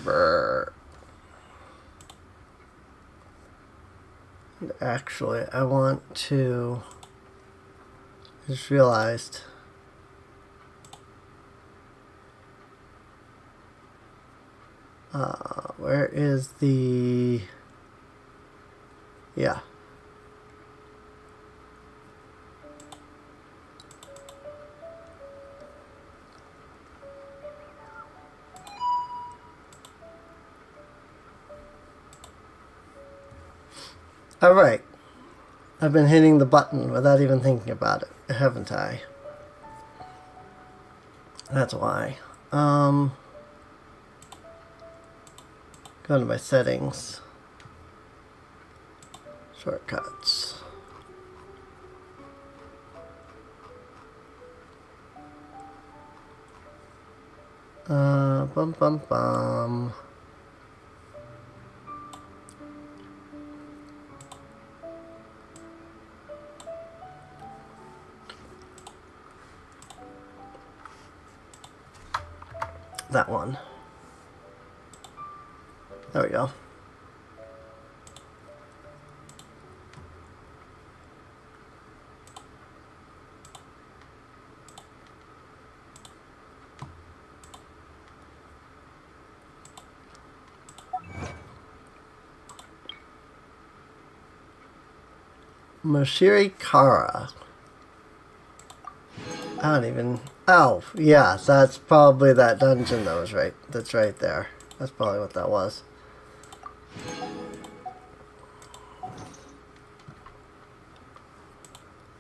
Brr. Actually, I want to... just realized... where is the... yeah. Alright. I've been hitting the button without even thinking about it, haven't I? That's why. Go to my settings. Shortcuts. Bum bum bum. That one. There we go. Moshiri Kara. I don't even... oh, yeah, that's probably that dungeon that was right. That's right there. That's probably what that was.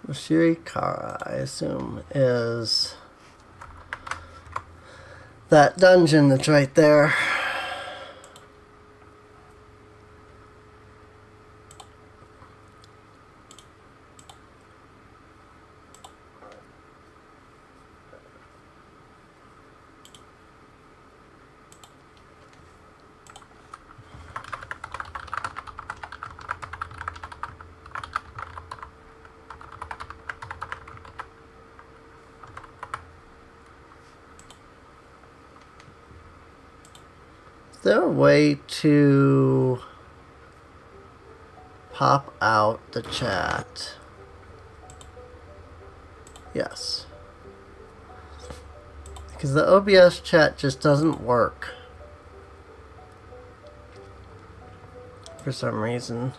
Moshiri Kara, I assume, is that dungeon that's right there. Is there a way to pop out the chat? Yes. Because the OBS chat just doesn't work. For some reason.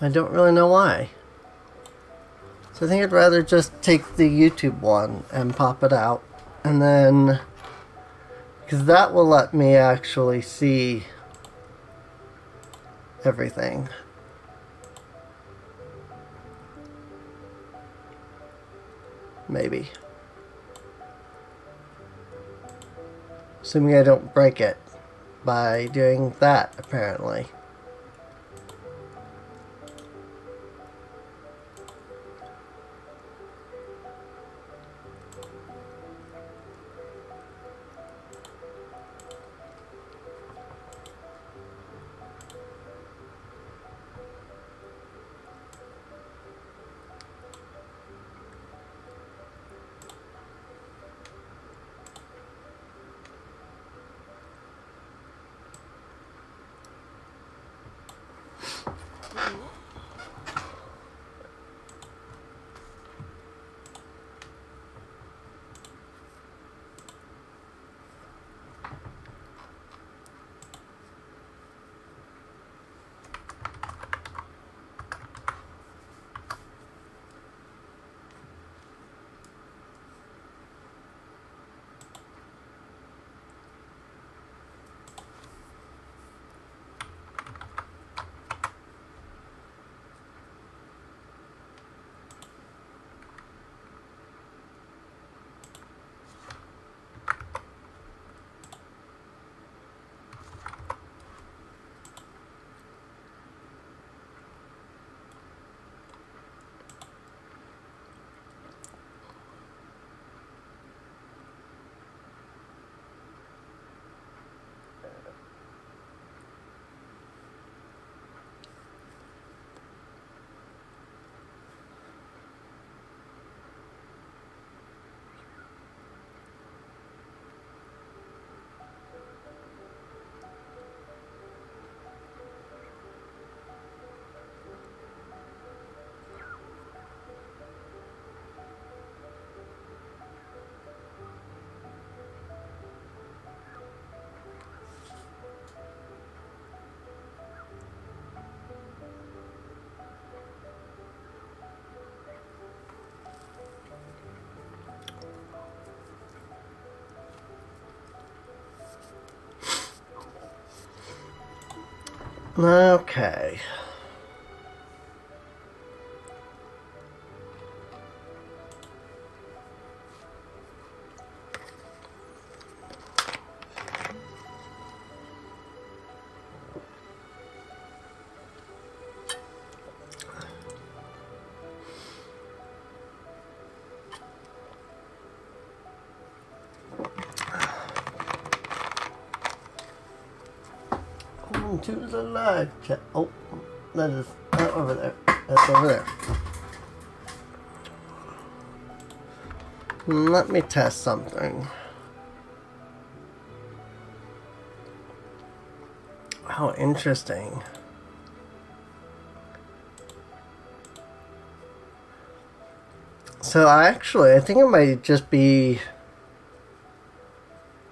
I don't really know why. So I think I'd rather just take the YouTube one and pop it out. And then... because that will let me actually see everything. Maybe. Assuming I don't break it by doing that, apparently. Okay. To the live chat. Oh, that is not over there. That's over there. Let me test something. How interesting. So I think it might just be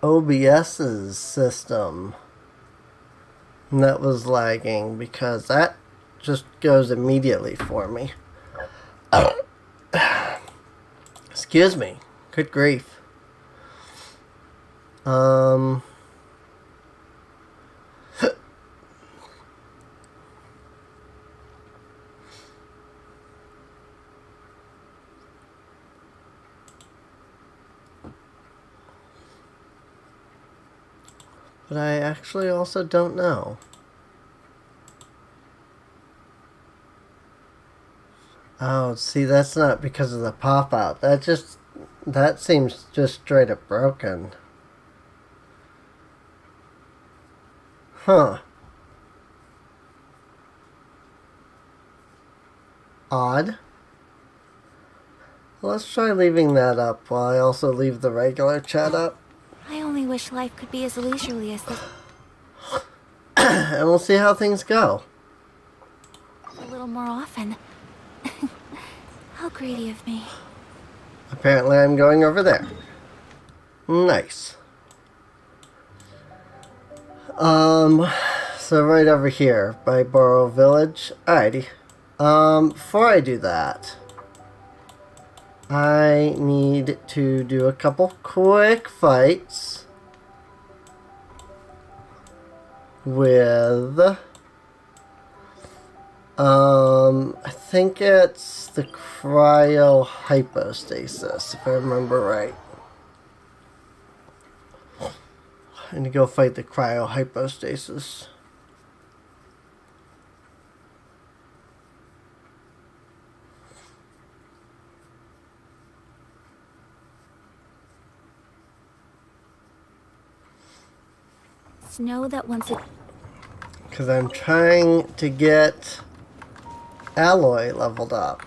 OBS's system that was lagging, because that just goes immediately for me. Excuse me. Good grief. But I actually also don't know. Oh, see, that's not because of the pop-out. That seems just straight up broken. Huh. Odd. Let's try leaving that up while I also leave the regular chat up. I only wish life could be as leisurely as this. And we'll see how things go. A little more often. How greedy of me. Apparently I'm going over there. Nice. So right over here by Borough Village. Alrighty. Before I do that, I need to do a couple quick fights with I think it's the cryo hypostasis, if I remember right. I need to go fight the cryo hypostasis. Snow that once it. Because I'm trying to get alloy leveled up.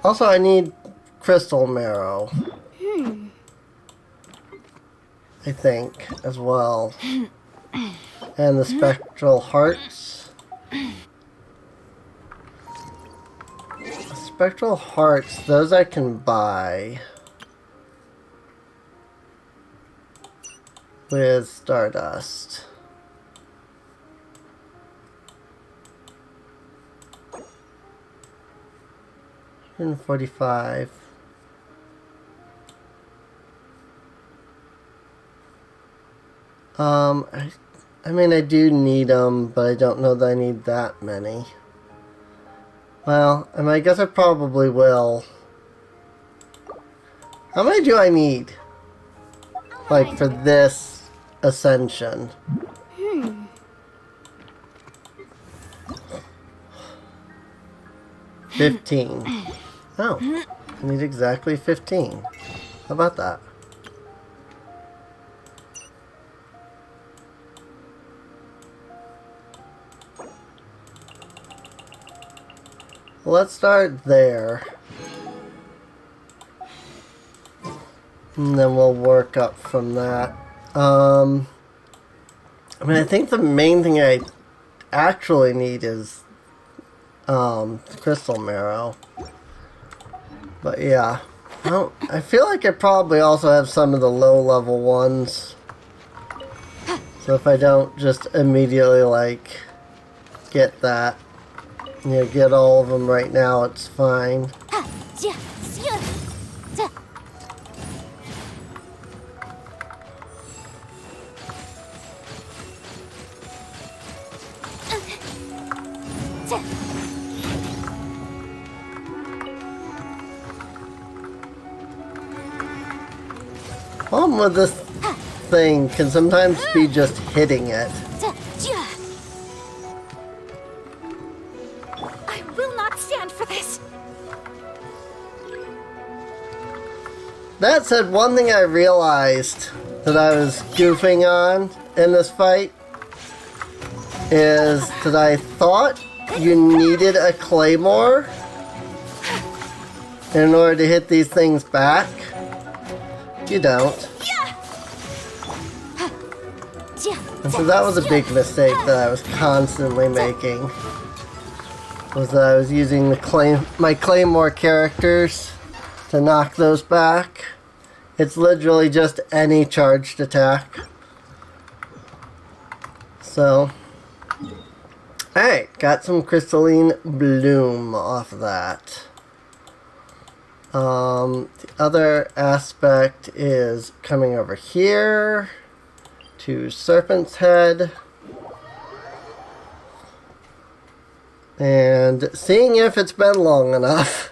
Also, I need crystal marrow. I think, as well. And the spectral hearts. Spectral hearts, those I can buy with Stardust. And 45. I mean, I do need them, but I don't know that I need that many. Well, I guess I probably will. How many do I need? Like, for this ascension? 15. Oh, I need exactly 15. How about that? Let's start there. And then we'll work up from that. I mean, I think the main thing I actually need is crystal marrow. But yeah. I feel like I probably also have some of the low level ones. So if I don't just immediately, like, get that, you know, get all of them right now, it's fine. Problem with this thing can sometimes be just hitting it. I will not stand for this. That said, one thing I realized that I was goofing on in this fight is that I thought you needed a claymore in order to hit these things back. You don't. And so that was a big mistake that I was constantly making. Was that I was using my claymore characters to knock those back. It's literally just any charged attack. So, alright, got some crystalline bloom off of that. The other aspect is coming over here to Serpent's Head and seeing if it's been long enough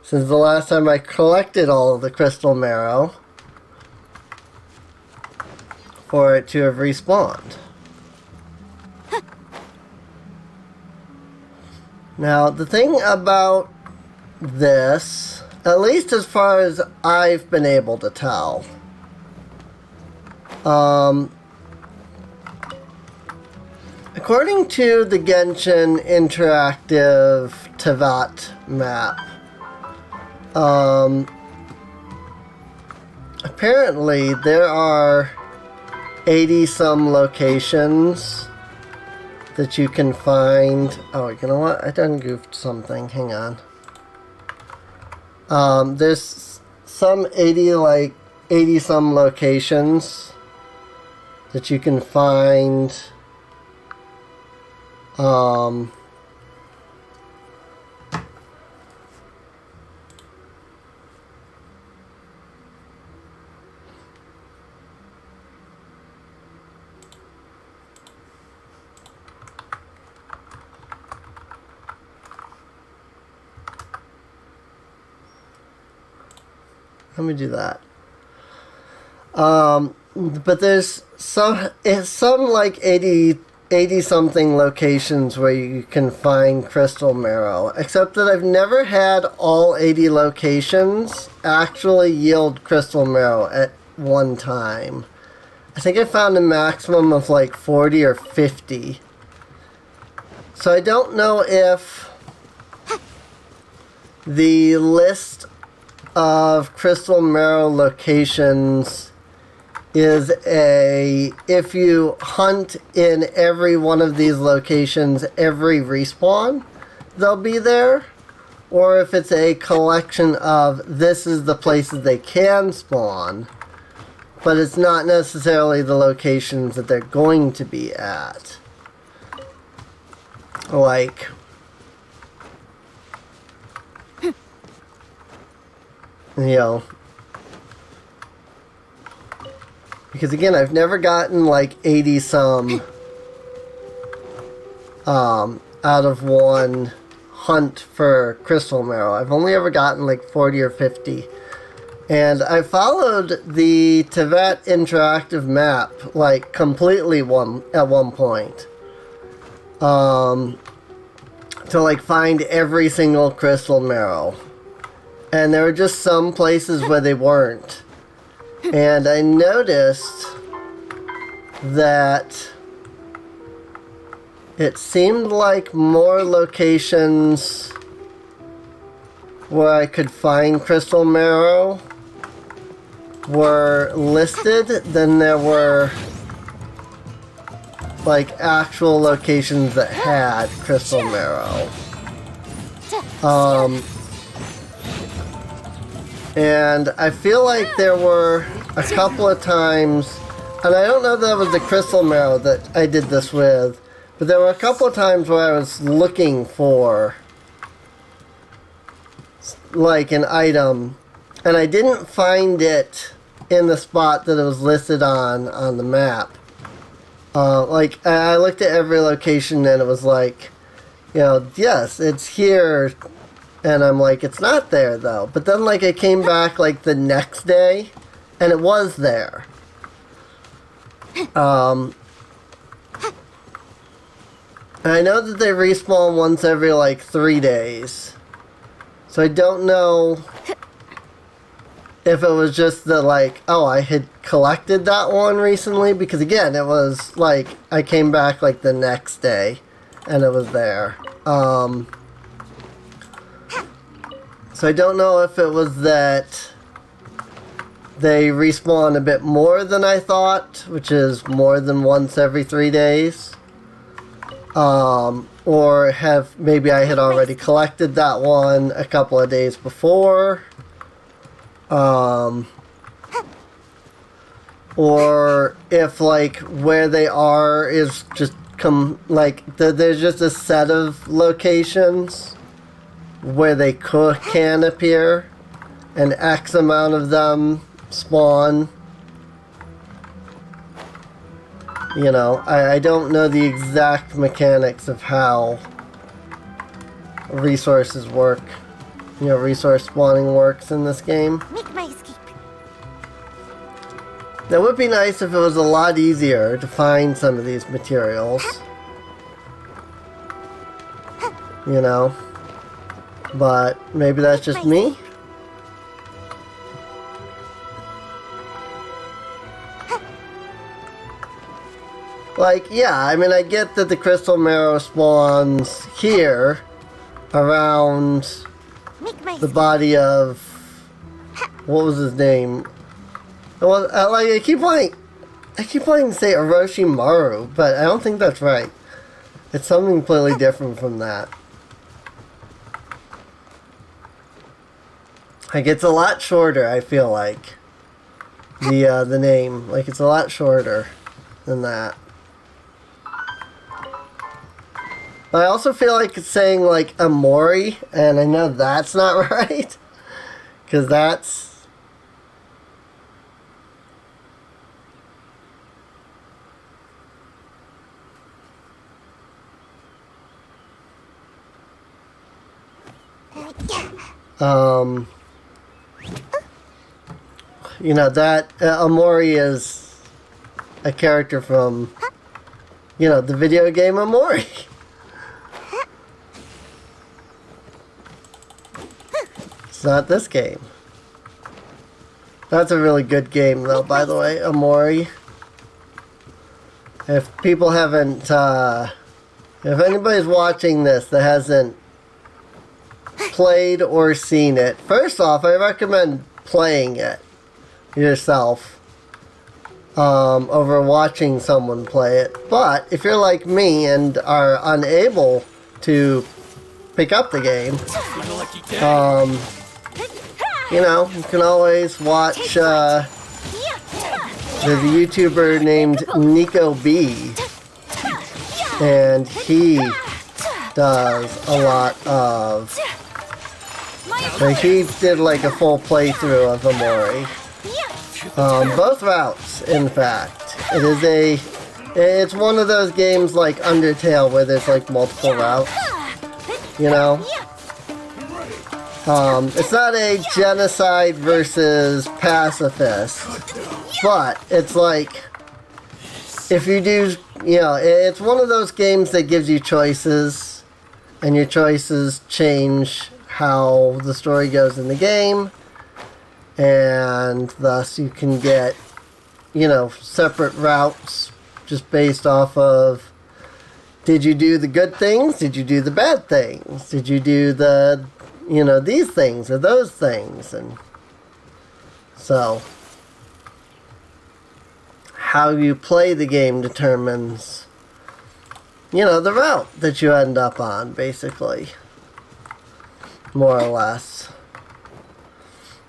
since the last time I collected all of the crystal marrow for it to have respawned. Now, the thing about this, at least as far as I've been able to tell, according to the Genshin interactive Tevat map, apparently there are 80 some locations that you can find. Oh, you know what? I done goofed something. Hang on. There's some 80 some locations that you can find. Let me do that. But there's some like 80 something locations where you can find crystal marrow, except that I've never had all 80 locations actually yield crystal marrow at one time. I think I found a maximum of like 40 or 50. So I don't know if the list of crystal marrow locations is if you hunt in every one of these locations every respawn, they'll be there, or if it's a collection of this is the places they can spawn, but it's not necessarily the locations that they're going to be at. Like, you know, because again, I've never gotten like 80 some out of one hunt for crystal marrow. I've only ever gotten like 40 or 50. And I followed the Tevat interactive map like completely at one point. To like find every single crystal marrow. And there were just some places where they weren't. And I noticed that it seemed like more locations where I could find crystal marrow were listed than there were like actual locations that had crystal marrow. And I feel like there were a couple of times, and I don't know if that was the crystal marrow that I did this with, but there were a couple of times where I was looking for like an item, and I didn't find it in the spot that it was listed on the map. Like, I looked at every location and it was like, you know, yes, it's here. And I'm like, it's not there though. But then like I came back like the next day And it was there. And I know that they respawn once every like 3 days. So I don't know if it was just the like, oh, I had collected that one recently, because again, it was like, I came back like the next day and it was there. So I don't know if it was that they respawn a bit more than I thought, which is more than once every 3 days. Or have maybe I had already collected that one a couple of days before. Or if like where they are is just there's just a set of locations where they can appear, and X amount of them spawn. You know, I don't know the exact mechanics of how resources work. You know, resource spawning works in this game. Make my escape. That would be nice if it was a lot easier to find some of these materials. You know? But maybe that's just me? Like, yeah, I mean, I get that the crystal marrow spawns here around the body of, what was his name? Well, like, I keep wanting to say Orochimaru, but I don't think that's right. It's something completely different from that. Like, it's a lot shorter, I feel like. The name. Like, it's a lot shorter than that. But I also feel like it's saying, like, Amori, and I know that's not right. Because that's... you know, that Amori is a character from, you know, the video game Amori. It's not this game. That's a really good game, though, by the way, Amori. If people haven't, if anybody's watching this that hasn't played or seen it, first off, I recommend playing it yourself over watching someone play it. But if you're like me and are unable to pick up the game, you know, you can always watch there's a YouTuber named Nico B, and he does a lot of, like, he did like a full playthrough of Amori. Both routes, in fact. It's one of those games like Undertale where there's like multiple routes, you know? It's not a genocide versus pacifist, but it's like, if you do, you know, it's one of those games that gives you choices, and your choices change how the story goes in the game, and thus you can get, you know, separate routes just based off of, did you do the good things? Did you do the bad things? Did you do the, you know, these things or those things? And so how you play the game determines, you know, the route that you end up on, basically, more or less.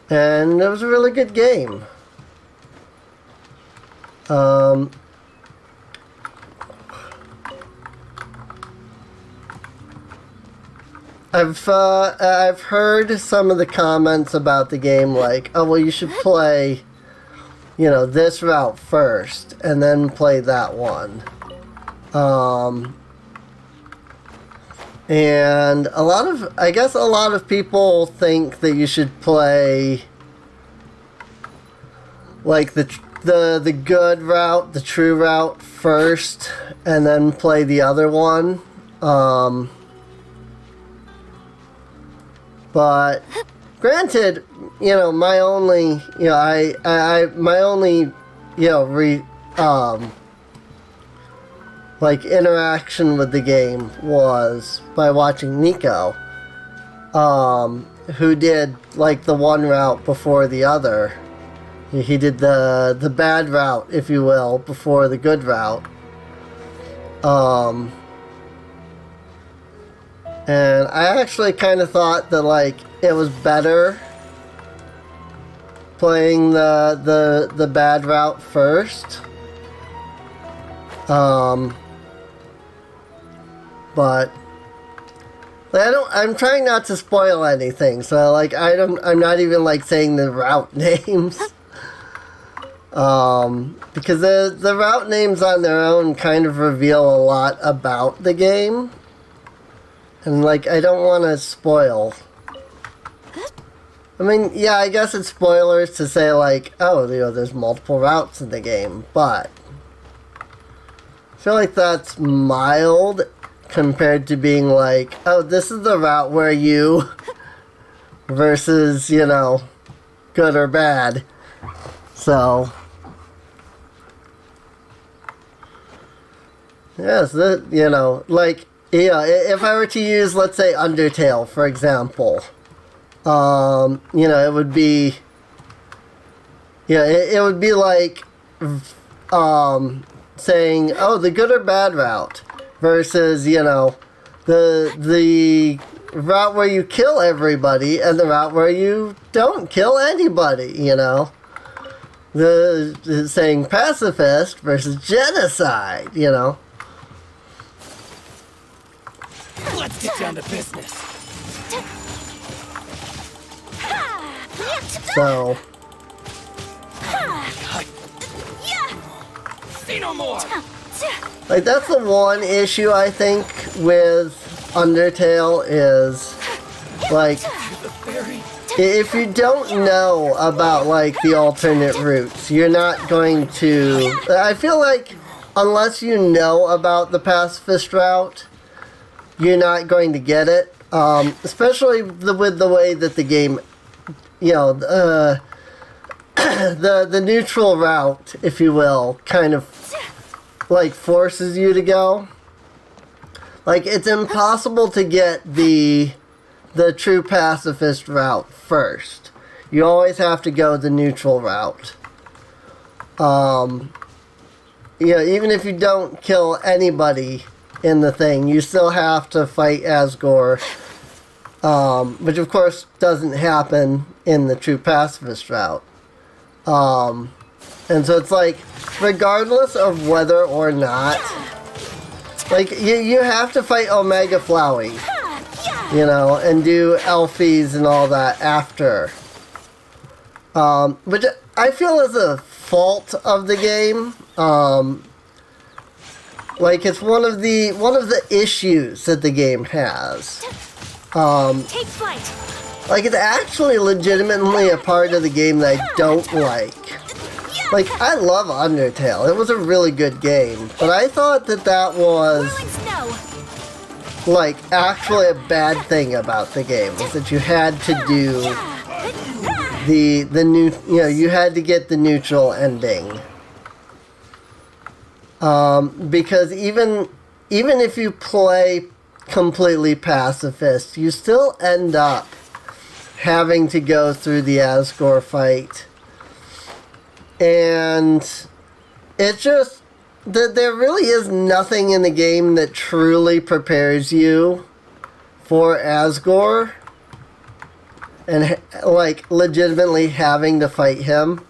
And it was a really good game. I've heard some of the comments about the game, like, oh, well, you should play, you know, this route first and then play that one. And I guess a lot of people think that you should play like the good route, the true route first, and then play the other one. But granted, my only, my only, like interaction with the game was by watching Nico, who did like the one route before the other. He did the bad route, if you will, before the good route. And I actually kind of thought that like it was better playing the bad route first. But I'm trying not to spoil anything, so like I'm not even like saying the route names. Because the route names on their own kind of reveal a lot about the game. And like I don't want to spoil. I mean, yeah, I guess it's spoilers to say like, oh, there's multiple routes in the game, but I feel like that's mild compared to being like, oh, this is the route where you versus, good or bad. So, yes, like, if I were to use, let's say, Undertale, for example, it would be, it would be like, saying, oh, the good or bad route versus, the route where you kill everybody and the route where you don't kill anybody, the saying pacifist versus genocide, Let's get down to business. So, Say no more. like, that's the one issue I think with Undertale is, like, if you don't know about, like, the alternate routes, you're not going to... I feel like, unless you know about the pacifist route, you're not going to get it. Especially with the way that the game, the neutral route, if you will, kind of, like, forces you to go. Like, it's impossible to get the true pacifist route first. You always have to go the neutral route. Even if you don't kill anybody in the thing, you still have to fight Asgore, which of course doesn't happen in the true pacifist route. And so it's like, regardless of whether or not, like, you have to fight Omega Flowey, and do Elfies and all that after. Which I feel is a fault of the game. Like, it's one of the issues that the game has. Take flight. Like, it's actually legitimately a part of the game that I don't like. Like, I love Undertale. It was a really good game. But I thought that was, like, actually a bad thing about the game. Was that you had to do the new, you had to get the neutral ending. Because even if you play completely pacifist, you still end up having to go through the Asgore fight. And it just, there really is nothing in the game that truly prepares you for Asgore and, like, legitimately having to fight him.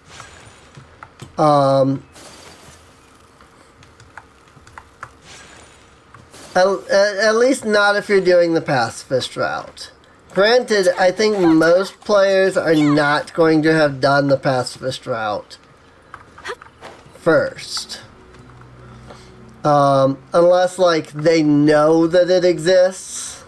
At least not if you're doing the pacifist route. Granted, I think most players are not going to have done the pacifist route first. Unless, like, they know that it exists.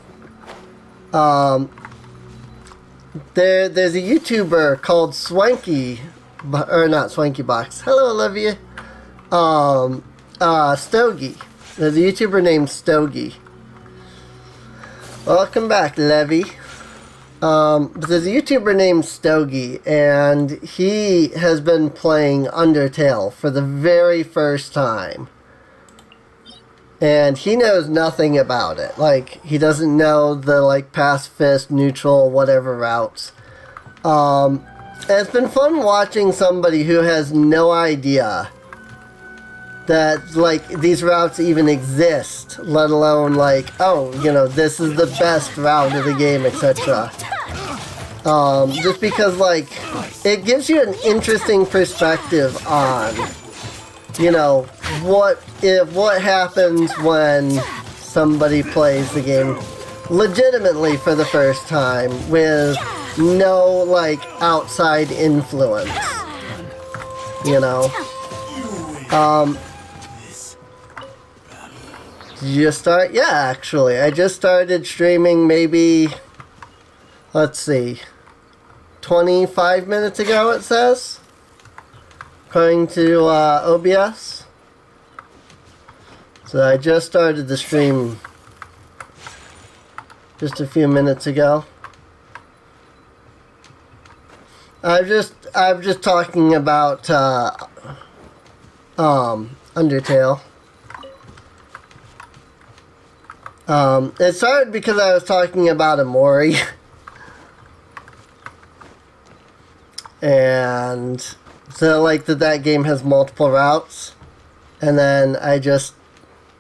There's a YouTuber called Swanky or not Swanky Box. Hello, Olivia. Stogie. There's a YouTuber named Stogie. Welcome back, Levy. There's a YouTuber named Stogie, and he has been playing Undertale for the very first time. And he knows nothing about it. Like, he doesn't know the, like, pacifist, neutral, whatever routes. And it's been fun watching somebody who has no idea that, like, these routes even exist, let alone, like, oh, you know, this is the best route of the game, etc. Just because, like, it gives you an interesting perspective on, you know, what happens when somebody plays the game legitimately for the first time with no, like, outside influence, you know. Did you just start? Yeah, actually, I just started streaming maybe, let's see, 25 minutes ago, it says, according to OBS. So I just started the stream just a few minutes ago. I'm just talking about Undertale. It started because I was talking about Amori. And so, like, that game has multiple routes. And then I just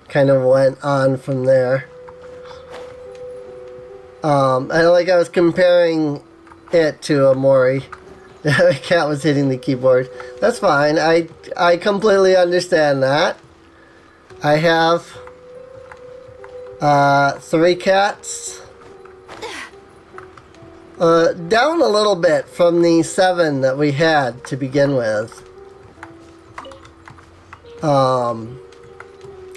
kind of went on from there. I was comparing it to Amori. The cat was hitting the keyboard. That's fine. I completely understand that. I have 3 cats. Down a little bit from the 7 that we had to begin with.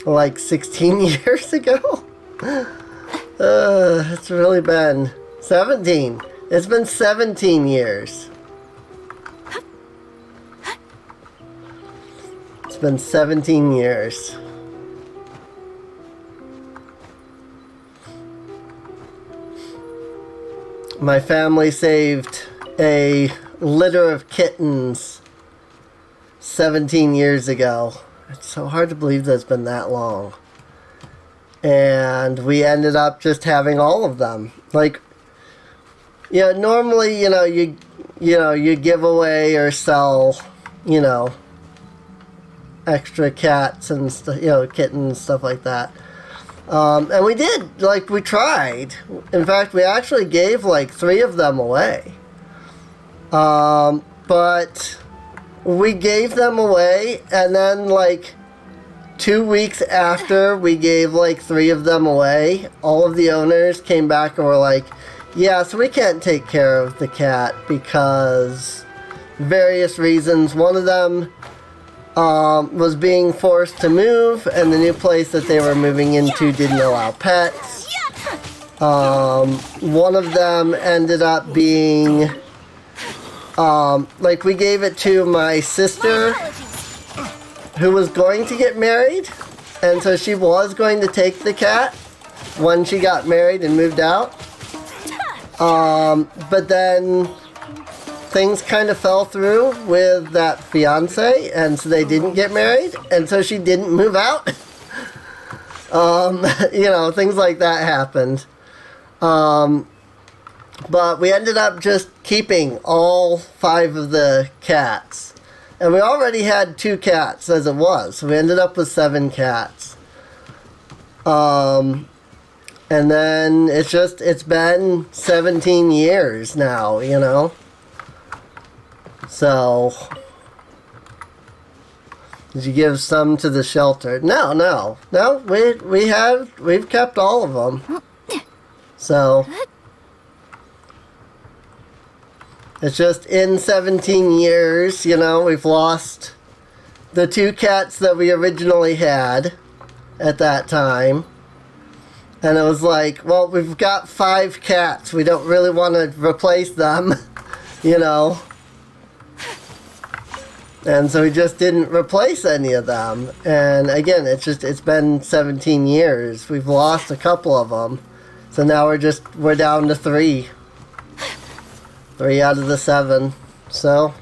Like 16 years ago? It's really been 17. It's been 17 years. It's been 17 years. My family saved a litter of kittens 17 years ago. It's so hard to believe that it's been that long. And we ended up just having all of them. Like, yeah, normally, you give away or sell, extra cats and kittens, stuff like that. And we did, we tried. In fact, we actually gave 3 of them away. But we gave them away, and then 2 weeks after we gave 3 of them away, all of the owners came back and were like, yeah, so we can't take care of the cat because various reasons. One of them was being forced to move, and the new place that they were moving into didn't allow pets. One of them ended up being, we gave it to my sister, who was going to get married, and so she was going to take the cat when she got married and moved out. But then things kind of fell through with that fiance, and so they didn't get married, and so she didn't move out. Things like that happened. But we ended up just keeping all 5 of the cats. And we already had 2 cats as it was, so we ended up with 7 cats. And then it's been 17 years now, So, did you give some to the shelter? No, we've kept all of them. So, it's just in 17 years, we've lost the 2 cats that we originally had at that time. And it was like, well, we've got 5 cats. We don't really want to replace them, And so we just didn't replace any of them. And again, it's been 17 years. We've lost a couple of them. So now we're down to 3. 3 out of the 7. So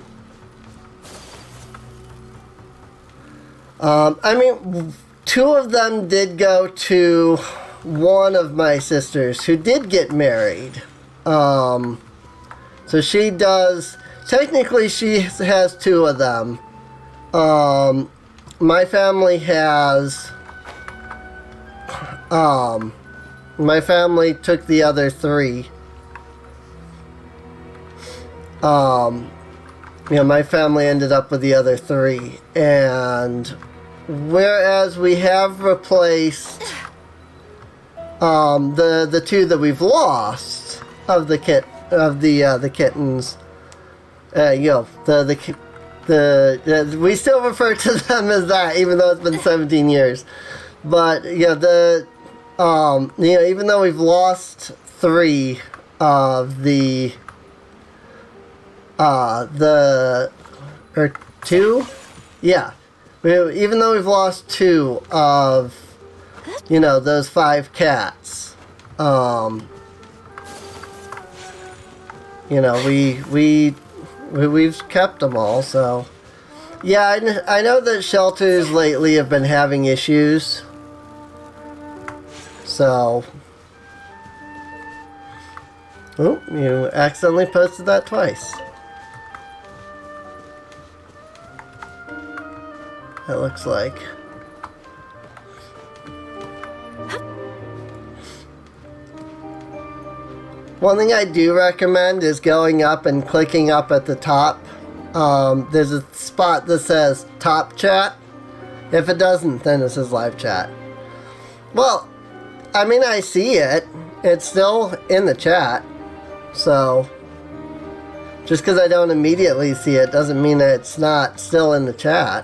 I mean, 2 of them did go to one of my sisters who did get married. So she does, technically she has 2 of them. My family has, my family took the other 3. My family ended up with the other 3. And whereas we have replaced the 2 that we've lost of the kittens, we still refer to them as that, even though it's been 17 years. But even though we've lost 3 of the or 2, yeah. Even though we've lost 2 of, those 5 cats, we've kept them all. So, yeah, I know that shelters lately have been having issues. So, oh, you accidentally posted that twice. It looks like. One thing I do recommend is going up and clicking up at the top. There's a spot that says top chat. If it doesn't, then it says live chat. Well, I mean, I see it. It's still in the chat. So, just because I don't immediately see it doesn't mean that it's not still in the chat.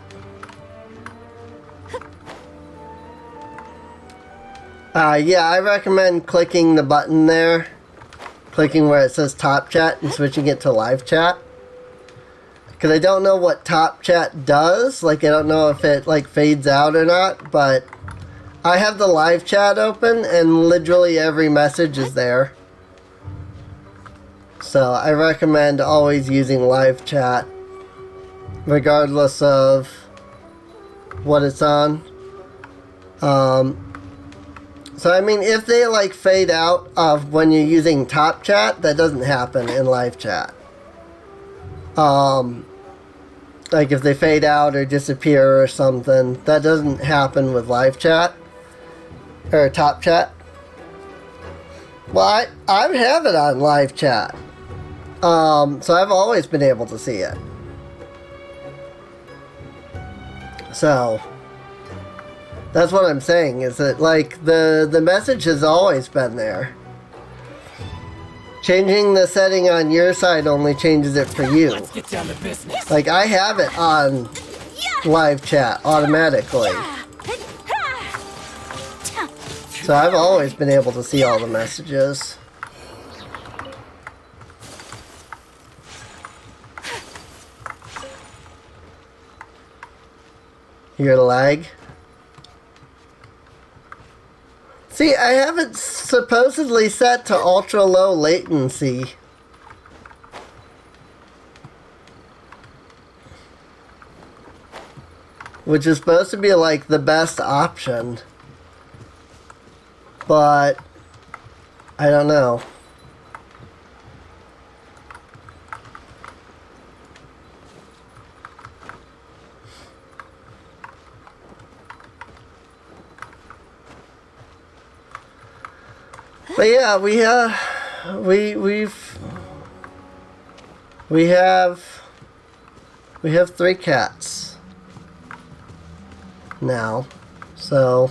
Yeah, I recommend clicking the button there. Clicking where it says top chat and switching it to live chat. Because I don't know what top chat does. I don't know if it, fades out or not. But I have the live chat open and literally every message is there. So I recommend always using live chat. Regardless of what it's on. So, I mean, if they, fade out of when you're using top chat, that doesn't happen in live chat. If they fade out or disappear or something, that doesn't happen with live chat. Or top chat. Well, I have it on live chat. So I've always been able to see it. So that's what I'm saying, is that, the message has always been there. Changing the setting on your side only changes it for you. Let's get down to business. I have it on live chat automatically. So I've always been able to see all the messages. Your lag? See, I have it supposedly set to ultra low latency. Which is supposed to be the best option. But I don't know. But yeah, we have 3 cats now, so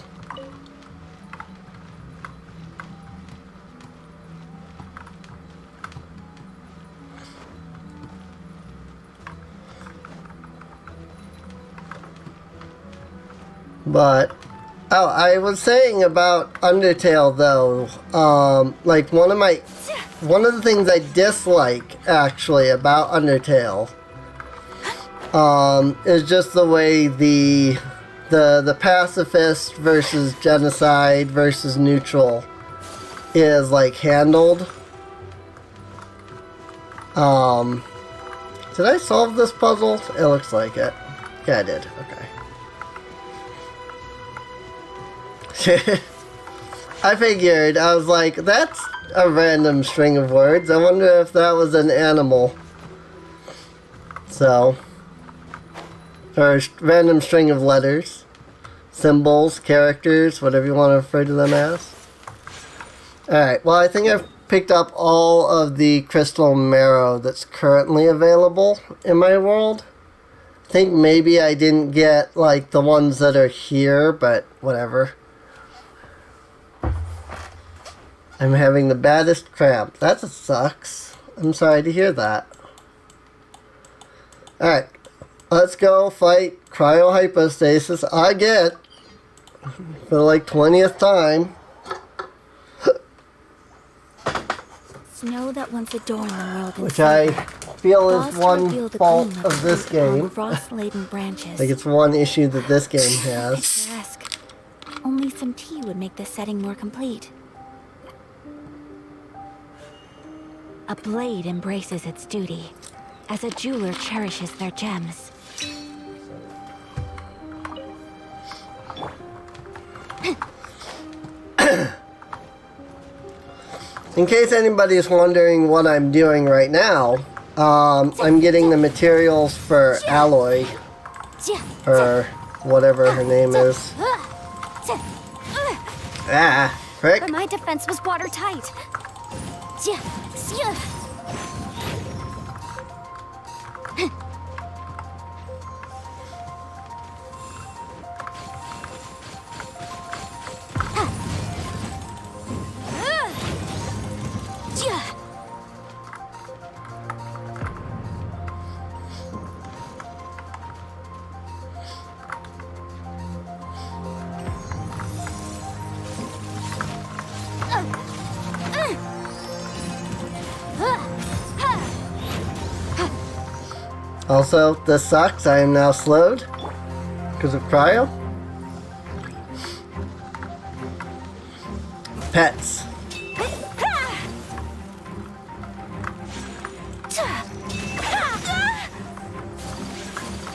but oh, I was saying about Undertale though, one of the things I dislike actually about Undertale is just the way the pacifist versus genocide versus neutral is like handled. Did I solve this puzzle? It looks like it. Yeah, I did. Okay. I figured. I was like, that's a random string of words. I wonder if that was an animal. So, or a random string of letters, symbols, characters, whatever you want to refer to them as. Alright, well, I think I've picked up all of the crystal marrow that's currently available in my world. I think maybe I didn't get, like, the ones that are here, but whatever. I'm having the baddest cramp. That sucks. I'm sorry to hear that. Alright, let's go fight cryohypostasis again. For like 20th time. Snow that once adorned the world, Which I feel is one fault gleam of this game. Frost-laden branches. Like it's one issue that this game has. Picturesque. Only some tea would make the setting more complete. A blade embraces its duty, as a jeweler cherishes their gems. In case anybody is wondering what I'm doing right now, I'm getting the materials for Alloy, or whatever her name is. Ah, frick. But my defense was watertight. Also, this sucks. I am now slowed because of cryo. Pets.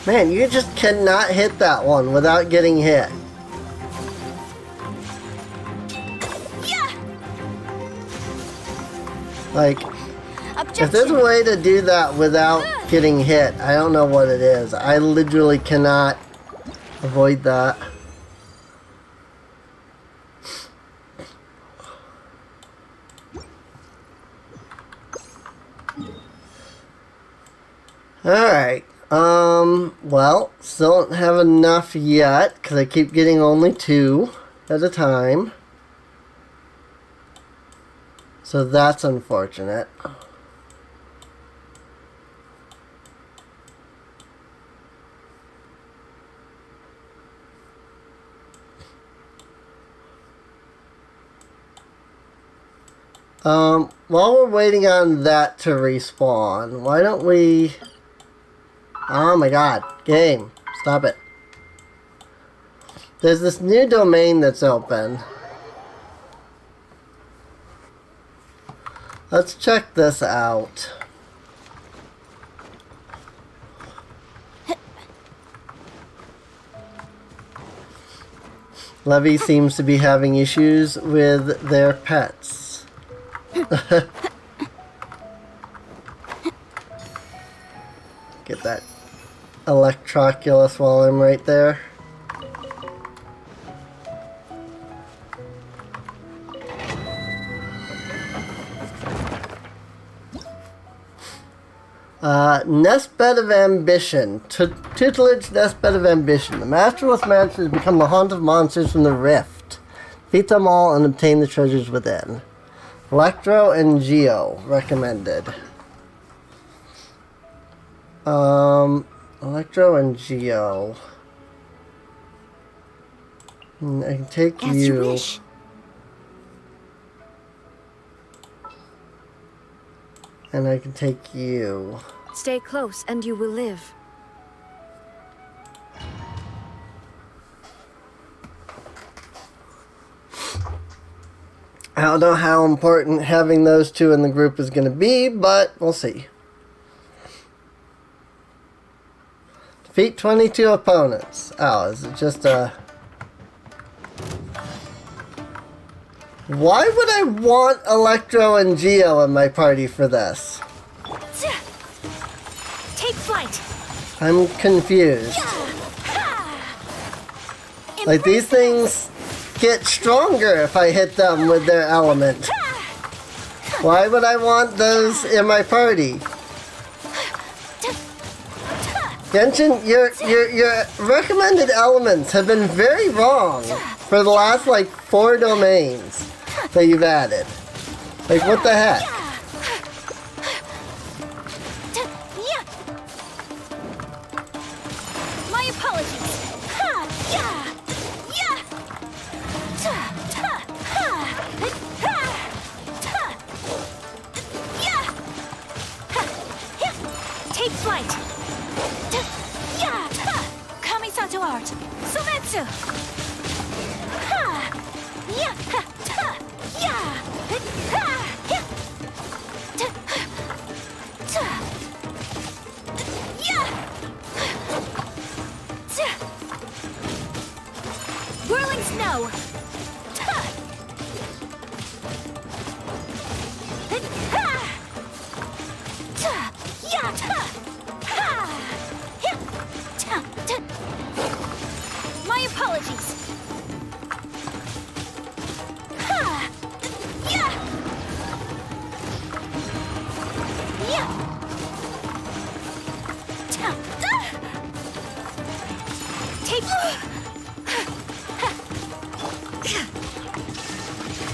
Man, you just cannot hit that one without getting hit. Like, if there's a way to do that without getting hit, I don't know what it is. I literally cannot avoid that. Alright, well, still don't have enough yet, because I keep getting only 2 at a time. So that's unfortunate. While we're waiting on that to respawn, why don't we... Oh my god, game, stop it. There's this new domain that's open. Let's check this out. Levy seems to be having issues with their pets. Get that Electroculus while I'm right there. Nestbed of Ambition. Tutelage Nestbed of Ambition. The masterless monsters become the haunt of monsters from the rift. Defeat them all and obtain the treasures within. Electro and Geo. Recommended. Electro and Geo. I can take As you you. wish. And I can take you. Stay close and you will live. I don't know how important having those two in the group is going to be, but we'll see. Defeat 22 opponents. Oh, is it just a... Why would I want Electro and Geo in my party for this? Take flight. I'm confused. Like, these things get stronger if I hit them with their element. Why would I want those in my party? Genshin, your recommended elements have been very wrong for the last, like, 4 domains that you've added. Like, what the heck? My apologies. Take flight. Kamisato art. Sumetsu. Whirling snow. My apologies. Take.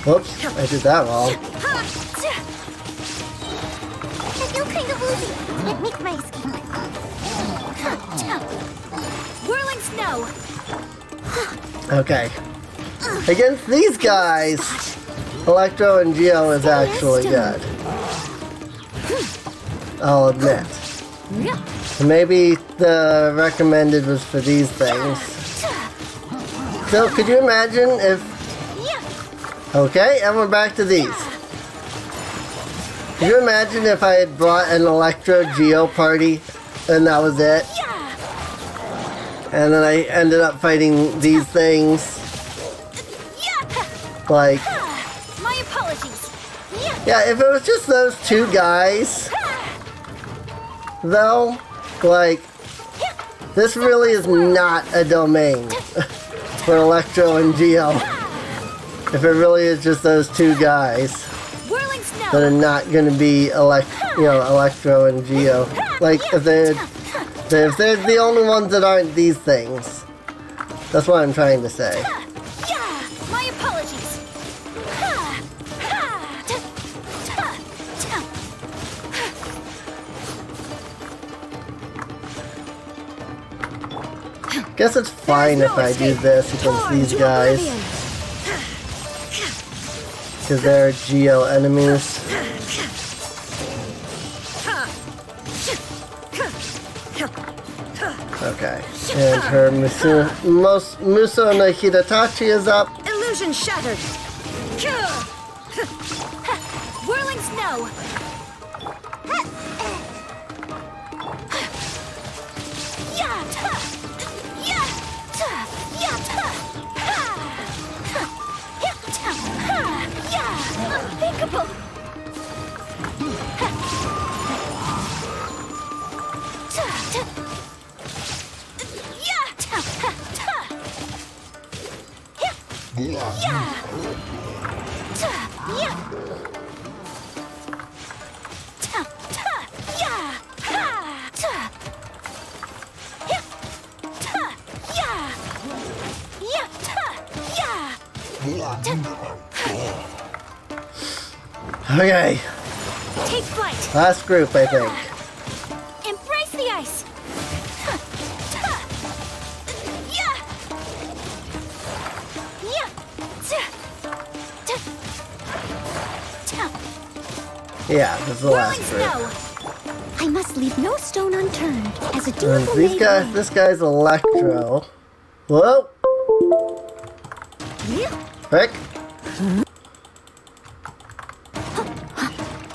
Whoops, I did that wrong. I feel kind of woozy. Let me my skin. Whirling snow. Okay. Against these guys, Electro and Geo is actually good. I'll admit. Maybe the recommended was for these things. So, could you imagine if... Okay, and we're back to these. Could you imagine if I had brought an Electro Geo party and that was it? And then I ended up fighting these things. Like... My apologies. Yeah, if it was just those 2 guys, though, like, this really is not a domain for Electro and Geo. If it really is just those 2 guys Whirling snow. that are not going to be Electro and Geo. Like, if they're the only ones that aren't these things. That's what I'm trying to say. My apologies. Guess it's fine if I do this against these guys. Because they're Geo enemies. Okay. And her Muso no Hidatachi is up. Illusion shattered. Whirling snow. Unthinkable. Okay. Take flight. Last group, I think. Embrace the ice. Yeah, this is the last group. I must leave no stone unturned as a And dutiful these maid guys, will. this guy's Electro. Whoa! Frick!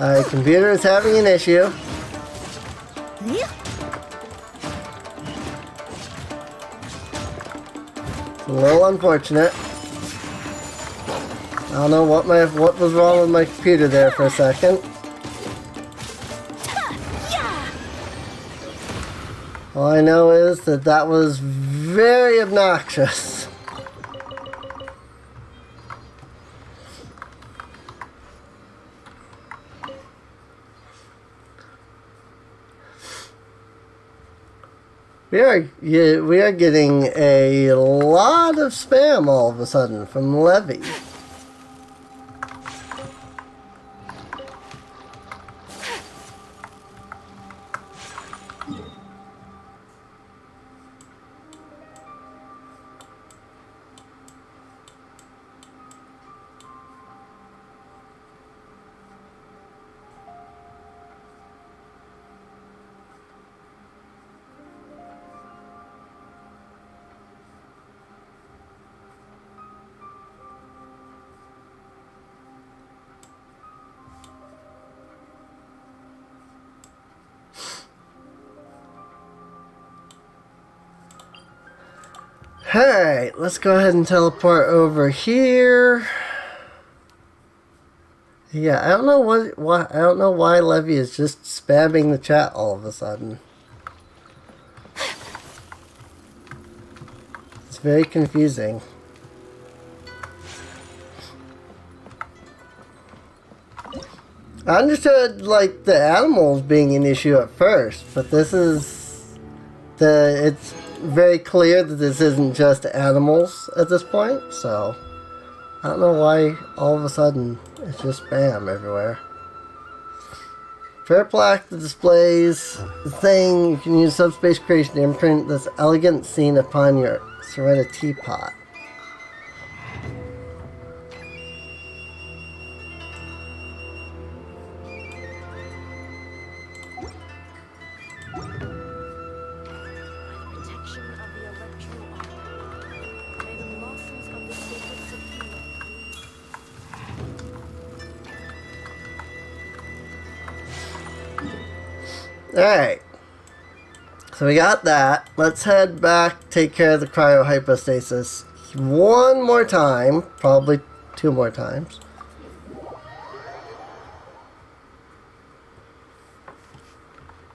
Alright, computer is having an issue. It's a little unfortunate. I don't know what was wrong with my computer there for a second. All I know is that that was very obnoxious. We are getting a lot of spam all of a sudden from Levy. Alright, let's go ahead and teleport over here. Yeah, I don't know why Levy is just spamming the chat all of a sudden. It's very confusing. I understood like the animals being an issue at first, but it's very clear that this isn't just animals at this point, so I don't know why all of a sudden it's just spam everywhere. Fair plaque that displays the thing. You can use subspace creation to imprint this elegant scene upon your Serena teapot. Alright, so we got that. Let's head back, take care of the cryohypostasis one more time, probably 2 more times.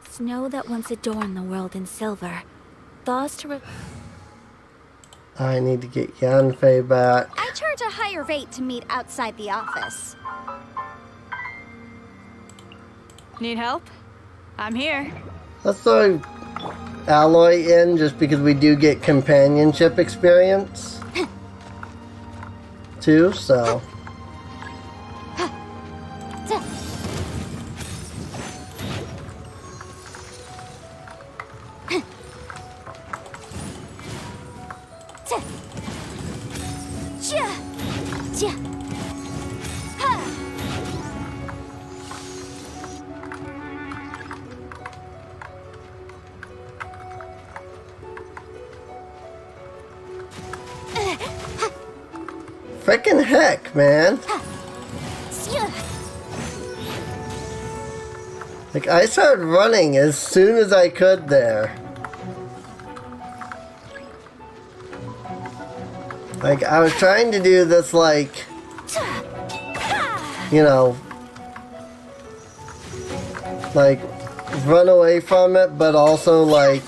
Snow that once adorned the world in silver thaws to I need to get Yanfei back. I charge a higher rate to meet outside the office. Need help? I'm here. Let's throw Alloy in just because we do get companionship experience too, so. Frickin' heck, man. Like, I started running as soon as I could there. Like, I was trying to do this, like, you know, like, run away from it, but also, like,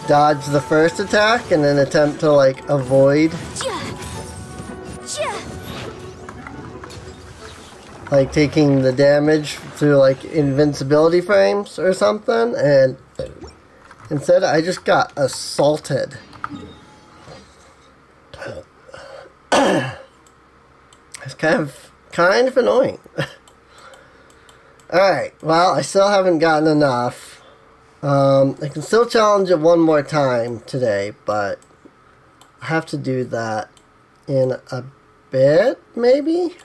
dodge the first attack and then attempt to, like, avoid, like, taking the damage through, like, invincibility frames or something, and instead I just got assaulted. It's kind of annoying. Alright, well, I still haven't gotten enough. I can still challenge it one more time today, but I have to do that in a bit, maybe?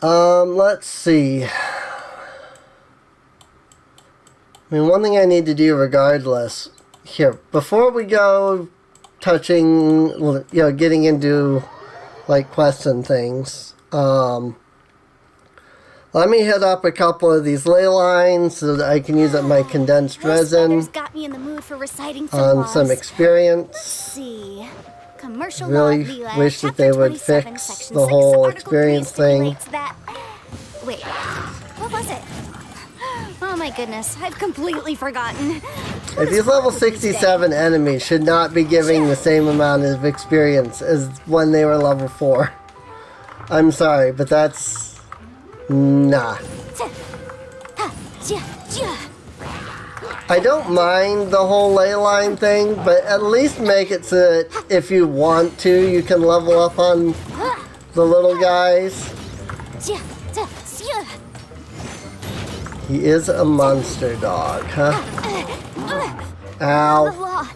Let's see. I mean, one thing I need to do regardless, here, before we go touching, you know, getting into like quests and things. Let me hit up a couple of these ley lines so that I can use up my condensed Those resin feathers got me in the mood for reciting some on laws. some experience. See. Commercial Really law VLAG, wish that chapter they would 27, fix section the 6, whole article 3 experience thing. stipulates that... Wait, what was it? Oh my goodness, I've completely forgotten. Like, these level 67 enemies should not be giving the same amount of experience as when they were level 4. I'm sorry, but that's... nah. I don't mind the whole ley line thing, but at least make it so that if you want to, you can level up on the little guys. He is a monster dog, huh? Ow. The law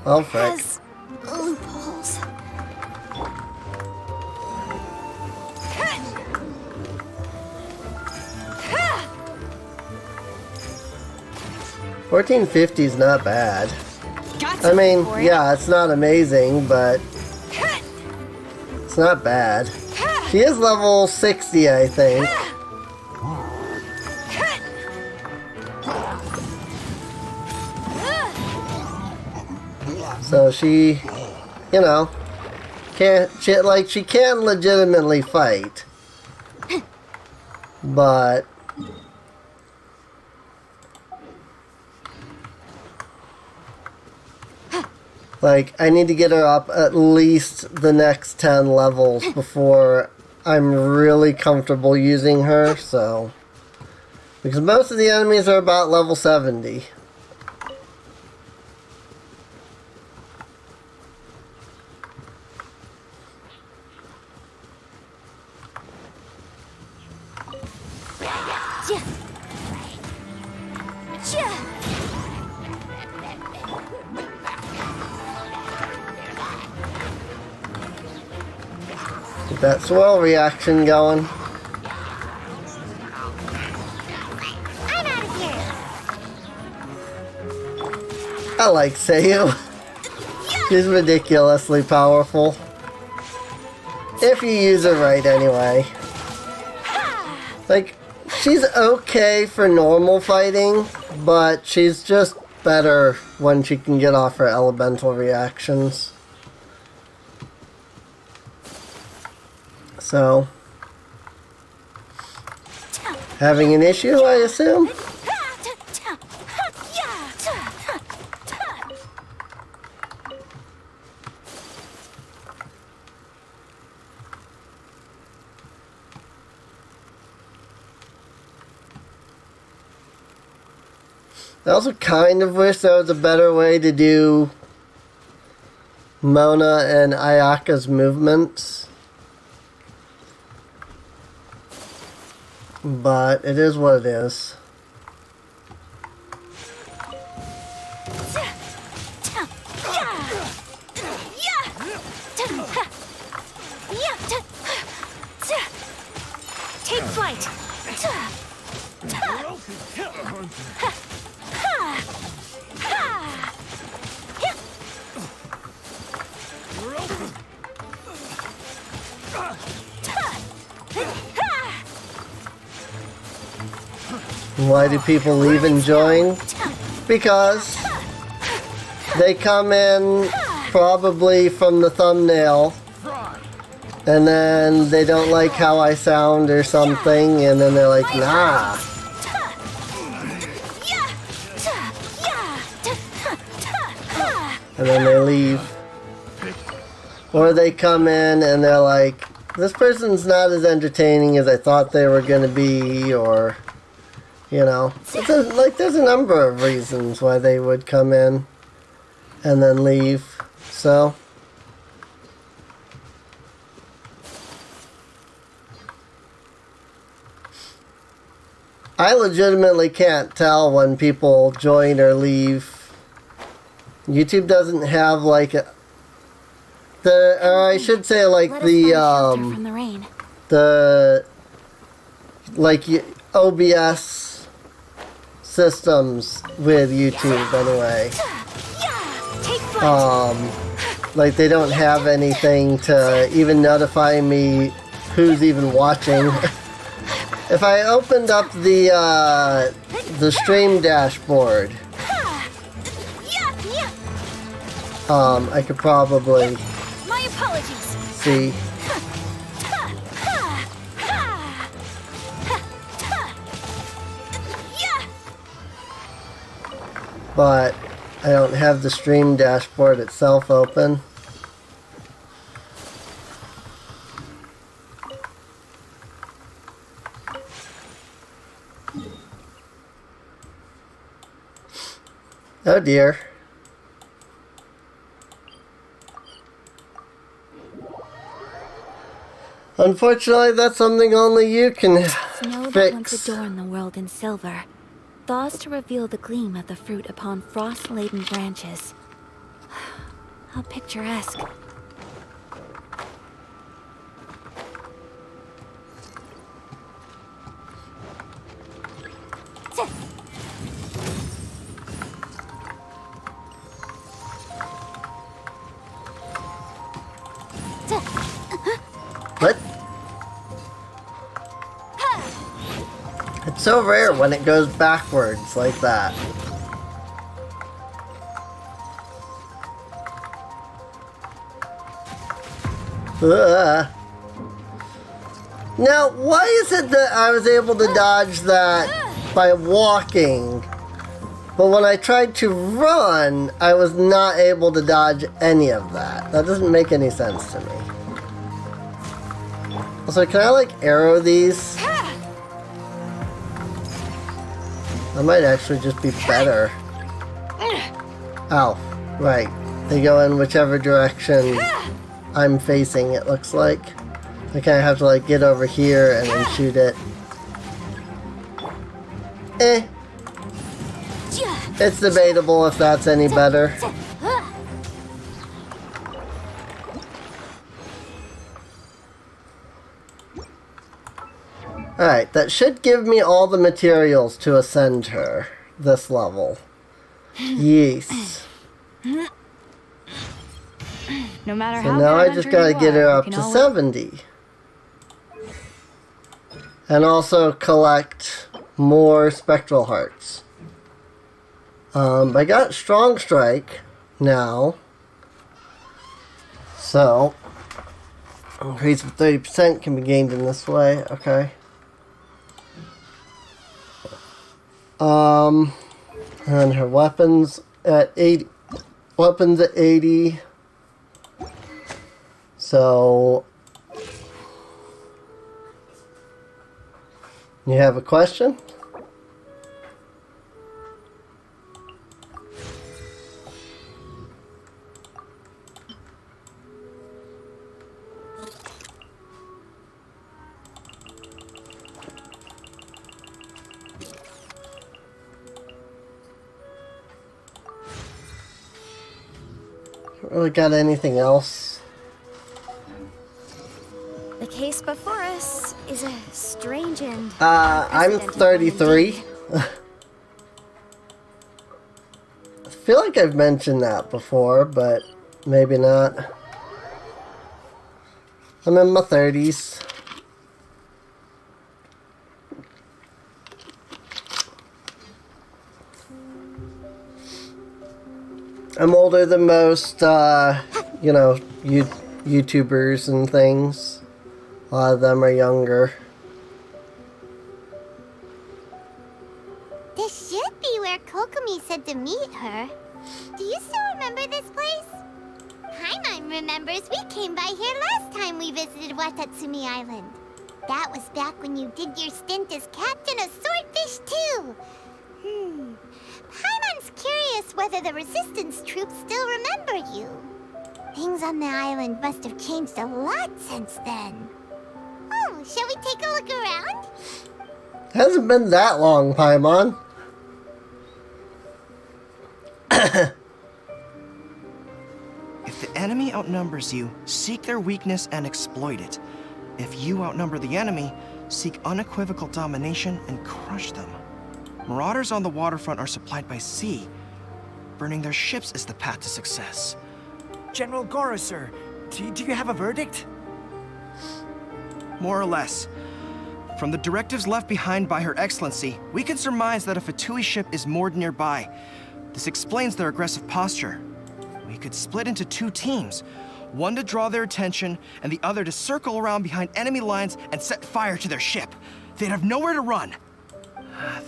Oh, frick. has loopholes. 1450 is not bad. Got I mean, for it. yeah, it's not amazing, but it's not bad. She is level 60, I think. So she, you know, she can legitimately fight. But like, I need to get her up at least the next 10 levels before I'm really comfortable using her, so. Because most of the enemies are about level 70. Get that swirl reaction going. I'm out of here. I like Sayu. She's ridiculously powerful. If you use her right, anyway. Like, she's okay for normal fighting, but she's just better when she can get off her elemental reactions. So, having an issue, I assume? I also kind of wish there was a better way to do Mona and Ayaka's movements. But it is what it is. Take flight. Why do people leave and join? Because they come in probably from the thumbnail and then they don't like how I sound or something, and then they're like, nah. And then they leave. Or they come in and they're like, this person's not as entertaining as I thought they were going to be, or, you know. There's a number of reasons why they would come in and then leave. So, I legitimately can't tell when people join or leave. YouTube doesn't have like or I should say like Let us find shelter from the rain. the like OBS systems with YouTube anyway. Take flight. Like, they don't have anything to even notify me who's even watching. If I opened up the stream dashboard, I could probably My apologies. see. But I don't have the stream dashboard itself open. Oh dear. Unfortunately, that's something only you can Snow that once fix. adorned the world in silver, thaws to reveal the gleam of the fruit upon frost-laden branches. How picturesque. What? It's so rare when it goes backwards like that. Ugh. Now, why is it that I was able to dodge that by walking, but when I tried to run, I was not able to dodge any of that? That doesn't make any sense to me. Also, can I, like, arrow these? That might actually just be better. Ow. Right. They go in whichever direction I'm facing, it looks like. I kind of have to, like, get over here and then shoot it. Eh. It's debatable if that's any better. Alright, that should give me all the materials to ascend her this level. Yes. No matter So how now good I a just hunter gotta you get her are, up you to can always- 70. And also collect more spectral hearts. I got Strong Strike now. So, increase of 30% can be gained in this way. Okay. And her weapons at 80. Weapons at 80. So, you have a question? Haven't really got anything else. The case before us is a strange and I'm unprecedented one 33. indeed. I feel like I've mentioned that before, but maybe not. I'm in my 30s. I'm older than most, you know, YouTubers and things. A lot of them are younger. This should be where Kokomi said to meet her. Do you still remember this place? Paimon remembers we came by here last time we visited Watatsumi Island. That was back when you did your stint as captain of Swordfish too. Paimon's curious whether the Resistance troops still remember you. Things on the island must have changed a lot since then. Oh, shall we take a look around? Hasn't been that long, Paimon. If the enemy outnumbers you, seek their weakness and exploit it. If you outnumber the enemy, seek unequivocal domination and crush them. Marauders on the waterfront are supplied by sea. Burning their ships is the path to success. General Goro, sir, do you have a verdict? More or less. From the directives left behind by Her Excellency, we can surmise that a Fatui ship is moored nearby. This explains their aggressive posture. We could split into 2 teams, one to draw their attention, and the other to circle around behind enemy lines and set fire to their ship. They'd have nowhere to run.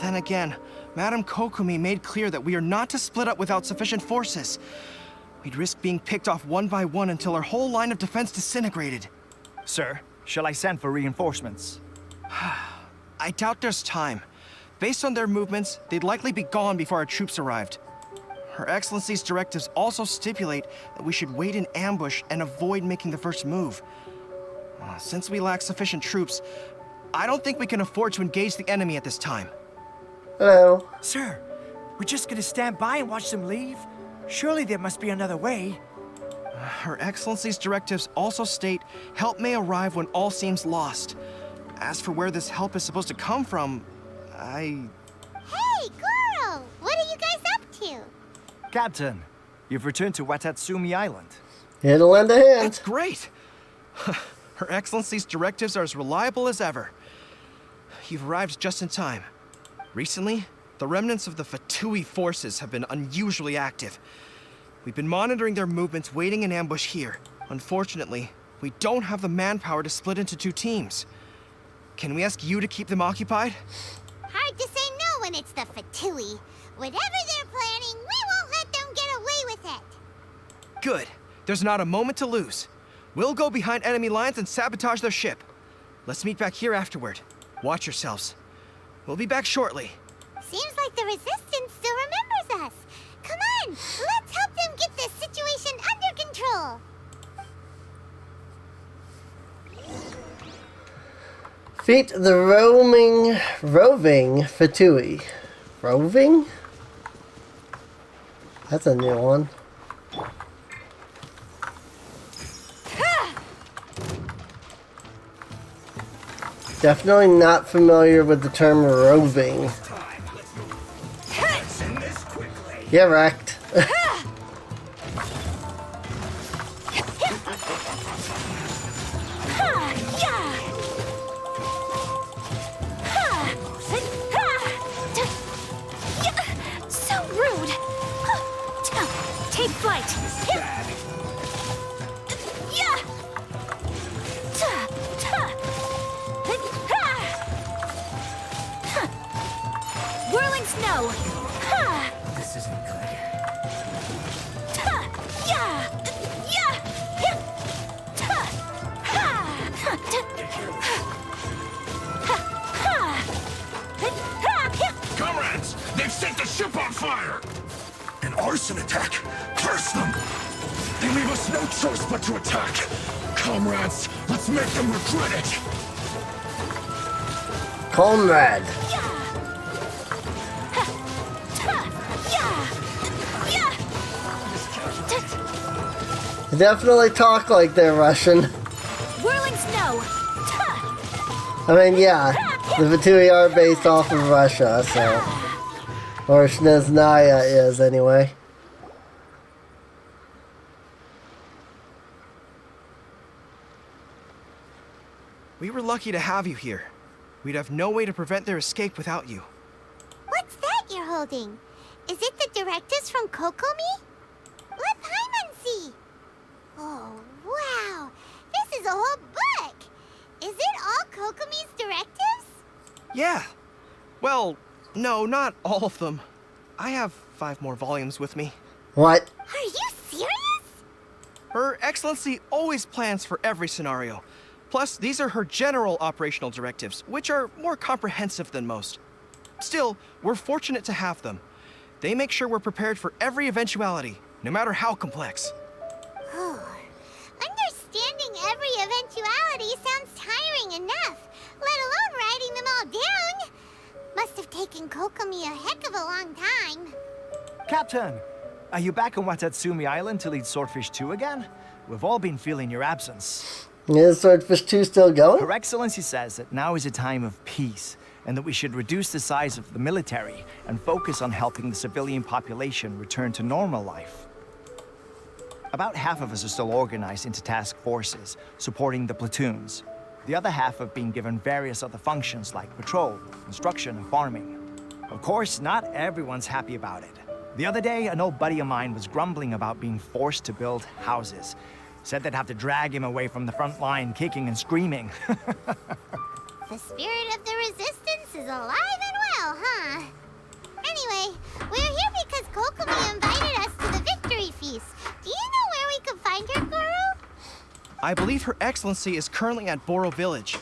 Then again, Madame Kokumi made clear that we are not to split up without sufficient forces. We'd risk being picked off one by one until our whole line of defense disintegrated. Sir, shall I send for reinforcements? I doubt there's time. Based on their movements, they'd likely be gone before our troops arrived. Her Excellency's directives also stipulate that we should wait in ambush and avoid making the first move. Since we lack sufficient troops, I don't think we can afford to engage the enemy at this time. Hello. Sir, we're just gonna stand by and watch them leave? Surely there must be another way. Her Excellency's directives also state help may arrive when all seems lost. As for where this help is supposed to come from, Hey, Goro! What are you guys up to? Captain, you've returned to Watatsumi Island. Here to lend a hand. That's great! Her Excellency's directives are as reliable as ever. You've arrived just in time. Recently, the remnants of the Fatui forces have been unusually active. We've been monitoring their movements, waiting in ambush here. Unfortunately, we don't have the manpower to split into 2 teams. Can we ask you to keep them occupied? Hard to say no when it's the Fatui. Whatever they're planning, we won't let them get away with it. Good. There's not a moment to lose. We'll go behind enemy lines and sabotage their ship. Let's meet back here afterward. Watch yourselves. We'll be back shortly. Seems like the Resistance still remembers us. Come on, let's help them get this situation under control. Feat the roving Fatui. Roving? That's a new one. Definitely not familiar with the term roving. Yeah, wrecked. So rude. Take flight. Whirling snow. This isn't good. Comrades, they've set the ship on fire! An arson attack? Curse them! They leave us no choice but to attack! Comrades, let's make them regret it! Comrade. They definitely talk like they're Russian. Whirling snow. I mean, yeah, the Fatui are based off of Russia, so. Or Snezhnaya is, anyway. We were lucky to have you here. We'd have no way to prevent their escape without you. What's that you're holding? Is it the directives from Kokomi? Let Paimon see. Oh, wow. This is a whole book. Is it all Kokomi's directives? Yeah. Well, no, not all of them. I have 5 more volumes with me. What? Are you serious? Her Excellency always plans for every scenario. Plus, these are her general operational directives, which are more comprehensive than most. Still, we're fortunate to have them. They make sure we're prepared for every eventuality, no matter how complex. Understanding every eventuality sounds tiring enough, let alone writing them all down. Must have taken Kokomi a heck of a long time. Captain, are you back on Watatsumi Island to lead Swordfish 2 again? We've all been feeling your absence. Is Swordfish 2 still going? Her Excellency says that now is a time of peace, and that we should reduce the size of the military and focus on helping the civilian population return to normal life. About half of us are still organized into task forces, supporting the platoons. The other half have been given various other functions like patrol, construction, and farming. Of course, not everyone's happy about it. The other day, an old buddy of mine was grumbling about being forced to build houses. Said they'd have to drag him away from the front line, kicking and screaming. The spirit of the resistance is alive and well, huh? Anyway, we're here because Kokomi invited us to the victory feast. Do you know where we could find her, Goro? I believe Her Excellency is currently at Boro Village.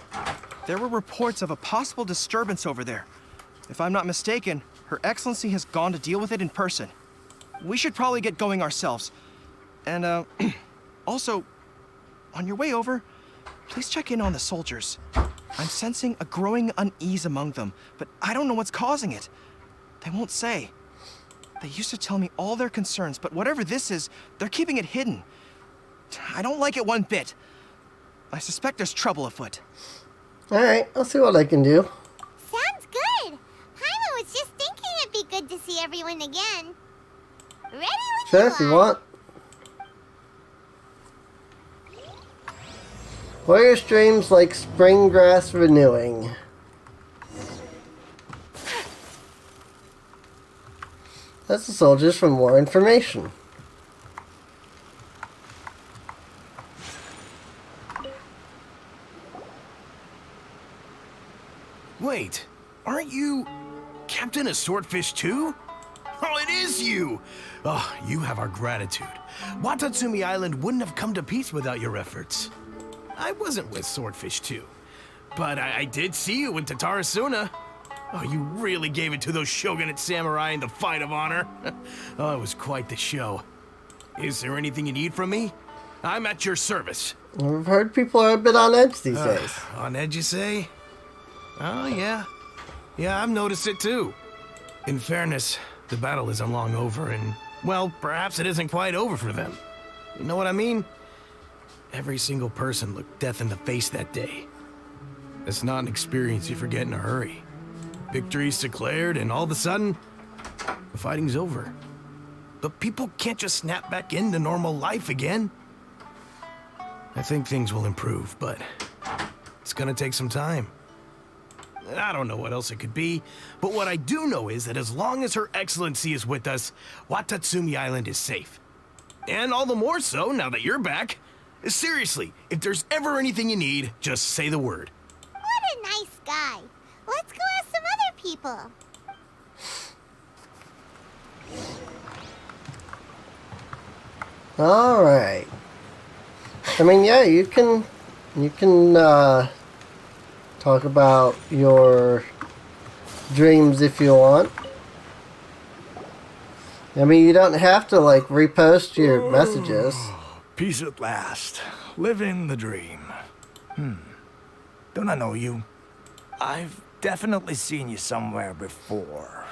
There were reports of a possible disturbance over there. If I'm not mistaken, Her Excellency has gone to deal with it in person. We should probably get going ourselves. And, also, on your way over, please check in on the soldiers. I'm sensing a growing unease among them, but I don't know what's causing it. They won't say. They used to tell me all their concerns, but whatever this is, they're keeping it hidden. I don't like it one bit. I suspect there's trouble afoot. Alright, I'll see what I can do. Sounds good. Paimon was just thinking it'd be good to see everyone again. Ready when Sure, you if you are. want. Warrior streams like spring grass renewing. That's the soldiers for more information. Wait, aren't you Captain of Swordfish too? Oh, it is you! Oh, you have our gratitude. Watatsumi Island wouldn't have come to peace without your efforts. I wasn't with Swordfish 2, but I did see you in Tatarasuna. Oh, you really gave it to those shogunate samurai in the fight of honor. Oh, it was quite the show. Is there anything you need from me? I'm at your service. I've heard people are a bit on edge these days. On edge, you say? Oh, yeah. Yeah, I've noticed it too. In fairness, the battle isn't long over and, well, perhaps it isn't quite over for them. You know what I mean? Every single person looked death in the face that day. It's not an experience you forget in a hurry. Victory's declared, and all of a sudden, the fighting's over. But people can't just snap back into normal life again. I think things will improve, but it's gonna take some time. I don't know what else it could be, but what I do know is that as long as Her Excellency is with us, Watatsumi Island is safe. And all the more so now that you're back. Seriously, if there's ever anything you need, just say the word. What a nice guy. Let's go ask some other people. Alright. I mean, yeah, you can talk about your dreams if you want. I mean, you don't have to, like, repost your messages. Peace at last. Living the dream. Don't I know you? I've definitely seen you somewhere before.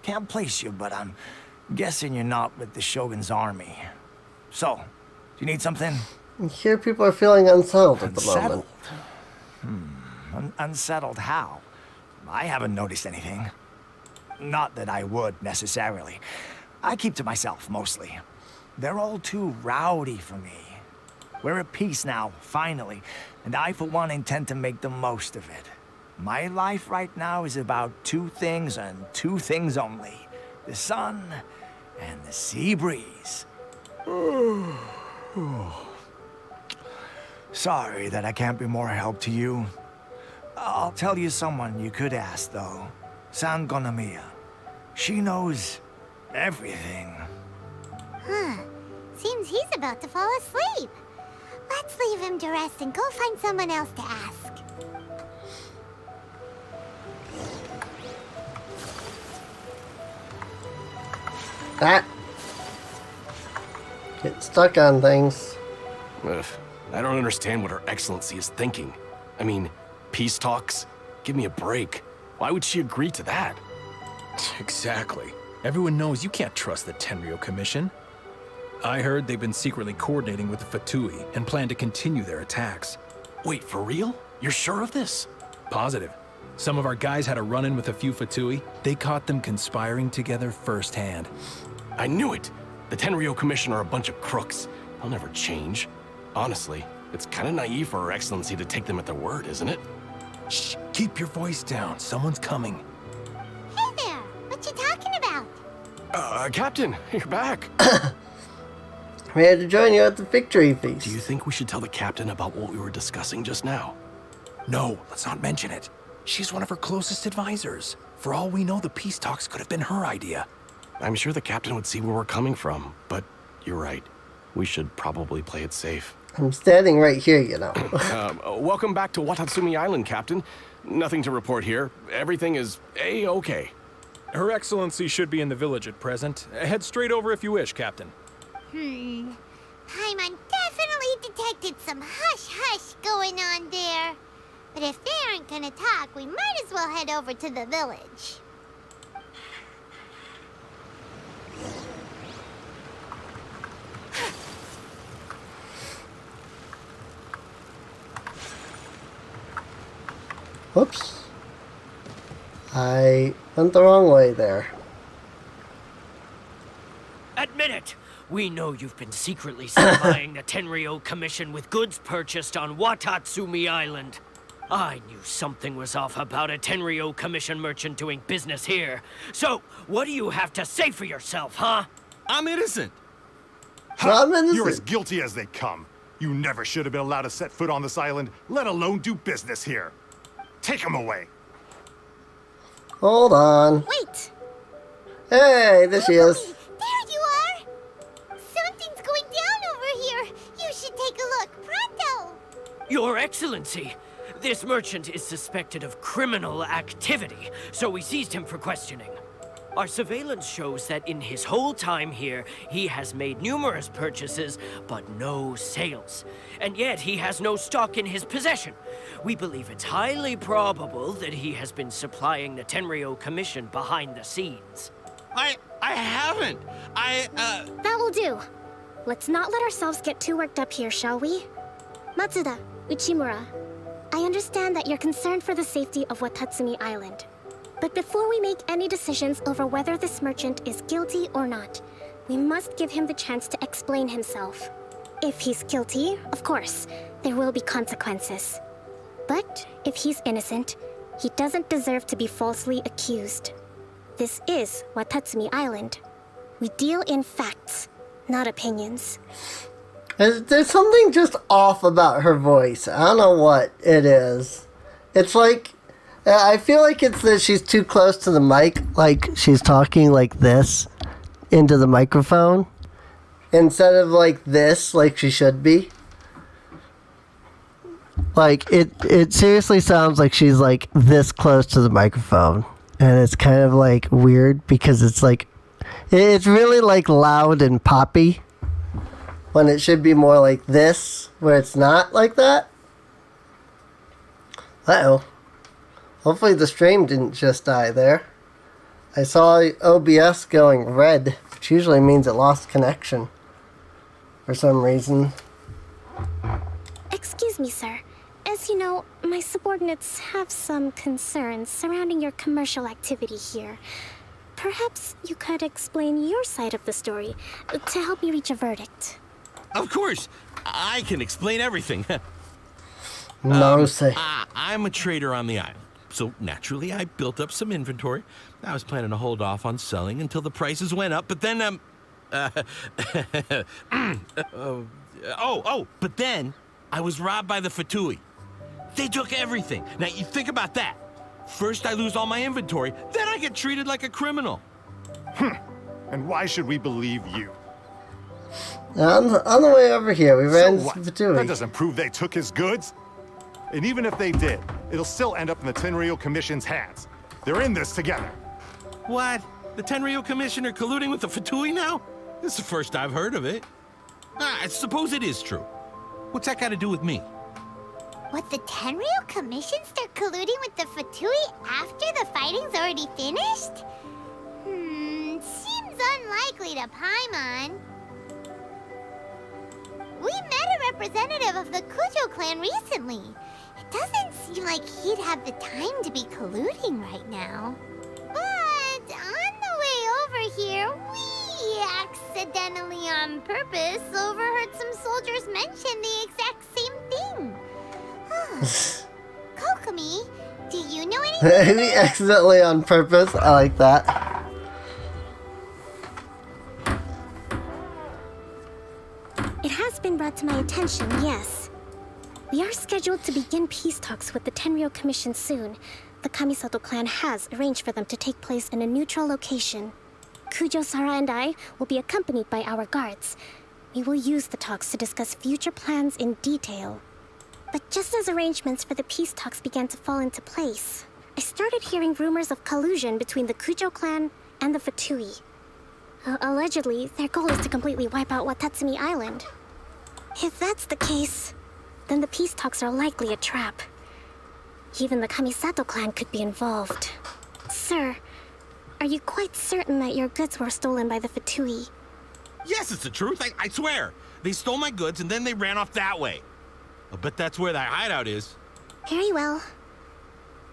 Can't place you, but I'm guessing you're not with the Shogun's army. So, do you need something? Here people are feeling unsettled at the moment. Unsettled how? I haven't noticed anything. Not that I would, necessarily. I keep to myself, mostly. They're all too rowdy for me. We're at peace now, finally, and I, for one, intend to make the most of it. My life right now is about two things and two things only. The sun and the sea breeze. Sorry that I can't be more help to you. I'll tell you someone you could ask, though. San Gonamiya. She knows everything. Huh. Seems he's about to fall asleep. Let's leave him to rest and go find someone else to ask. That. Get stuck on things. Ugh, I don't understand what Her Excellency is thinking. I mean, peace talks? Give me a break. Why would she agree to that? Exactly. Everyone knows you can't trust the Tenryo Commission. I heard they've been secretly coordinating with the Fatui and plan to continue their attacks. Wait, for real? You're sure of this? Positive. Some of our guys had a run-in with a few Fatui. They caught them conspiring together firsthand. I knew it! The Tenryo Commission are a bunch of crooks. I'll never change. Honestly, it's kind of naive for Her Excellency to take them at their word, isn't it? Shh, keep your voice down. Someone's coming. Hey there, what you talking about? Captain, you're back. I'm here to join you at the victory feast. Do you think we should tell the captain about what we were discussing just now? No, let's not mention it. She's one of her closest advisors. For all we know, the peace talks could have been her idea. I'm sure the captain would see where we're coming from, but you're right. We should probably play it safe. I'm standing right here, you know. Welcome back to Watatsumi Island, Captain. Nothing to report here. Everything is A-okay. Her Excellency should be in the village at present. Head straight over if you wish, Captain. Paimon definitely detected some hush-hush going on there. But if they aren't gonna talk, we might as well head over to the village. Whoops. I went the wrong way there. Admit it! We know you've been secretly supplying the Tenryou Commission with goods purchased on Watatsumi Island. I knew something was off about a Tenryou Commission merchant doing business here. So, what do you have to say for yourself, huh? I'm innocent. I'm innocent. You're as guilty as they come. You never should have been allowed to set foot on this island, let alone do business here. Take him away. Hold on. Wait! Hey, there she is. There you are! Something's going down over here. You should take a look. Pronto! Your Excellency, this merchant is suspected of criminal activity, so we seized him for questioning. Our surveillance shows that in his whole time here, he has made numerous purchases, but no sales. And yet, he has no stock in his possession. We believe it's highly probable that he has been supplying the Tenryou Commission behind the scenes. I haven't. That will do. Let's not let ourselves get too worked up here, shall we? Matsuda, Uchimura, I understand that you're concerned for the safety of Watatsumi Island. But before we make any decisions over whether this merchant is guilty or not, we must give him the chance to explain himself. If he's guilty, of course, there will be consequences. But if he's innocent, he doesn't deserve to be falsely accused. This is Watatsumi Island. We deal in facts, not opinions. There's something just off about her voice. I don't know what it is. It's like, I feel like it's that she's too close to the mic, like she's talking like this into the microphone instead of like this, like she should be. Like, it seriously sounds like she's like this close to the microphone. And it's kind of like weird because it's like, it's really like loud and poppy when it should be more like this, where it's not like that. Uh-oh. Hopefully the stream didn't just die there. I saw OBS going red, which usually means it lost connection for some reason. Excuse me, sir. As you know, my subordinates have some concerns surrounding your commercial activity here. Perhaps you could explain your side of the story to help me reach a verdict. Of course, I can explain everything. No say. I'm a trader on the island, so naturally I built up some inventory. I was planning to hold off on selling until the prices went up, but then but then I was robbed by the Fatui. They took everything. Now you think about that. First I lose all my inventory, then I get treated like a criminal. And why should we believe you? On the way over here, we ran So into what? the Fatui. That doesn't prove they took his goods. And even if they did, it'll still end up in the Tenryou Commission's hands. They're in this together. What? The Tenryou Commissioner colluding with the Fatui now? This is the first I've heard of it. I suppose it is true. What's that got to do with me? What, the Tenryou Commission start colluding with the Fatui after the fighting's already finished? Seems unlikely to Paimon. We met a representative of the Kujo clan recently. It doesn't seem like he'd have the time to be colluding right now. But on the way over here, we accidentally accidentally on purpose overheard some soldiers mention the exact same thing. Kokomi, do you know anything? Maybe accidentally on purpose. I like that. It has been brought to my attention, yes. We are scheduled to begin peace talks with the Tenryou Commission soon. The Kamisato clan has arranged for them to take place in a neutral location. Kujo, Sara, and I will be accompanied by our guards. We will use the talks to discuss future plans in detail. But just as arrangements for the peace talks began to fall into place, I started hearing rumors of collusion between the Kujo clan and the Fatui. Allegedly, their goal is to completely wipe out Watatsumi Island. If that's the case, then the peace talks are likely a trap. Even the Kamisato clan could be involved. Sir, are you quite certain that your goods were stolen by the Fatui? Yes, it's the truth. I swear. They stole my goods and then they ran off that way. I bet that's where that hideout is. Very well.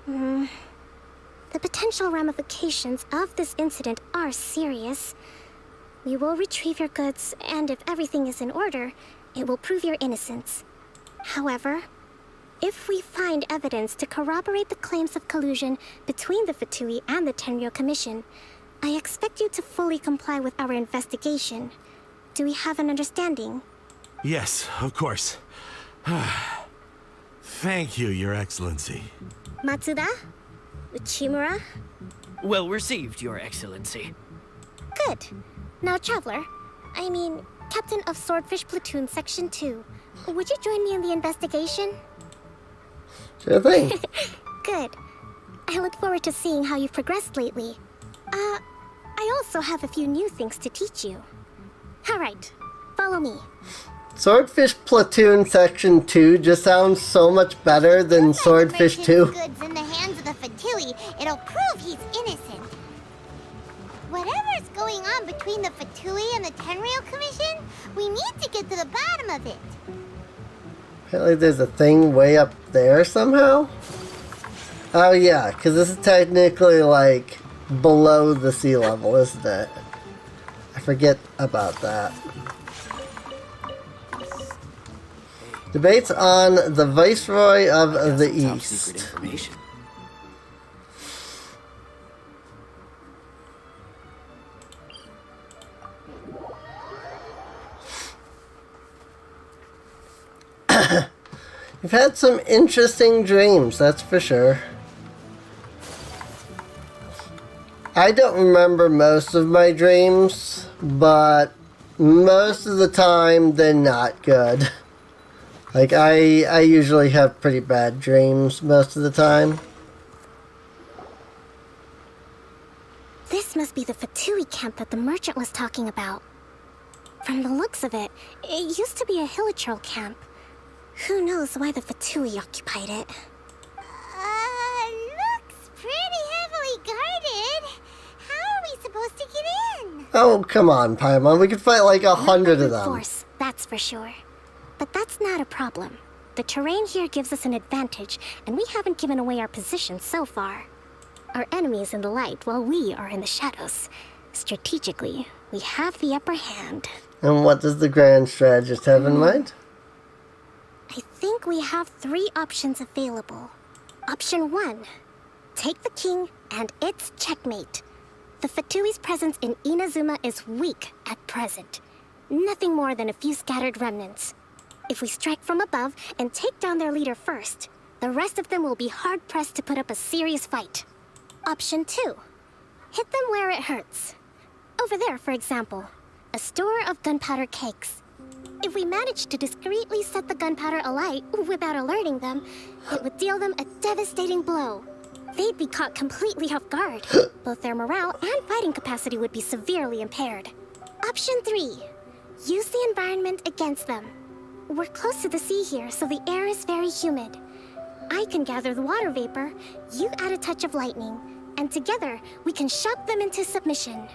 The potential ramifications of this incident are serious. We will retrieve your goods, and if everything is in order, it will prove your innocence. However, if we find evidence to corroborate the claims of collusion between the Fatui and the Tenryou Commission, I expect you to fully comply with our investigation. Do we have an understanding? Yes, of course. Thank you, Your Excellency. Matsuda? Uchimura? Well received, Your Excellency. Good. Now, Traveler, Captain of Swordfish Platoon Section 2, would you join me in the investigation? Sure thing. Good. I look forward to seeing how you've progressed lately. I also have a few new things to teach you. Alright, follow me. Swordfish Platoon Section 2 just sounds so much better than Swordfish 2. Goods in the hands of the Fatui, it'll prove he's innocent. Whatever's going on between the Fatui and the Tenryou Commission, we need to get to the bottom of it. Apparently there's a thing way up there somehow? Oh yeah, because this is technically like below the sea level, isn't it? I forget about that. Debates on the Viceroy of the East. Secret information. You've had some interesting dreams, that's for sure. I don't remember most of my dreams, but most of the time they're not good. Like, I usually have pretty bad dreams most of the time. This must be the Fatui camp that the merchant was talking about. From the looks of it, it used to be a Hilichurl camp. Who knows why the Fatui occupied it? Looks pretty heavily guarded. How are we supposed to get in? Oh, come on, Paimon. We could fight like 100 of them. Force, that's for sure. But that's not a problem. The terrain here gives us an advantage, and we haven't given away our position so far. Our enemy is in the light, while we are in the shadows. Strategically, we have the upper hand. And what does the Grand Strategist have in mind? I think we have 3 options available. Option 1. Take the king, and it's checkmate. The Fatui's presence in Inazuma is weak at present. Nothing more than a few scattered remnants. If we strike from above and take down their leader first, the rest of them will be hard-pressed to put up a serious fight. Option 2. Hit them where it hurts. Over there, for example, a store of gunpowder cakes. If we manage to discreetly set the gunpowder alight without alerting them, it would deal them a devastating blow. They'd be caught completely off guard. Both their morale and fighting capacity would be severely impaired. Option 3. Use the environment against them. We're close to the sea here, so the air is very humid. I can gather the water vapor, you add a touch of lightning, and together we can shock them into submission.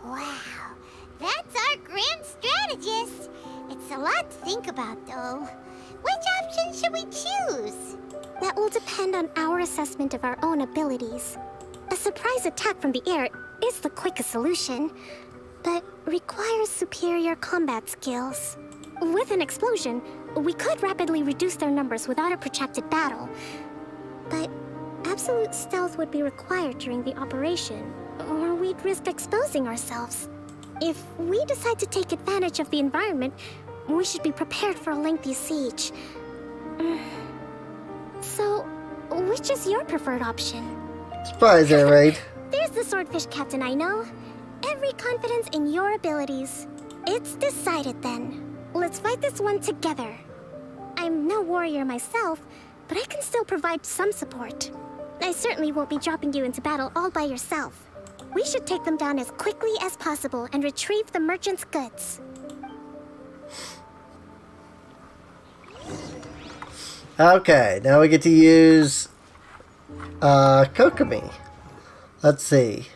Wow, that's our grand strategist. It's a lot to think about, though. Which option should we choose? That will depend on our assessment of our own abilities. A surprise attack from the air is the quickest solution, but requires superior combat skills. With an explosion, we could rapidly reduce their numbers without a protracted battle. But absolute stealth would be required during the operation, or we'd risk exposing ourselves. If we decide to take advantage of the environment, we should be prepared for a lengthy siege. So, which is your preferred option? Surprise there, Raid. There's the swordfish captain I know. Every confidence in your abilities. It's decided then. Let's fight this one together. I'm no warrior myself, but I can still provide some support. I certainly won't be dropping you into battle all by yourself. We should take them down as quickly as possible and retrieve the merchant's goods. Okay, now we get to use Kokomi. Let's see.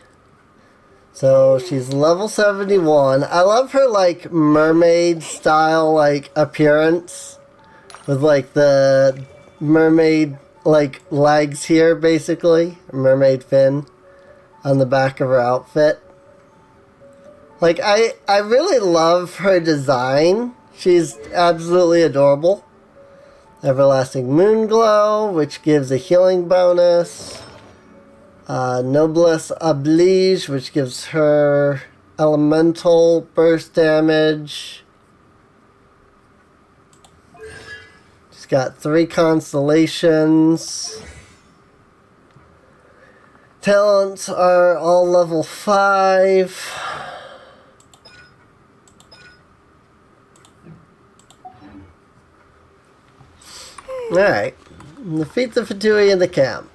So she's level 71. I love her like mermaid style like appearance with like the mermaid like legs here basically, mermaid fin on the back of her outfit. Like I really love her design. She's absolutely adorable. Everlasting Moon Glow, which gives a healing bonus. Noblesse Oblige, which gives her elemental burst damage. She's got 3 constellations. Talents are all level 5. Alright. Defeat the Fatui in the camp.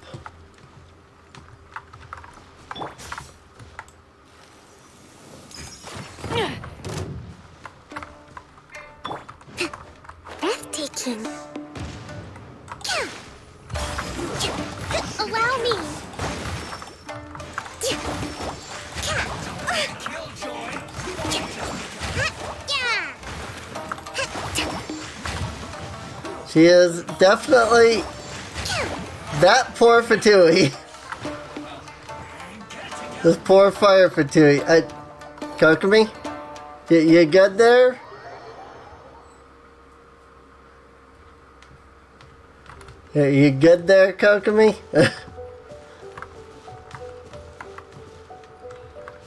Breathtaking. Allow me. She is definitely that poor Fatui. This poor fire Fatui. Kokomi? You good there? You good there, Kokomi?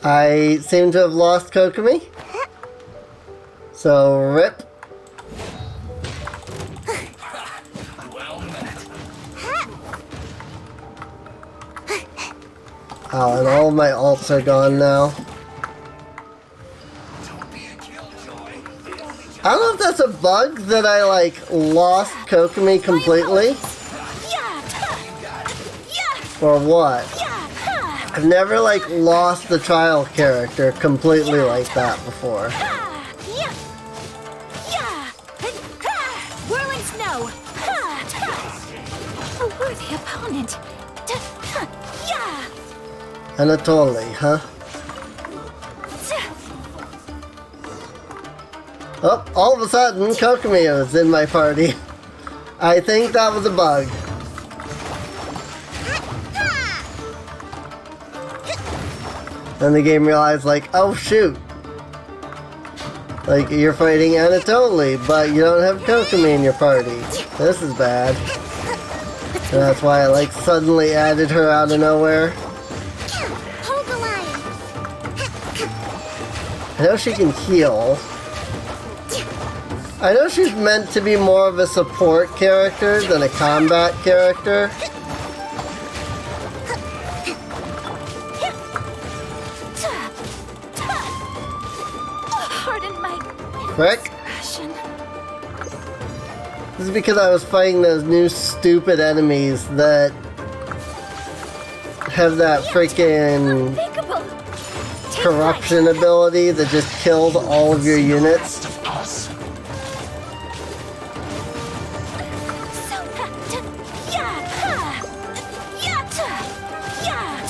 I seem to have lost Kokomi. So, rip. Oh, and all of my alts are gone now. I don't know if that's a bug that I, like, lost Kokomi completely. Or what. I've never, like, lost the trial character completely like that before. Whirling snow. A worthy opponent. Anatoly, huh? Oh, all of a sudden, Kokomi was in my party. I think that was a bug. Then the game realized, like, oh shoot. Like, you're fighting Anatoly, but you don't have Kokomi in your party. This is bad. And that's why I, like, suddenly added her out of nowhere. I know she can heal. I know she's meant to be more of a support character than a combat character. Pardon my Frick. passion. This is because I was fighting those new stupid enemies that have that freaking corruption ability that just killed all of your units.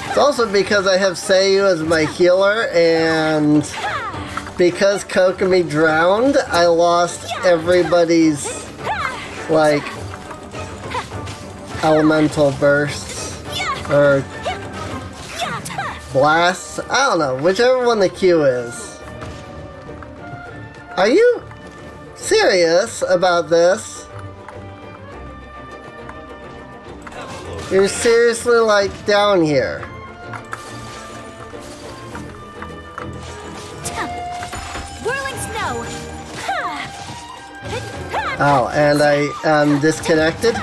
It's also because I have Seiyu as my healer, and because Kokomi drowned, I lost everybody's, like, elemental bursts, or Blast. I don't know. Whichever one the Q is. Are you serious about this? You're seriously like down here. Whirling snow. Oh, and I am disconnected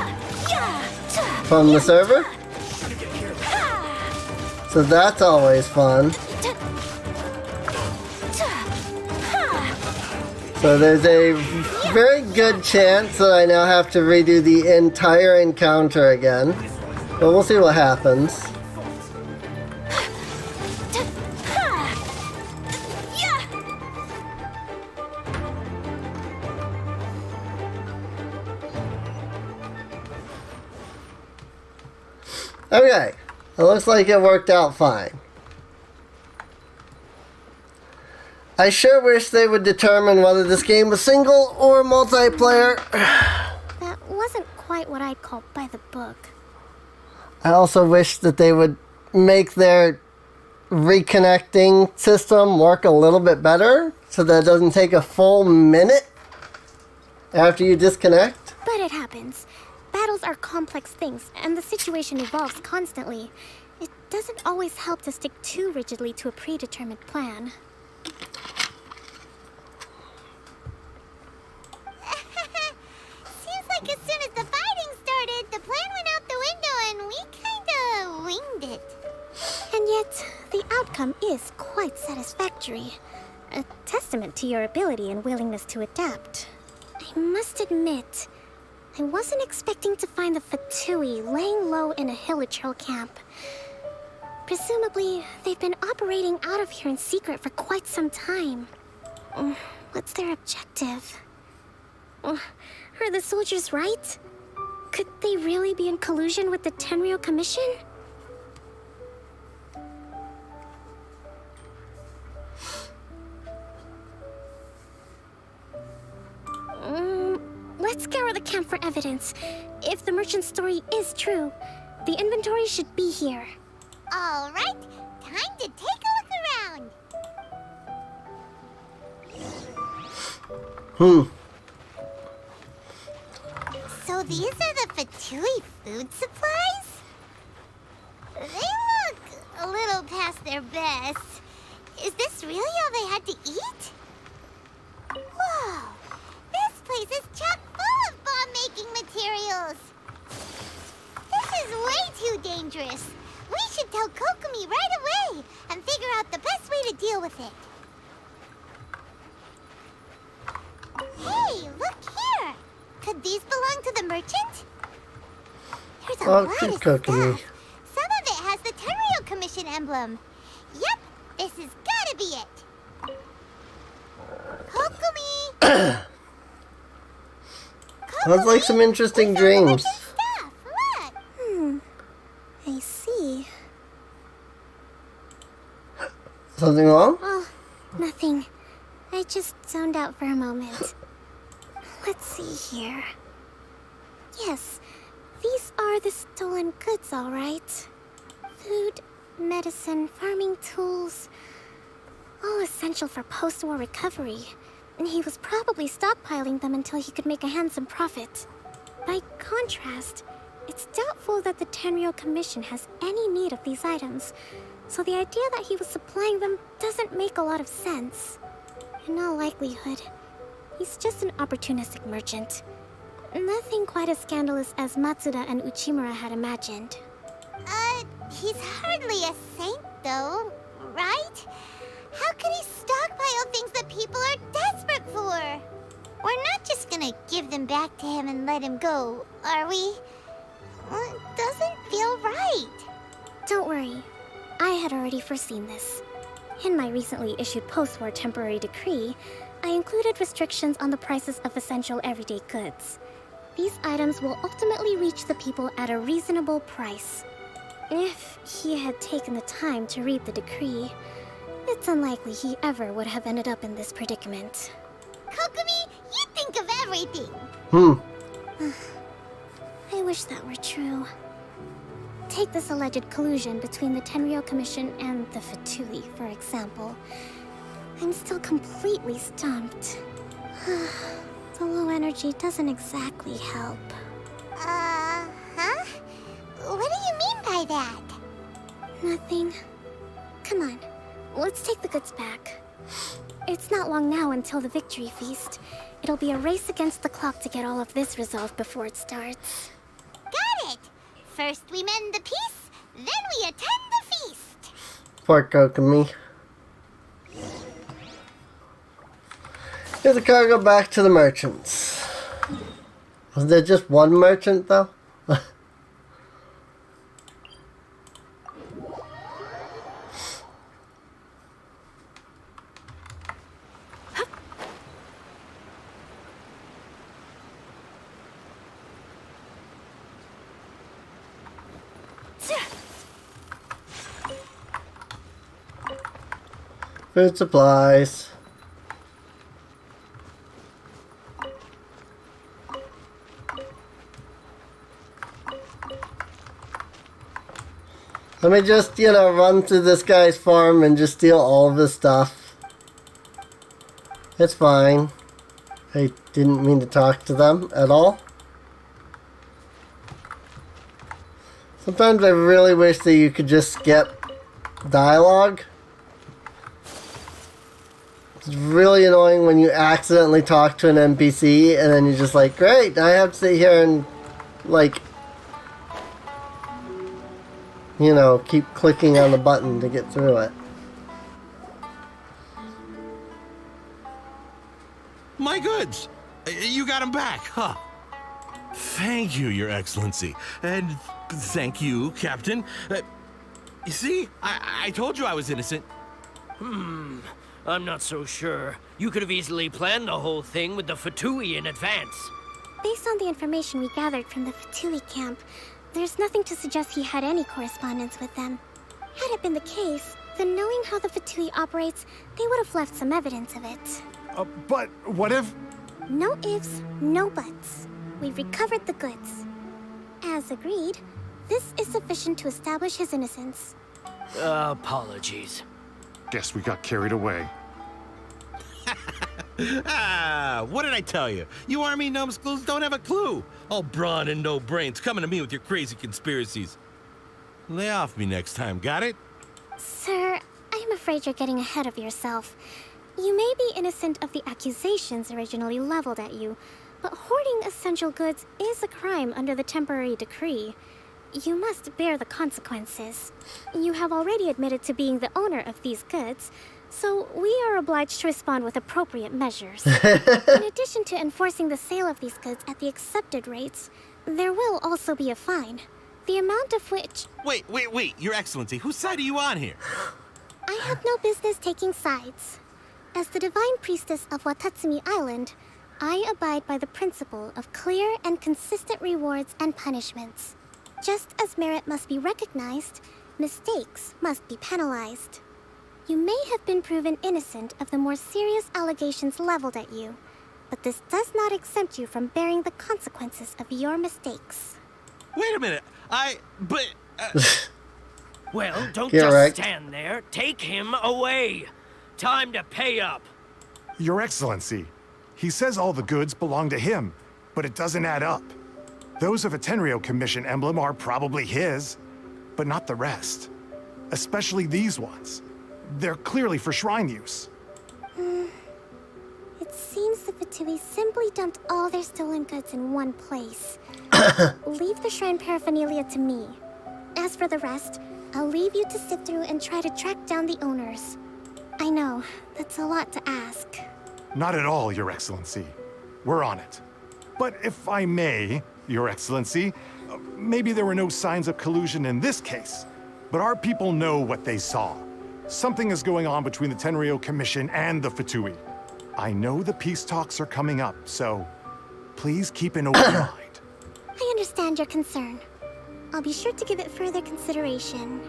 from the server? So that's always fun. So there's a very good chance that I now have to redo the entire encounter again. But we'll see what happens. Okay, it looks like it worked out fine. I sure wish they would determine whether this game was single or multiplayer. That wasn't quite what I'd call by the book. I also wish that they would make their reconnecting system work a little bit better so that it doesn't take a full minute after you disconnect. But it happens. Battles are complex things, and the situation evolves constantly. It doesn't always help to stick too rigidly to a predetermined plan. Seems like as soon as the fighting started, the plan went out the window and we kinda winged it. And yet, the outcome is quite satisfactory. A testament to your ability and willingness to adapt. I must admit, I wasn't expecting to find the Fatui laying low in a Hilichurl camp. Presumably, they've been operating out of here in secret for quite some time. What's their objective? Are the soldiers right? Could they really be in collusion with the Tenryou Commission? Let's scour the camp for evidence. If the merchant's story is true, the inventory should be here. All right, time to take a look around. So these are the Fatui food supplies? They look a little past their best. Is this really all they had to eat? Whoa! This place is chock full of bomb-making materials! This is way too dangerous! We should tell Kokomi right away and figure out the best way to deal with it. Hey, look here! Could these belong to the merchant? There's a lot of stuff. Kokomi. Some of it has the Tenryou Commission emblem. Yep, this has gotta be it. Kokomi! Sounds like some interesting dreams. I see. Something wrong? Oh, nothing. I just zoned out for a moment. Let's see here. Yes, these are the stolen goods, all right. Food, medicine, farming tools. All essential for post-war recovery. And he was probably stockpiling them until he could make a handsome profit. By contrast, it's doubtful that the Tenryou Commission has any need of these items, so the idea that he was supplying them doesn't make a lot of sense. In all likelihood, he's just an opportunistic merchant. Nothing quite as scandalous as Matsuda and Uchimura had imagined. He's hardly a saint, though, right? How could he stockpile things that people are desperate for? We're not just gonna give them back to him and let him go, are we? It doesn't feel right. Don't worry. I had already foreseen this. In my recently issued post-war temporary decree, I included restrictions on the prices of essential everyday goods. These items will ultimately reach the people at a reasonable price. If he had taken the time to read the decree, it's unlikely he ever would have ended up in this predicament. Kokomi, you think of everything! I wish that were true. Take this alleged collusion between the Tenryou Commission and the Fatui, for example. I'm still completely stumped. The low energy doesn't exactly help. Huh? What do you mean by that? Nothing. Come on, let's take the goods back. It's not long now until the victory feast. It'll be a race against the clock to get all of this resolved before it starts. Got it! First we mend the peace, then we attend the feast! Poor Kokomi. Here's the cargo back to the merchants. Was there just one merchant, though? Food supplies. Let me just, run through this guy's farm and just steal all of his stuff. It's fine. I didn't mean to talk to them at all. Sometimes I really wish that you could just skip dialogue. It's really annoying when you accidentally talk to an NPC and then you're just like, great, I have to sit here and, keep clicking on the button to get through it. My goods! You got them back, huh? Thank you, Your Excellency. And thank you, Captain. You see? I told you I was innocent. I'm not so sure. You could have easily planned the whole thing with the Fatui in advance. Based on the information we gathered from the Fatui camp, there's nothing to suggest he had any correspondence with them. Had it been the case, then knowing how the Fatui operates, they would have left some evidence of it. But what if... No ifs, no buts. We've recovered the goods. As agreed, this is sufficient to establish his innocence. Apologies. Guess we got carried away. What did I tell you? You army numbskulls don't have a clue. All brawn and no brains coming to me with your crazy conspiracies. Lay off me next time, got it? Sir, I'm afraid you're getting ahead of yourself. You may be innocent of the accusations originally leveled at you, but hoarding essential goods is a crime under the temporary decree. You must bear the consequences. You have already admitted to being the owner of these goods, so we are obliged to respond with appropriate measures. In addition to enforcing the sale of these goods at the accepted rates, there will also be a fine, the amount of which... Wait, Your Excellency, whose side are you on here? I have no business taking sides. As the Divine Priestess of Watatsumi Island, I abide by the principle of clear and consistent rewards and punishments. Just as merit must be recognized, mistakes must be penalized. You may have been proven innocent of the more serious allegations leveled at you, but this does not exempt you from bearing the consequences of your mistakes. Wait a minute, Well, don't Get just wrecked. stand there. Take him away. Time to pay up. Your Excellency, he says all the goods belong to him, but it doesn't add up. Those of a Tenryou Commission emblem are probably his, but not the rest. Especially these ones. They're clearly for shrine use. It seems the Fatui simply dumped all their stolen goods in one place. Leave the shrine paraphernalia to me. As for the rest, I'll leave you to sift through and try to track down the owners. I know, that's a lot to ask. Not at all, Your Excellency. We're on it. But if I may, Your Excellency, maybe there were no signs of collusion in this case, but our people know what they saw. Something is going on between the Tenryou Commission and the Fatui. I know the peace talks are coming up, so please keep an open mind. I understand your concern. I'll be sure to give it further consideration.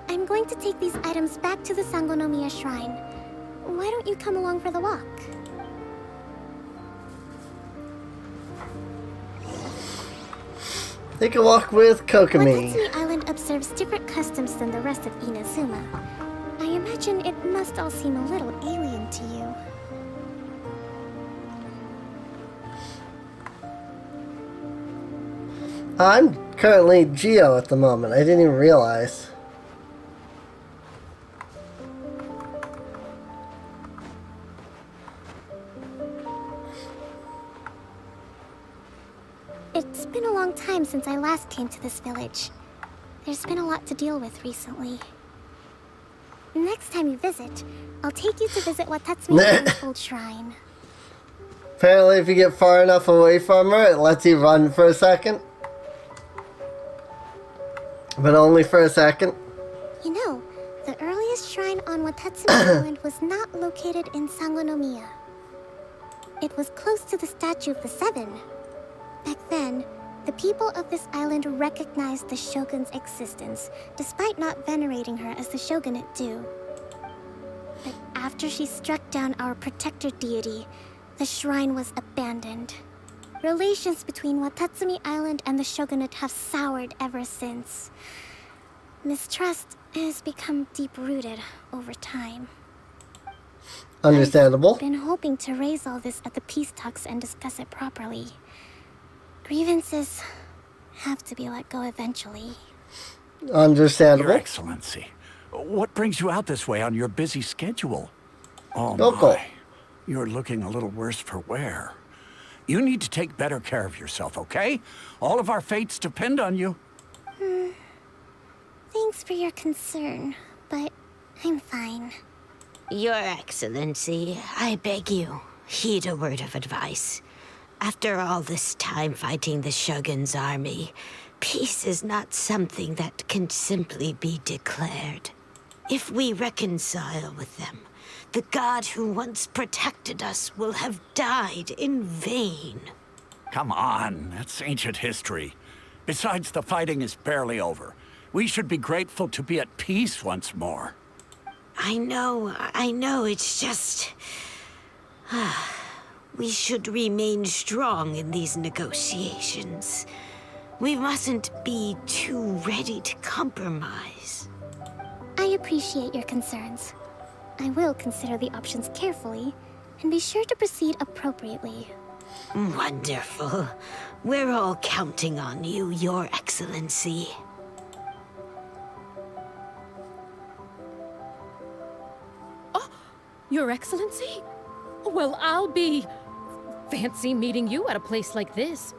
I'm going to take these items back to the Sangonomiya Shrine. Why don't you come along for the walk? Take a walk with Kokomi. Watatsumi Island observes different customs than the rest of Inazuma. I imagine it must all seem a little alien to you. I'm currently Geo at the moment. I didn't even realize. It's been a long time since I last came to this village. There's been a lot to deal with recently. Next time you visit, I'll take you to visit Watatsumi Island's old shrine. Apparently, if you get far enough away from her, it lets you run for a second. But only for a second. You know, the earliest shrine on Watatsumi Island was not located in Sangonomiya. It was close to the Statue of the Seven. Back then, the people of this island recognized the shogun's existence, despite not venerating her as the shogunate do. But after she struck down our protector deity, the shrine was abandoned. Relations between Watatsumi Island and the shogunate have soured ever since. Mistrust has become deep-rooted over time. Understandable. I've been hoping to raise all this at the peace talks and discuss it properly. Grievances have to be let go eventually. Understandable. Your Excellency, what brings you out this way on your busy schedule? Oh Local. my, you're looking a little worse for wear. You need to take better care of yourself, okay? All of our fates depend on you. Thanks for your concern, but I'm fine. Your Excellency, I beg you, heed a word of advice. After all this time fighting the Shogun's army, peace is not something that can simply be declared. If we reconcile with them, the god who once protected us will have died in vain. Come on, that's ancient history. Besides, the fighting is barely over. We should be grateful to be at peace once more. I know, it's just... We should remain strong in these negotiations. We mustn't be too ready to compromise. I appreciate your concerns. I will consider the options carefully and be sure to proceed appropriately. Wonderful. We're all counting on you, Your Excellency. Your Excellency? Well, I'll be... fancy meeting you at a place like this.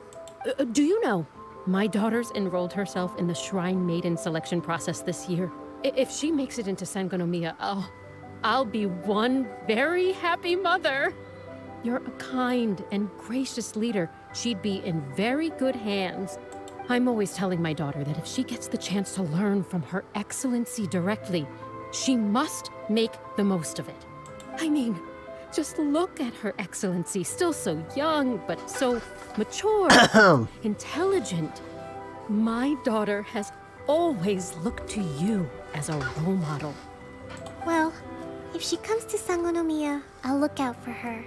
Do you know, my daughter's enrolled herself in the Shrine Maiden selection process this year. If she makes it into Sangonomiya, I'll be one very happy mother. You're a kind and gracious leader. She'd be in very good hands. I'm always telling my daughter that if she gets the chance to learn from Her Excellency directly, she must make the most of it. I mean, just look at Her Excellency, still so young, but so mature, intelligent. My daughter has always looked to you as a role model. Well, if she comes to Sangonomiya, I'll look out for her.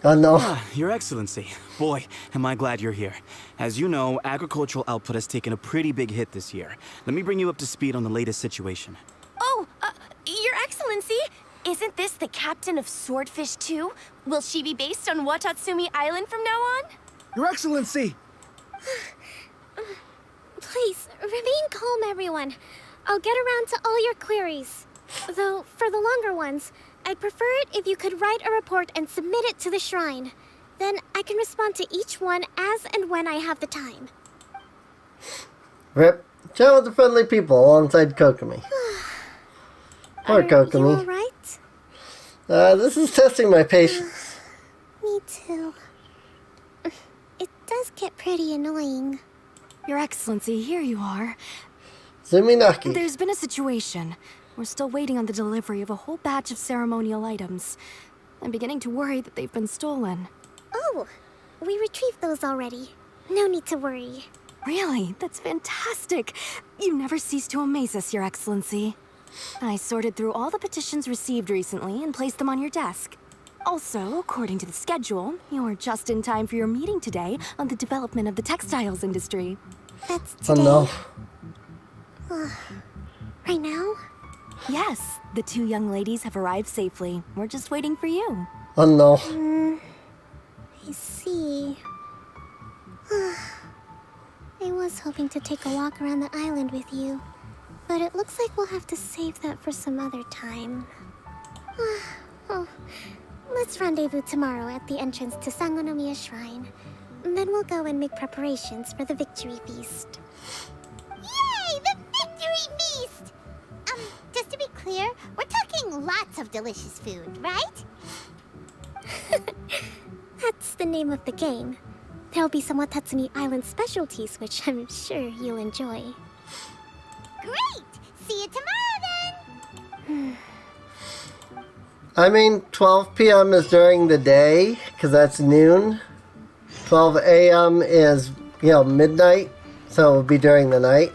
Oh no. Your Excellency. Boy, am I glad you're here. As you know, agricultural output has taken a pretty big hit this year. Let me bring you up to speed on the latest situation. Oh, Your Excellency, isn't this the captain of Swordfish 2? Will she be based on Watatsumi Island from now on? Your Excellency! Please, remain calm, everyone. I'll get around to all your queries. Though, for the longer ones, I'd prefer it if you could write a report and submit it to the shrine. Then I can respond to each one as and when I have the time. Rip. Chat with the friendly people alongside Kokomi. Poor Kokomi. You alright? This is testing my patience. Me too. It does get pretty annoying. Your Excellency, here you are. Zuminaki. There's been a situation. We're still waiting on the delivery of a whole batch of ceremonial items. I'm beginning to worry that they've been stolen. Oh, we retrieved those already. No need to worry. Really? That's fantastic. You never cease to amaze us, Your Excellency. I sorted through all the petitions received recently and placed them on your desk. Also, according to the schedule, you're just in time for your meeting today on the development of the textiles industry. That's Oh today. no. Right now? Yes, the two young ladies have arrived safely. We're just waiting for you. Oh no. I see. I was hoping to take a walk around the island with you, but it looks like we'll have to save that for some other time. Oh, let's rendezvous tomorrow at the entrance to Sangonomiya Shrine. Then we'll go and make preparations for the victory feast. Yay! The victory feast! Just to be clear, we're talking lots of delicious food, right? That's the name of the game. There'll be some Watatsumi Island specialties, which I'm sure you'll enjoy. Great! See you tomorrow then! I mean, 12 p.m. is during the day, because that's noon. 12 a.m. is, midnight, so it will be during the night.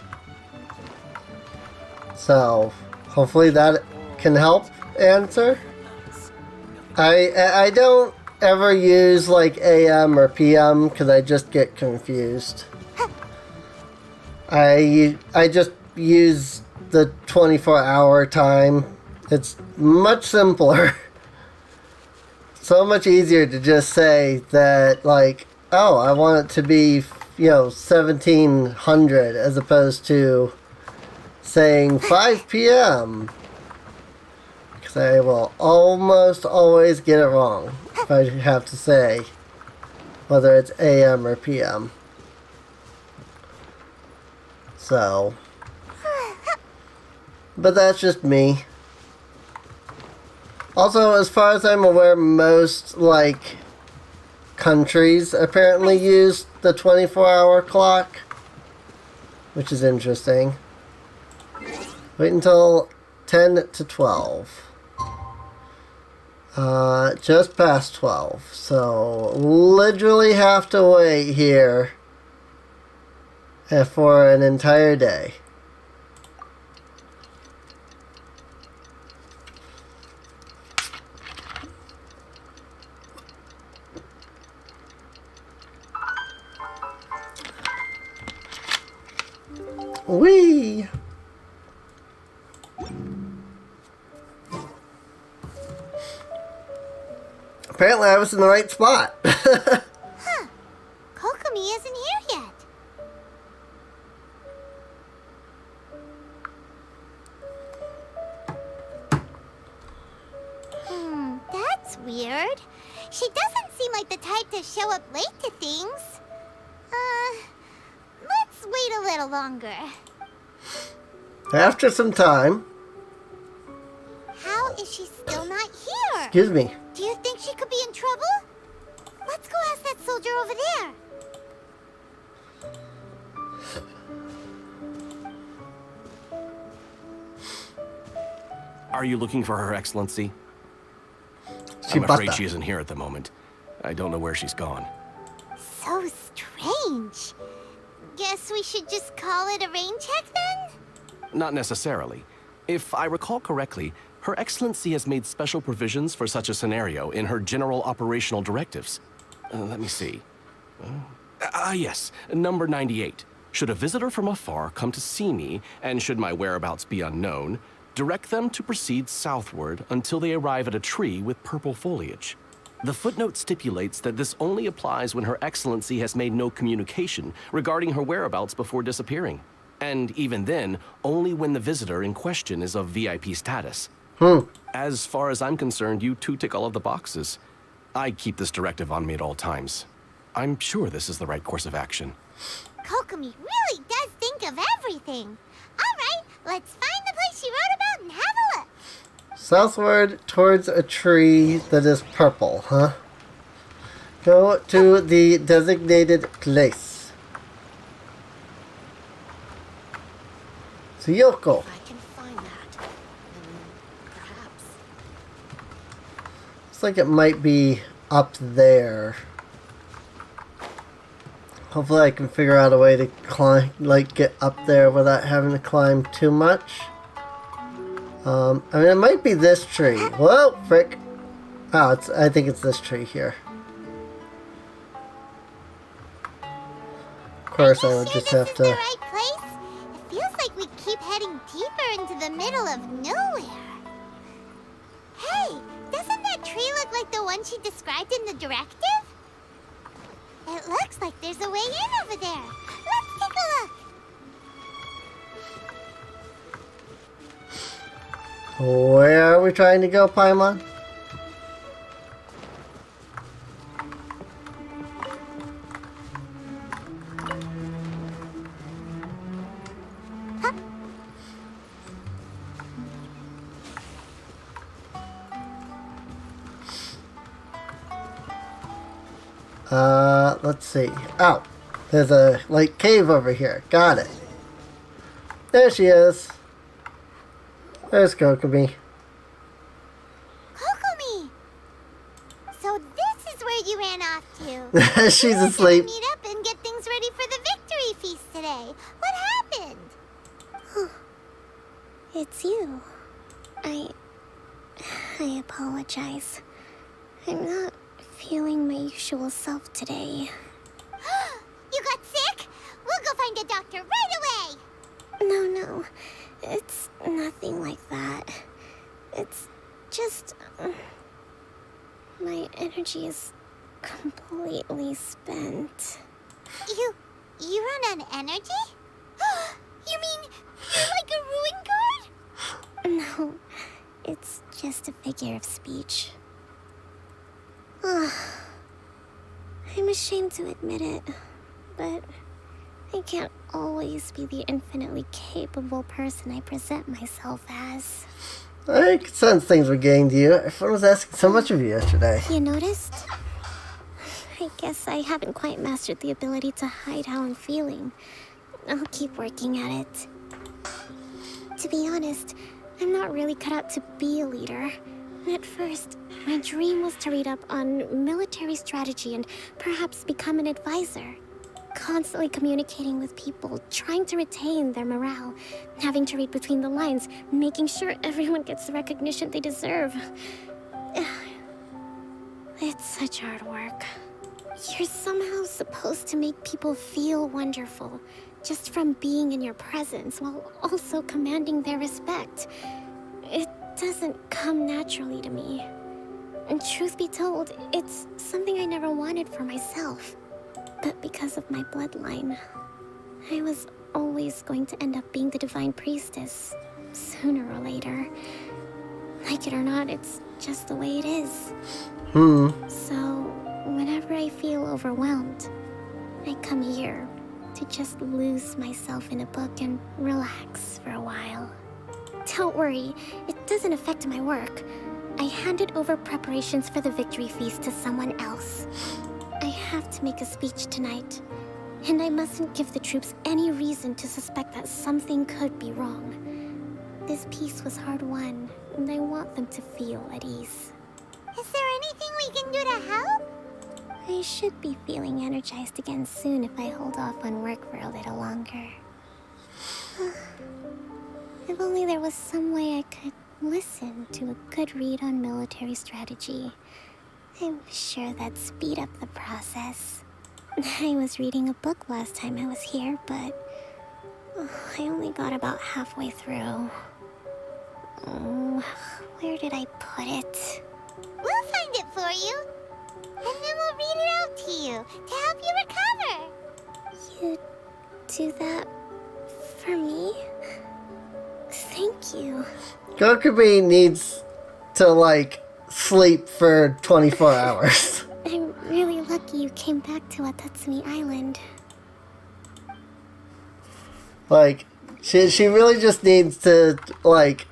So, hopefully that can help answer. I don't ever use like AM or PM because I just get confused. I just use the 24-hour time. It's much simpler. So much easier to just say that, like, oh, I want it to be, 1700 as opposed to saying 5 p.m. Because I will almost always get it wrong if I have to say whether it's AM or PM. So, but that's just me. Also, as far as I'm aware, most, countries apparently use the 24-hour clock, which is interesting. Wait until 10 to 12. Just past 12. So, literally have to wait here for an entire day. Whee! Apparently I was in the right spot. Huh. Kokomi isn't here yet. That's weird. She doesn't seem like the type to show up late to things. Let's wait a little longer. After some time. How is she still not here? Excuse me. Do you think she could be in trouble? Let's go ask that soldier over there. Are you looking for Her Excellency? I'm afraid she isn't here at the moment. I don't know where she's gone. So strange. Guess we should just call it a rain check then? Not necessarily. If I recall correctly, Her Excellency has made special provisions for such a scenario in her general operational directives. Let me see. Yes, number 98. Should a visitor from afar come to see me, and should my whereabouts be unknown, direct them to proceed southward until they arrive at a tree with purple foliage. The footnote stipulates that this only applies when Her Excellency has made no communication regarding her whereabouts before disappearing. And even then, only when the visitor in question is of VIP status. As far as I'm concerned, you two tick all of the boxes. I keep this directive on me at all times. I'm sure this is the right course of action. Kokomi really does think of everything. All right, let's find the place she wrote about and have a look. Southward towards a tree that is purple, huh? Go to the designated place. Tsuyoko. If I can find that, then perhaps. Looks like it might be up there. Hopefully I can figure out a way to climb, get up there without having to climb too much. I mean, it might be this tree. Whoa, frick. Oh, I think it's this tree here. Of course, I would just have to. The right place? It feels like we keep heading deeper into the middle of nowhere. Hey, doesn't that tree look like the one she described in the directive? It looks like there's a way in over there. Let's take a look. Where are we trying to go, Paimon? Let's see. Oh, there's a, like, cave over here. Got it. There she is. There's Kokomi. Kokomi! So this is where you ran off to. She's asleep. Meet up and get things ready for the victory feast today. What happened? It's you. I apologize. I'm not feeling my usual self today. You got sick? We'll go find a doctor right away. No. It's nothing like that. It's just... my energy is completely spent. You run on energy? You mean you're like a ruin guard? No, it's just a figure of speech. I'm ashamed to admit it, but I can't always be the infinitely capable person I present myself as. I could sense things were getting to you. Everyone was asking so much of you yesterday. You noticed? I guess I haven't quite mastered the ability to hide how I'm feeling. I'll keep working at it. To be honest, I'm not really cut out to be a leader. At first, my dream was to read up on military strategy and perhaps become an advisor. Constantly communicating with people, trying to retain their morale, having to read between the lines, making sure everyone gets the recognition they deserve. It's such hard work. You're somehow supposed to make people feel wonderful, just from being in your presence, while also commanding their respect. It doesn't come naturally to me. And truth be told, it's something I never wanted for myself. But because of my bloodline, I was always going to end up being the divine priestess, sooner or later. Like it or not, it's just the way it is. So, whenever I feel overwhelmed, I come here to just lose myself in a book and relax for a while. Don't worry, it doesn't affect my work. I handed over preparations for the victory feast to someone else. I have to make a speech tonight, and I mustn't give the troops any reason to suspect that something could be wrong. This peace was hard won, and I want them to feel at ease. Is there anything we can do to help? I should be feeling energized again soon if I hold off on work for a little longer. If only there was some way I could listen to a good read on military strategy. I'm sure that'd speed up the process. I was reading a book last time I was here, but I only got about halfway through. Where did I put it? We'll find it for you. And then we'll read it out to you to help you recover. You do that for me? Thank you. Kokomi needs to, like, sleep for 24 hours. I'm really lucky you came back to Watatsumi Island. Like, she really just needs to, like,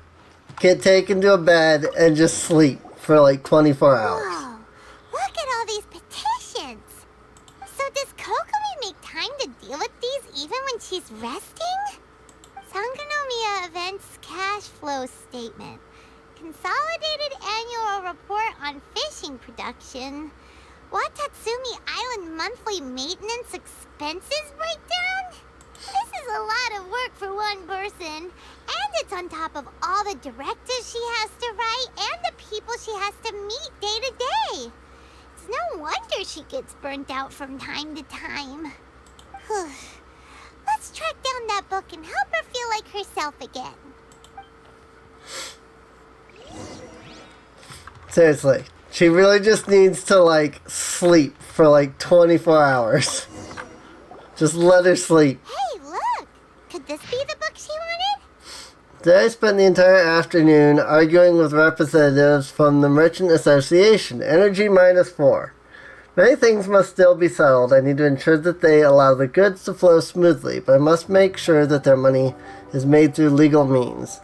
get taken to a bed and just sleep for, like, 24 hours. Whoa, look at all these petitions. So does Kokomi make time to deal with these even when she's resting? Sangonomiya Events Cash Flow Statement. Consolidated Annual Report on Fishing Production. Watatsumi Island Monthly Maintenance Expenses Breakdown? This is a lot of work for one person. And it's on top of all the directives she has to write and the people she has to meet day to day. It's no wonder she gets burnt out from time to time. Let's track down that book and help her feel like herself again. Seriously, she really just needs to, like, sleep for, like, 24 hours. Just let her sleep. Hey, look! Could this be the book she wanted? Today I spent the entire afternoon arguing with representatives from the Merchant Association, Energy -4. Many things must still be settled. I need to ensure that they allow the goods to flow smoothly, but I must make sure that their money is made through legal means.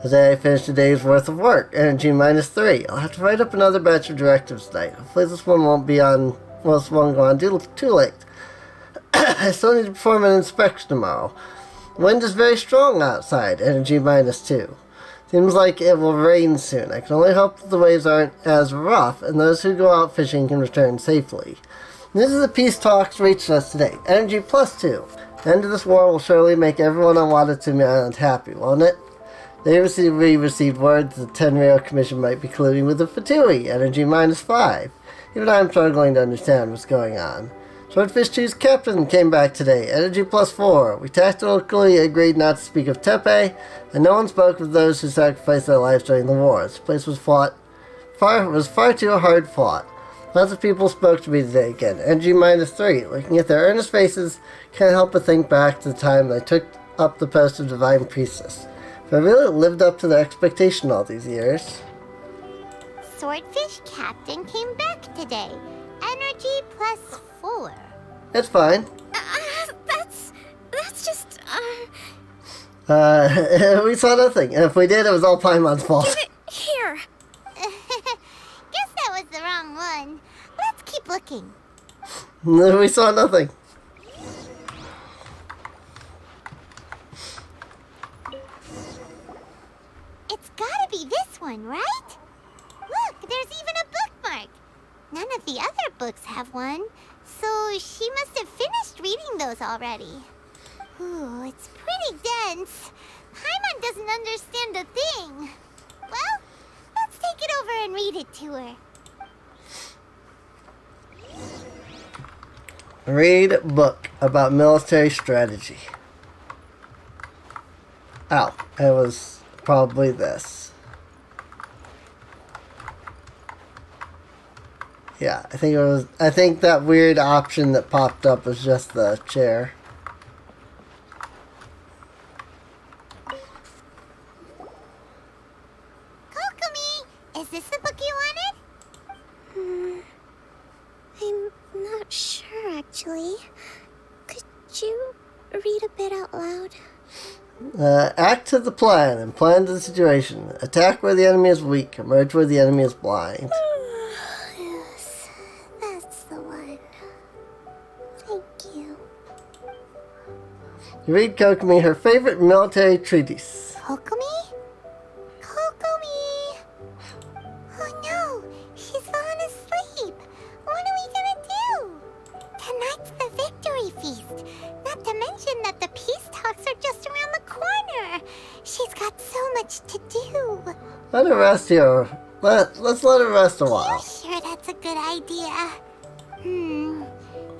Today I finished a day's worth of work, Energy -3. I'll have to write up another batch of directives tonight. Hopefully this one won't be on, well, this won't go on too late. I still need to perform an inspection tomorrow. The wind is very strong outside, Energy -2. Seems like it will rain soon. I can only hope that the waves aren't as rough, and those who go out fishing can return safely. This is the peace talks reached us today. Energy +2. The end of this war will surely make everyone on Watatsumi Island happy, won't it? We received word that the Tenryou Commission might be colluding with the Fatui, Energy -5. Even I'm struggling to understand what's going on. Swordfish 2's captain came back today, Energy +4. We tactically agreed not to speak of Tepe, and no one spoke of those who sacrificed their lives during the war. This place was far too hard fought. Lots of people spoke to me today again, Energy -3. Looking at their earnest faces, can't help but think back to the time I took up the post of Divine Priestess. If I really lived up to their expectation all these years. Swordfish Captain came back today. Energy +4. It's fine. That's just, we saw nothing. And if we did, it was all Paimon's fault. Give it here. Guess that was the wrong one. Let's keep looking. We saw nothing. It's gotta be this one, right? Look, there's even a bookmark. None of the other books have one, so she must have finished reading those already. Ooh, it's pretty dense. Paimon doesn't understand a thing. Well, let's take it over and read it to her. Read a book about military strategy. Oh, it was probably this. Yeah, I think that weird option that popped up was just the chair. Kokomi, is this the book you wanted? I'm not sure, actually. Could you read a bit out loud? Act to the plan and plan to the situation. Attack where the enemy is weak. Emerge where the enemy is blind. Yes, that's the one. Thank you. You read Kokomi her favorite military treatise. Kokomi? Kokomi! Oh no, she's fallen asleep. What are we gonna do? Tonight's the victory feast. Not to mention that the peace talks are just around the corner. She's got so much to do. Let her rest here. Let's let her rest a while. Sure, that's a good idea.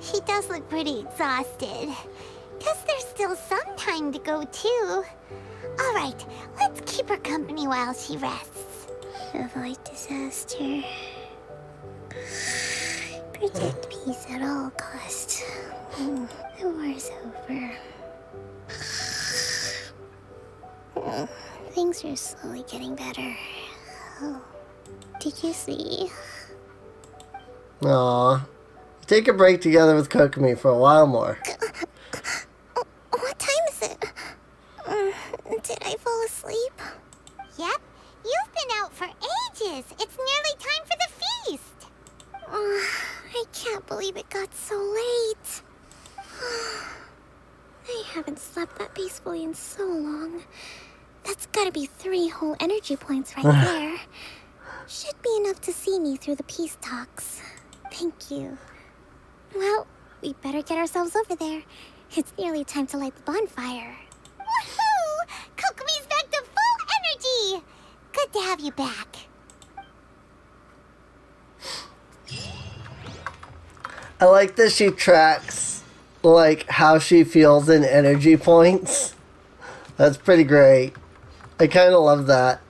She does look pretty exhausted. Guess there's still some time to go, too. All right, let's keep her company while she rests. Avoid disaster. Protect peace at all costs. The war's over. Things are slowly getting better. Oh, did you see? Aww. Take a break together with Kokomi for a while more. What time is it? Did I fall asleep? Yep, you've been out for ages. It's nearly time for the feast. I can't believe it got so late. I haven't slept that peacefully in so long. That's gotta be 3 whole energy points right there. Should be enough to see me through the peace talks. Thank you. Well, we better get ourselves over there. It's nearly time to light the bonfire. Woohoo! Kokomi's back to full energy! Good to have you back. I like that she tracks, like, how she feels in energy points. That's pretty great. I kind of love that.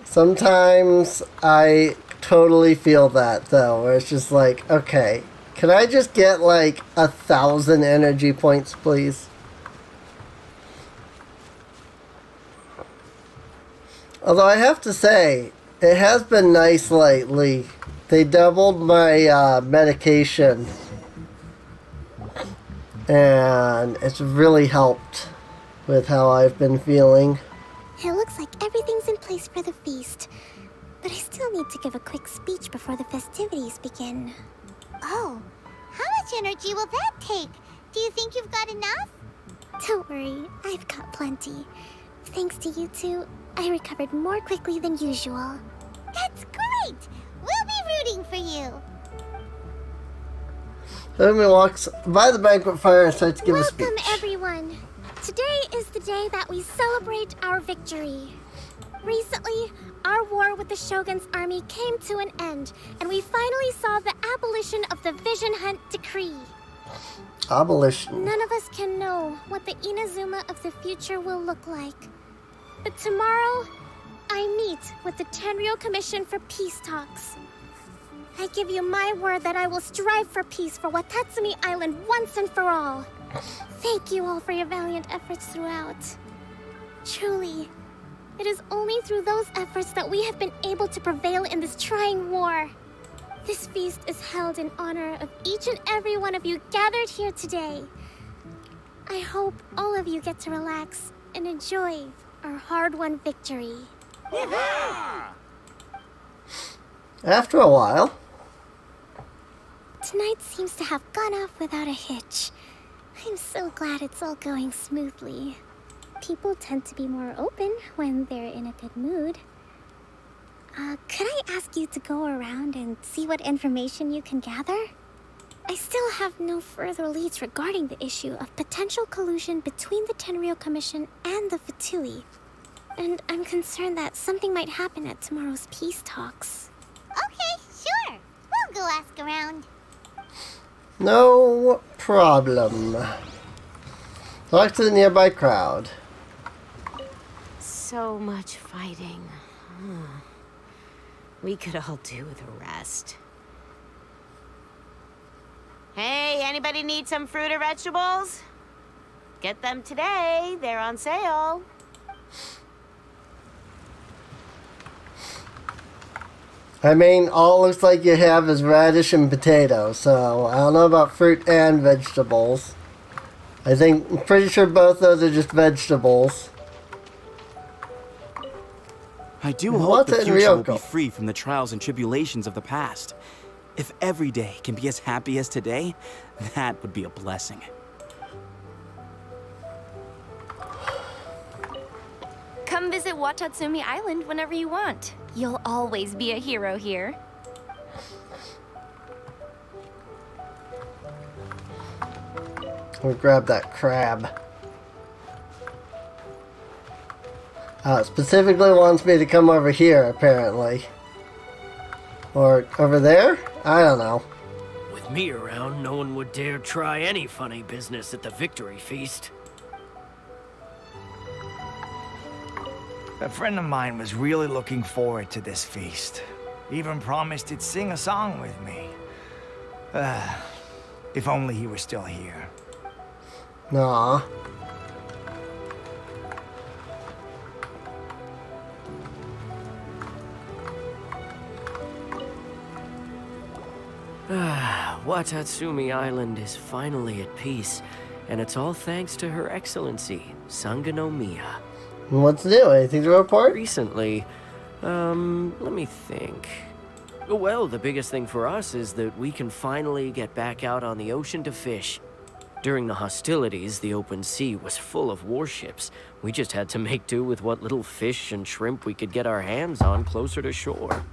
Sometimes I totally feel that, though, where it's just like, okay, can I just get, like, 1,000 energy points, please? Although I have to say, it has been nice lately. They doubled my medication. And it's really helped with how I've been feeling. It looks like everything's in place for the feast. But I still need to give a quick speech before the festivities begin. Oh, how much energy will that take? Do you think you've got enough? Don't worry, I've got plenty. Thanks to you two, I recovered more quickly than usual. That's great! We'll be rooting for you. Umi walks by the banquet fire and starts to give a speech. Welcome, everyone. Today is the day that we celebrate our victory. Recently, our war with the Shogun's army came to an end, and we finally saw the abolition of the Vision Hunt Decree. Abolition. None of us can know what the Inazuma of the future will look like. But tomorrow, I meet with the Tenryo Commission for peace talks. I give you my word that I will strive for peace for Watatsumi Island once and for all. Thank you all for your valiant efforts throughout. Truly, it is only through those efforts that we have been able to prevail in this trying war. This feast is held in honor of each and every one of you gathered here today. I hope all of you get to relax and enjoy our hard-won victory. After a while. Tonight seems to have gone off without a hitch. I'm so glad it's all going smoothly. People tend to be more open when they're in a good mood. Could I ask you to go around and see what information you can gather? I still have no further leads regarding the issue of potential collusion between the Tenryo Commission and the Fatui. And I'm concerned that something might happen at tomorrow's peace talks. Okay, sure. We'll go ask around. No problem. Talk to the nearby crowd. So much fighting. We could all do with a rest. Hey, anybody need some fruit or vegetables? Get them today. They're on sale. I mean, all it looks like you have is radish and potato, so I don't know about fruit and vegetables. I'm pretty sure both those are just vegetables. I do hope the future will be free from the trials and tribulations of the past. If every day can be as happy as today, that would be a blessing. Come visit Watatsumi Island whenever you want. You'll always be a hero here. We'll grab that crab. Specifically wants me to come over here, apparently. Or over there? I don't know. With me around, no one would dare try any funny business at the victory feast. A friend of mine was really looking forward to this feast. Even promised he'd sing a song with me. If only he were still here. Nah. Watatsumi Island is finally at peace, and it's all thanks to Her Excellency, Sangonomiya. What's new? Anything to report? Recently, let me think. Well, the biggest thing for us is that we can finally get back out on the ocean to fish. During the hostilities, the open sea was full of warships. We just had to make do with what little fish and shrimp we could get our hands on closer to shore.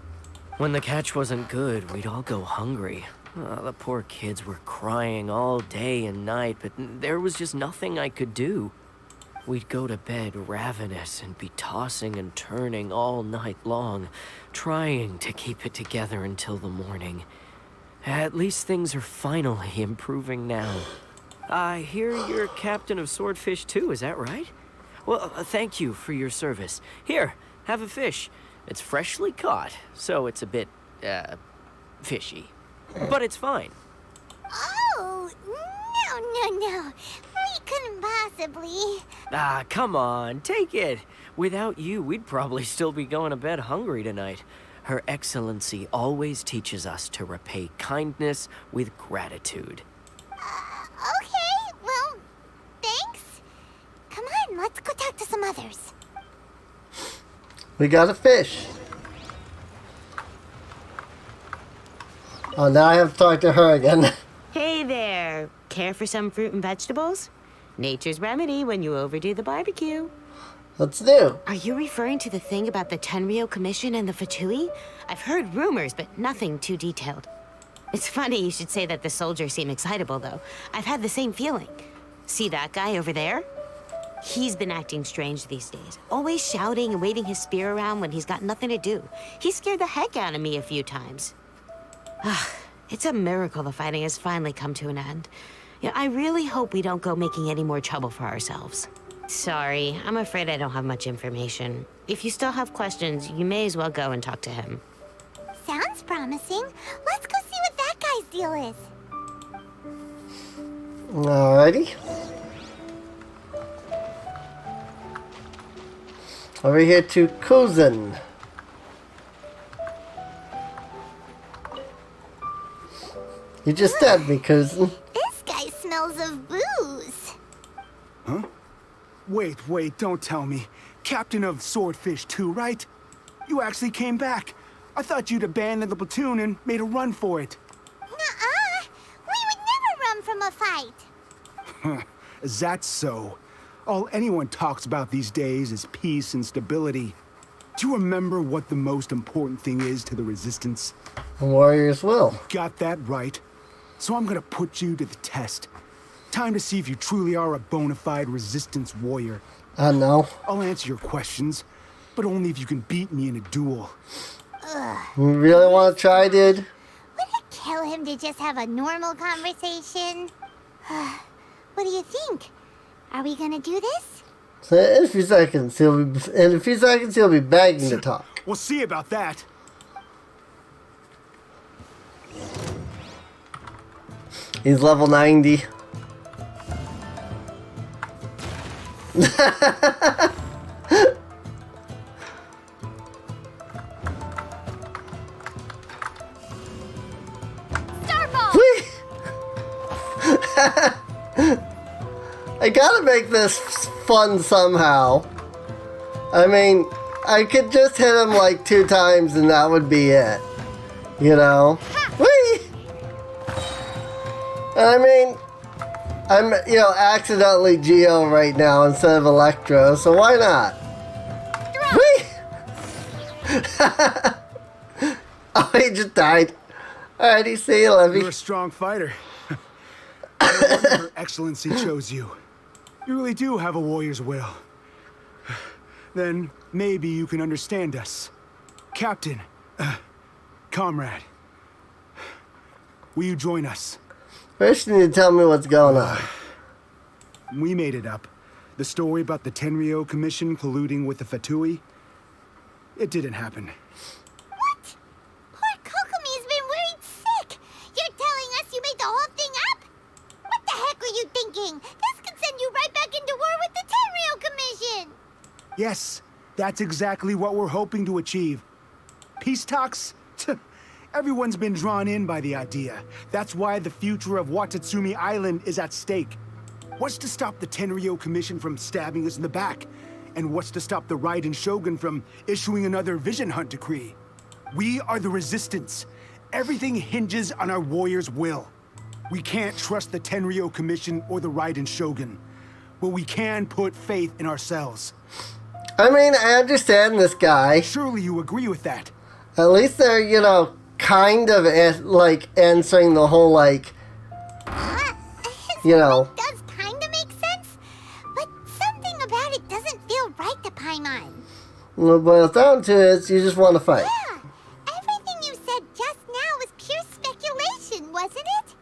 When the catch wasn't good, we'd all go hungry. The poor kids were crying all day and night, but there was just nothing I could do. we'd go to bed ravenous and be tossing and turning all night long, trying to keep it together until the morning. At least things are finally improving now. I hear you're captain of Swordfish too, is that right? Well, thank you for your service. Here, have a fish. It's freshly caught, so it's a bit, fishy. But it's fine. Oh, no. We couldn't possibly. Ah, come on, take it. Without you, we'd probably still be going to bed hungry tonight. Her Excellency always teaches us to repay kindness with gratitude. Okay, well, thanks. Come on, let's go talk to some others. We got a fish. Oh, now I have to talk to her again. Hey there. Care for some fruit and vegetables? Nature's remedy when you overdo the barbecue. What's new? Are you referring to the thing about the Tenryou Commission and the Fatui? I've heard rumors, but nothing too detailed. It's funny you should say that the soldiers seem excitable, though. I've had the same feeling. See that guy over there? He's been acting strange these days. Always shouting and waving his spear around when he's got nothing to do. He scared the heck out of me a few times. It's a miracle the fighting has finally come to an end. Yeah, I really hope we don't go making any more trouble for ourselves. Sorry, I'm afraid I don't have much information. If you still have questions, you may as well go and talk to him. Sounds promising. Let's go see what that guy's deal is. Alrighty. Over here to Kuzan. You just stabbed me, Kuzan. This guy smells of booze. Huh? Wait, don't tell me. Captain of Swordfish 2, right? You actually came back. I thought you'd abandoned the platoon and made a run for it. Nuh-uh. We would never run from a fight. Is that so? All anyone talks about these days is peace and stability. Do you remember what the most important thing is to the Resistance? The Warriors will. Got that right. So I'm gonna put you to the test. Time to see if you truly are a bona fide Resistance warrior. I know. I'll answer your questions, but only if you can beat me in a duel. You really want to try, dude? Would it kill him to just have a normal conversation? What do you think? Are we gonna do this? So in a few seconds, he'll be begging to talk. We'll see about that. He's level 90. I gotta make this fun somehow. I mean, I could just hit him like 2 times and that would be it. You know? Whee! And I mean, I'm, accidentally Geo right now instead of Electro, so why not? Whee! Oh, he just died. Alrighty, see you, Levy. You're a strong fighter. No wonder Her Excellency chose you. You really do have a warrior's will. Then maybe you can understand us. Captain, comrade, will you join us? First you need to tell me what's going on. We made it up. The story about the Tenryou Commission colluding with the Fatui, it didn't happen. What? Poor Kokomi's been worried sick. You're telling us you made the whole thing up? What the heck were you thinking? This could send you right back into war with the Tenryou Commission. Yes, that's exactly what we're hoping to achieve. Peace talks? Everyone's been drawn in by the idea. That's why the future of Watatsumi Island is at stake. What's to stop the Tenryou Commission from stabbing us in the back? And what's to stop the Raiden Shogun from issuing another Vision Hunt decree? We are the Resistance. Everything hinges on our warrior's will. We can't trust the Tenryou Commission or the Raiden Shogun, but we can put faith in ourselves. I mean, I understand this guy. Surely you agree with that. At least they're, kind of, answering the whole, Does kind of make sense, but something about What it boils down to is you just want to fight. Yeah, everything you said just now was pure speculation, wasn't it?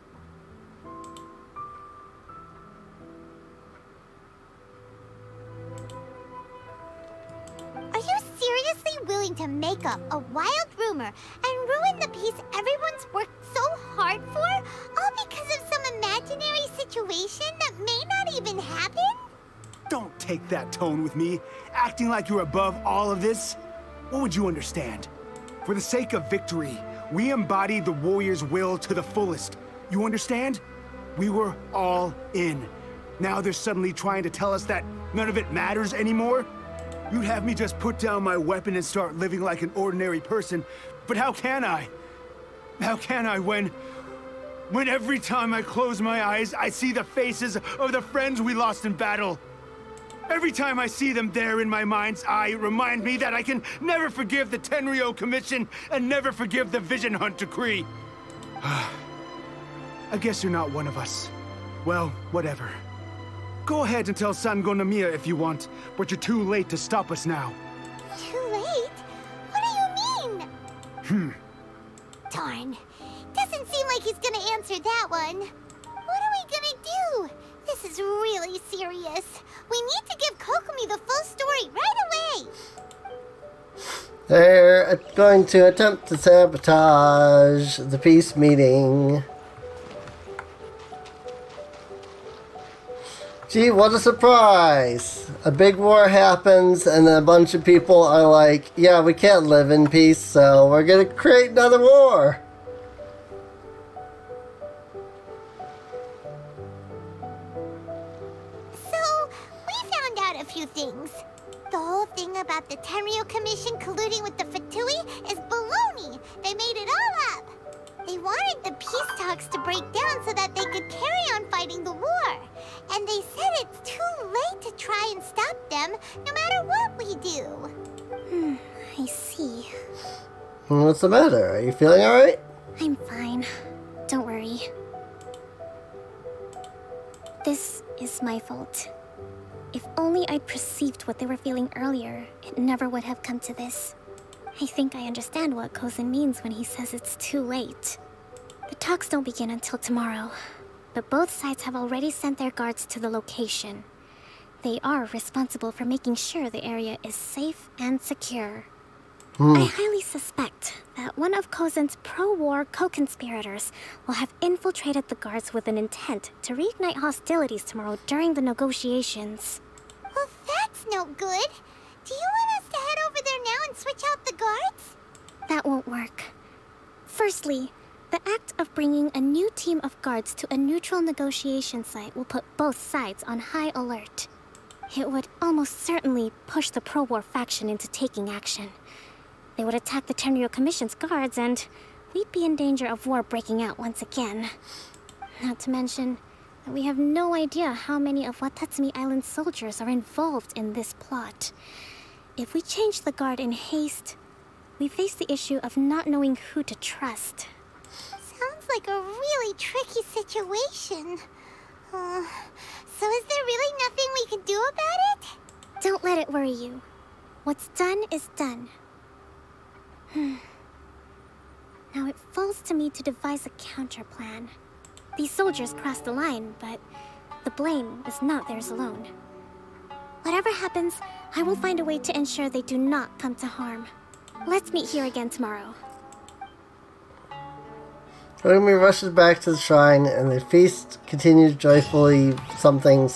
Are you seriously willing to make up a wild rumor and ruin the peace everyone's worked so hard for, all because of some imaginary situation that may not even happen? Don't take that tone with me, acting like you're above all of this. What would you understand? For the sake of victory, we embodied the warrior's will to the fullest. You understand? We were all in. Now they're suddenly trying to tell us that none of it matters anymore? You'd have me just put down my weapon and start living like an ordinary person, but how can I? How can I when every time I close my eyes, I see the faces of the friends we lost in battle? Every time I see them there in my mind's eye, it reminds me that I can never forgive the Tenryo Commission and never forgive the Vision Hunt Decree. I guess you're not one of us. Well, whatever. Go ahead and tell Sango Nomiya if you want, but you're too late to stop us now. Too late? What do you mean? Darn. Doesn't seem like he's gonna answer that one. What are we gonna do? This is really serious. We need to give Kokomi the full story right away. They're going to attempt to sabotage the peace meeting. Gee, what a surprise! A big war happens and then a bunch of people are like, yeah, we can't live in peace, so we're gonna create another war! So, we found out a few things. The whole thing about the Tenryo Commission colluding with the Fatui is baloney. They made it all up. They wanted the peace talks to break down so that they could carry on fighting the war. And they said it's too late to try and stop them, no matter what we do. I see. What's the matter? Are you feeling alright? I'm fine. Don't worry. This is my fault. If only I'd perceived what they were feeling earlier, it never would have come to this. I think I understand what Kozin means when he says it's too late. The talks don't begin until tomorrow, but both sides have already sent their guards to the location. They are responsible for making sure the area is safe and secure. I highly suspect that one of Kozin's pro-war co-conspirators will have infiltrated the guards with an intent to reignite hostilities tomorrow during the negotiations. Well, that's no good. Do you want us to head over there now and switch out the guards? That won't work. Firstly, the act of bringing a new team of guards to a neutral negotiation site will put both sides on high alert. It would almost certainly push the pro-war faction into taking action. They would attack the Tenryo Commission's guards, and we'd be in danger of war breaking out once again. Not to mention that we have no idea how many of Watatsumi Island's soldiers are involved in this plot. If we change the guard in haste, we face the issue of not knowing who to trust. Sounds like a really tricky situation. So is there really nothing we can do about it? Don't let it worry you. What's done is done. Now it falls to me to devise a counter plan. These soldiers crossed the line, but the blame is not theirs alone. Whatever happens, I will find a way to ensure they do not come to harm. Let's meet here again tomorrow. Kokomi rushes back to the shrine, and the feast continues joyfully. Something.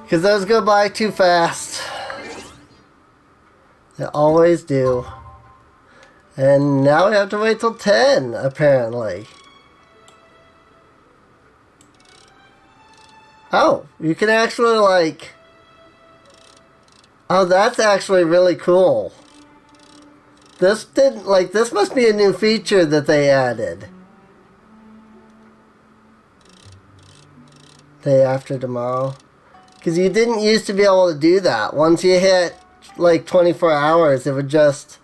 Because those go by too fast. They always do. And now we have to wait till 10, apparently. Oh, you can actually, like... Oh, that's actually really cool. This didn't, like, this must be a new feature that they added. Day after tomorrow. Because you didn't used to be able to do that. Once you hit, like, 24 hours, it would just...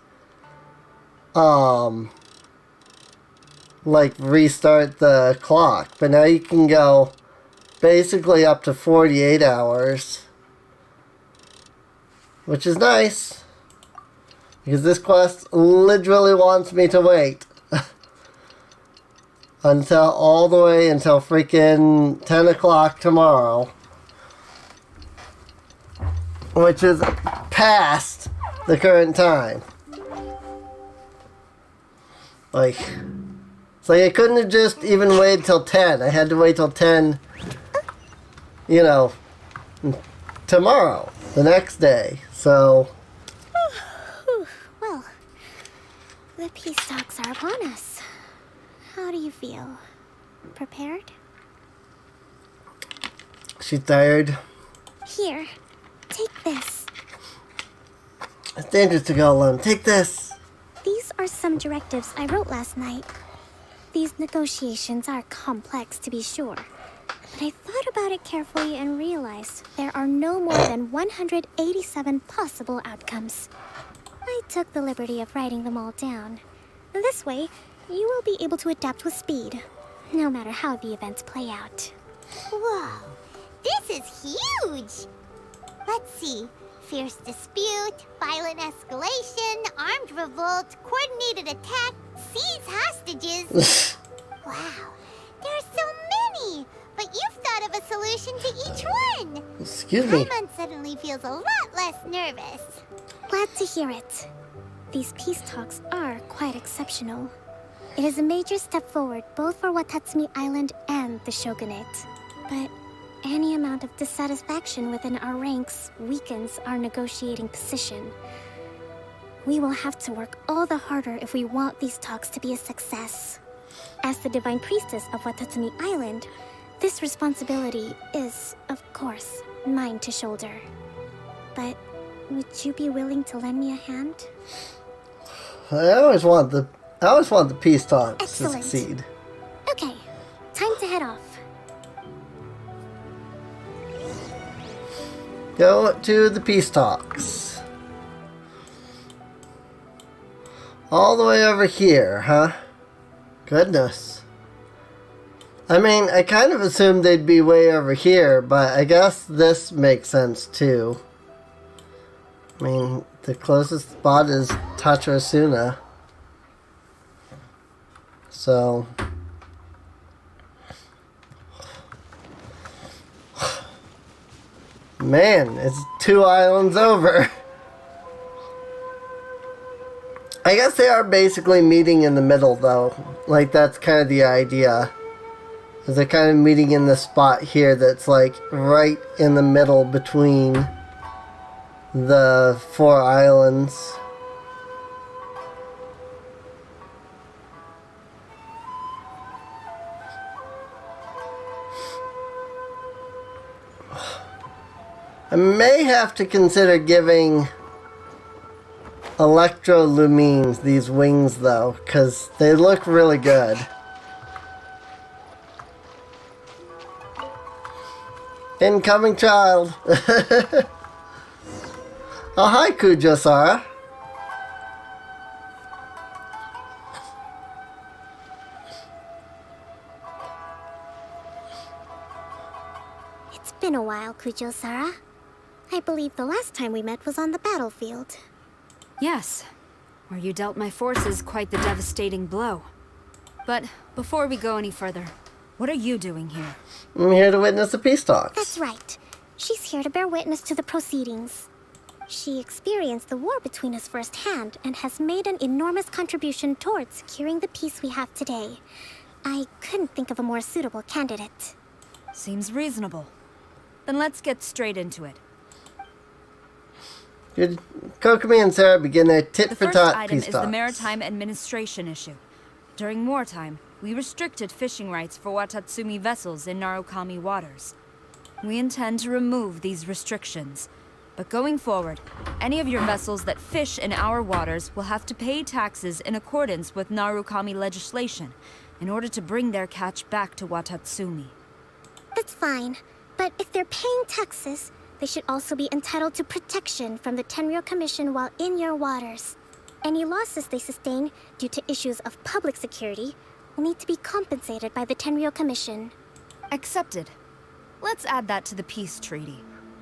like, restart the clock. But now you can go basically up to 48 hours. which is nice. Because this quest literally wants me to wait. All the way until freaking 10 o'clock tomorrow. Which is past the current time. It's like I couldn't have just even waited till 10. I had to wait till 10, tomorrow, the next day. So... Well, the peace talks are upon us. How do you feel? Prepared? She's tired. Here, take this. It's dangerous to go alone. Take this. These are some directives I wrote last night. These negotiations are complex, to be sure. But I thought about it carefully and realized there are no more than 187 possible outcomes. I took the liberty of writing them all down. This way, you will be able to adapt with speed, no matter how the events play out. Whoa, this is huge! Let's see. Fierce dispute, violent escalation, armed revolt, coordinated attack, seize hostages. Wow, there are so many! But you've thought of a solution to each one! Excuse me. Paimon suddenly feels a lot less nervous. Glad to hear it. These peace talks are quite exceptional. It is a major step forward both for Watatsumi Island and the Shogunate. But any amount of dissatisfaction within our ranks weakens our negotiating position. We will have to work all the harder if we want these talks to be a success. As the Divine Priestess of Watatsumi Island, this responsibility is, of course, mine to shoulder. But would you be willing to lend me a hand? I always want the peace talks Excellent. to succeed. Okay, time to head off. Go to the peace talks. All the way over here, huh? Goodness. I mean, I kind of assumed they'd be way over here, but I guess this makes sense too. I mean, the closest spot is Tachirasuna. So... Man, it's 2 islands over. I guess they are basically meeting in the middle, though. Like, that's kind of the idea. Is they're kind of meeting in the spot here that's, like, right in the middle between the 4 islands. I may have to consider giving Electrolumines these wings, though, because they look really good. Incoming child. Oh, hi, Kujo-Sara. It's been a while, Kujo-Sara. I believe the last time we met was on the battlefield. Yes, where you dealt my forces quite the devastating blow. But before we go any further, what are you doing here? I'm here to witness the peace talks. That's right. She's here to bear witness to the proceedings. She experienced the war between us firsthand and has made an enormous contribution towards securing the peace we have today. I couldn't think of a more suitable candidate. Seems reasonable. Then let's get straight into it. Good. Kokomi and Sarah begin their tit-for-tat peace talks. The first item is the maritime administration issue. During wartime, we restricted fishing rights for Watatsumi vessels in Narukami waters. We intend to remove these restrictions. But going forward, any of your vessels that fish in our waters will have to pay taxes in accordance with Narukami legislation in order to bring their catch back to Watatsumi. That's fine, but if they're paying taxes, they should also be entitled to protection from the Tenryou Commission while in your waters. Any losses they sustain due to issues of public security will need to be compensated by the Tenryou Commission. Accepted. Let's add that to the peace treaty.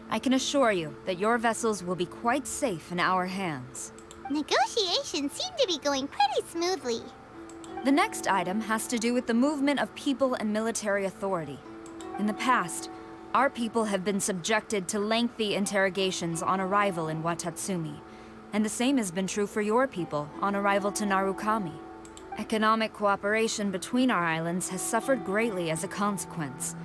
I can assure you that your vessels will be quite safe in our hands. Negotiations seem to be going pretty smoothly. The next item has to do with the movement of people and military authority. In the past, our people have been subjected to lengthy interrogations on arrival in Watatsumi, and the same has been true for your people on arrival to Narukami. Economic cooperation between our islands has suffered greatly as a consequence.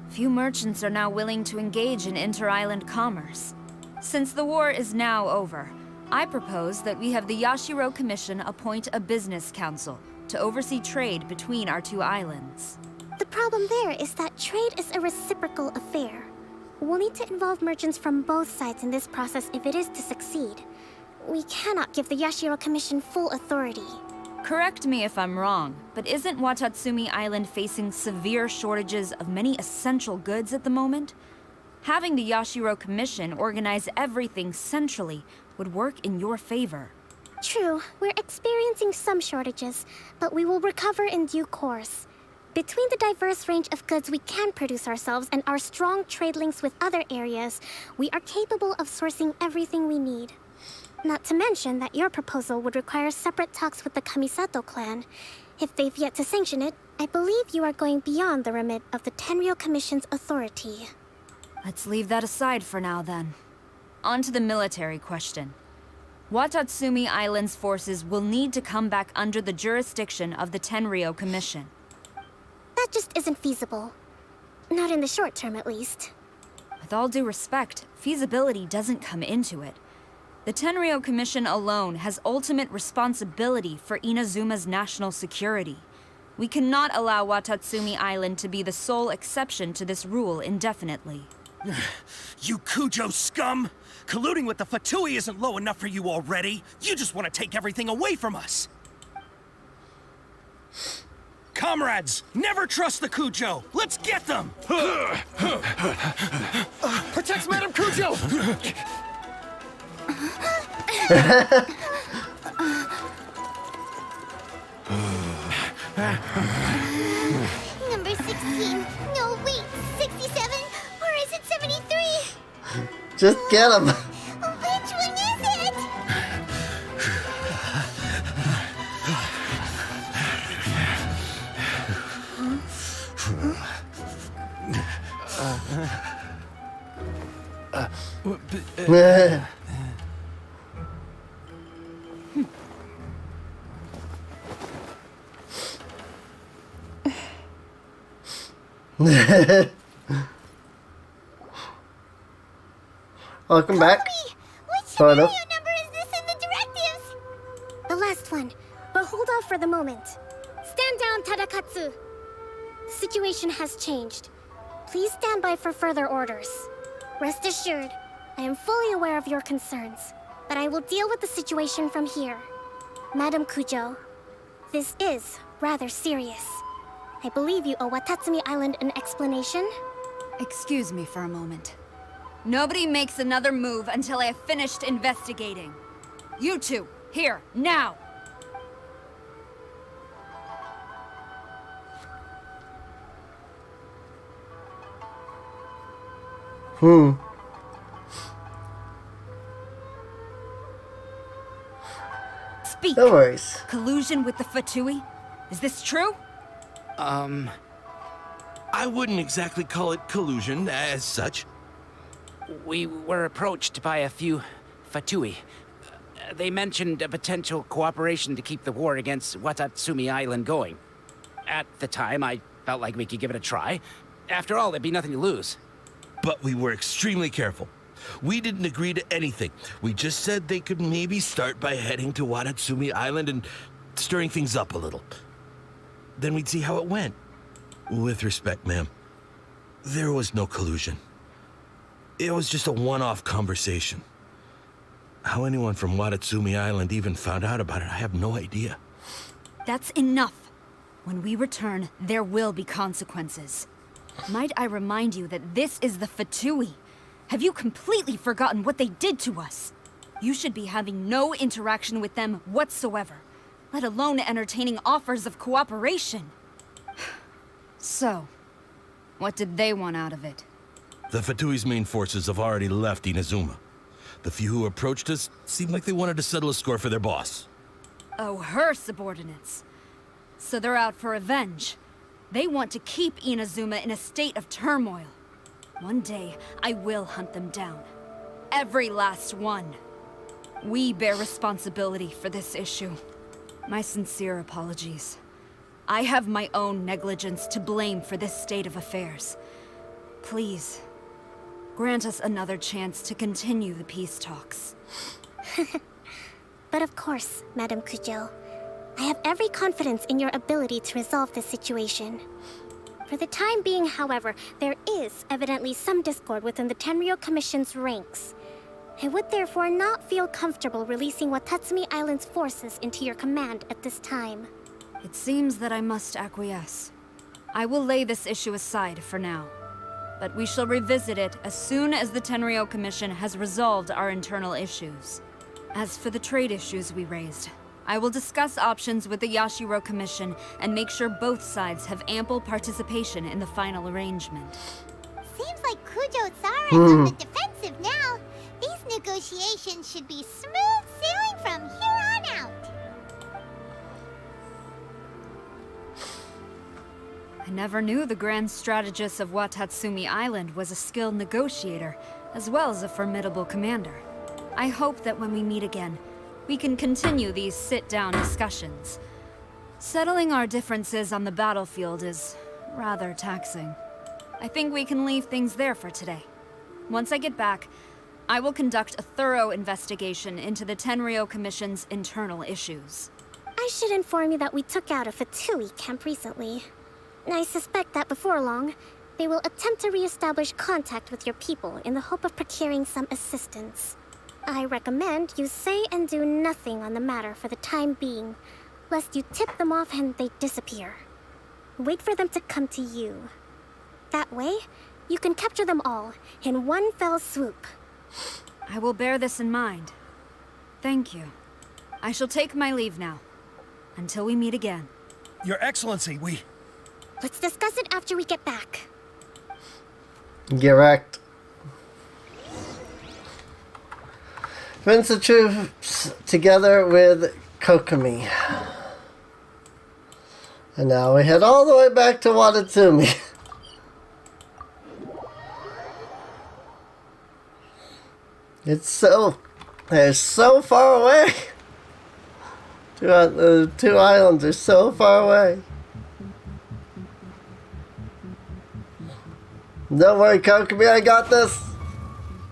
Few merchants are now willing to engage in inter-island commerce. Since the war is now over, I propose that we have the Yashiro Commission appoint a business council to oversee trade between our two islands. The problem there is that trade is a reciprocal affair. We'll need to involve merchants from both sides in this process if it is to succeed. We cannot give the Yashiro Commission full authority. Correct me if I'm wrong, but isn't Watatsumi Island facing severe shortages of many essential goods at the moment? Having the Yashiro Commission organize everything centrally would work in your favor. True, we're experiencing some shortages, but we will recover in due course. Between the diverse range of goods we can produce ourselves and our strong trade links with other areas, we are capable of sourcing everything we need. Not to mention that your proposal would require separate talks with the Kamisato clan. If they've yet to sanction it, I believe you are going beyond the remit of the Tenryou Commission's authority. Let's leave that aside for now, then. On to the military question. Watatsumi Island's forces will need to come back under the jurisdiction of the Tenryou Commission. That just isn't feasible. Not in the short term, at least. With all due respect, feasibility doesn't come into it. The Tenryou Commission alone has ultimate responsibility for Inazuma's national security. We cannot allow Watatsumi Island to be the sole exception to this rule indefinitely. You Kujo scum! Colluding with the Fatui isn't low enough for you already. You just want to take everything away from us. Comrades, never trust the Kujo. Let's get them! Protect Madame Kujo! Number 16. No, wait. 67? Or is it 73? Just get him. Which one is it? Welcome back. What Sort of. number is this in the directives? The last one, but hold off for the moment. Stand down, Tadakatsu. The situation has changed. Please stand by for further orders. Rest assured, I am fully aware of your concerns, but I will deal with the situation from here. Madam Kujo, this is rather serious. I believe you owe Watatsumi Island an explanation. Excuse me for a moment. Nobody makes another move until I have finished investigating. You two, here, now! Speak! No worries. Collusion with the Fatui? Is this true? I wouldn't exactly call it collusion as such. We were approached by a few Fatui. They mentioned a potential cooperation to keep the war against Watatsumi Island going. At the time, I felt like we could give it a try. After all, there'd be nothing to lose. But we were extremely careful. We didn't agree to anything. We just said they could maybe start by heading to Watatsumi Island and stirring things up a little. Then we'd see how it went. With respect, ma'am, there was no collusion. It was just a one-off conversation. How anyone from Watatsumi Island even found out about it, I have no idea. That's enough. When we return, there will be consequences. Might I remind you that this is the Fatui? Have you completely forgotten what they did to us? You should be having no interaction with them whatsoever, let alone entertaining offers of cooperation. So, what did they want out of it? The Fatui's main forces have already left Inazuma. The few who approached us seemed like they wanted to settle a score for their boss. Oh, her subordinates. So they're out for revenge. They want to keep Inazuma in a state of turmoil. One day, I will hunt them down. Every last one. We bear responsibility for this issue. My sincere apologies. I have my own negligence to blame for this state of affairs. Please, grant us another chance to continue the peace talks. But of course, Madame Kujo. I have every confidence in your ability to resolve this situation. For the time being, however, there is evidently some discord within the Tenryou Commission's ranks. I would therefore not feel comfortable releasing Watatsumi Island's forces into your command at this time. It seems that I must acquiesce. I will lay this issue aside for now. But we shall revisit it as soon as the Tenryou Commission has resolved our internal issues. As for the trade issues we raised, I will discuss options with the Yashiro Commission and make sure both sides have ample participation in the final arrangement. Seems like Kujo-Sara is on the defensive now. These negotiations should be smooth sailing from here on out. I never knew the grand strategist of Watatsumi Island was a skilled negotiator, as well as a formidable commander. I hope that when we meet again, we can continue these sit-down discussions. Settling our differences on the battlefield is rather taxing. I think we can leave things there for today. Once I get back, I will conduct a thorough investigation into the Tenryou Commission's internal issues. I should inform you that we took out a Fatui camp recently. I suspect that before long, they will attempt to re-establish contact with your people in the hope of procuring some assistance. I recommend you say and do nothing on the matter for the time being, lest you tip them off and they disappear. Wait for them to come to you. That way, you can capture them all in one fell swoop. I will bear this in mind. Thank you. I shall take my leave now. Until we meet again. Your Excellency, Let's discuss it after we get back. Get wrecked. Prince of troops together with Kokomi. And now we head all the way back to Watatsumi. They're so far away. The two islands are so far away. Don't worry, Kokomi, I got this.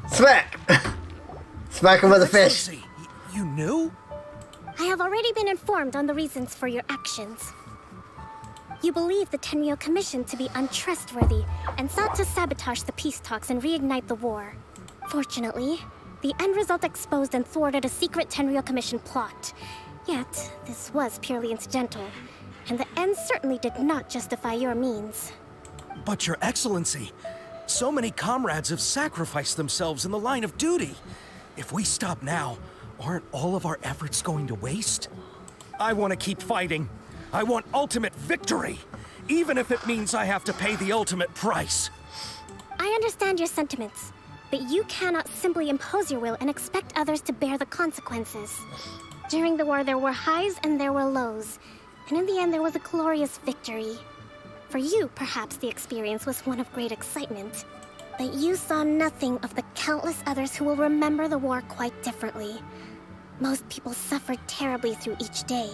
Smack! Smack him with a fish. You knew? I have already been informed on the reasons for your actions. You believe the Tenryou Commission to be untrustworthy and sought to sabotage the peace talks and reignite the war. Fortunately, the end result exposed and thwarted a secret Tenryou Commission plot. Yet, this was purely incidental, and the end certainly did not justify your means. But Your Excellency, so many comrades have sacrificed themselves in the line of duty. If we stop now, aren't all of our efforts going to waste? I want to keep fighting. I want ultimate victory, even if it means I have to pay the ultimate price. I understand your sentiments, but you cannot simply impose your will and expect others to bear the consequences. During the war, there were highs and there were lows, and in the end, there was a glorious victory. For you, perhaps the experience was one of great excitement, but you saw nothing of the countless others who will remember the war quite differently. Most people suffered terribly through each day.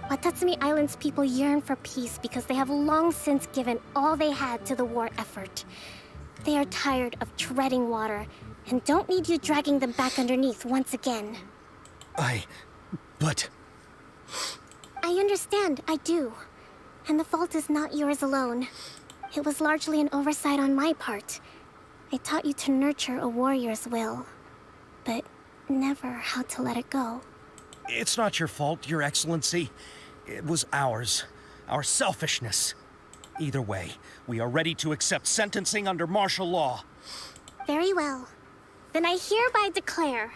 Watatsumi Island's people yearn for peace because they have long since given all they had to the war effort. They are tired of treading water and don't need you dragging them back underneath once again. But... I understand, I do. And the fault is not yours alone. It was largely an oversight on my part. I taught you to nurture a warrior's will, but never how to let it go. It's not your fault, Your Excellency. It was ours. Our selfishness. Either way, we are ready to accept sentencing under martial law. Very well. Then I hereby declare...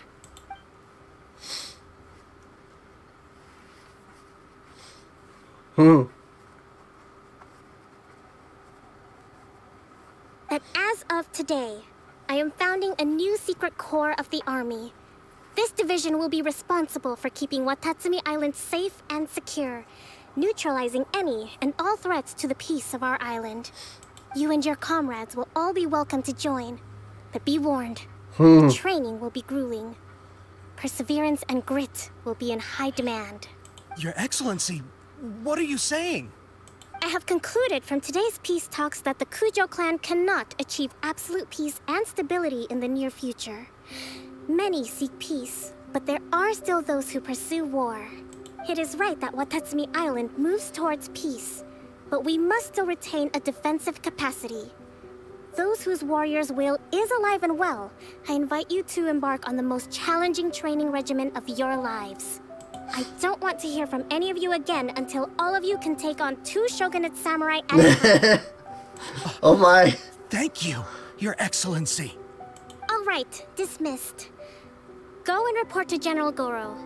that as of today, today, I am founding a new secret corps of the army. This division will be responsible for keeping Watatsumi Island safe and secure, neutralizing any and all threats to the peace of our island. You and your comrades will all be welcome to join, but be warned, the training will be grueling. Perseverance and grit will be in high demand. Your Excellency, what are you saying? I have concluded from today's peace talks that the Kujo clan cannot achieve absolute peace and stability in the near future. Many seek peace, but there are still those who pursue war. It is right that Watatsumi Island moves towards peace, but we must still retain a defensive capacity. Those whose warrior's will is alive and well, I invite you to embark on the most challenging training regimen of your lives. I don't want to hear from any of you again until all of you can take on 2 shogunate samurai at a time. Oh my. Thank you, Your Excellency. All right, dismissed. Go and report to General Goro.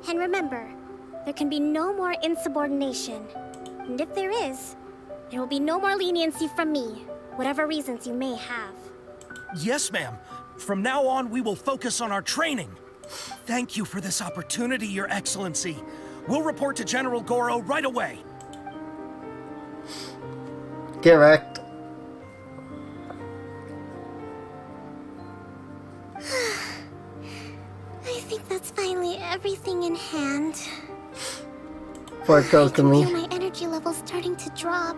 And remember, there can be no more insubordination. And if there is, there will be no more leniency from me, whatever reasons you may have. Yes, ma'am. From now on, we will focus on our training. Thank you for this opportunity, Your Excellency. We'll report to General Goro right away. Correct. I think that's finally everything in hand. Poor I can Kokomi. feel my energy levels starting to drop.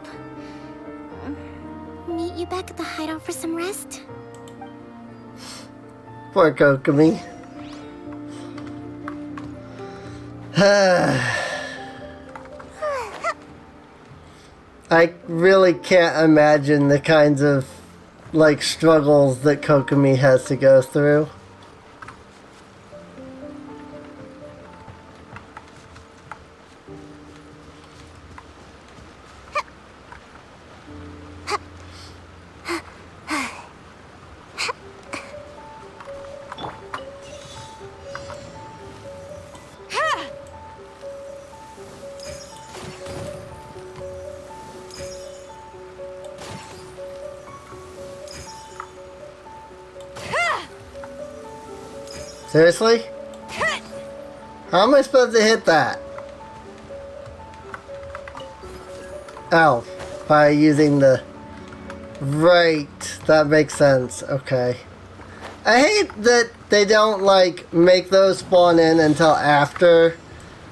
Meet you back at the hideout for some rest? Poor Kokomi. I really can't imagine the kinds of like struggles that Kokomi has to go through. Seriously? How am I supposed to hit that? Oh, by using the... Right, that makes sense. Okay. I hate that they don't, like, make those spawn in until after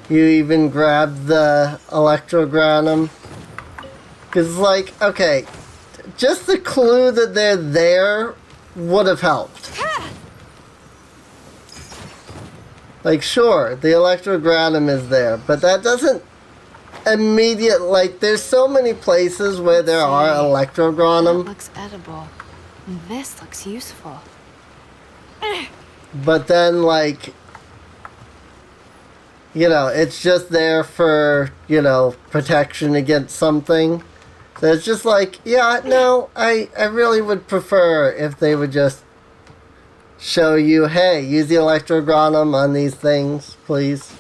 you even grab the Electrogranum. Because, like, okay, just the clue that they're there would have helped. Like, sure, the Electrogranum is there, but that doesn't immediate, like, there's so many places where there are Electrogranum. That looks edible. And this looks useful. But then, like, you know, it's just there for, you know, protection against something. So it's just like, yeah, no, I really would prefer if they would just show you, hey, use the Electrogranum on these things, please.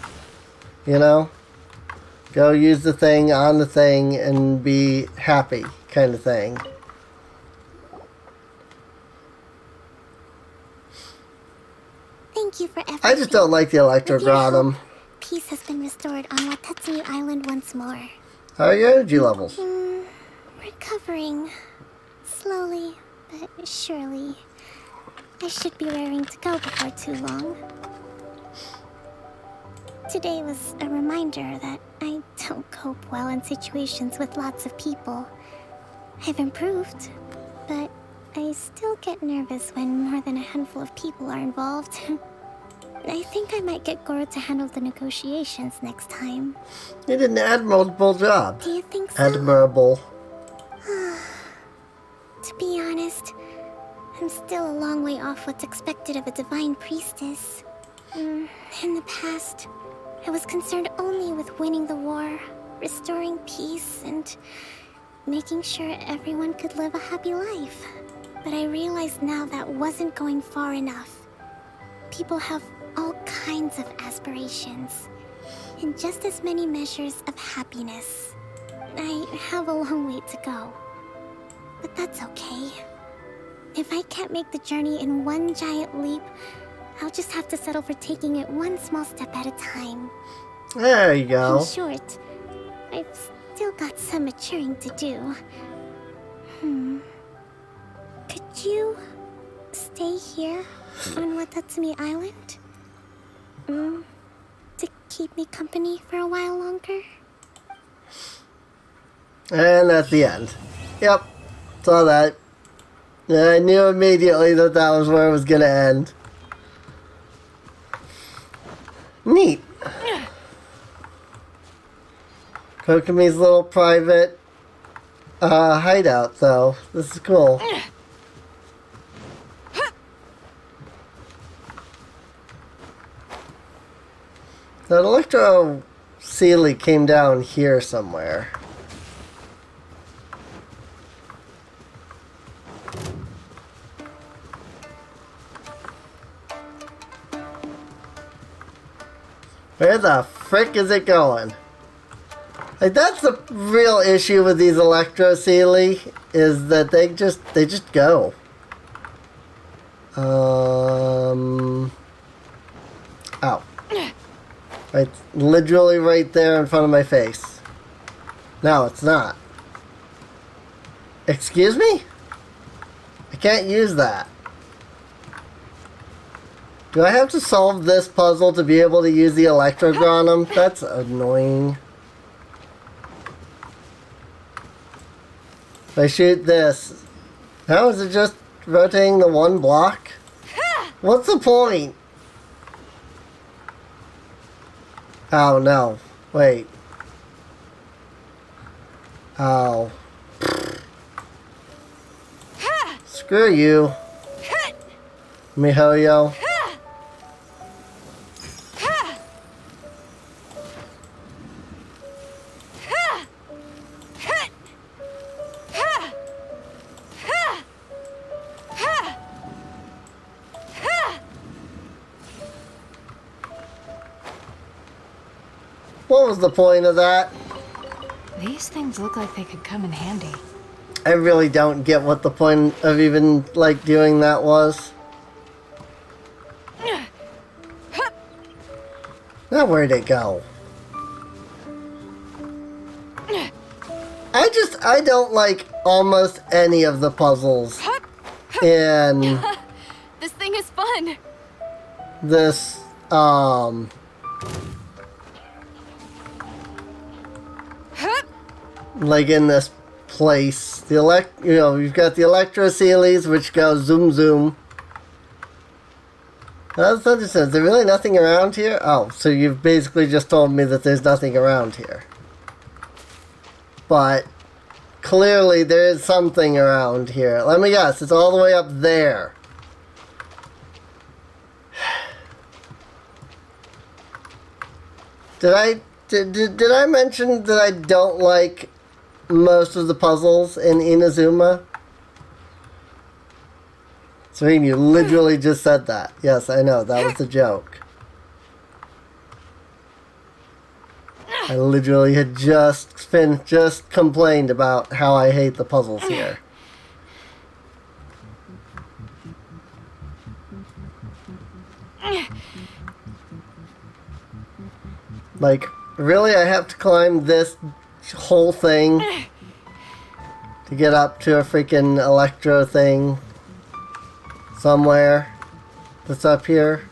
You know? Go use the thing on the thing and be happy, kind of thing. Thank you for everything. I just don't like the Electrogranum. Peace has been restored on Watatsumi Island once more. How are your energy levels? Recovering. Slowly, but surely. I should be raring to go before too long. Today was a reminder that I don't cope well in situations with lots of people. I've improved, but I still get nervous when more than a handful of people are involved. I think I might get Goro to handle the negotiations next time. You did an admirable job. Do you think so? Admirable. To be honest, I'm still a long way off what's expected of a divine priestess. In the past, I was concerned only with winning the war, restoring peace, and making sure everyone could live a happy life. But I realize now that wasn't going far enough. People have all kinds of aspirations, and just as many measures of happiness. I have a long way to go, but that's okay. If I can't make the journey in one giant leap, I'll just have to settle for taking it one small step at a time. There you go. In short, I've still got some maturing to do. Could you stay here on Watatsumi Island? To keep me company for a while longer? And that's the end. Yep. Saw that. Yeah, I knew immediately that that was where it was gonna end. Neat. Kokomi's little private hideout, though. This is cool. That Electro Sealy came down here somewhere. Where the frick is it going? Like, that's the real issue with these Electro Sealy, is that they just go. Ow. Right, literally right there in front of my face. No, it's not. Excuse me? I can't use that. Do I have to solve this puzzle to be able to use the Electrogranum? That's annoying. If I shoot this, how is it just rotating the one block? What's the point? Oh no, wait. Oh. Screw you, MiHoYo. What was the point of that? These things look like they could come in handy. I really don't get what the point of even, like, doing that was. Now where'd it go? I don't like almost any of the puzzles in This thing is fun. this, like in this place. You've got the Electro Sealies, which go zoom zoom. That's interesting. Is there really nothing around here? Oh, so you've basically just told me that there's nothing around here. But clearly there is something around here. Let me guess, it's all the way up there. Did I mention that I don't like most of the puzzles in Inazuma? Serene, you literally just said that. Yes, I know, that was a joke. I literally had just complained about how I hate the puzzles here. Like, really, I have to climb this whole thing to get up to a freaking Electro thing somewhere that's up here?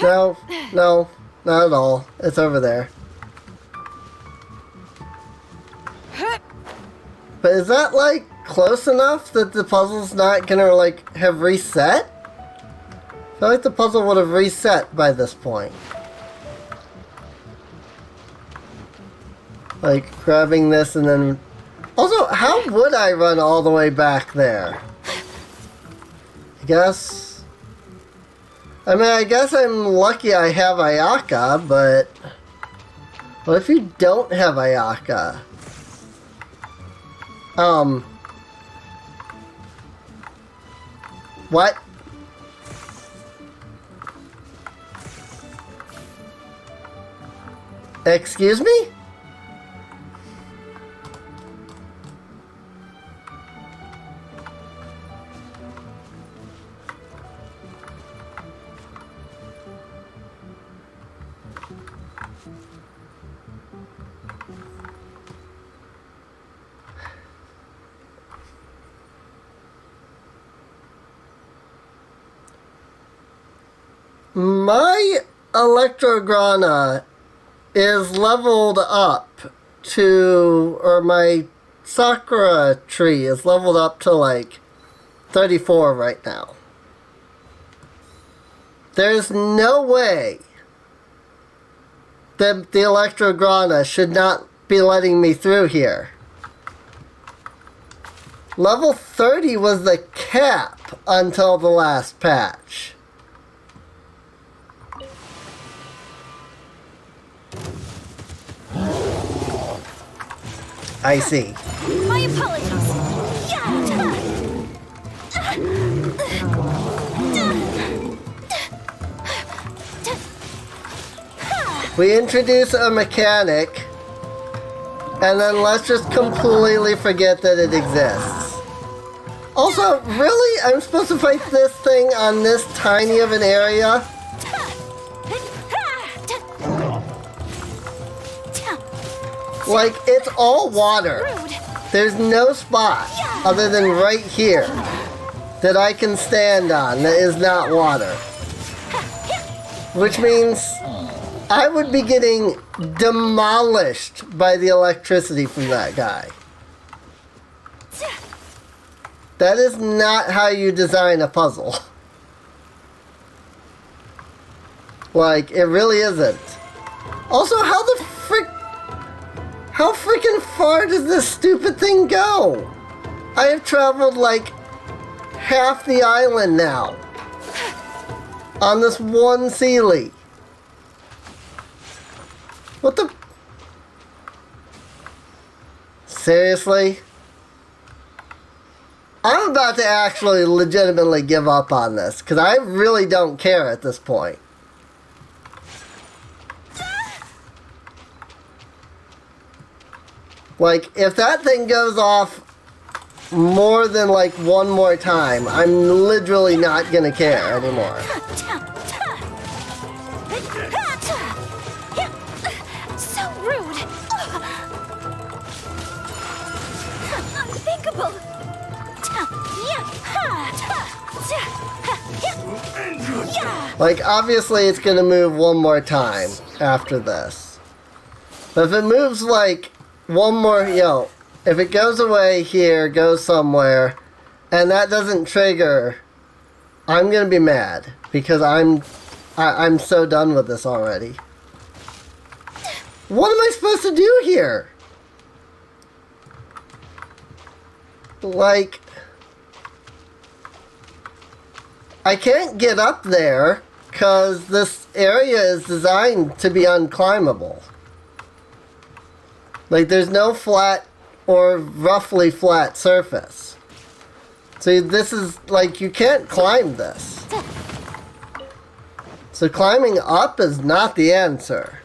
No, not at all. It's over there. But is that, like, close enough that the puzzle's not gonna, like, have reset? I feel like the puzzle would have reset by this point. Like, grabbing this and then... Also, how would I run all the way back there? I guess... I guess I'm lucky I have Ayaka, but... What if you don't have Ayaka? What? Excuse me? my Electrograna is leveled up to, or my Sakura tree is leveled up to like 34 right now. There's no way that the Electrograna should not be letting me through here. Level 30 was the cap until the last patch. I see. My apologies. We introduce a mechanic, and then let's just completely forget that it exists. Also, really? I'm supposed to fight this thing on this tiny of an area? Like, it's all water. There's no spot other than right here that I can stand on that is not water. Which means I would be getting demolished by the electricity from that guy. That is not how you design a puzzle. Like, it really isn't. Also, how freaking far does this stupid thing go? I have traveled like half the island now on this one Sealy. What the? Seriously? I'm about to actually legitimately give up on this, because I really don't care at this point. Like, if that thing goes off more than like one more time, I'm literally not gonna care anymore. So rude. Unthinkable. Like, obviously it's gonna move one more time after this. But if it moves like one more, if it goes away here, goes somewhere, and that doesn't trigger, I'm gonna be mad because I'm so done with this already. What am I supposed to do here? Like, I can't get up there because this area is designed to be unclimbable. Like, there's no flat or roughly flat surface. So this is, like, you can't climb this. So climbing up is not the answer.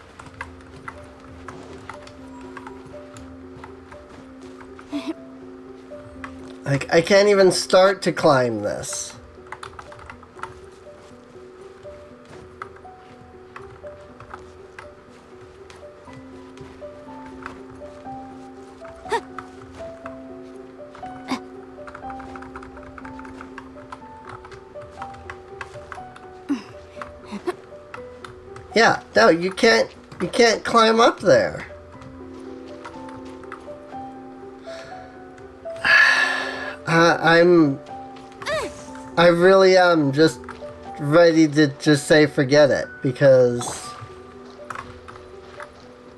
Like, I can't even start to climb this. Yeah, no, you can't climb up there. I really am just ready to just say forget it, because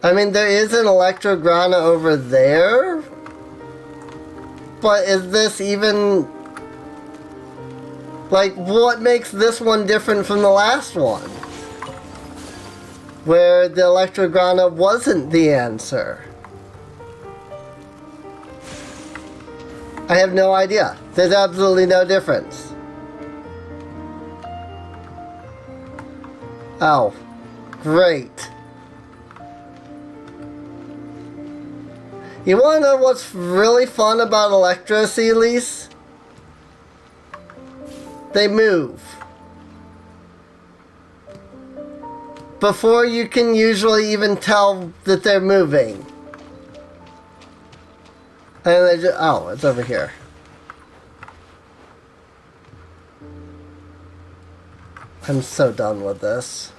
I mean, there is an Electrograna over there, but is this even, like, what makes this one different from the last one? Where the Electrograna wasn't the answer. I have no idea. There's absolutely no difference. Oh, great. You wanna know what's really fun about Electro Sealies? They move. Before you can usually even tell that they're moving. And they just, oh, it's over here. I'm so done with this.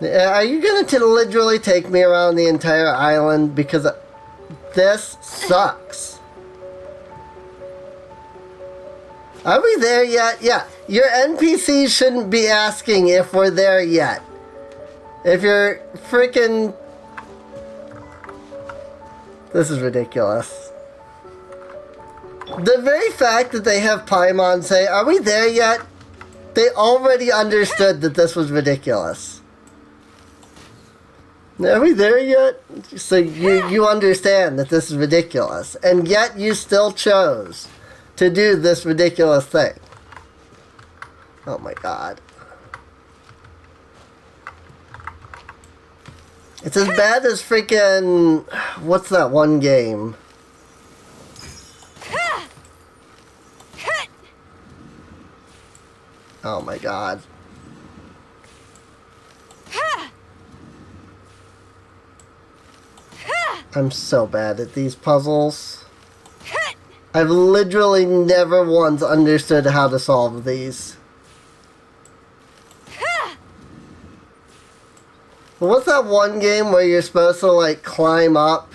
Are you going to literally take me around the entire island? Because this sucks. Are we there yet? Yeah. Your NPCs shouldn't be asking if we're there yet. If you're freaking... This is ridiculous. The very fact that they have Paimon say, are we there yet? They already understood that this was ridiculous. Are we there yet? So you understand that this is ridiculous. And yet you still chose to do this ridiculous thing. Oh my god. It's as bad as freaking... What's that one game? Oh my god. I'm so bad at these puzzles. I've literally never once understood how to solve these. What's that one game where you're supposed to, like, climb up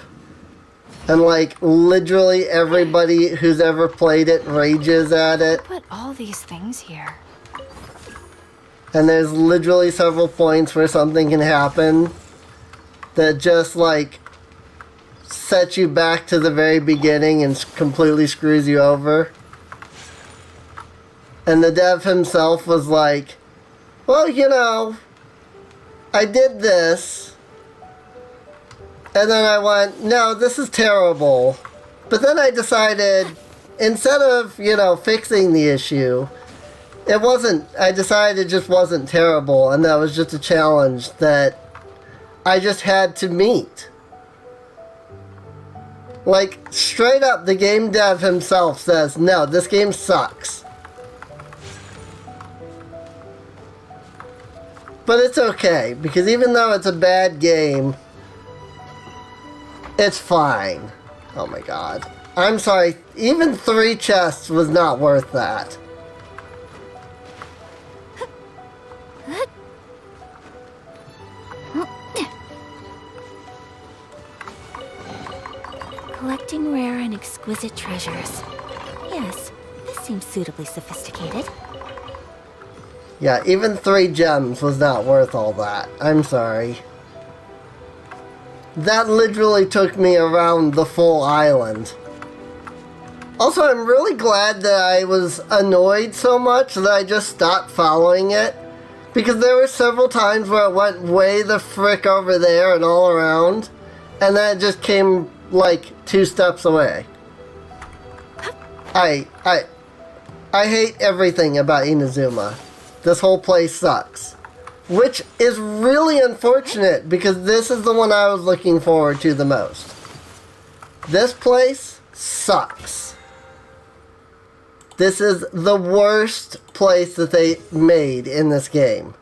and, like, literally everybody who's ever played it rages at it? Put all these things here. And there's literally several points where something can happen that just, like, sets you back to the very beginning and completely screws you over. And the dev himself was like, well, you know, I did this, and then I went, no, this is terrible. But then I decided, instead of, you know, fixing the issue, I decided it just wasn't terrible, and that was just a challenge that I just had to meet. Like, straight up, the game dev himself says, no, this game sucks. But it's okay, because even though it's a bad game, it's fine. Oh my god. I'm sorry, even 3 chests was not worth that. Collecting rare and exquisite treasures. Yes, this seems suitably sophisticated. Yeah, even 3 gems was not worth all that. I'm sorry. That literally took me around the full island. Also, I'm really glad that I was annoyed so much that I just stopped following it. Because there were several times where it went way the frick over there and all around. And then it just came, like, 2 steps away. I hate everything about Inazuma. This whole place sucks. Which is really unfortunate, because this is the one I was looking forward to the most. This place sucks. This is the worst place that they made in this game.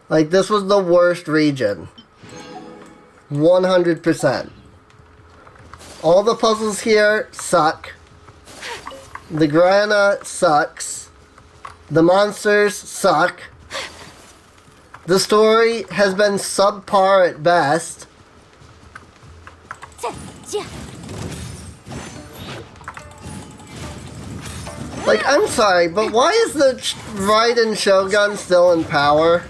Like, this was the worst region. 100%. All the puzzles here suck. The Grana sucks. The monsters suck. The story has been subpar at best. Like, I'm sorry, but why is the Raiden Shogun still in power?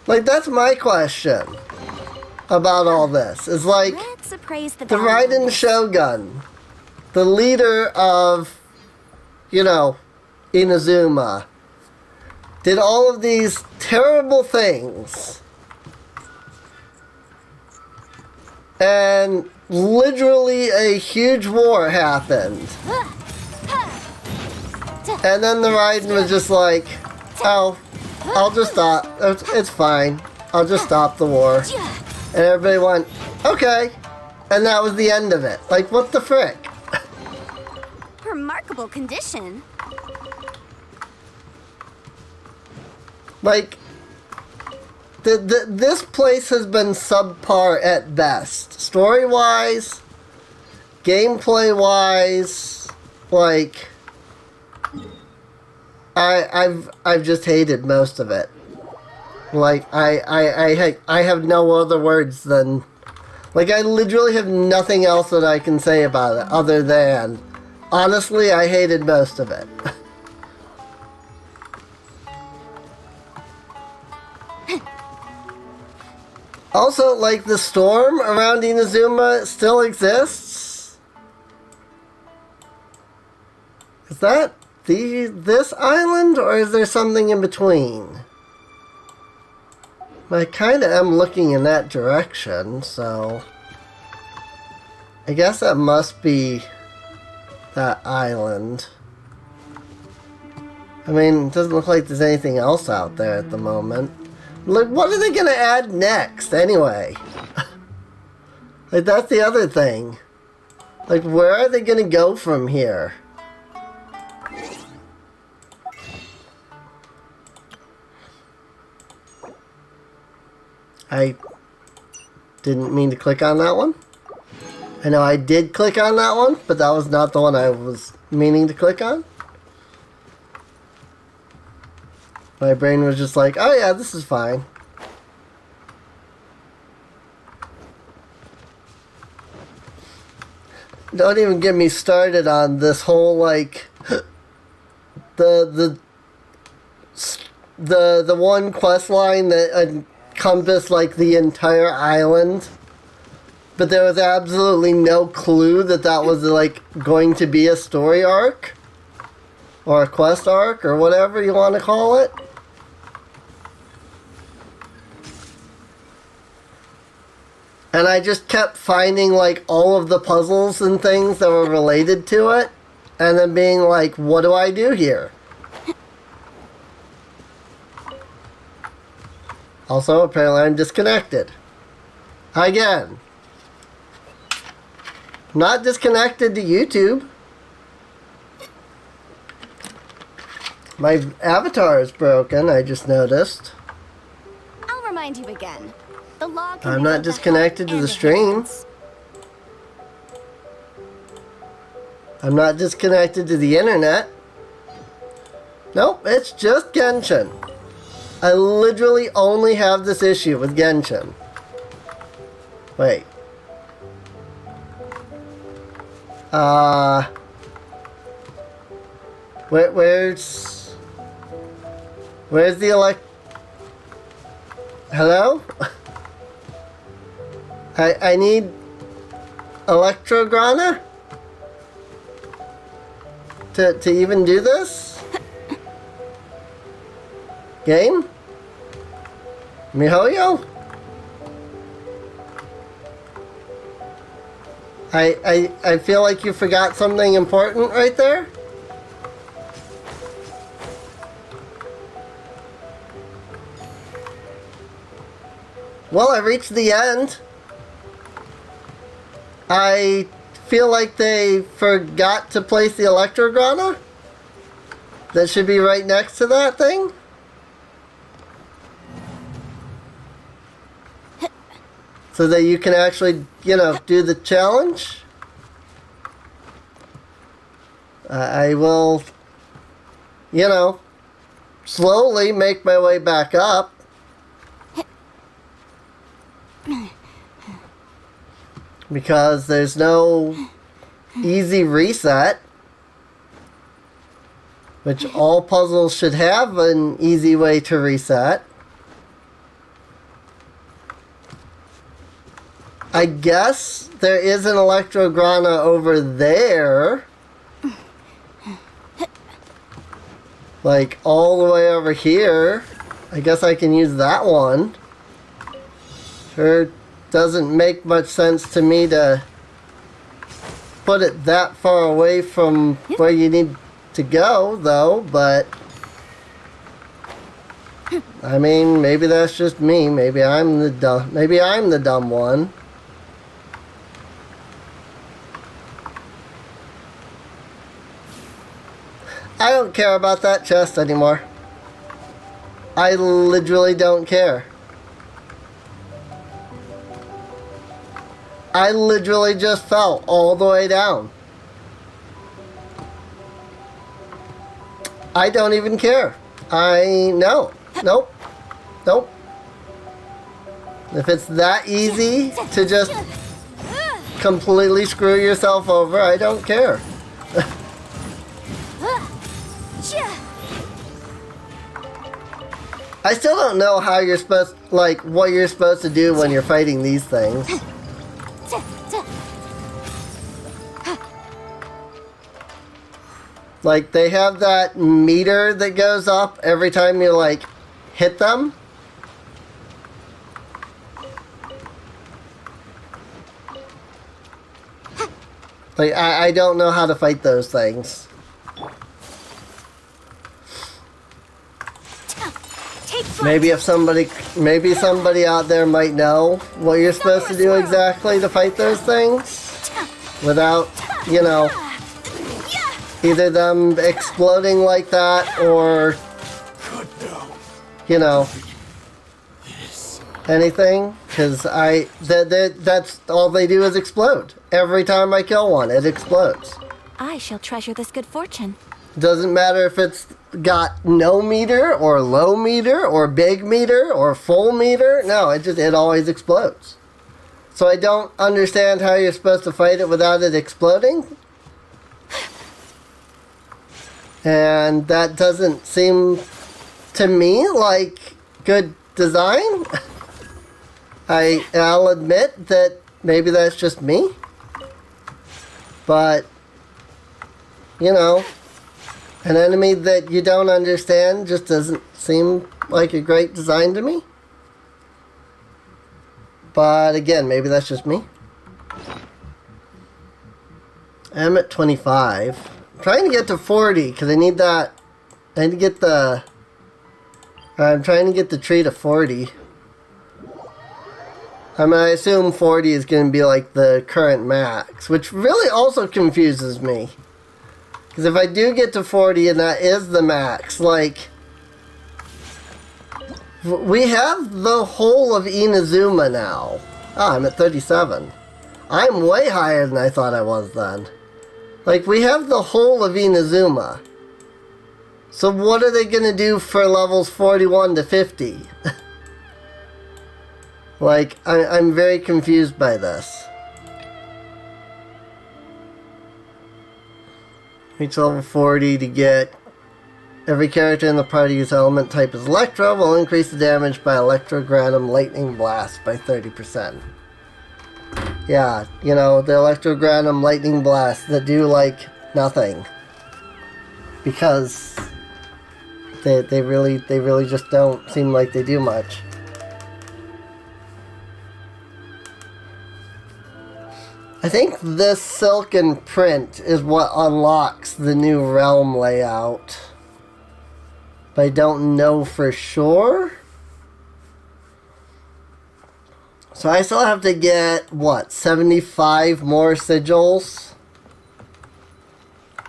Like, that's my question about all this. Is like, Let's appraise the Raiden Shogun, the leader of, you know, Inazuma, did all of these terrible things. And literally a huge war happened. And then the Raiden was just like, oh, I'll just stop. It's fine. I'll just stop the war. And everybody went, okay. And that was the end of it. Like, what the frick? Remarkable condition. Like, this place has been subpar at best. Story-wise, gameplay-wise, like, I've just hated most of it. Like, I have no other words than, like, I literally have nothing else that I can say about it other than, honestly, I hated most of it. Also, like, the storm around Inazuma still exists? Is that this island, or is there something in between? I kind of am looking in that direction, so I guess that must be that island. I mean, it doesn't look like there's anything else out there at the moment. Like, what are they gonna add next, anyway? Like, that's the other thing. Like, where are they gonna go from here? I didn't mean to click on that one. I know I did click on that one, but that was not the one I was meaning to click on. My brain was just like, oh yeah, this is fine. Don't even get me started on this whole, like, the one quest line that encompassed, like, the entire island, but there was absolutely no clue that that was, like, going to be a story arc or a quest arc or whatever you want to call it. And I just kept finding, like, all of the puzzles and things that were related to it, and then being like, what do I do here? Also, apparently I'm disconnected. Again. I'm not disconnected to YouTube. My avatar is broken, I just noticed. I'll remind you again. The law can I'm be not both a disconnected help to the and a stream. hindrance. I'm not disconnected to the internet. Nope, it's just Genshin. I literally only have this issue with Genshin. Wait. Where's the Hello? I need Electrograna to even do this? Game? MiHoYo? I feel like you forgot something important right there. Well, I reached the end. I feel like they forgot to place the Electrograna. That should be right next to that thing. So that you can actually, you know, do the challenge. I will, you know, slowly make my way back up. Because there's no easy reset. Which all puzzles should have an easy way to reset. I guess there is an Electrograna over there. Like all the way over here. I guess I can use that one. Sure doesn't make much sense to me to put it that far away from where you need to go, though, but I mean, maybe that's just me. Maybe I'm the dumb one. I don't care about that chest anymore. I literally don't care. I literally just fell all the way down. I don't even care. No. Nope. Nope. If it's that easy to just completely screw yourself over, I don't care. I still don't know how you're supposed, like, what you're supposed to do when you're fighting these things. Like, they have that meter that goes up every time you, like, hit them. Like, I don't know how to fight those things. Maybe somebody out there might know what you're supposed to do exactly to fight those things without, you know, either them exploding like that or, you know, anything. Because that's all they do is explode. Every time I kill one, it explodes. I shall treasure this good fortune. Doesn't matter if it's got no meter or low meter or big meter or full meter. No, it always explodes. So I don't understand how you're supposed to fight it without it exploding. And that doesn't seem to me like good design. I'll admit that maybe that's just me. But, you know, an enemy that you don't understand just doesn't seem like a great design to me. But again, maybe that's just me. I'm at 25. I'm trying to get to 40 because I need that. I need to get the... I'm trying to get the tree to 40. I mean, I assume 40 is going to be like the current max, which really also confuses me. Because if I do get to 40 and that is the max, like... We have the whole of Inazuma now. Ah, I'm at 37. I'm way higher than I thought I was then. Like, we have the whole of Inazuma. So what are they going to do for levels 41 to 50? Like, I'm very confused by this. Reach level 40 to get every character in the party whose element type is Electro will increase the damage by Electrogratum Lightning Blast by 30%. Yeah, you know, the Electrogratum Lightning Blast that do, like, nothing. Because they really just don't seem like they do much. I think this silken print is what unlocks the new realm layout. But I don't know for sure. So I still have to get, what, 75 more sigils?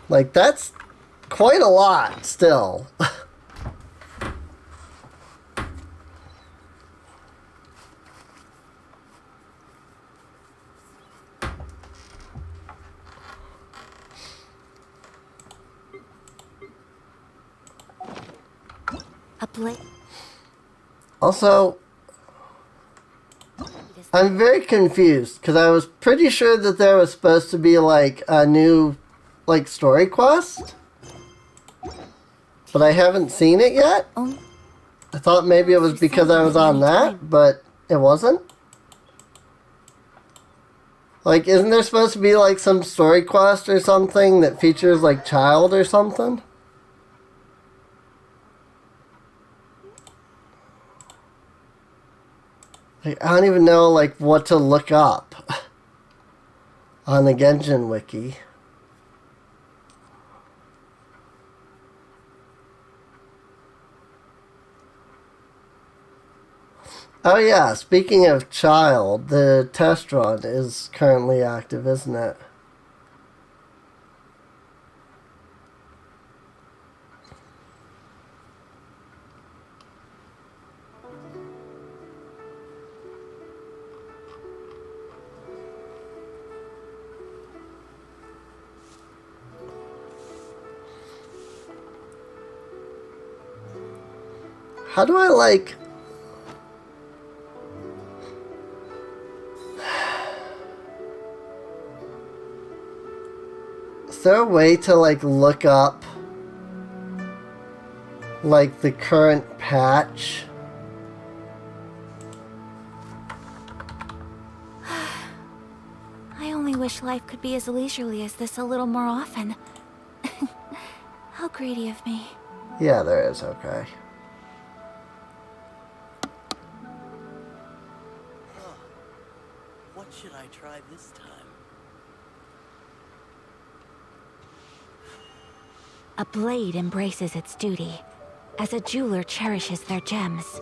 Like, that's quite a lot still. Also, I'm very confused because I was pretty sure that there was supposed to be like a new like story quest, but I haven't seen it yet. I thought maybe it was because I was on that, but it wasn't. Like, isn't there supposed to be like some story quest or something that features like Child or something? I don't even know, like, what to look up on the Genshin wiki. Oh yeah, speaking of Child, the test run is currently active, isn't it? How do I, like... Is there a way to, like, look up, like, the current patch? I only wish life could be as leisurely as this a little more often. How greedy of me. Yeah, there is, okay. What should I try this time? A blade embraces its duty, as a jeweler cherishes their gems.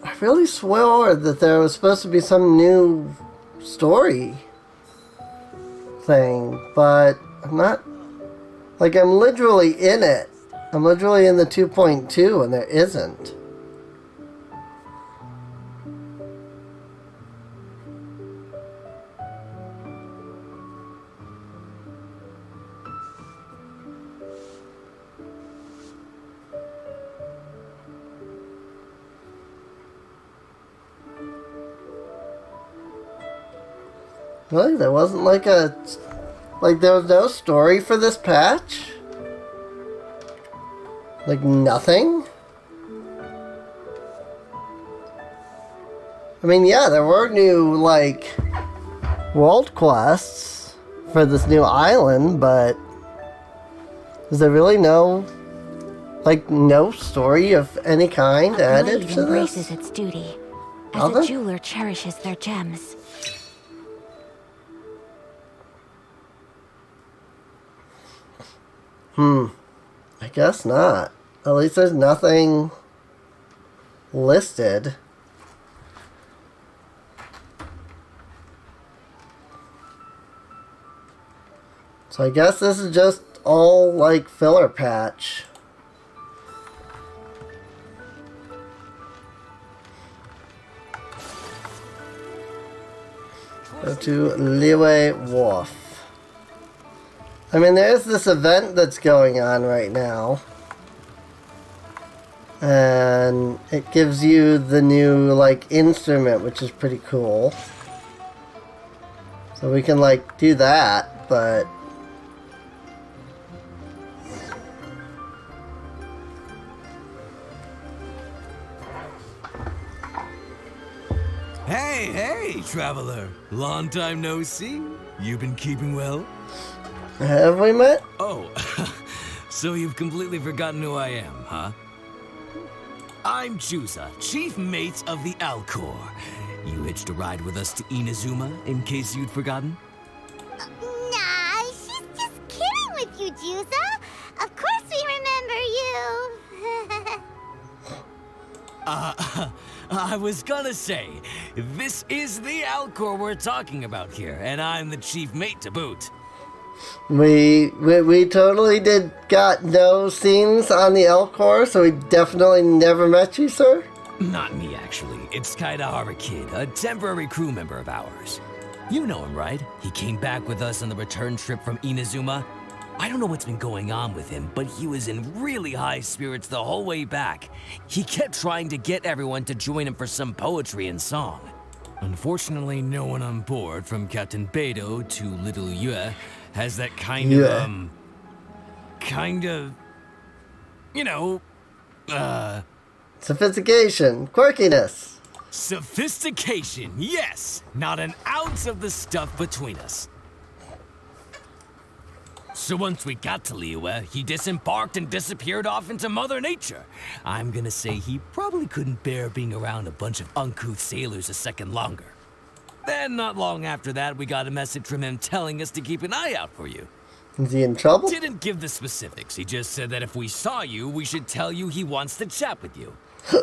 I really swore that there was supposed to be some new story thing, but I'm not... Like, I'm literally in it. I'm literally in the 2.2 and there isn't. Really? There wasn't like a... Like, there was no story for this patch? Like, nothing? I mean, yeah, there were new, like, world quests for this new island, but... Is there really no... Like, no story of any kind added to this? Embraces its duty, as a jeweler cherishes their gems. I guess not. At least there's nothing listed. So I guess this is just all like filler patch. Go to Liyue Wharf. I mean, there's this event that's going on right now. And it gives you the new, like, instrument, which is pretty cool. So we can, like, do that, but... Hey, traveler. Long time no see. You been keeping well? Have we met? Oh, so you've completely forgotten who I am, huh? I'm Juza, chief mate of the Alcor. You hitched a ride with us to Inazuma, in case you'd forgotten? Nah, she's just kidding with you, Juza. Of course we remember you. I was gonna say, this is the Alcor we're talking about here, and I'm the chief mate to boot. We totally got no scenes on the Alcor, so we definitely never met you, sir? Not me, actually. It's Kaidahara Kid, a temporary crew member of ours. You know him, right? He came back with us on the return trip from Inazuma. I don't know what's been going on with him, but he was in really high spirits the whole way back. He kept trying to get everyone to join him for some poetry and song. Unfortunately, no one on board, from Captain Beidou to Little Yue, has that kind of, you know, Sophistication, quirkiness. Sophistication, yes! Not an ounce of the stuff between us. So once we got to Liyue, he disembarked and disappeared off into Mother Nature. I'm gonna say he probably couldn't bear being around a bunch of uncouth sailors a second longer. Then, not long after that, we got a message from him telling us to keep an eye out for you. Is he in trouble? Didn't give the specifics. He just said that if we saw you, we should tell you he wants to chat with you.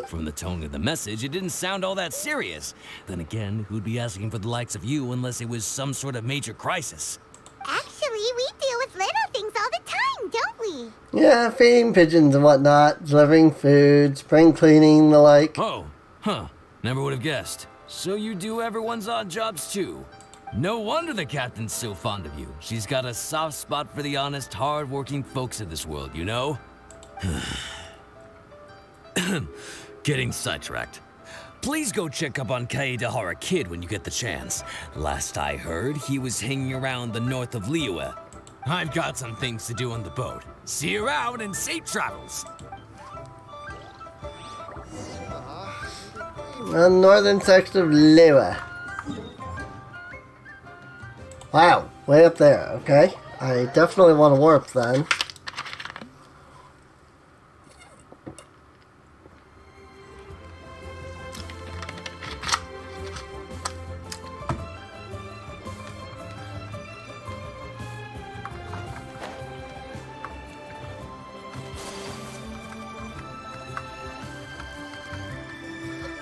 From the tone of the message, it didn't sound all that serious. Then again, who'd be asking for the likes of you unless it was some sort of major crisis? Actually, we deal with little things all the time, don't we? Yeah, feeding pigeons and whatnot, delivering food, spring cleaning, the like. Oh, huh. Never would have guessed. So you do everyone's odd jobs too. No wonder the captain's so fond of you. She's got a soft spot for the honest, hard-working folks of this world, you know? Getting sidetracked. Please go check up on Kaedehara Kid when you get the chance. Last I heard, he was hanging around the north of Liyue. I've got some things to do on the boat. See you around and safe travels! The northern section of Liyue. Wow, way up there, okay. I definitely want to warp then.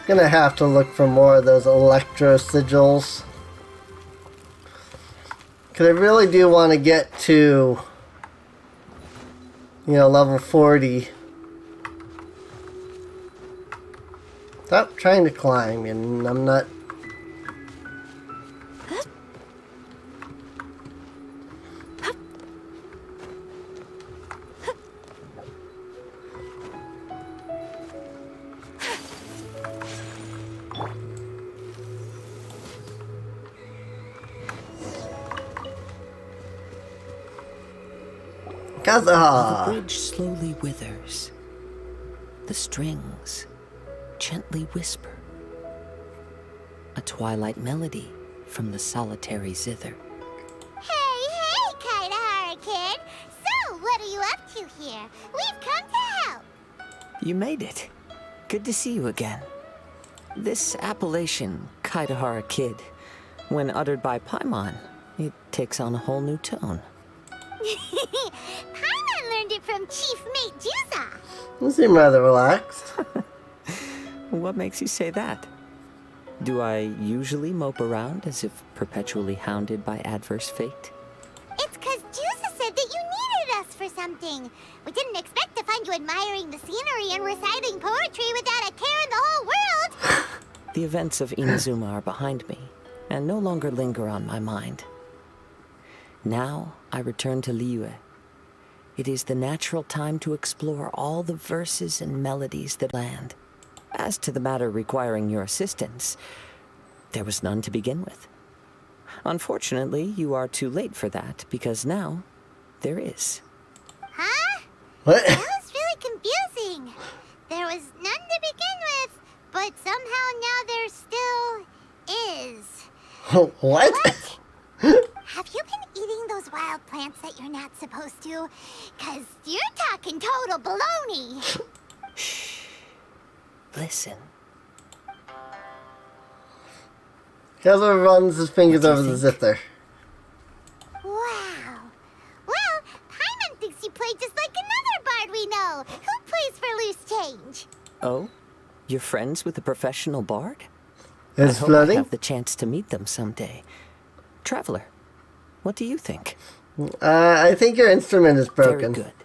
Gonna have to look for more of those electro sigils. Cause I really do want to get to, you know, level 40. Stop trying to climb, and I'm not. The bridge slowly withers. The strings gently whisper. A twilight melody from the solitary zither. Hey, Kaedehara Kid! So, what are you up to here? We've come to help! You made it. Good to see you again. This appellation, Kaedehara Kid, when uttered by Paimon, it takes on a whole new tone. Paimon learned it from Chief Mate Juza. You seem rather relaxed. What makes you say that? Do I usually mope around as if perpetually hounded by adverse fate? It's 'cause Juza said that you needed us for something. We didn't expect to find you admiring the scenery and reciting poetry without a care in the whole world. The events of Inazuma are behind me, and no longer linger on my mind. Now I return to Liyue. It is the natural time to explore all the verses and melodies that land. As to the matter requiring your assistance, there was none to begin with. Unfortunately, you are too late for that, because now there is. Huh? What? That was really confusing. There was none to begin with, but somehow now there still is. What? Have you been eating those wild plants that you're not supposed to? 'Cause you're talking total baloney. Listen. Kazuma runs his fingers over the zither. Wow. Well, Paimon thinks you play just like another bard we know, who plays for loose change. Oh? You're friends with a professional bard? Is I hope flooding? I have the chance to meet them someday. Traveler, what do you think? I think your instrument is broken. Very good.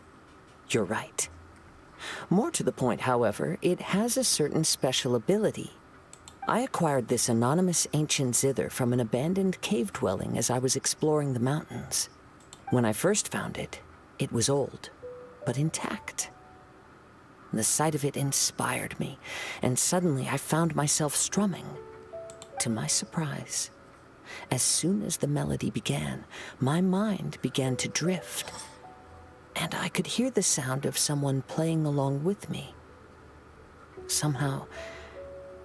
You're right. More to the point, however, it has a certain special ability. I acquired this anonymous ancient zither from an abandoned cave dwelling as I was exploring the mountains. When I first found it, it was old, but intact. The sight of it inspired me, and suddenly I found myself strumming. To my surprise, as soon as the melody began, my mind began to drift, and I could hear the sound of someone playing along with me. Somehow,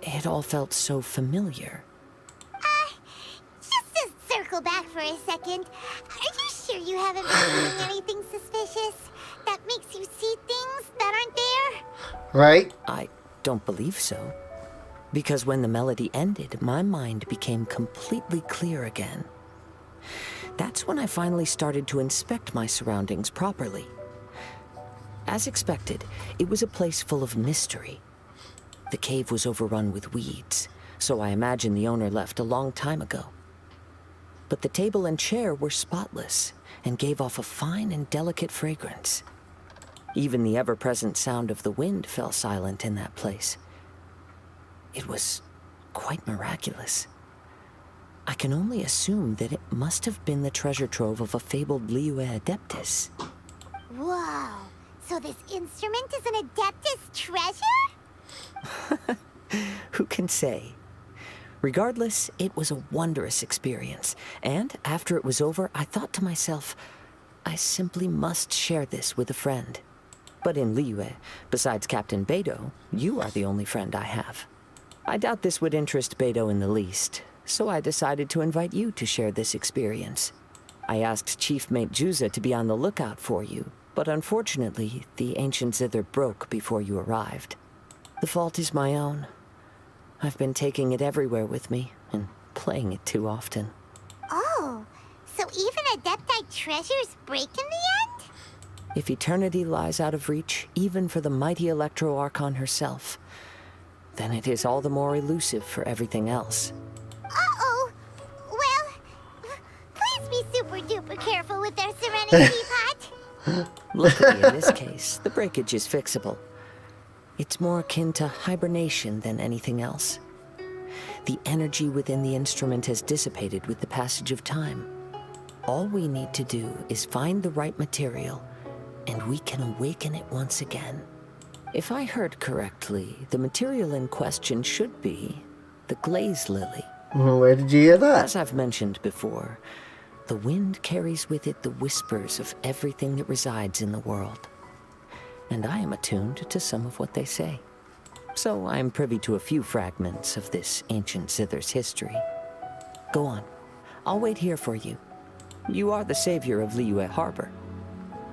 it all felt so familiar. Just to circle back for a second, are you sure you haven't been doing anything suspicious that makes you see things that aren't there? Right? I don't believe so. Because when the melody ended, my mind became completely clear again. That's when I finally started to inspect my surroundings properly. As expected, it was a place full of mystery. The cave was overrun with weeds, so I imagine the owner left a long time ago. But the table and chair were spotless and gave off a fine and delicate fragrance. Even the ever-present sound of the wind fell silent in that place. It was quite miraculous. I can only assume that it must have been the treasure trove of a fabled Liyue Adeptus. Whoa. So this instrument is an Adeptus treasure? Who can say? Regardless, it was a wondrous experience, and after it was over, I thought to myself, I simply must share this with a friend. But in Liyue, besides Captain Beidou, you are the only friend I have. I doubt this would interest Beidou in the least, so I decided to invite you to share this experience. I asked Chief Mate Juza to be on the lookout for you, but unfortunately, the ancient zither broke before you arrived. The fault is my own. I've been taking it everywhere with me, and playing it too often. Oh, so even Adeptite treasures break in the end? If eternity lies out of reach, even for the mighty Electro Archon herself, then it is all the more elusive for everything else. Uh-oh. Well, please be super duper careful with their Serenity Teapot. Luckily, in this case, the breakage is fixable. It's more akin to hibernation than anything else. The energy within the instrument has dissipated with the passage of time. All we need to do is find the right material, and we can awaken it once again. If I heard correctly, the material in question should be the glaze lily. Where did you hear that? As I've mentioned before, the wind carries with it the whispers of everything that resides in the world. And I am attuned to some of what they say. So I am privy to a few fragments of this ancient zither's history. Go on. I'll wait here for you. You are the savior of Liyue Harbor.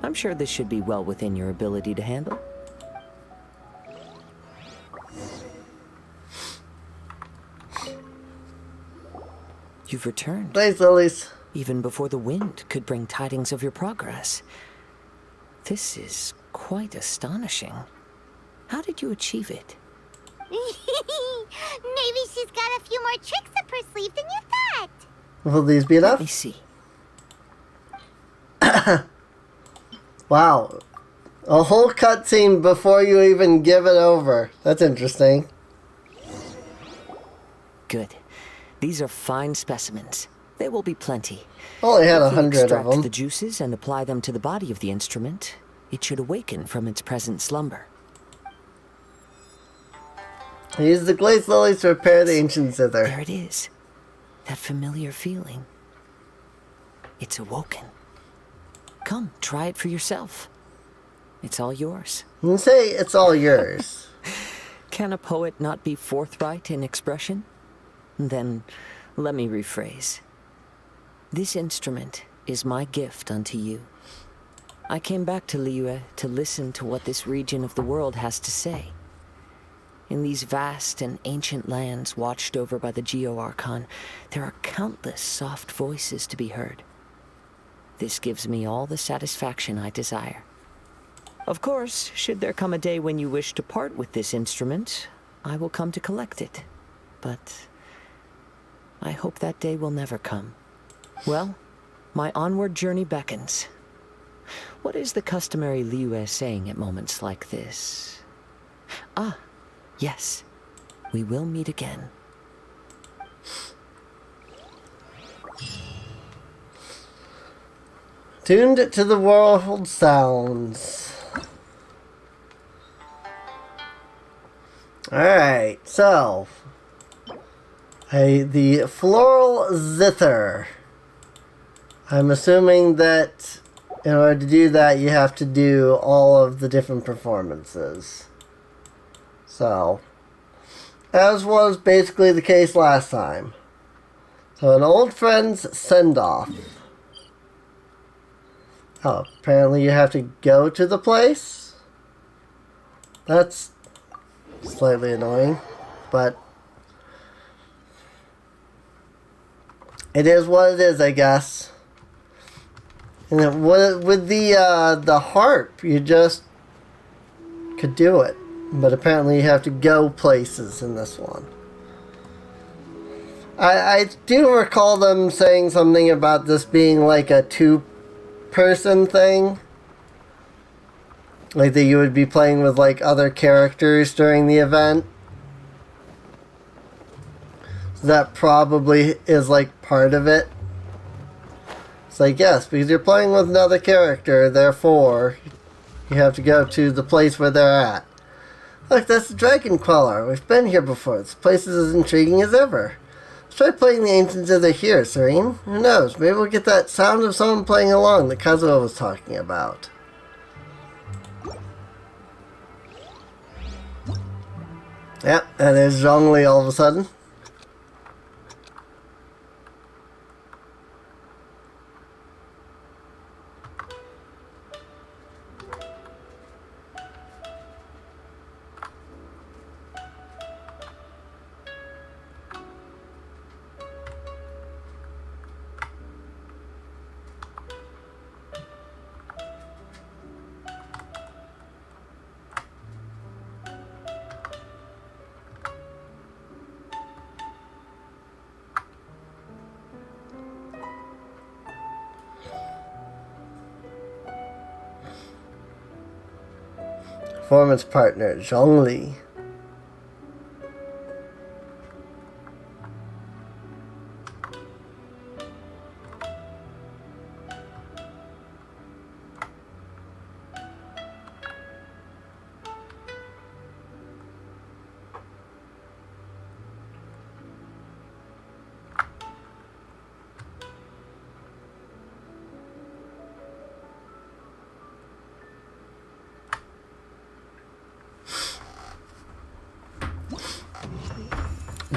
I'm sure this should be well within your ability to handle. You've returned. Thanks, Lilies. Even before the wind could bring tidings of your progress. This is quite astonishing. How did you achieve it? Maybe she's got a few more tricks up her sleeve than you thought. Will these be enough? Let me see. Wow. A whole cutscene before you even give it over. That's interesting. Good. These are fine specimens. There will be plenty. Only had If you 100 of extract them. the juices and apply them to the body of the instrument, it should awaken from its present slumber. Use the glazed lilies to repair the ancient zither. There it is. That familiar feeling. It's awoken. Come, try it for yourself. It's all yours. You say it's all yours. Can a poet not be forthright in expression? Then, let me rephrase. This instrument is my gift unto you. I came back to Liyue to listen to what this region of the world has to say. In these vast and ancient lands watched over by the Geo-Archon, there are countless soft voices to be heard. This gives me all the satisfaction I desire. Of course, should there come a day when you wish to part with this instrument, I will come to collect it. But I hope that day will never come. Well, my onward journey beckons. What is the customary Liyue saying at moments like this? Ah, yes. We will meet again. Tuned to the world sounds. Alright, so the floral zither. I'm assuming that in order to do that you have to do all of the different performances. So, as was basically the case last time. So an old friend's send-off. Oh, apparently you have to go to the place? That's slightly annoying, but it is what it is, I guess. And then with the harp, you just could do it. But apparently you have to go places in this one. I do recall them saying something about this being like a two-person thing. Like that you would be playing with like other characters during the event. So that probably is like part of it. It's like, yes, because you're playing with another character, therefore you have to go to the place where they're at. Look, that's the Dragon Queller. We've been here before. This place is as intriguing as ever. Let's try playing the Ancients Zither here, Serene. Who knows? Maybe we'll get that sound of someone playing along that Kazuo was talking about. Yep, and there's Zhongli all of a sudden. Performance partner, Zhongli.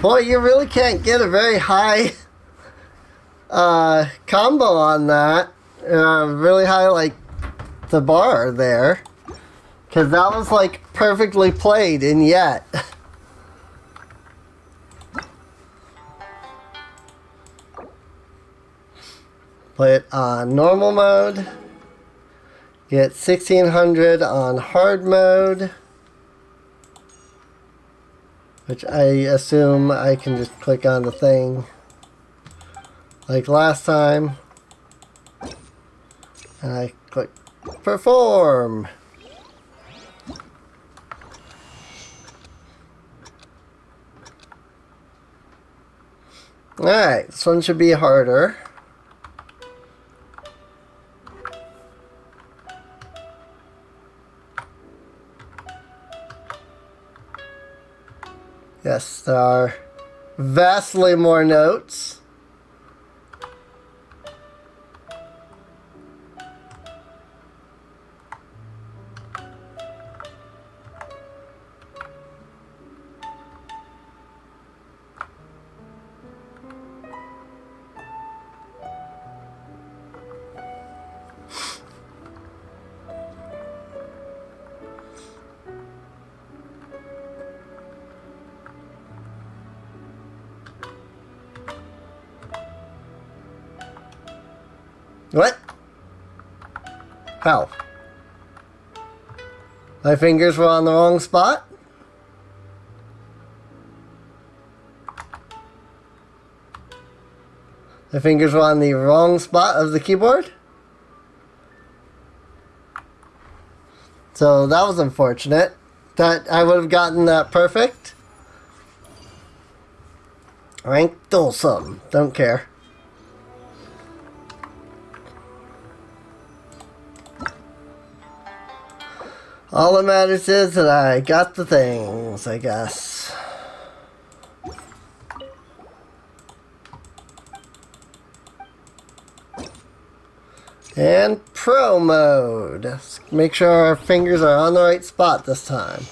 Boy, you really can't get a very high combo on that. Really high, like, the bar there. Because that was, like, perfectly played, and yet. Play it on normal mode. Get 1600 on hard mode. Which I assume I can just click on the thing like last time. And I click perform. Alright, this one should be harder. Yes, there are vastly more notes. What? How? My fingers were on the wrong spot? My fingers were on the wrong spot of the keyboard? So that was unfortunate. That I would have gotten that perfect. Rank Dulsum. Don't care. All that matters is that I got the things, I guess. And Pro mode. Let's make sure our fingers are on the right spot this time.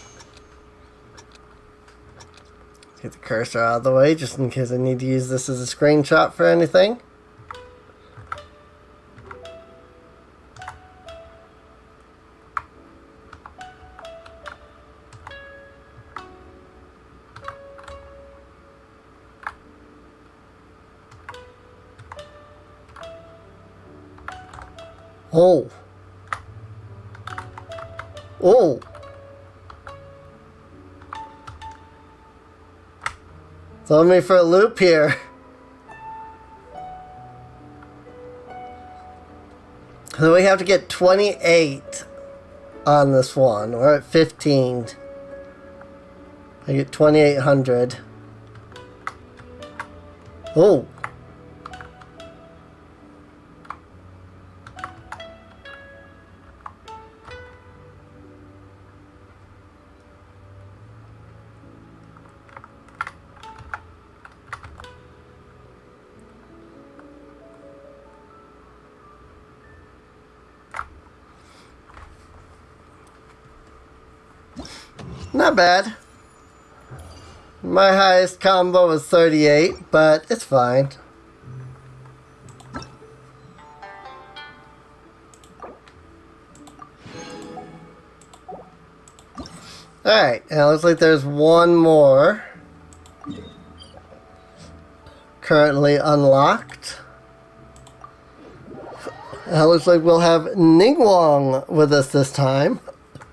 Get the cursor out of the way just in case I need to use this as a screenshot for anything. Oh. Oh. Throw me for a loop here. So we have to get 28 on this one. We're at 15. I get 2800. Oh. Not bad. My highest combo was 38, but it's fine. Alright, and it looks like there's one more currently unlocked. And it looks like we'll have Ningguang with us this time,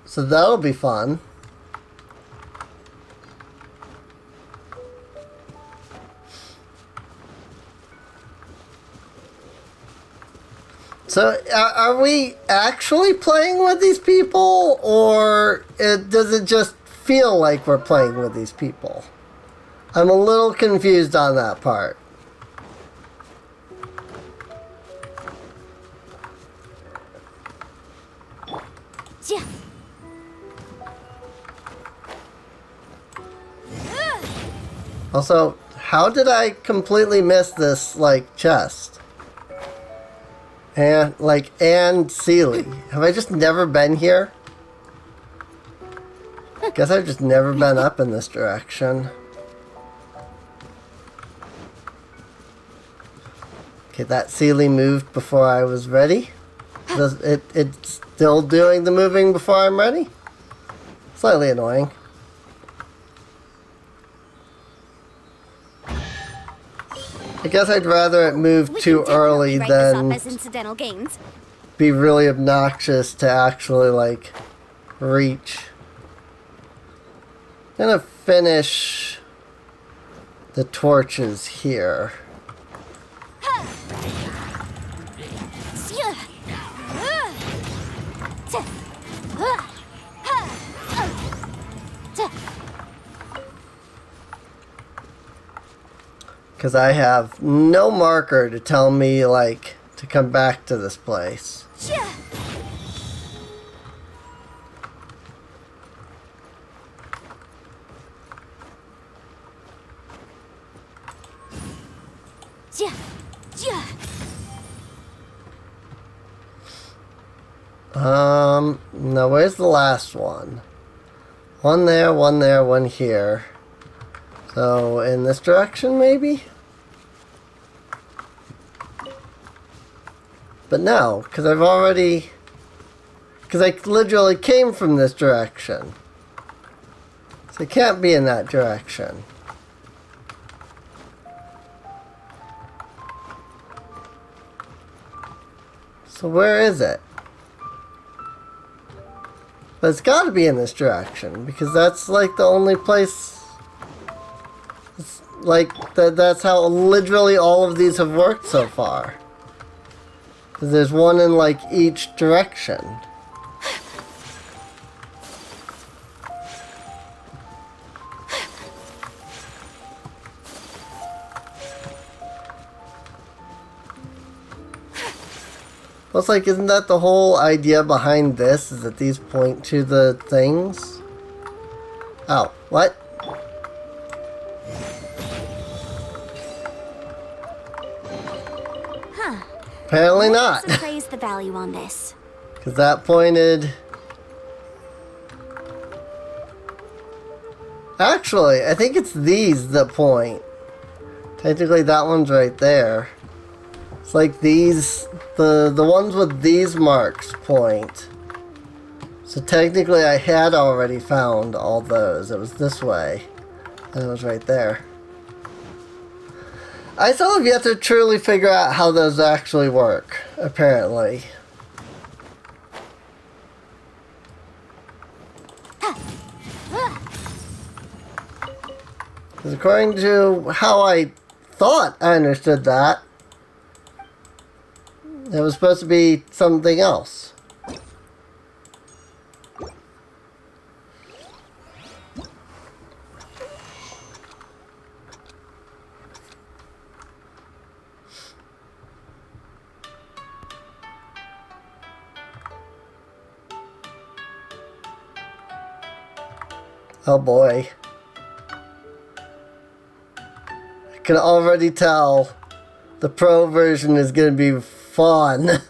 so that'll be fun. So, are we actually playing with these people, or does it just feel like we're playing with these people? I'm a little confused on that part. Also, how did I completely miss this, like, chest? And, like, and Sealy. Have I just never been here? Guess I've just never been up in this direction. Okay, that Sealy moved before I was ready. Does it's still doing the moving before I'm ready? Slightly annoying. I guess I'd rather it move too early than incidental gains. be really obnoxious to actually, like, reach. I'm gonna finish the torches here. Because I have no marker to tell me, like, to come back to this place. Now where's the last one? One there, one here. So, in this direction, maybe? But no, because I've already... Because I literally came from this direction. So it can't be in that direction. So where is it? But it's got to be in this direction, because that's like the only place... It's like, that's how literally all of these have worked so far. Because there's one in like each direction. Well, it's like, isn't that the whole idea behind this, is that these point to the things? Oh, what? Huh. Apparently not. Let's appraise the value on this. Because that pointed... Actually, I think it's these that point. Technically, that one's right there. It's like these... The ones with these marks point. So technically, I had already found all those. It was this way. And it was right there. I still have yet to truly figure out how those actually work, apparently. Because according to how I thought I understood that, it was supposed to be something else. Oh boy. I can already tell the pro version is going to be fun.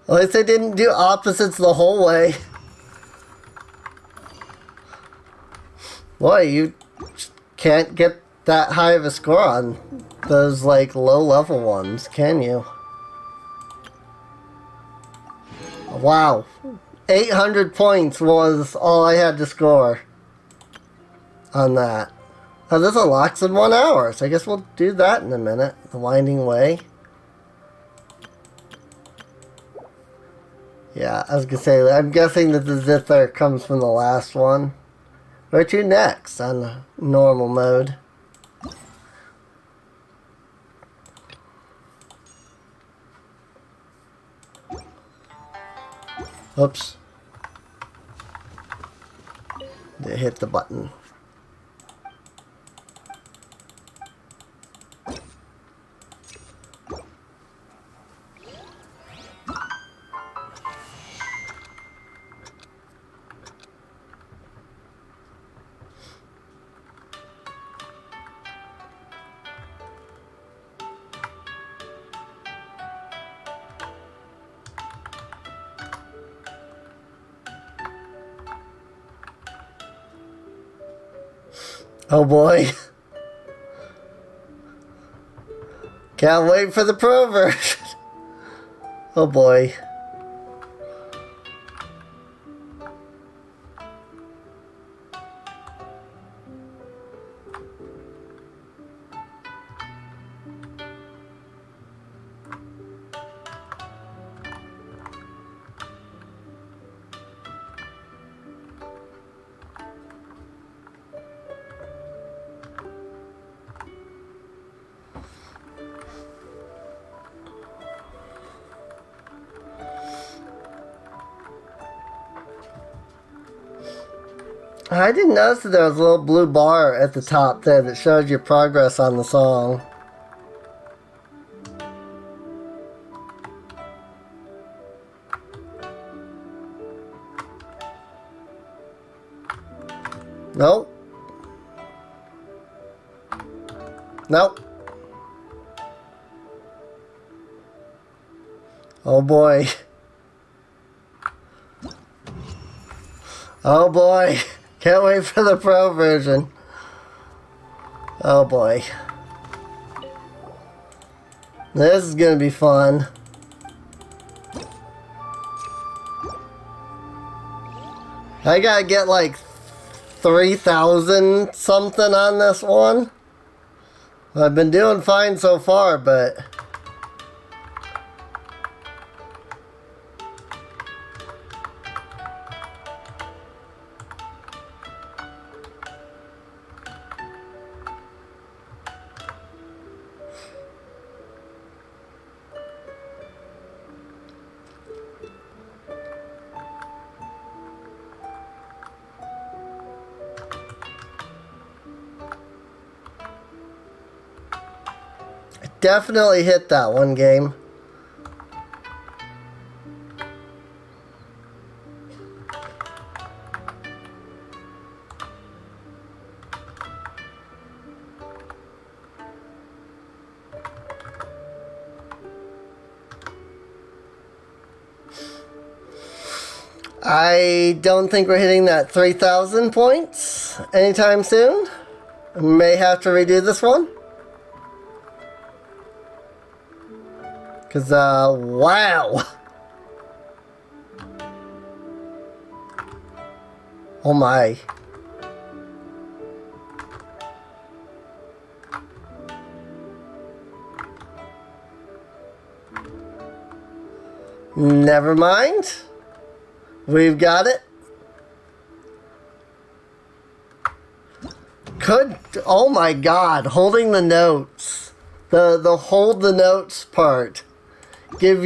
At least they didn't do opposites the whole way. Boy, you can't get that high of a score on those, like, low-level ones, can you? Wow. 800 points was all I had to score on that. Oh, this unlocks in 1 hour, so I guess we'll do that in a minute. The Winding Way. Yeah, I was gonna say, I'm guessing that the zither comes from the last one. Where to next on normal mode? Oops. They hit the button. Oh boy. Can't wait for the pro version. Oh boy. I didn't notice that there was a little blue bar at the top there that showed your progress on the song. Nope. Nope. Oh boy. Oh boy. Can't wait for the pro version. Oh boy. This is gonna be fun. I gotta get like 3,000 something on this one. I've been doing fine so far, but definitely hit that one game. I don't think we're hitting that 3,000 points anytime soon. I may have to redo this one. Because, wow. Oh my. Never mind. We've got it. Oh my god, holding the notes. The hold the notes part gives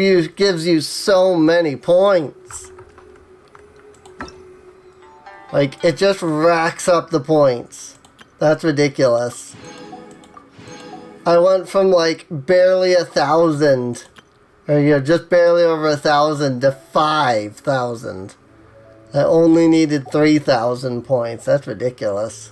you so many points. Like, it just racks up the points. That's ridiculous. I went from like barely 1,000, or just barely over 1,000 to 5,000. I only needed 3,000 points. That's ridiculous.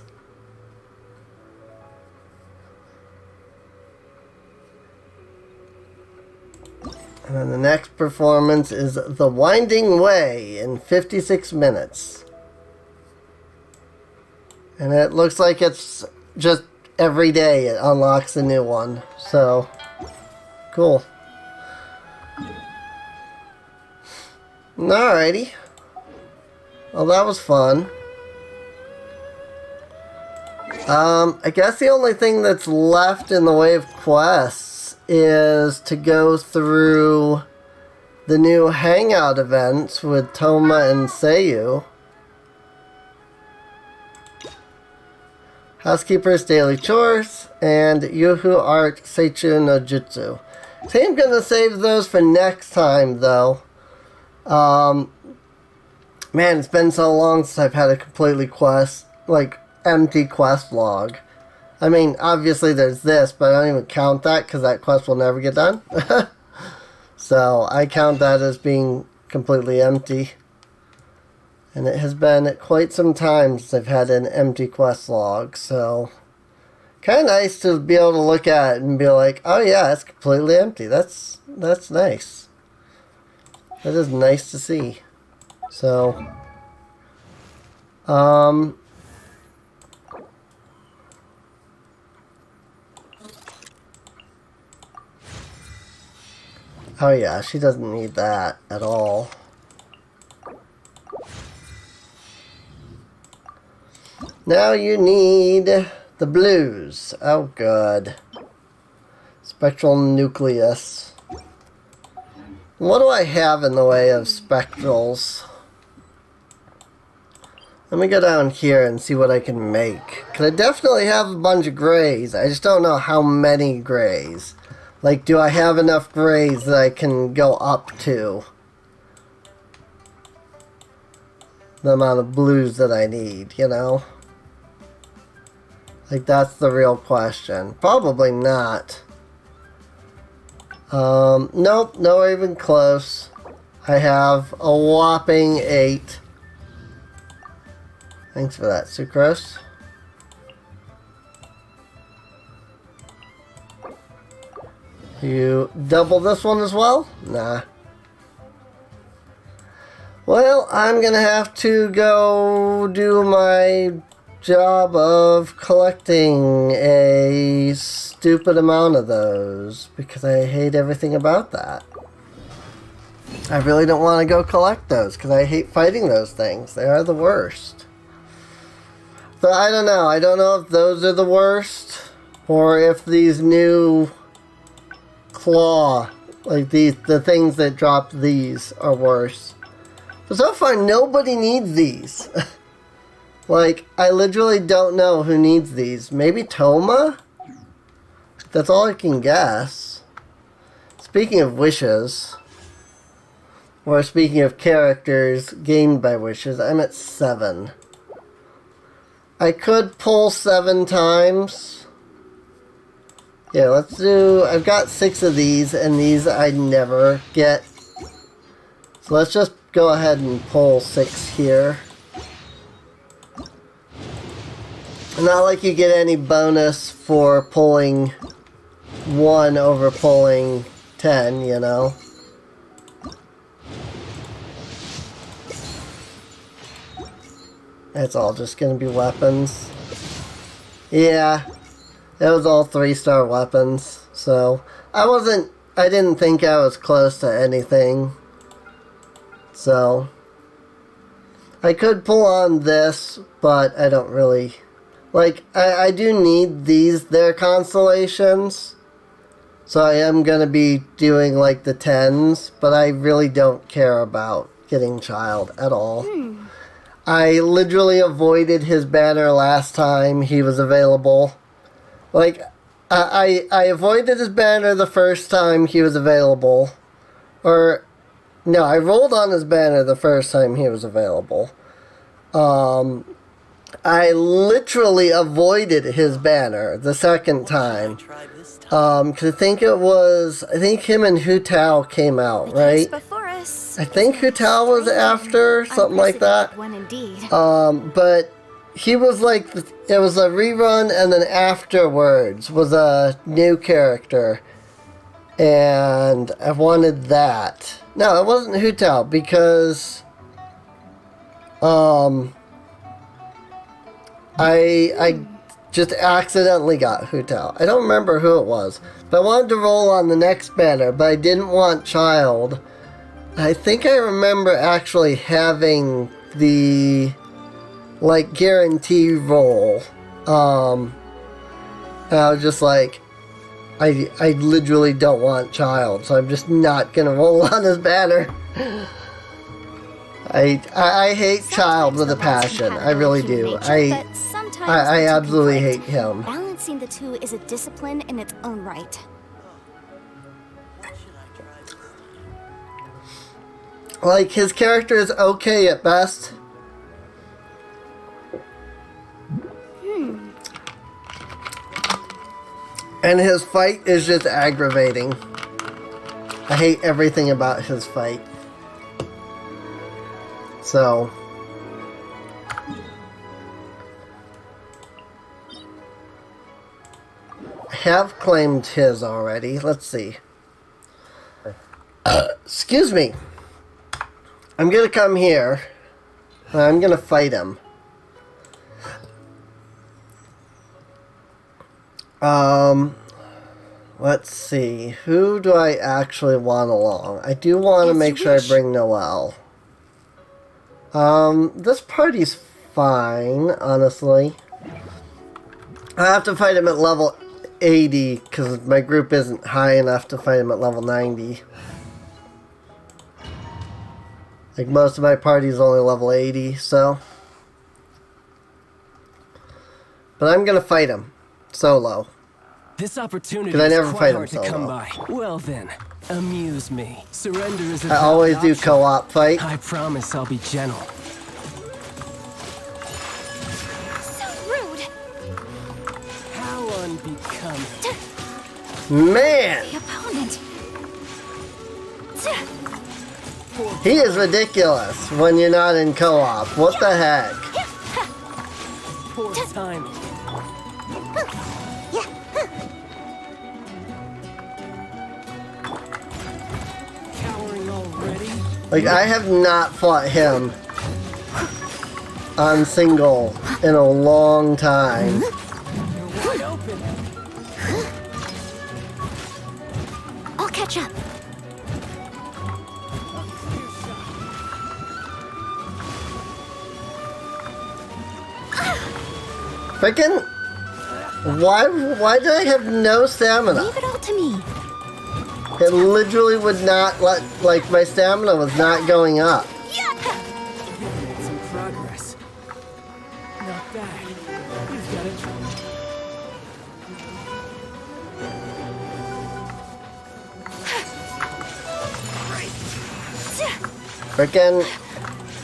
And then the next performance is The Winding Way in 56 minutes. And it looks like it's just every day it unlocks a new one. So, cool. Alrighty. Well, that was fun. I guess the only thing that's left in the way of quests is to go through the new hangout events with Toma and Seiyu. Housekeeper's Daily Chores, and Yuhu Art Seichu no Jutsu. So I'm gonna save those for next time, though. Man, it's been so long since I've had a completely empty quest log. I mean, obviously there's this, but I don't even count that because that quest will never get done. So I count that as being completely empty. And it has been quite some time since I've had an empty quest log, so kind of nice to be able to look at it and be like, oh yeah, it's completely empty. That's nice. That is nice to see. So, oh yeah, she doesn't need that at all. Now you need the blues. Oh, good. Spectral nucleus. What do I have in the way of spectrals? Let me go down here and see what I can make. Because I definitely have a bunch of grays. I just don't know how many grays. Like, do I have enough grays that I can go up to the amount of blues that I need, you know? Like, that's the real question. Probably not. Nope, not even close. I have a whopping 8. Thanks for that, Sucrose. You double this one as well? Nah. Well, I'm gonna have to go do my job of collecting a stupid amount of those because I hate everything about that. I really don't want to go collect those because I hate fighting those things. They are the worst. So I don't know. I don't know if those are the worst or if these new claw, like the things that drop these are worse. But so far nobody needs these. Like, I literally don't know who needs these. Maybe Toma? That's all I can guess. Speaking of wishes, or speaking of characters gained by wishes, I'm at 7. I could pull 7 times. Yeah, let's do... I've got 6 of these, and these I never get. So let's just go ahead and pull 6 here. Not like you get any bonus for pulling 1 over pulling 10, you know? It's all just gonna be weapons. Yeah, it was all 3-star weapons, so I didn't think I was close to anything. So I could pull on this, but I don't really like. I do need their constellations, so I am gonna be doing like the 10s, but I really don't care about getting child at all. I literally avoided his banner last time he was available. Like, I avoided his banner the first time he was available. Or, no, I rolled on his banner the first time he was available. I literally avoided his banner the second time. Because I think him and Hu Tao came out, right? I think Hu Tao was after, something like that. But he was like, it was a rerun, and then afterwards was a new character. And I wanted that. No, it wasn't Hu Tao, because I just accidentally got Hu Tao. I don't remember who it was, but I wanted to roll on the next banner, but I didn't want child. I think I remember actually having the, like, guarantee roll. And I was just like, I literally don't want child, so I'm just not gonna roll on his banner. I hate child with a passion. I really do. I absolutely hate him. Balancing the two is a discipline in its own right. Like, his character is okay at best. And his fight is just aggravating. I hate everything about his fight. So I have claimed his already. Let's see. Excuse me. I'm gonna come here. I'm gonna fight him. Let's see. Who do I actually want along? I do want to make sure I bring Noelle. This party's fine, honestly. I have to fight him at level 80 because my group isn't high enough to fight him at level 90. Like, most of my party is only level 80, so. But I'm gonna fight him solo. This opportunity because I never is fight quite him hard to come solo. by. Well then, amuse me. Surrender is a I always valid do option. co-op fight. I promise I'll be gentle. So rude. How unbecoming. Man! The opponent. He is ridiculous when you're not in co-op. What the heck? Poor timing. Cowering already? Like, I have not fought him on single in a long time. You're wide open. I'll catch up. Frickin', why did I have no stamina? Leave it all to me. It literally would not let, like, my stamina was not going up. Made some progress. Not bad. You've got it. Frickin'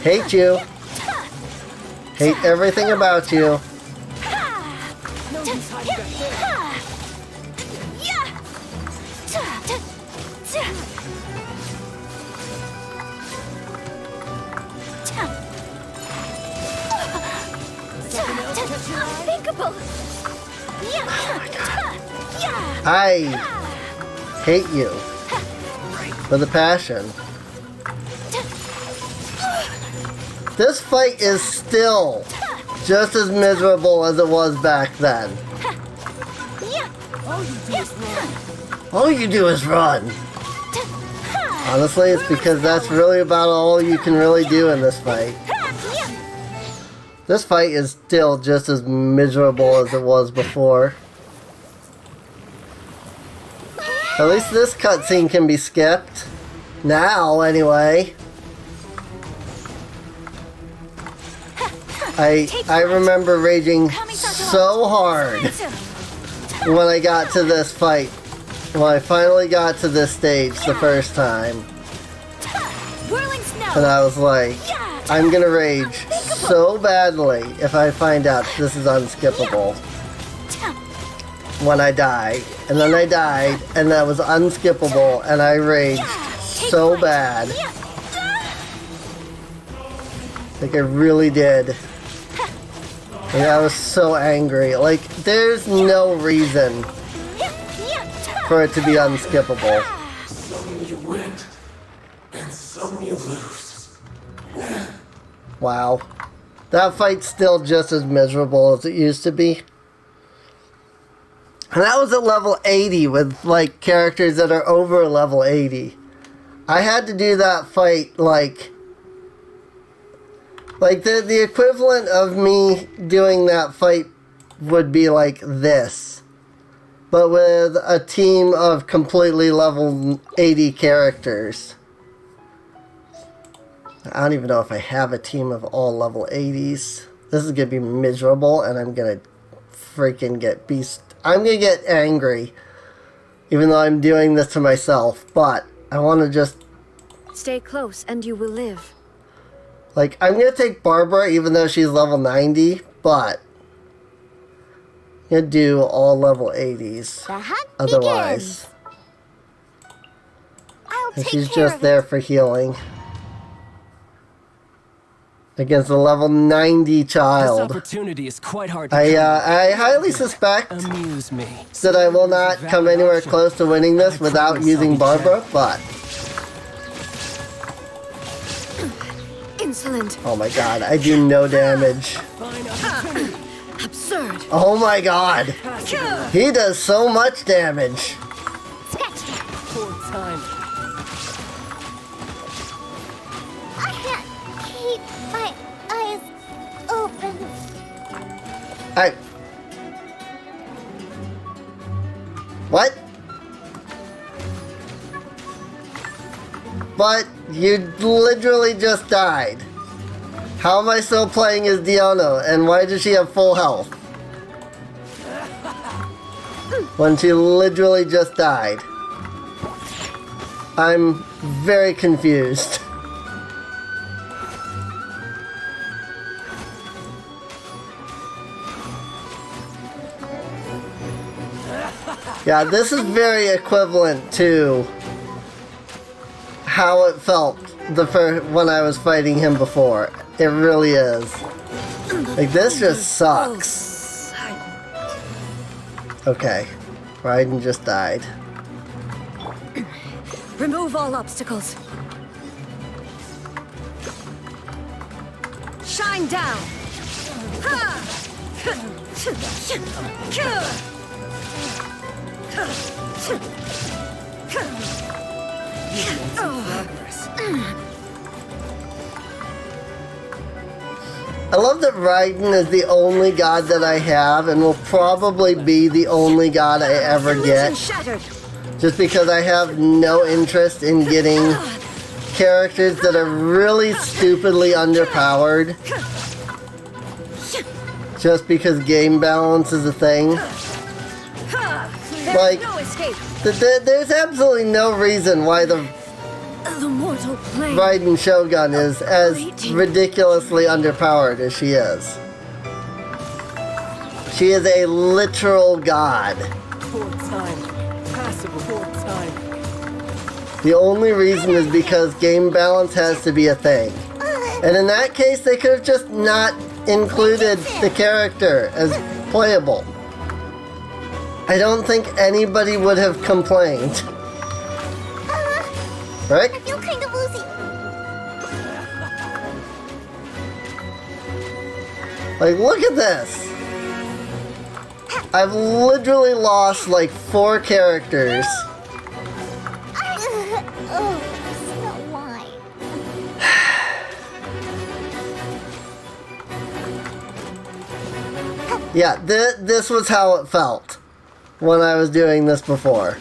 hate you. Hate everything about you. No use hiding back there. Unthinkable. I hate you with a passion. This fight is still just as miserable as it was back then. All you do is run. Honestly, it's because that's really about all you can really do in this fight. This fight is still just as miserable as it was before. At least this cutscene can be skipped. Now, anyway. I remember raging so hard when I got to this fight. When I finally got to this stage the first time. And I was like, I'm gonna rage so badly if I find out this is unskippable. When I die. And then I died, and that was unskippable, and I raged so bad. Like I really did. And I was so angry. Like, there's no reason for it to be unskippable. Some you win, and some you lose. Wow. That fight's still just as miserable as it used to be. And that was at level 80 with, like, characters that are over level 80. I had to do that fight, like the equivalent of me doing that fight would be like this. But with a team of completely level 80 characters. I don't even know if I have a team of all level 80s. This is going to be miserable, and I'm going to freaking get beast. I'm going to get angry, even though I'm doing this to myself, but I want to just... Stay close, and you will live. Like, I'm going to take Barbara, even though she's level 90, but I'm going to do all level 80s. Otherwise. And she's just there for healing. Against a level 90 child. This opportunity is quite hard to I highly suspect that I will not come anywhere close to winning this without using Barbara, but... Insolent. Oh my god, I do no damage. Absurd. Oh my god. He does so much damage. Poor time. I can't keep my eyes open. What? But you literally just died. How am I still playing as Diona, and why does she have full health? When she literally just died. I'm very confused. Yeah, this is very equivalent to how it felt when I was fighting him before. It really is. Like, this just sucks. Okay. Raiden just died. Remove all obstacles. Shine down. I love that Raiden is the only god that I have and will probably be the only god I ever get. Just because I have no interest in getting characters that are really stupidly underpowered. Just because game balance is a thing. Like, there's absolutely no reason why the Raiden Shogun is as ridiculously underpowered as she is. She is a literal god. Poor time. Passable poor time. The only reason is because game balance has to be a thing. And in that case, they could have just not included the character as playable. I don't think anybody would have complained. Rick? I feel kind of woozy. Like, look at this. I've literally lost like 4 characters. Yeah, this was how it felt when I was doing this before.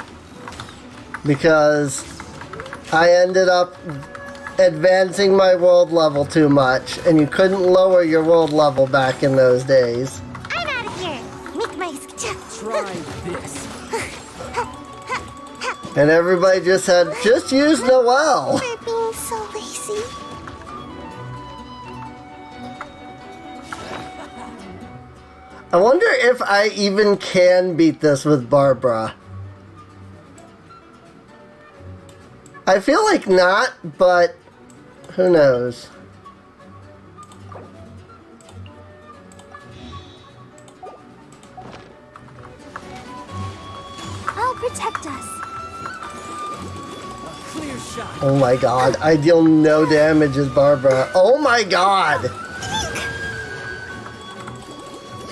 Because I ended up advancing my world level too much, and you couldn't lower your world level back in those days. I'm out of here. Make my Try this. And everybody just said, just use Noelle. We're being so lazy. I wonder if I even can beat this with Barbara. I feel like not, but who knows? I'll protect us. Clear shot. Oh my god, I deal no damage as Barbara. Oh my god!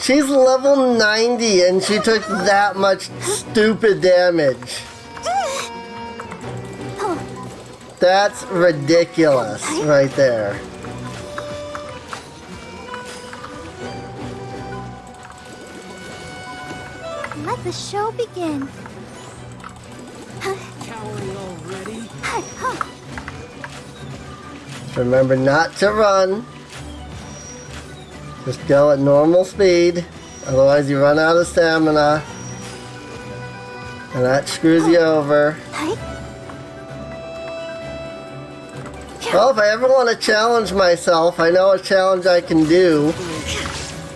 She's level 90 and she took that much stupid damage. That's ridiculous right there. Let the show begin. Cowering already? Remember not to run. Just go at normal speed. Otherwise you run out of stamina. And that screws you over. Well, if I ever want to challenge myself, I know a challenge I can do.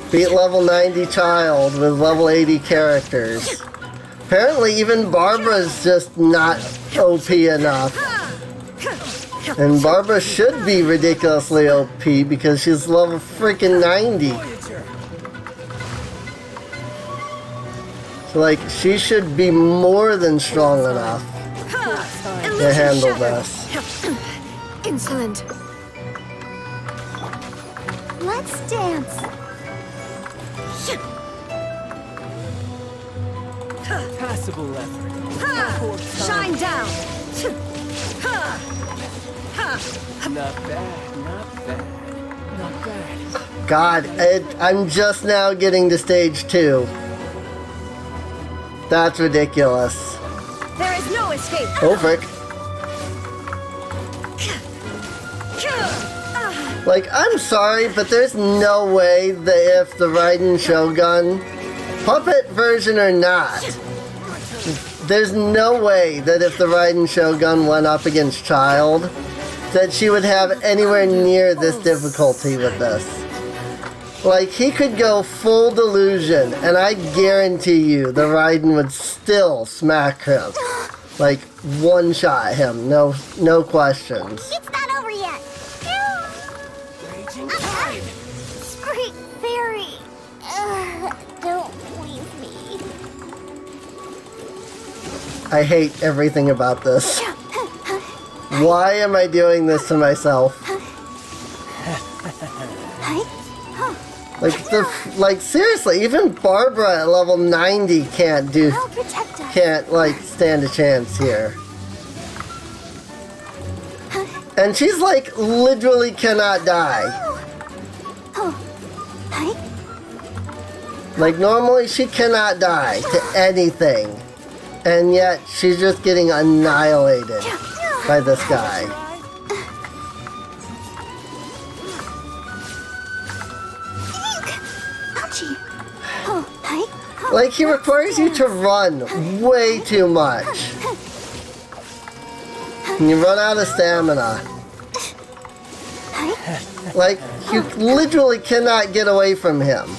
Beat level 90 child with level 80 characters. Apparently even Barbara's just not OP enough. And Barbara should be ridiculously OP because she's level freaking 90. So like, she should be more than strong enough to handle this. Insolent. Let's dance. Passable effort. Shine down. Not bad, not bad, not bad. God, I'm just now getting to stage 2. That's ridiculous. There is no escape. Oh, frick. Like, I'm sorry, but there's no way that if the Raiden Shogun, puppet version or not, there's no way that if the Raiden Shogun went up against Child, that she would have anywhere near this difficulty with this. Like, he could go full delusion, and I guarantee you the Raiden would still smack him. Like, one-shot him, no questions. It's not over yet. Great fairy. Don't leave me. I hate everything about this. Why am I doing this to myself? Like seriously, even Barbara at level 90 can't like stand a chance here. And she's like literally cannot die. Like normally she cannot die to anything. And yet she's just getting annihilated by this guy. Like he requires you to run way too much. And you run out of stamina. Like you literally cannot get away from him.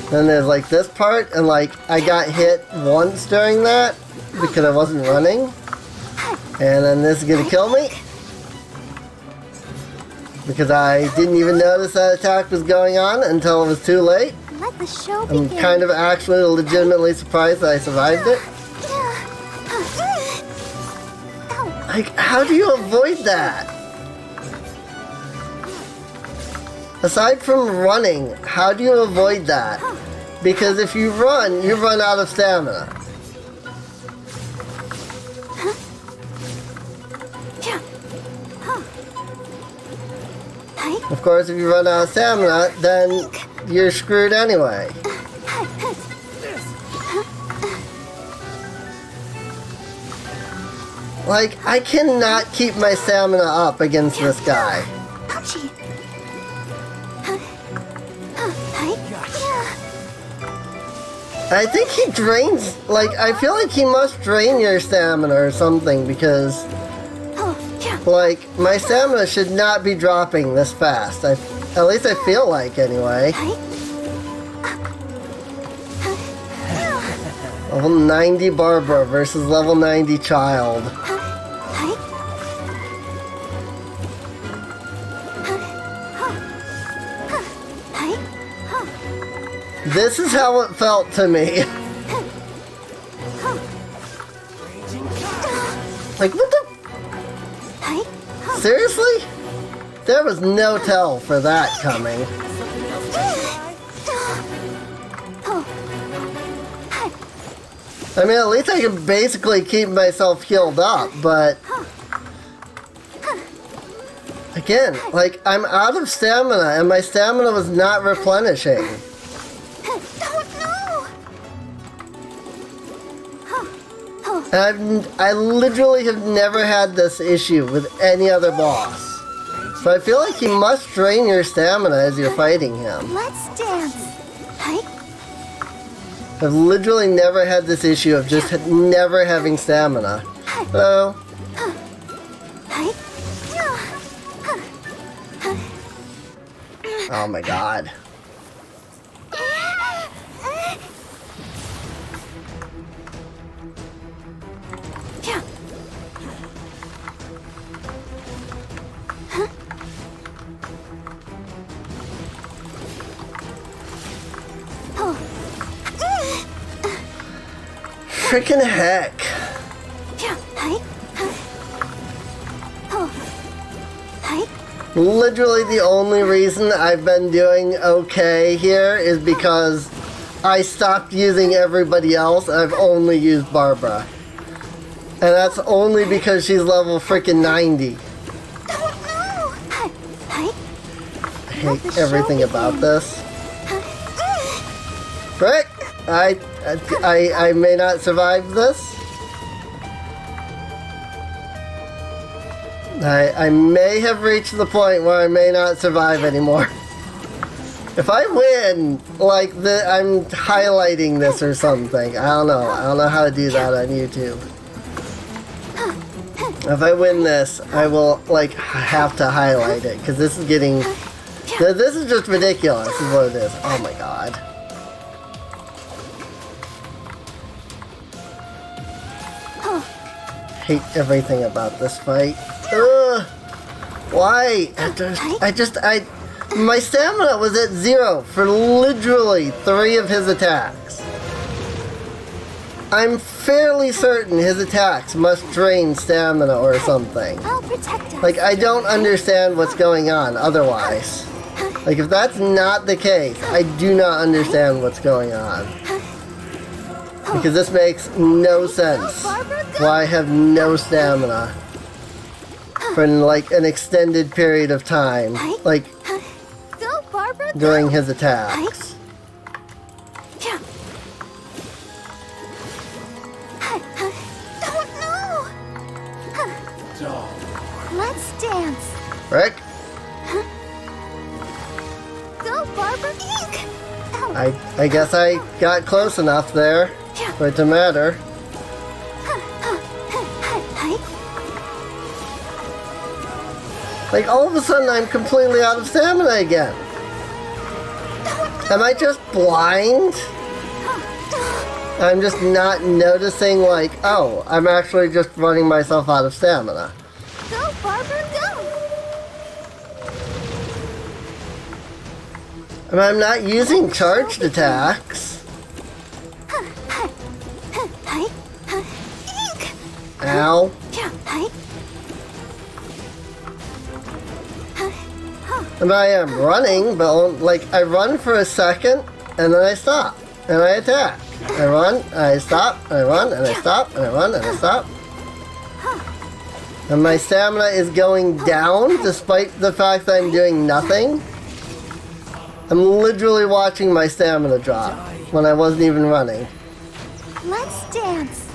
Then there's like this part, and like I got hit once during that because I wasn't running. And then this is gonna kill me. Because I didn't even notice that attack was going on until it was too late. Let the show I'm begin. kind of actually legitimately surprised that I survived it. Like, how do you avoid that? Aside from running, how do you avoid that? Because if you run out of stamina. Of course, if you run out of stamina, then you're screwed anyway. Like, I cannot keep my stamina up against this guy. I think he drains, like, I feel like he must drain your stamina or something because, like, my stamina should not be dropping this fast. At least I feel like, anyway. Level 90 Barbara versus level 90 Child. This is how it felt to me. Like, what the? Seriously? There was no tell for that coming. I mean, at least I can basically keep myself healed up, but... Again, like, I'm out of stamina, and my stamina was not replenishing. I literally have never had this issue with any other boss. So I feel like he must drain your stamina as you're fighting him. Let's dance. I've literally never had this issue of just never having stamina. Hello? Oh my god. Freaking heck. Literally the only reason I've been doing okay here is because I stopped using everybody else and I've only used Barbara. And that's only because she's level freaking 90. I hate everything about this. Frick! I may not survive this. I may have reached the point where I may not survive anymore. If I win, like, I'm highlighting this or something. I don't know. I don't know how to do that on YouTube. If I win this, I will, like, have to highlight it. Because this is getting... This is just ridiculous, is what it is. Oh my god. Hate everything about this fight. Ugh. Why? My stamina was at 0 for literally 3 of his attacks. I'm fairly certain his attacks must drain stamina or something. Like, I don't understand what's going on otherwise. Like, if that's not the case, I do not understand what's going on. Because this makes no sense. Why I have no stamina for like an extended period of time, like during his attacks. Let's dance. Rick? Go, Barbara. I guess I got close enough there for it to matter. Like, all of a sudden, I'm completely out of stamina again. Am I just blind? I'm just not noticing, like, oh, I'm actually just running myself out of stamina. Go, Barbara, go! I mean, I'm not using charged attacks. Ow. And I am running, but like I run for a second and then I stop and I attack. I run, and I stop, and I run, and I stop, and I run, and I stop. And my stamina is going down despite the fact that I'm doing nothing. I'm literally watching my stamina drop when I wasn't even running. Let's dance.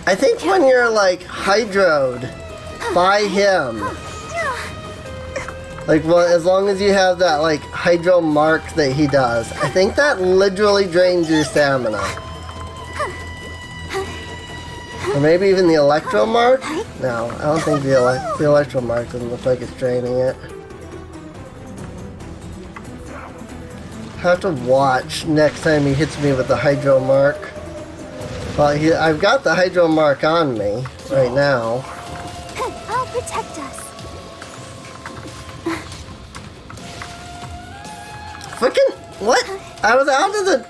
I think when you're like hydroed by him, like well, as long as you have that like hydro mark that he does, I think that literally drains your stamina. Or maybe even the electro mark? No, I don't think the electro mark doesn't look like it's draining it. I have to watch next time he hits me with the hydro mark. Well, I've got the hydro mark on me right now. I'll protect us. Frickin' what? I was out of the...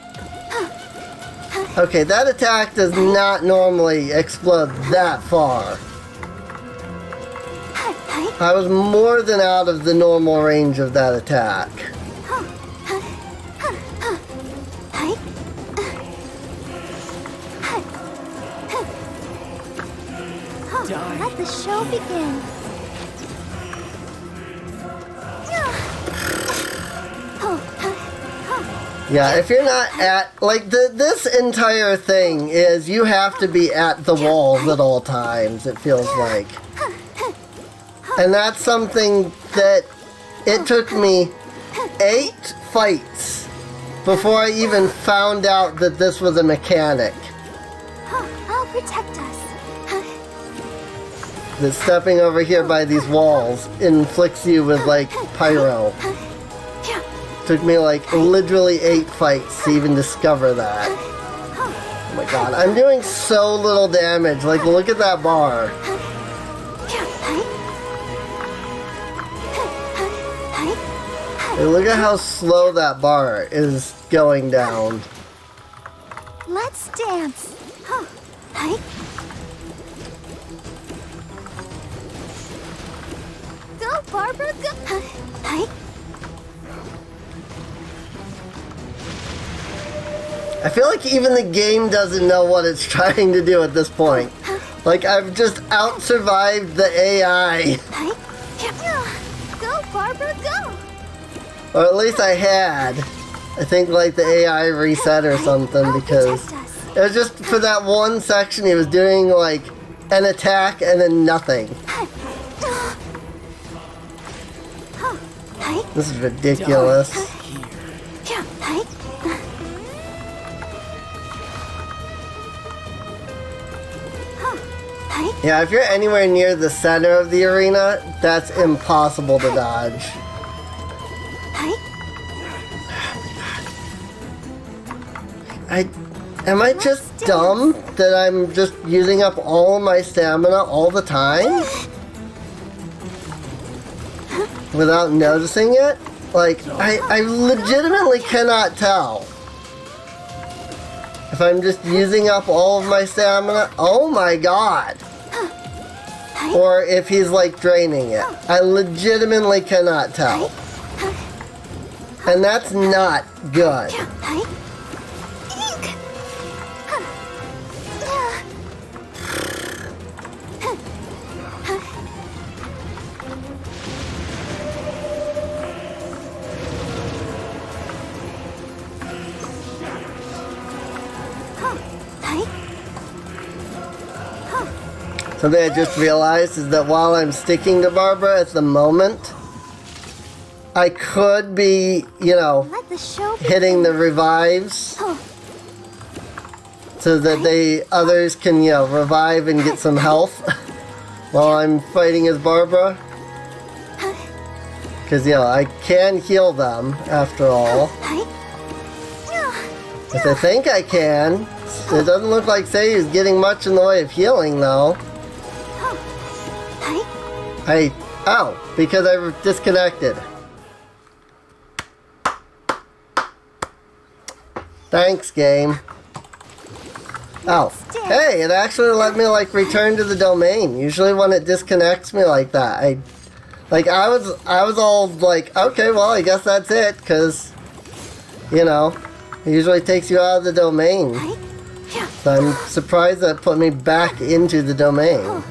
Okay, that attack does not normally explode that far. I was more than out of the normal range of that attack. Let the show begin. Yeah, if you're not at, like, this entire thing is you have to be at the walls at all times, it feels like. And that's something that it took me 8 fights before I even found out that this was a mechanic. I'll protect us. That stepping over here by these walls inflicts you with, like, pyro. Took me like literally 8 fights to even discover that. Oh my god, I'm doing so little damage. Like, look at that bar. Like, look at how slow that bar is going down. Let's dance. Go, Barbara, go. I feel like even the game doesn't know what it's trying to do at this point. Like, I've just out-survived the AI. Go, Barbara, go. Or at least I had. I think, like, the AI reset or something, because it was just for that one section he was doing, like, an attack and then nothing. This is ridiculous. Yeah, if you're anywhere near the center of the arena, that's impossible to dodge. Am I just dumb that I'm just using up all my stamina all the time? Without noticing it? Like, I legitimately cannot tell. If I'm just using up all of my stamina, oh my god. Or if he's like draining it. I legitimately cannot tell. And that's not good. Something I just realized is that while I'm sticking to Barbara at the moment, I could be, you know, hitting the revives so that others can, you know, revive and get some health while I'm fighting as Barbara. Because, you know, I can heal them, after all. If I think I can. It doesn't look like Sayu's getting much in the way of healing, though. Oh, because I disconnected. Thanks, game. Oh, hey, it actually let me, like, return to the domain. Usually when it disconnects me like that, I Like, I was all like, okay, well, I guess that's it, because, you know, it usually takes you out of the domain. So I'm surprised that put me back into the domain.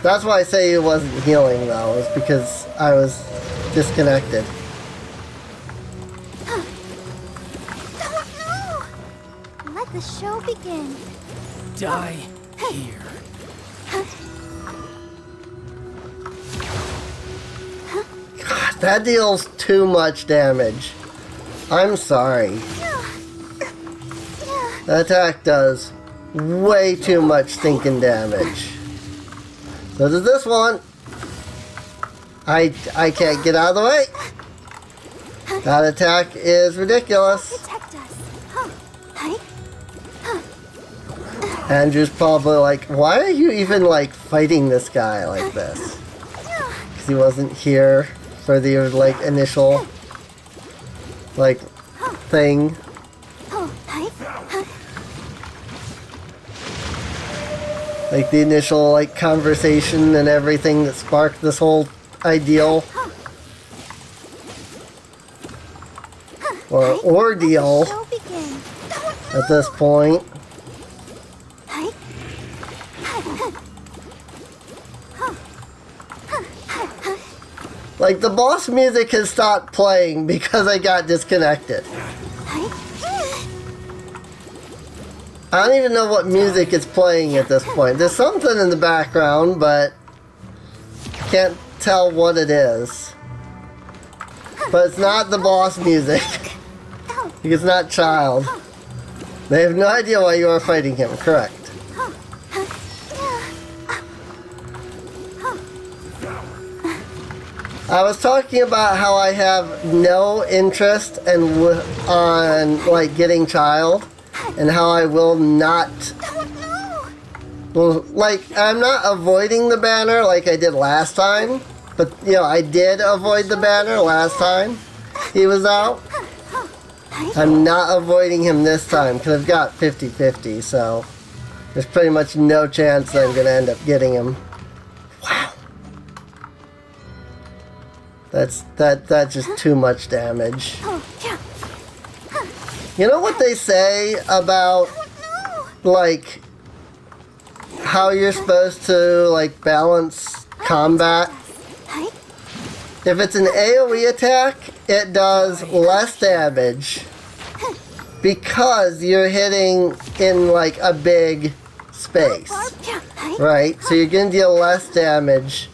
That's why I say it wasn't healing, though, is because I was disconnected. Let the show begin. Die here. God, that deals too much damage. I'm sorry. That attack does way too much stinking damage. So does this one. I can't get out of the way. That attack is ridiculous. Andrew's probably like, why are you even like fighting this guy like this? Because he wasn't here for the like initial like thing. Like the initial like conversation and everything that sparked this whole ideal or ordeal at this point. Like the boss music has stopped playing because I got disconnected. I don't even know what music is playing at this point. There's something in the background, but can't tell what it is. But it's not the boss music. It's not Child. They have no idea why you are fighting him, correct. I was talking about how I have no interest on like getting Child. And how I will not... Well, like, I'm not avoiding the banner like I did last time. But, you know, I did avoid the banner last time he was out. I'm not avoiding him this time because I've got 50-50, so... There's pretty much no chance that I'm going to end up getting him. Wow. That's just too much damage. You know what they say about, like, how you're supposed to, like, balance combat? If it's an AoE attack, it does less damage because you're hitting in, like, a big space, right? So you're going to deal less damage,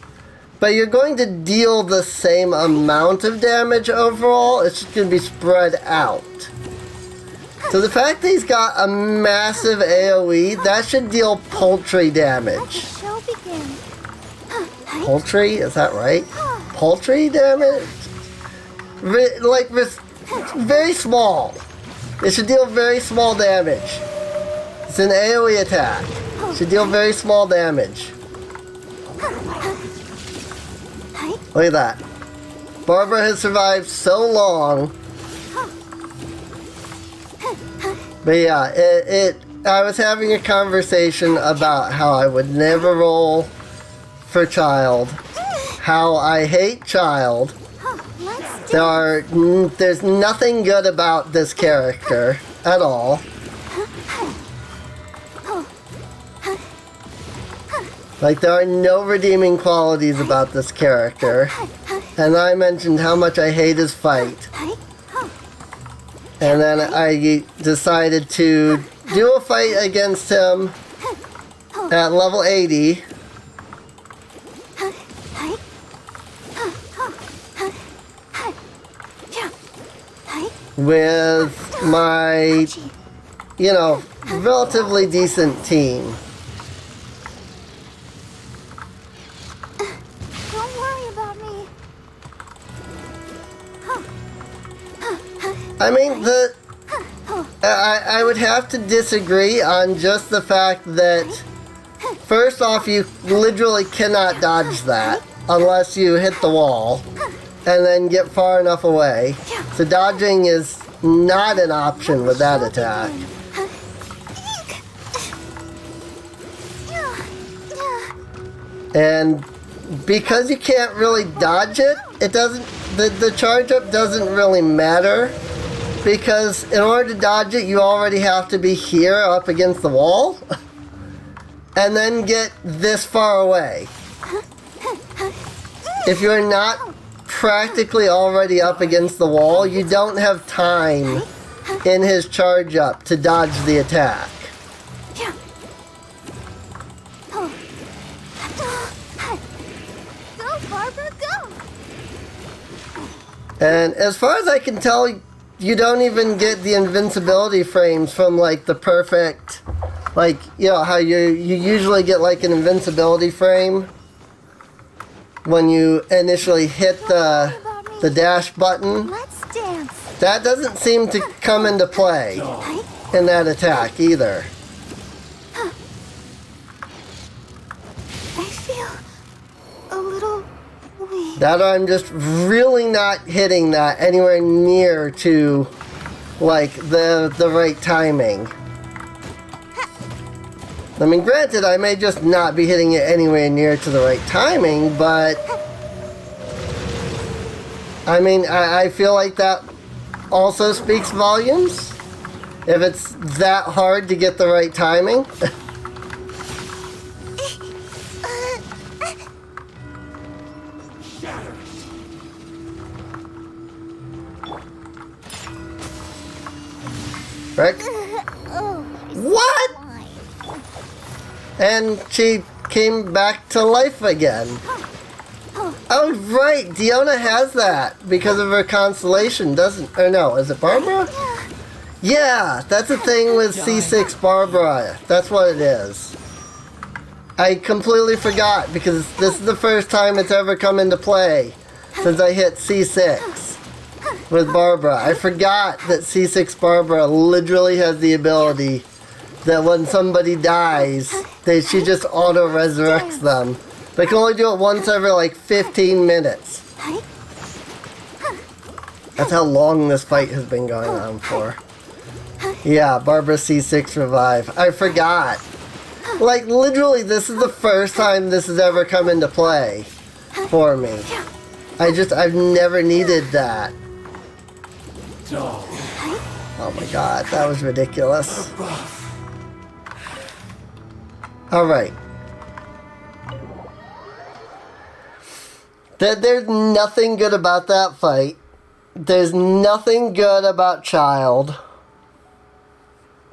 but you're going to deal the same amount of damage overall. It's just going to be spread out. So the fact that he's got a massive AoE, that should deal paltry damage. Paltry? Is that right? Paltry damage? Very small. It should deal very small damage. It's an AoE attack. It should deal very small damage. Look at that. Barbara has survived so long. But yeah, I was having a conversation about how I would never roll for Child, how I hate Child. There's nothing good about this character at all. Like, there are no redeeming qualities about this character. And I mentioned how much I hate his fight. And then I decided to do a fight against him at level 80. With my, you know, relatively decent team. Don't worry about me. I mean, I would have to disagree on just the fact that, first off, you literally cannot dodge that unless you hit the wall and then get far enough away. So dodging is not an option with that attack. And because you can't really dodge it, it doesn't, the charge up doesn't really matter, because in order to dodge it, you already have to be here up against the wall, and then get this far away. If you're not practically already up against the wall, you don't have time in his charge up to dodge the attack. Go, Barbara, go! And as far as I can tell, you don't even get the invincibility frames from like the perfect, like, you know how you usually get like an invincibility frame when you initially hit the dash button. Let's dance. That doesn't seem to come into play in that attack either. I feel a little weak. That I'm just really not hitting that anywhere near to like the right timing. I mean, granted, I may just not be hitting it anywhere near to the right timing, but I mean, I feel like that also speaks volumes. If it's that hard to get the right timing. Rick? What? And she came back to life again. Oh, right. Diona has that because of her constellation, doesn't... Or no, is it Barbara? Yeah, that's a thing with C6 Barbara. That's what it is. I completely forgot because this is the first time it's ever come into play since I hit C6 with Barbara. I forgot that C6 Barbara literally has the ability that when somebody dies, she just auto-resurrects them. They can only do it once every like 15 minutes. That's how long this fight has been going on for. Yeah, Barbara C6 Revive. I forgot. Like, literally, this is the first time this has ever come into play for me. I've never needed that. Oh my god, that was ridiculous. Alright. There's nothing good about that fight. There's nothing good about Child.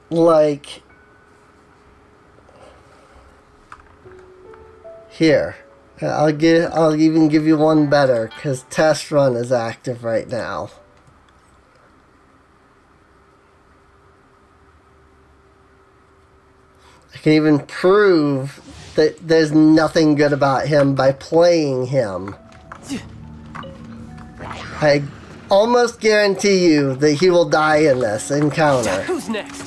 Like... Here. I'll even give you one better, because Test Run is active right now. I can even prove that there's nothing good about him by playing him. I almost guarantee you that he will die in this encounter. Who's next?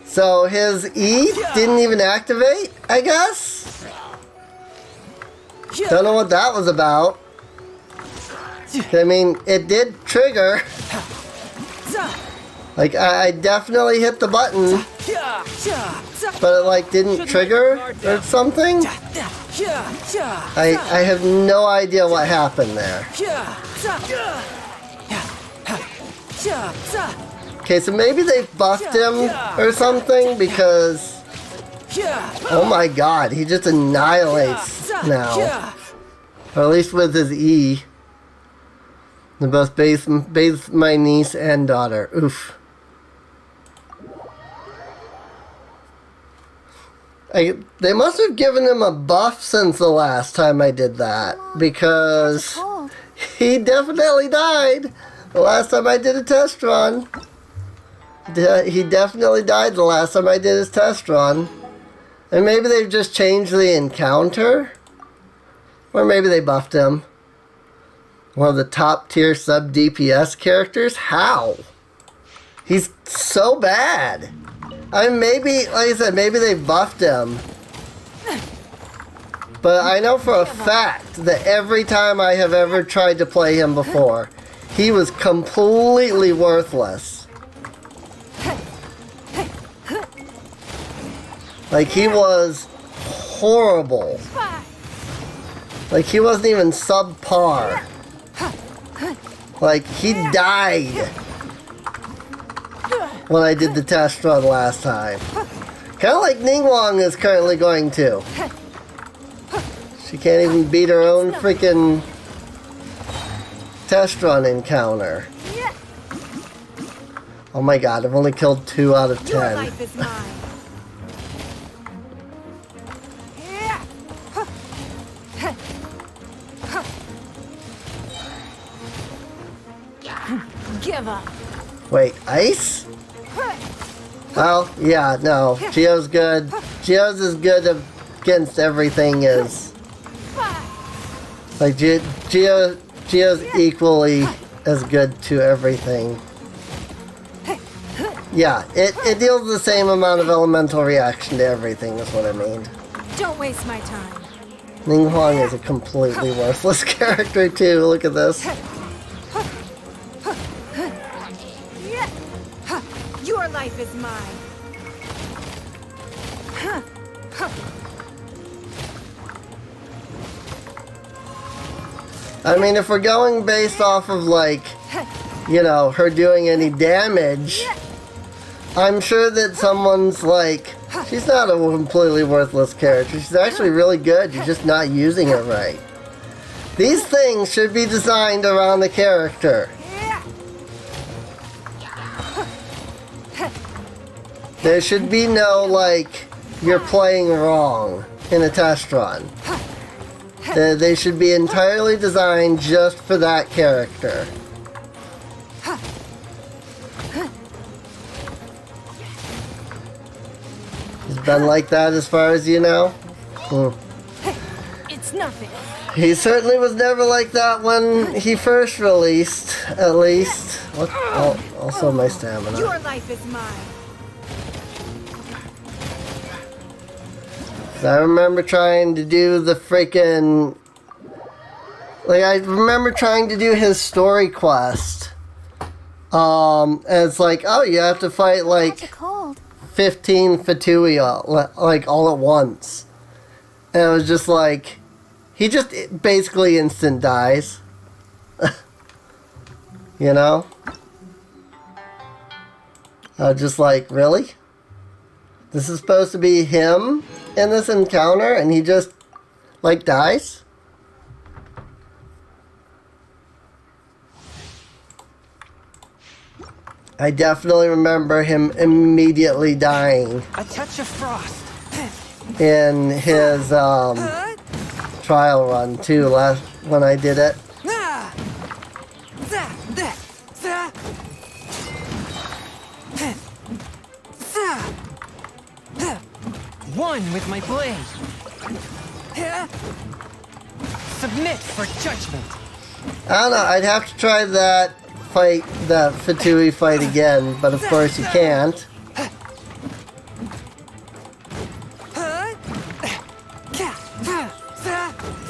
So his E didn't even activate, I guess? Don't know what that was about. I mean, it did trigger. Like, I definitely hit the button, but it, like, didn't trigger or something? I have no idea what happened there. Okay, so maybe they buffed him or something, because... Oh my god, he just annihilates now. Or at least with his E. They both bathed my niece and daughter. Oof. They must have given him a buff since the last time I did that, because he definitely died the last time I did a test run. He definitely died the last time I did his test run. And maybe they've just changed the encounter? Or maybe they buffed him. One of the top tier sub DPS characters? How? He's so bad. I mean, maybe, like I said, maybe they buffed him. But I know for a fact that every time I have ever tried to play him before, he was completely worthless. Like, he was horrible. Like, he wasn't even subpar. Like, he died when I did the test run last time. Kind of like Ningguang is currently going to. She can't even beat her own freaking test run encounter. Oh my god, I've only killed 2 out of 10. Your life is mine. Give up. Wait, ice? Well, yeah, no. Geo's good. Geo's as good against everything as... Like, Geo's equally as good to everything. Yeah, it deals the same amount of elemental reaction to everything, is what I mean. Don't waste my time. Ningguang is a completely worthless character, too. Look at this. Your life is mine. I mean, if we're going based off of, like, you know, her doing any damage, I'm sure that someone's like, she's not a completely worthless character. She's actually really good. You're just not using her right. These things should be designed around the character. There should be no, like, you're playing wrong in a test run. They should be entirely designed just for that character. He's been like that as far as you know? It's nothing. He certainly was never like that when he first released, at least. Also my stamina. Your life is mine. I remember trying to do the freaking... Like, I remember trying to do his story quest. And it's like, oh, you have to fight, like, 15 Fatui, like, all at once. And it was just like... He just basically instant dies. You know? I was just like, really? This is supposed to be him in this encounter, and he just, like, dies? I definitely remember him immediately dying A touch of frost. in his trial run too, when I did it. One with my blade. Submit for judgment. I don't know, I'd have to try that fight, that Fatui fight again, but of course you can't.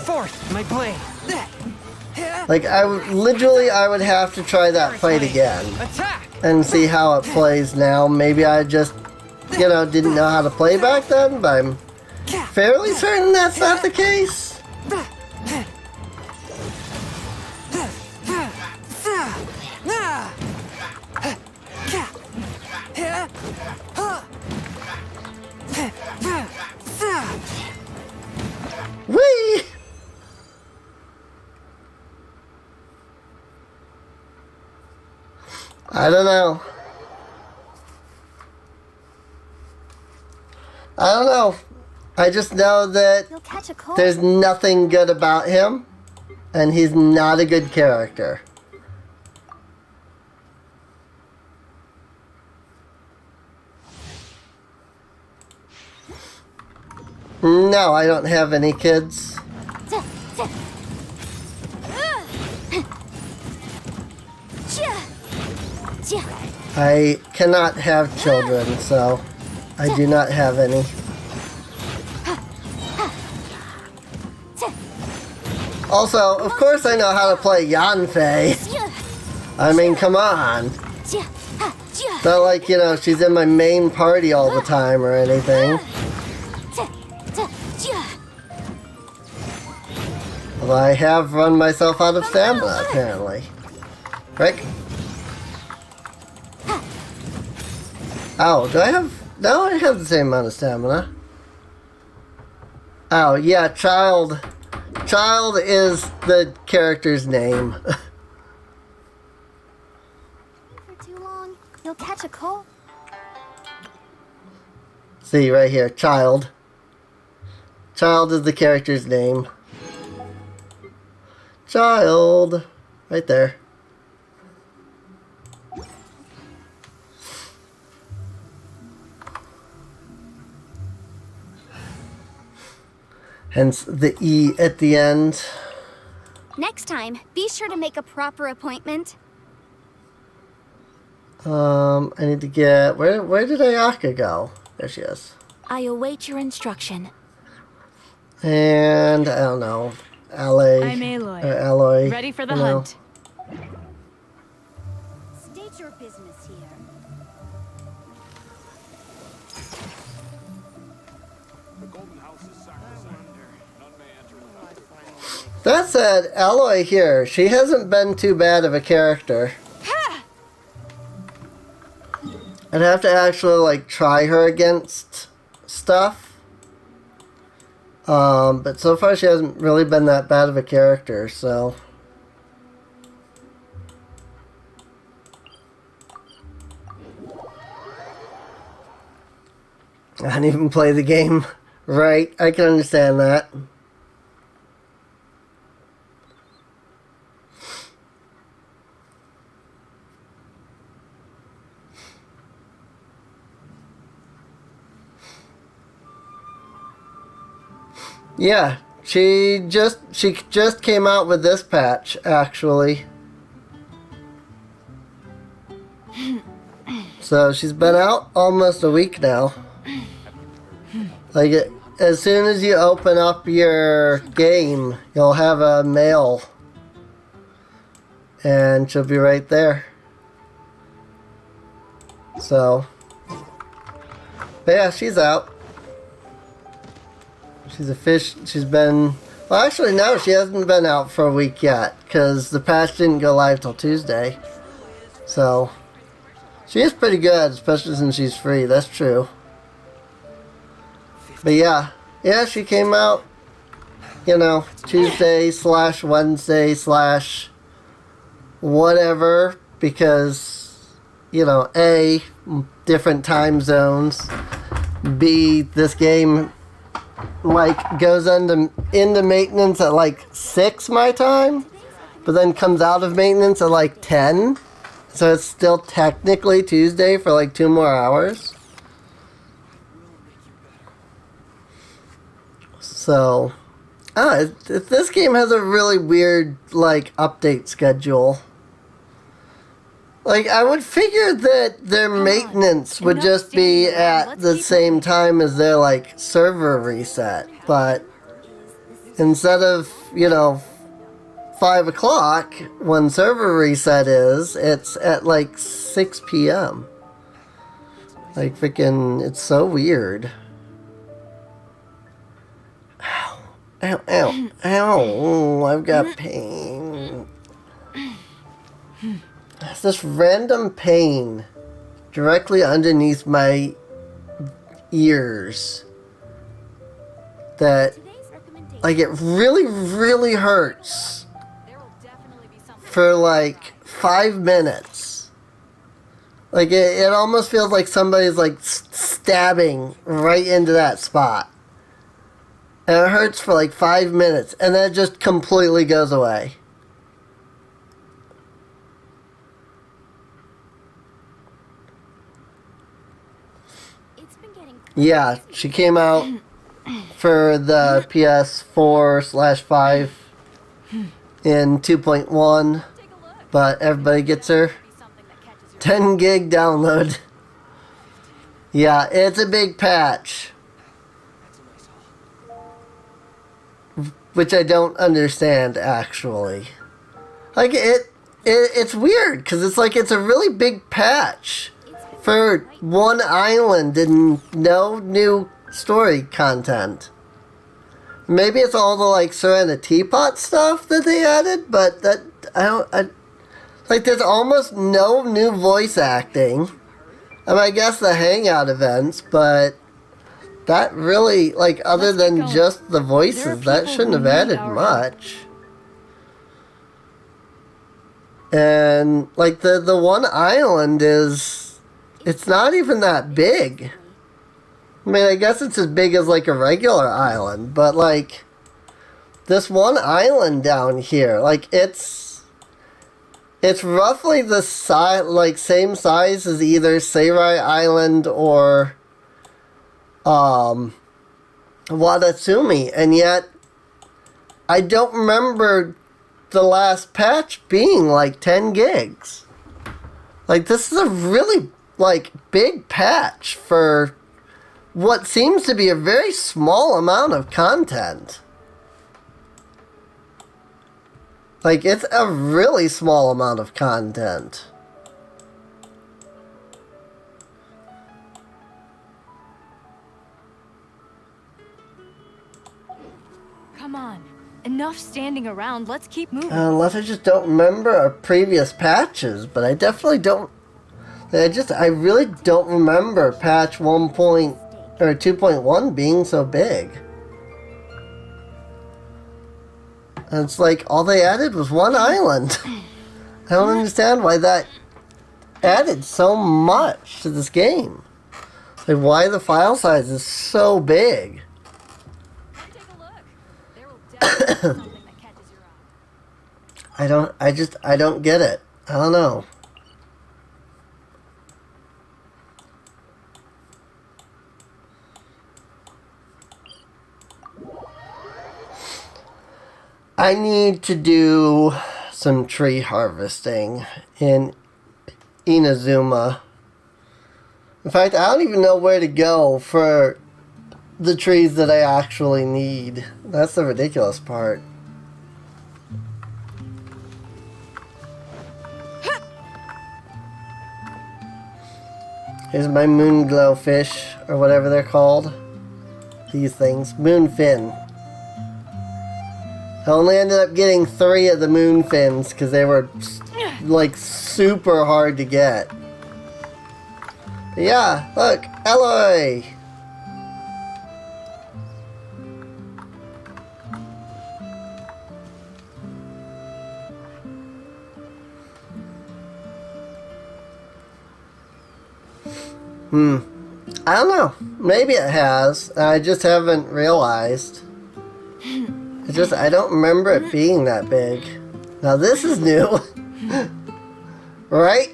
Forth my blade. Like, I would have to try that fight again and see how it plays now. Maybe I just, you know, didn't know how to play back then, but I'm fairly certain that's not the case. Whee! I don't know. I don't know. I just know that there's nothing good about him, and he's not a good character. No, I don't have any kids. I cannot have children, so I do not have any. Also, of course I know how to play Yanfei. I mean, come on. Not like, you know, she's in my main party all the time or anything. Well, I have run myself out of stamina, apparently. Rick? Oh, do I have... No, I have the same amount of stamina. Oh, yeah, Child. Child is the character's name. For too long, you'll catch a cold. See, right here, Child. Child is the character's name. Child. Right there. Hence the E at the end. Next time, be sure to make a proper appointment. I need to get... Where did Ayaka go? There she is. I await your instruction. And, I don't know, Aloy. I'm Aloy. Or Aloy. Ready for the you know. hunt. State your business here. That said, Aloy here, she hasn't been too bad of a character. I'd have to actually, like, try her against stuff. But so far she hasn't really been that bad of a character, so... I didn't even play the game right. I can understand that. Yeah, she just came out with this patch, actually. So she's been out almost a week now. Like, as soon as you open up your game, you'll have a mail. And she'll be right there. So. But yeah, she's out. She's a fish. She's been... Well, actually, no, she hasn't been out for a week yet. Because the patch didn't go live till Tuesday. So. She is pretty good, especially since she's free. That's true. But yeah. Yeah, she came out, you know, Tuesday / Wednesday / whatever. Because, you know, A, different time zones. B, this game... like goes into maintenance at like 6 my time, but then comes out of maintenance at like 10, so it's still technically Tuesday for like 2 more hours. So this game has a really weird like update schedule. Like, I would figure that their maintenance would just be at the same time as their, like, server reset. But instead of, you know, 5 o'clock when server reset is, it's at, like, 6 p.m. Like, freaking, it's so weird. Ow. Ow, ow, ow. I've got pain. It's this random pain directly underneath my ears that, like, it really, really hurts for like 5 minutes. Like, it almost feels like somebody's like stabbing right into that spot. And it hurts for like 5 minutes, and then it just completely goes away. Yeah, she came out for the PS4 / 5 in 2.1, but everybody gets her 10 gig download. Yeah, it's a big patch, which I don't understand actually. Like it's weird because it's like it's a really big patch for one island and no new story content. Maybe it's all the like Serena teapot stuff that they added, but that like there's almost no new voice acting. I mean, I guess the hangout events, but that really, like, other than just the voices, that shouldn't have added much. And like the one island it's not even that big. I mean, I guess it's as big as like a regular island, but like this one island down here, like it's roughly the size, like same size as either Seirai Island or Watatsumi, and yet I don't remember the last patch being like 10 gigs. Like, this is a really like big patch for what seems to be a very small amount of content. Like, it's a really small amount of content. Come on. Enough standing around. Let's keep moving. Unless I just don't remember previous patches, but I definitely don't. I really don't remember patch 2.1 being so big. And it's like all they added was one island. I don't understand why that added so much to this game. Like, why the file size is so big. I don't get it. I don't know. I need to do some tree harvesting in Inazuma. In fact, I don't even know where to go for the trees that I actually need. That's the ridiculous part. Here's my moonglow fish, or whatever they're called. These things. Moonfin. I only ended up getting 3 of the moonfins because they were like super hard to get. But yeah, look, Eloy! I don't know. Maybe it has. I just haven't realized. I don't remember it being that big. Now this is new. Right?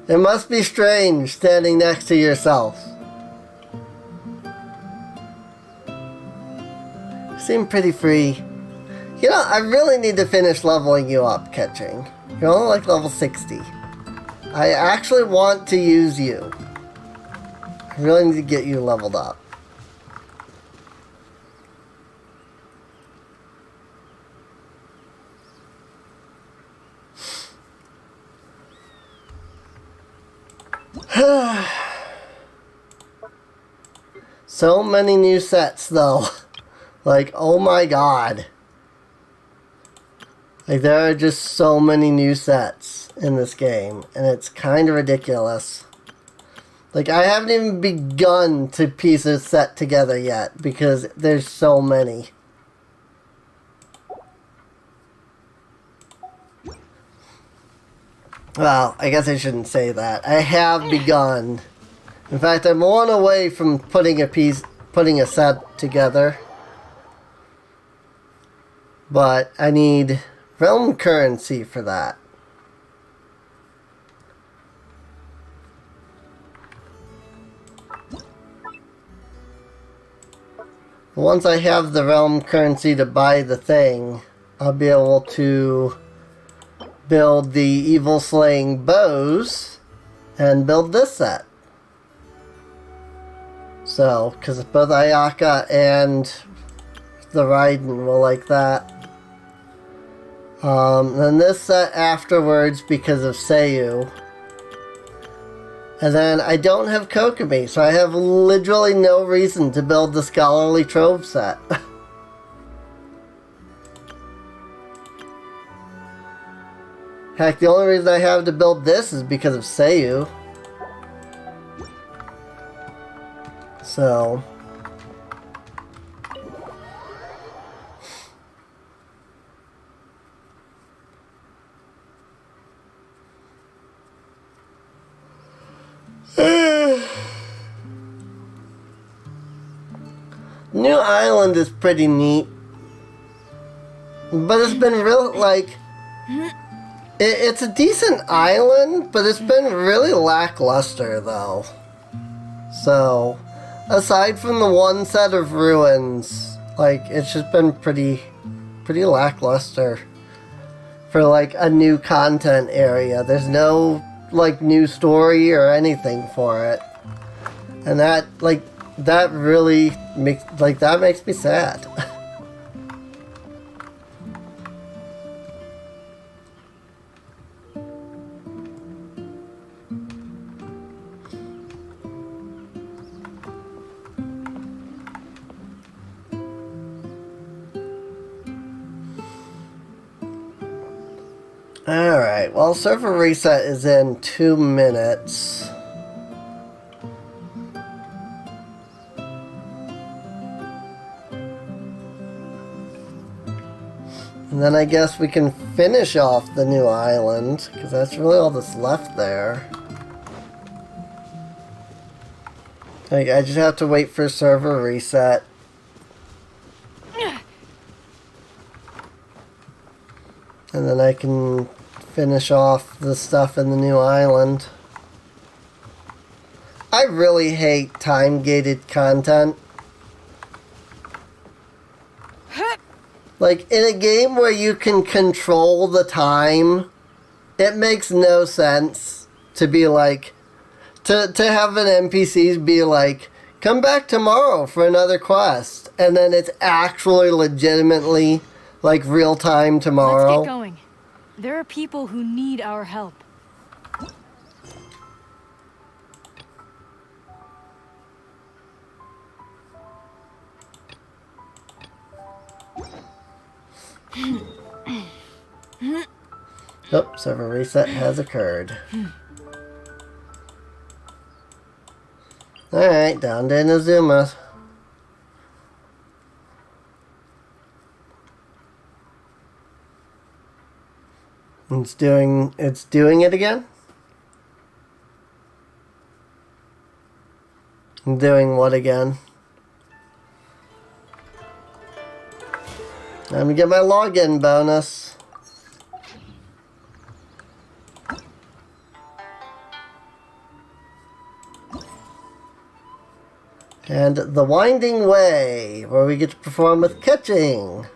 It must be strange standing next to yourself. You seem pretty free. You know, I really need to finish leveling you up, Ketching. You're only like level 60. I actually want to use you. I really need to get you leveled up. So many new sets, though. Like, oh my god. Like, there are just so many new sets in this game, and it's kind of ridiculous. Like, I haven't even begun to piece a set together yet, because there's so many. Well, I guess I shouldn't say that. I have begun. In fact, I'm one away from putting a set together. But I need realm currency for that. Once I have the realm currency to buy the thing, I'll be able to build the evil slaying bows and build this set. So, because both Ayaka and the Raiden will like that. Then this set afterwards because of Seiyu. And then I don't have Kokomi, so I have literally no reason to build the Scholarly Trove set. Heck, the only reason I have to build this is because of Seiyu. So... New Island is pretty neat. But it's been real, like... It's a decent island, but it's been really lackluster, though. So, aside from the one set of ruins, like, it's just been pretty lackluster for, like, a new content area. There's no, like, new story or anything for it. And that, like, that really makes, like, that makes me sad. Alright, well, server reset is in 2 minutes. And then I guess we can finish off the new island, because that's really all that's left there. Like, I just have to wait for server reset. And then I can finish off the stuff in the new island. I really hate time-gated content. Like, in a game where you can control the time, it makes no sense to be like, to have an NPCs be like, come back tomorrow for another quest. And then it's actually legitimately, like, real time tomorrow. Let's get going. There are people who need our help. Oh, server reset has occurred. Alright, down to Inazuma. It's doing it again? Doing what again? Let me get my login bonus. And the Winding Way, where we get to perform with catching.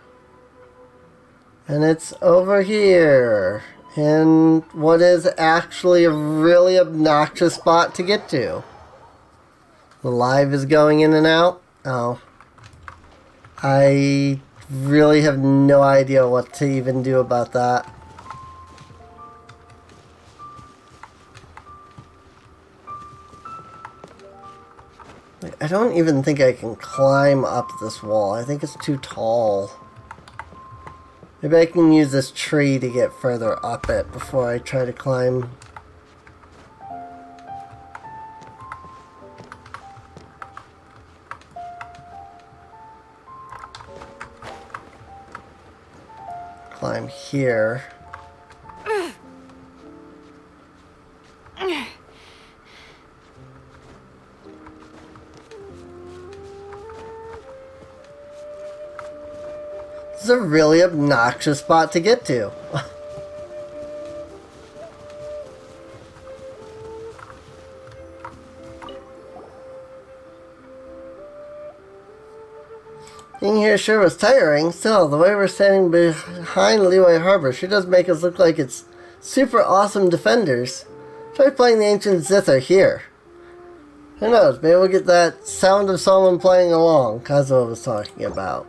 And it's over here, in what is actually a really obnoxious spot to get to. The live is going in and out? Oh. I really have no idea what to even do about that. I don't even think I can climb up this wall. I think it's too tall. Maybe I can use this tree to get further up it before I try to climb. Climb here. This is a really obnoxious spot to get to. Being here sure was tiring. Still, the way we're standing behind Liyue Harbor sure does make us look like it's super awesome defenders. Try playing the ancient zither here. Who knows, maybe we'll get that sound of someone playing along Kazuo was talking about.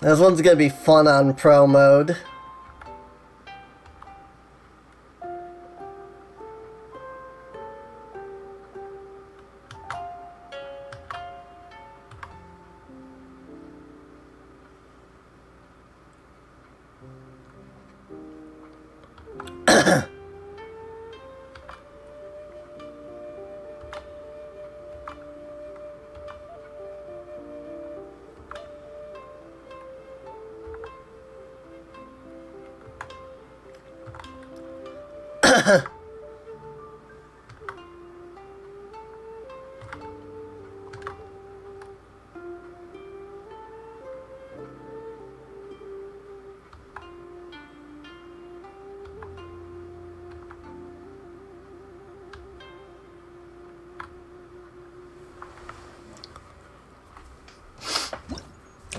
This one's gonna be fun on pro mode.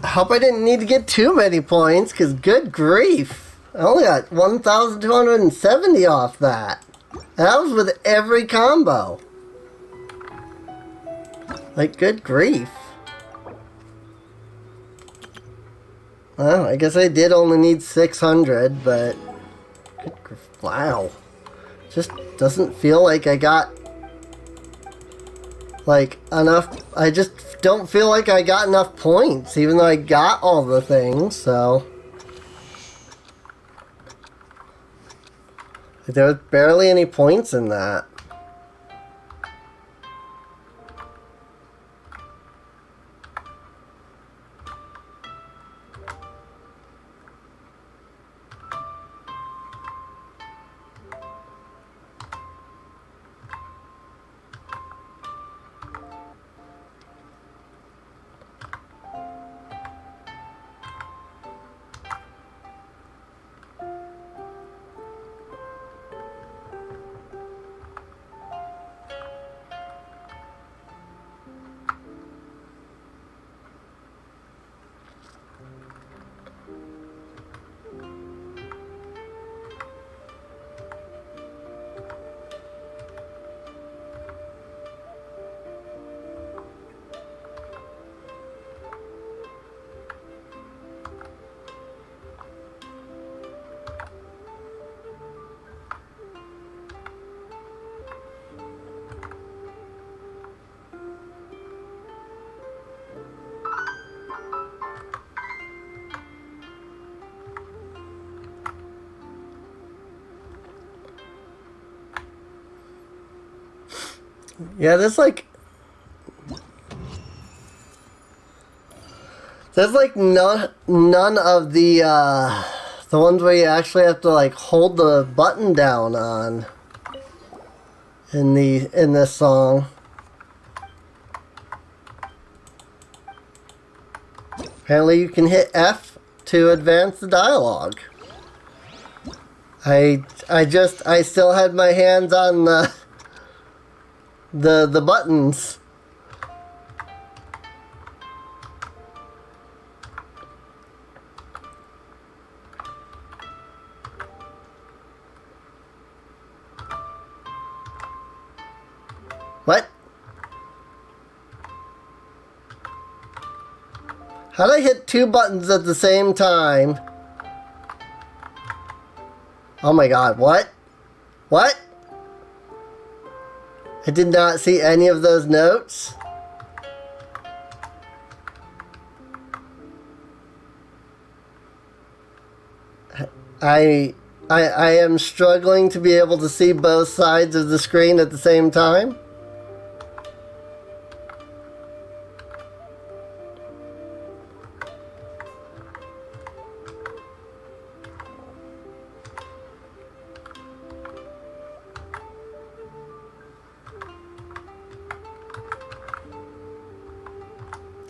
I hope I didn't need to get too many points, because good grief. I only got 1,270 off that. And that was with every combo. Like, good grief. Well, I guess I did only need 600, but... Good grief. Wow. Just doesn't feel like I got... like, enough... I just don't feel like I got enough points, even though I got all the things, so... There was barely any points in that. Yeah, there's like none of the ones where you actually have to like hold the button down on in this song. Apparently you can hit F to advance the dialogue. I still had my hands on the buttons. What? How did I hit two buttons at the same time? Oh my god, what? What? I did not see any of those notes. I am struggling to be able to see both sides of the screen at the same time.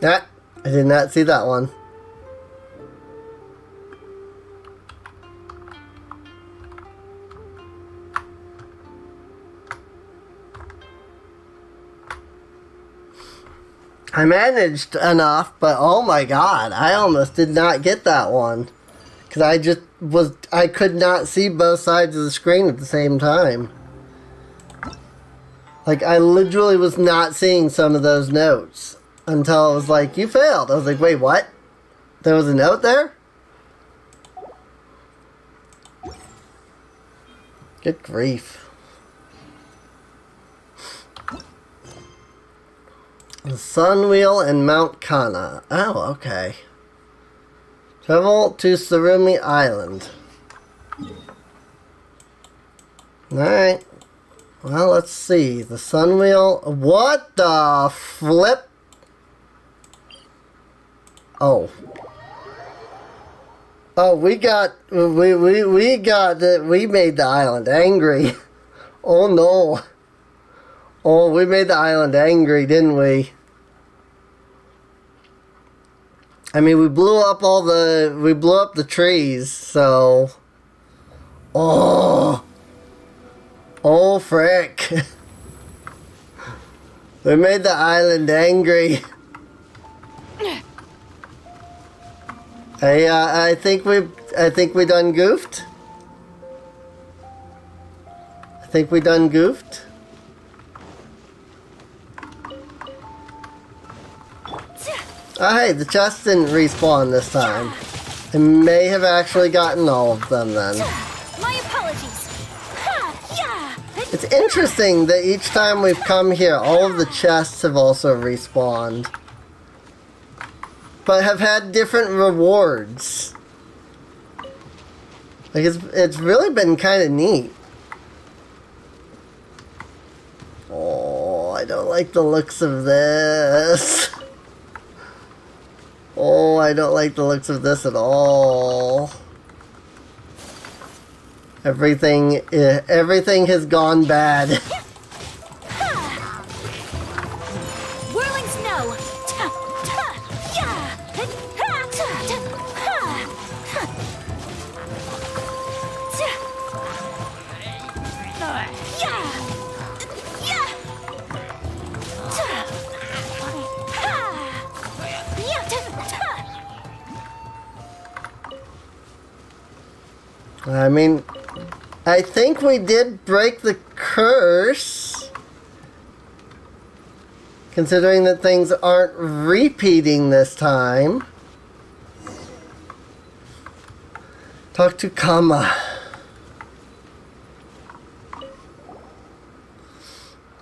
Ah, I did not see that one. I managed enough, but oh my god, I almost did not get that one. Because I could not see both sides of the screen at the same time. Like, I literally was not seeing some of those notes until it was like, you failed. I was like, wait, what? There was a note there? Good grief. The Sun Wheel and Mount Kana. Oh, okay. Travel to Surumi Island. Alright. Well, let's see. The Sun Wheel. What the flip? Oh. Oh, we made the island angry. Oh no. Oh, we made the island angry, didn't we? I mean, we blew up the trees, so. Oh. Oh, frick. We made the island angry. I think we done goofed. I think we done goofed. Oh, hey, the chest didn't respawn this time. I may have actually gotten all of them then. My apologies. It's interesting that each time we've come here, all of the chests have also respawned. But have had different rewards. Like, it's really been kind of neat. Oh, I don't like the looks of this. Oh, I don't like the looks of this at all. Everything has gone bad. Whirling snow. I mean, I think we did break the curse, considering that things aren't repeating this time. Talk to Kama.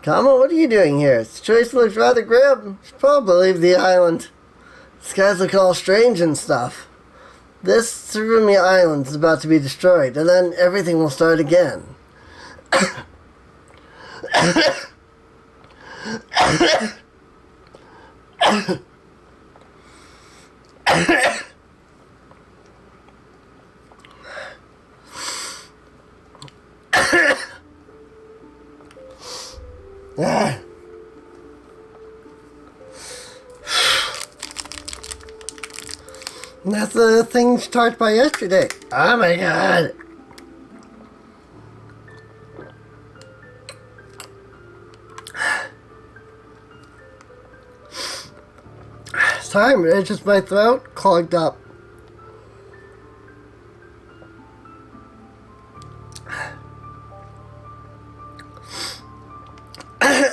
Kama, what are you doing here? The situation looks rather grim. Should probably leave the island. The skies look all strange and stuff. This Surumi Island is about to be destroyed, and then everything will start again. And that's the thing started by yesterday. Oh my god. Sorry, it's just my throat clogged up. Huh.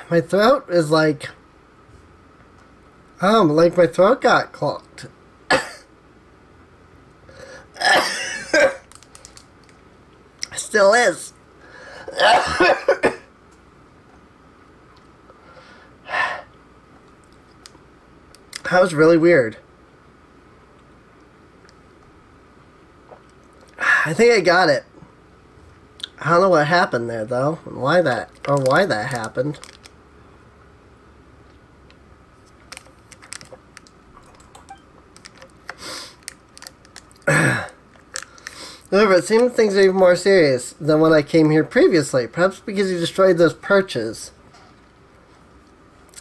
My throat is like my throat got clogged. Still is. That was really weird. I think I got it. I don't know what happened there though, and why that happened. However, it seems things are even more serious than when I came here previously, perhaps because you destroyed those perches.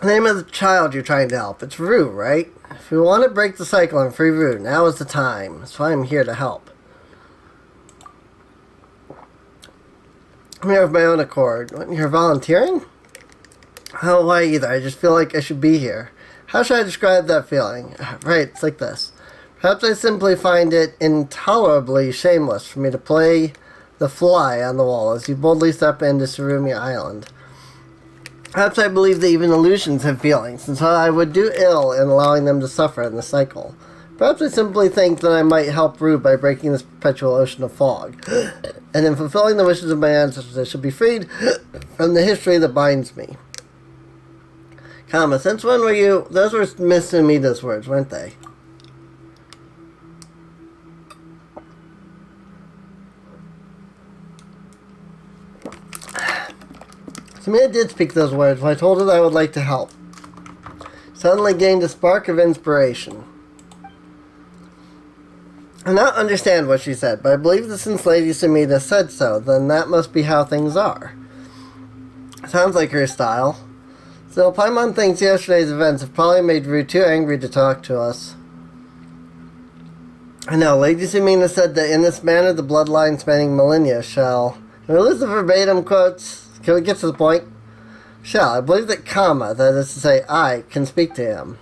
The name of the child you're trying to help. It's Rue, right? If we want to break the cycle and free Rue, now is the time. That's why I'm here to help. I'm here of my own accord. You're volunteering? Oh, why either? I just feel like I should be here. How should I describe that feeling? Right, it's like this. Perhaps I simply find it intolerably shameless for me to play the fly on the wall as you boldly step into Surumi Island. Perhaps I believe that even illusions have feelings, and so I would do ill in allowing them to suffer in the cycle. Perhaps I simply think that I might help Rue by breaking this perpetual ocean of fog. And in fulfilling the wishes of my ancestors, I should be freed from the history that binds me. Comma, since when were you... Those were Miss Sumida's words, weren't they? Sumida did speak those words when I told her that I would like to help. Suddenly gained a spark of inspiration. I do not understand what she said, but I believe that since Lady Sumida said so, then that must be how things are. Sounds like her style. Still, Paimon thinks yesterday's events have probably made Rue too angry to talk to us. I know, Lady Sumida said that in this manner the bloodline spanning millennia shall... Can we lose the verbatim quotes? Can we get to the point? Shall. I believe that Kama, that is to say I, can speak to him.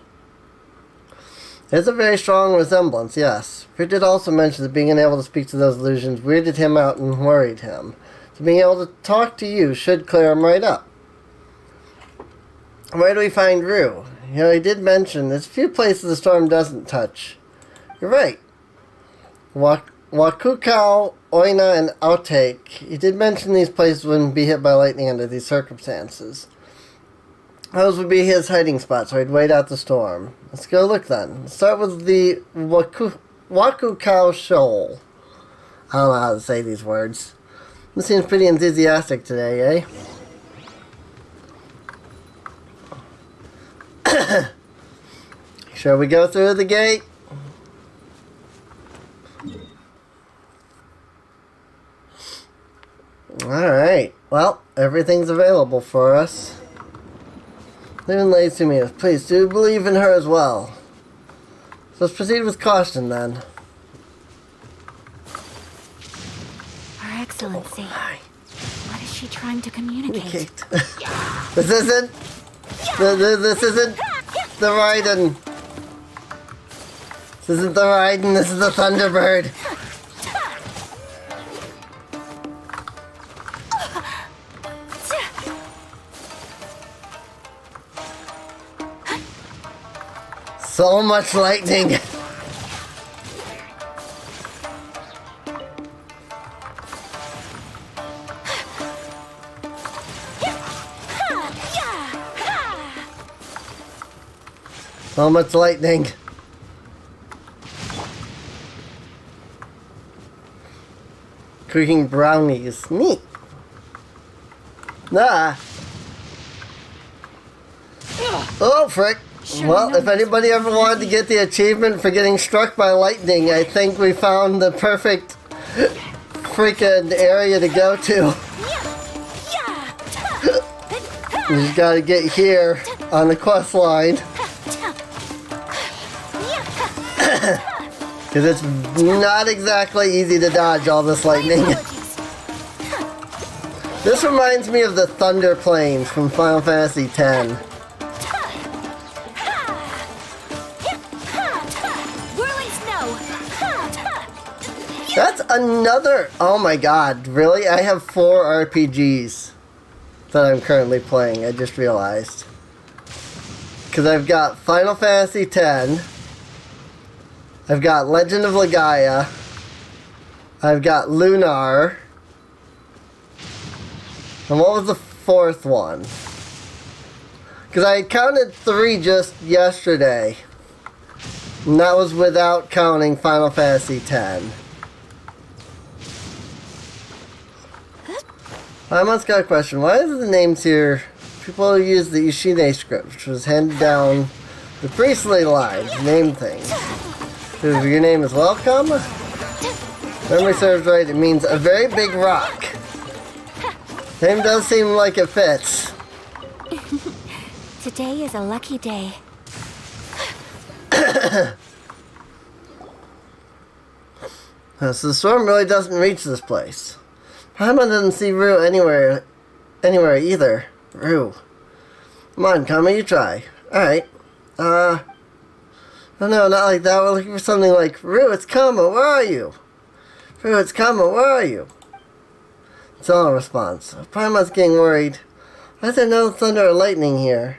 There's a very strong resemblance, yes. Rue did also mention that being unable to speak to those illusions weirded him out and worried him. So being able to talk to you should clear him right up. Where do we find Rue? You know, he did mention there's a few places the storm doesn't touch. You're right. Wakukau, Oina, and Outtake. He did mention these places wouldn't be hit by lightning under these circumstances. Those would be his hiding spots, so he'd wait out the storm. Let's go look then. Let's start with the Wakukau Shoal. I don't know how to say these words. This seems pretty enthusiastic today, eh? Shall we go through the gate? Alright. Well, everything's available for us. Even Lady Sumida, please do believe in her as well. So let's proceed with caution then. Her Excellency. What is she trying to communicate? This isn't the Raiden. This isn't the Raiden, this is the Thunderbird. So much lightning. So much lightning. Cooking brownies. Neat. Nah. Oh, frick. Well, if anybody ever wanted to get the achievement for getting struck by lightning, I think we found the perfect freaking area to go to. You just gotta get here on the quest line. Because it's not exactly easy to dodge all this lightning. This reminds me of the Thunder Plains from Final Fantasy X. That's another... Oh my god, really? I have 4 RPGs that I'm currently playing, I just realized. Because I've got Final Fantasy X, I've got Legend of Legaia, I've got Lunar, and what was the 4th one? Because I counted 3 just yesterday, and that was without counting Final Fantasy X. I must got a question. Why is the names here? People use the Ishine script, which was handed down the priestly line, name things. Is your name as well, comma? Memory serves right, it means a very big rock. Name does seem like it fits. Today is a lucky day. So the storm really doesn't reach this place. Paimon doesn't see Rue anywhere either. Rue. Come on, Kama, you try. Alright. No, not like that. We're looking for something like, Rue, it's coming, where are you? Rue, it's coming, where are you? It's all a response. Primar's getting worried. Why is there no thunder or lightning here?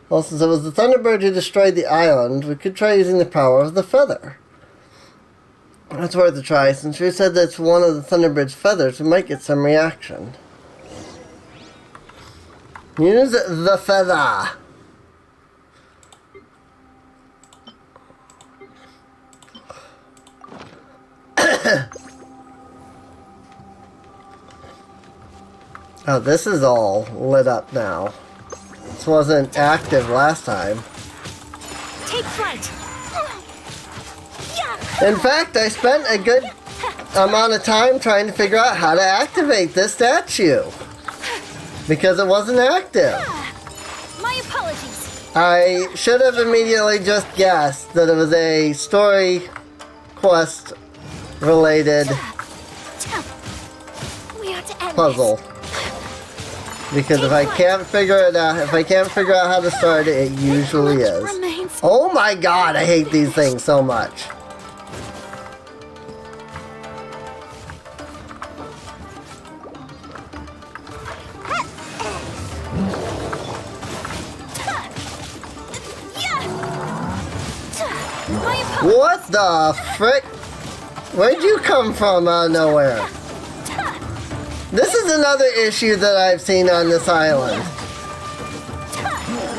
Well, since it was the Thunderbird who destroyed the island, we could try using the power of the feather. That's worth a try. Since Rue said that's one of the Thunderbird's feathers, we might get some reaction. Use the feather. Oh, this is all lit up now. This wasn't active last time. Take flight. In fact, I spent a good amount of time trying to figure out how to activate this statue. Because it wasn't active. My apologies. I should have immediately just guessed that it was a story quest related We ought to end puzzle. Because if I can't figure it out, how to start it, it usually is. Oh my god, I hate these things so much. What the frick? Where'd you come from out of nowhere? This is another issue that I've seen on this island.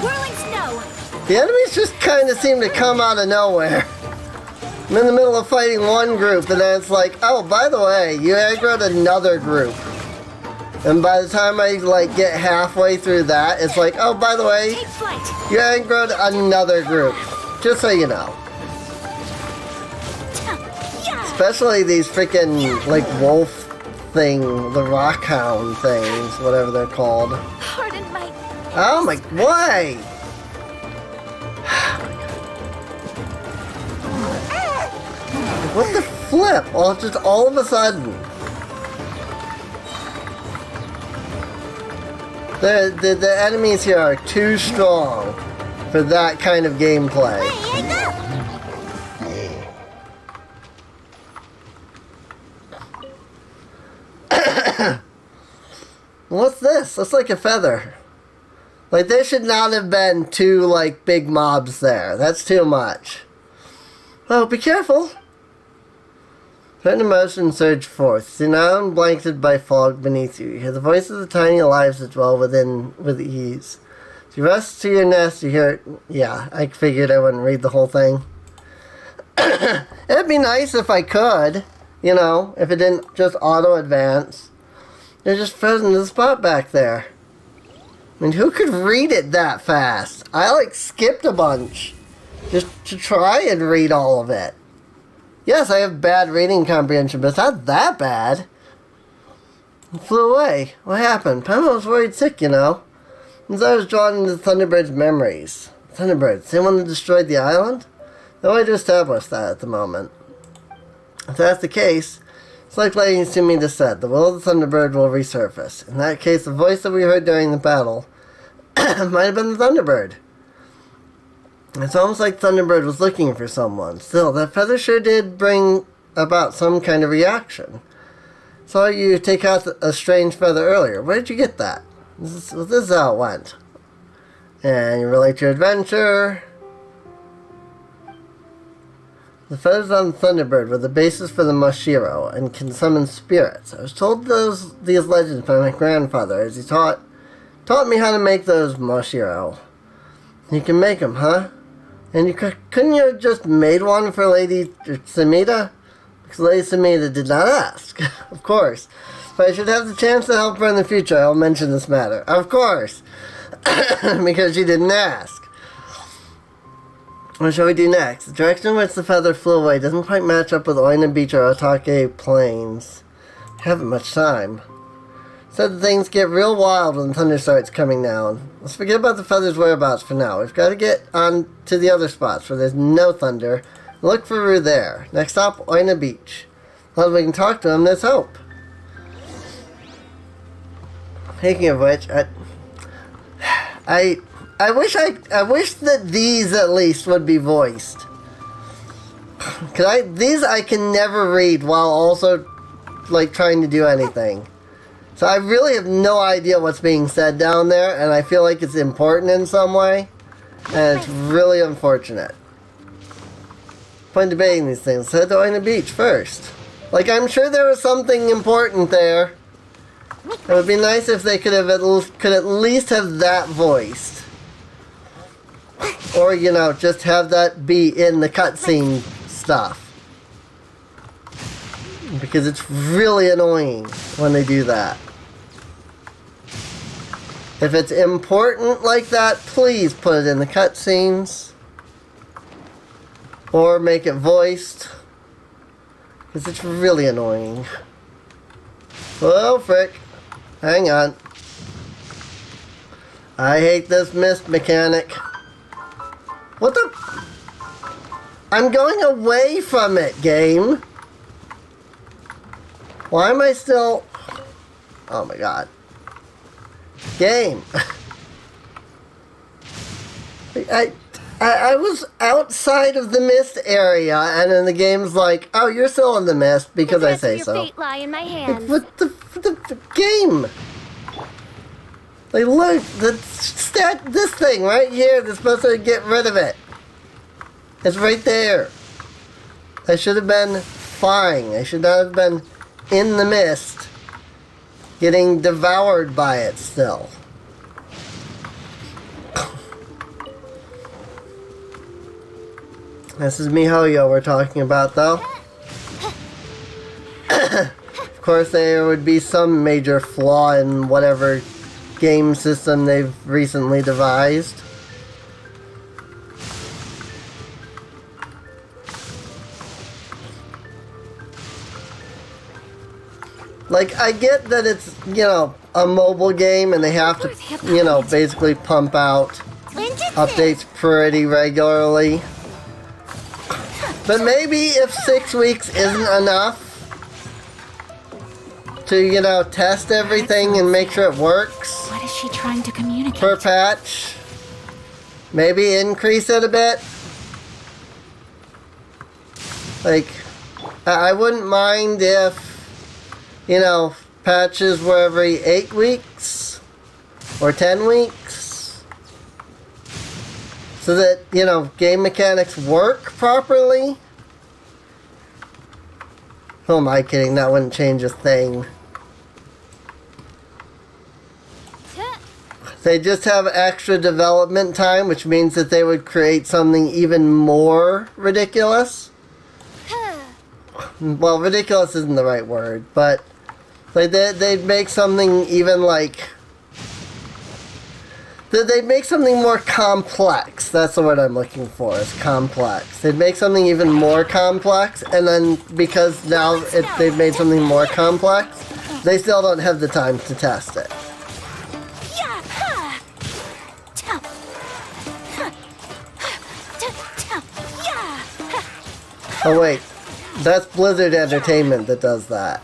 Whirling snow. The enemies just kind of seem to come out of nowhere. I'm in the middle of fighting one group and then it's like, oh, by the way, you aggroed another group. And by the time I get halfway through that, it's like, oh, by the way, you aggroed another group. Just so you know. Especially these freaking, wolf thing, the rock hound things, whatever they're called. Pardon my... Oh my... Why? What the flip? Well, just all of a sudden. The enemies here are too strong for that kind of gameplay. What's this? Looks like a feather. There should not have been two, big mobs there. That's too much. Oh, be careful. Certain emotions surge forth. See, now I'm blanketed by fog beneath you. You hear the voice of the tiny lives that dwell within with ease. As you rest to your nest, you hear it. Yeah, I figured I wouldn't read the whole thing. It'd be nice if I could, if it didn't just auto-advance. They're just frozen to the spot back there. I mean, who could read it that fast? I, skipped a bunch just to try and read all of it. Yes, I have bad reading comprehension, but it's not that bad. It flew away. What happened? Pema was worried sick, As I was drawn into Thunderbird's memories. Thunderbird, same one that destroyed the island? No way to establish that at the moment. If that's the case, it's like Lady Sumida said, the will of the Thunderbird will resurface. In that case, the voice that we heard during the battle might have been the Thunderbird. It's almost like Thunderbird was looking for someone. Still, that feather sure did bring about some kind of reaction. Saw you take out a strange feather earlier. Where did you get that? This is how it went. And you relate your adventure. The feathers on the Thunderbird were the basis for the Moshiro and can summon spirits. I was told these legends by my grandfather as he taught me how to make those Moshiro. You can make them, huh? And couldn't you have just made one for Lady Sumida? Because Lady Sumida did not ask. Of course. If I should have the chance to help her in the future, I'll mention this matter. Of course. Because she didn't ask. What shall we do next? The direction in which the feather flew away doesn't quite match up with Oina Beach or Otake Plains. We haven't much time. Said that things get real wild when the thunder starts coming down. Let's forget about the feather's whereabouts for now. We've got to get on to the other spots where there's no thunder. Look for Rue there. Next stop, Oina Beach. Well, if we can talk to him, there's hope. Speaking of which, I wish that these at least would be voiced. These I can never read while also like trying to do anything. So I really have no idea what's being said down there, and I feel like it's important in some way, and it's really unfortunate. Point debating these things. Head to Oina Beach first. Like, I'm sure there was something important there. It would be nice if they could at least have that voiced. Or, you know, just have that be in the cutscene stuff. Because it's really annoying when they do that. If it's important like that, please put it in the cutscenes. Or make it voiced. Because it's really annoying. Oh, frick. Hang on. I hate this mist mechanic. What the? I'm going away from it, game. Why am I still... Oh my god. Game. I was outside of the mist area, and then the game's like, oh, you're still in the mist because I say so. Your fate lie in my hands. What the game? Like, look, this thing right here, they're supposed to get rid of it. It's right there. I should have been fine. I should not have been in the mist, getting devoured by it still. This is MiHoYo we're talking about, though. Of course, there would be some major flaw in whatever game system they've recently devised. Like, I get that it's, you know, a mobile game and they have to, you know, basically pump out updates pretty regularly. But maybe if 6 weeks isn't enough to, you know, test everything and make sure it works. What is she trying to communicate? Per patch. Maybe increase it a bit. Like, I wouldn't mind if, you know, patches were every 8 weeks or 10 weeks. So that, you know, game mechanics work properly. Who am I kidding? That wouldn't change a thing. They just have extra development time, which means that they would create something even more ridiculous. Well, ridiculous isn't the right word, but like they'd make something even like... They'd make something more complex. That's the word I'm looking for, is complex. They'd make something even more complex, and then because now they've made something more complex, they still don't have the time to test it. Oh wait, that's Blizzard Entertainment that does that.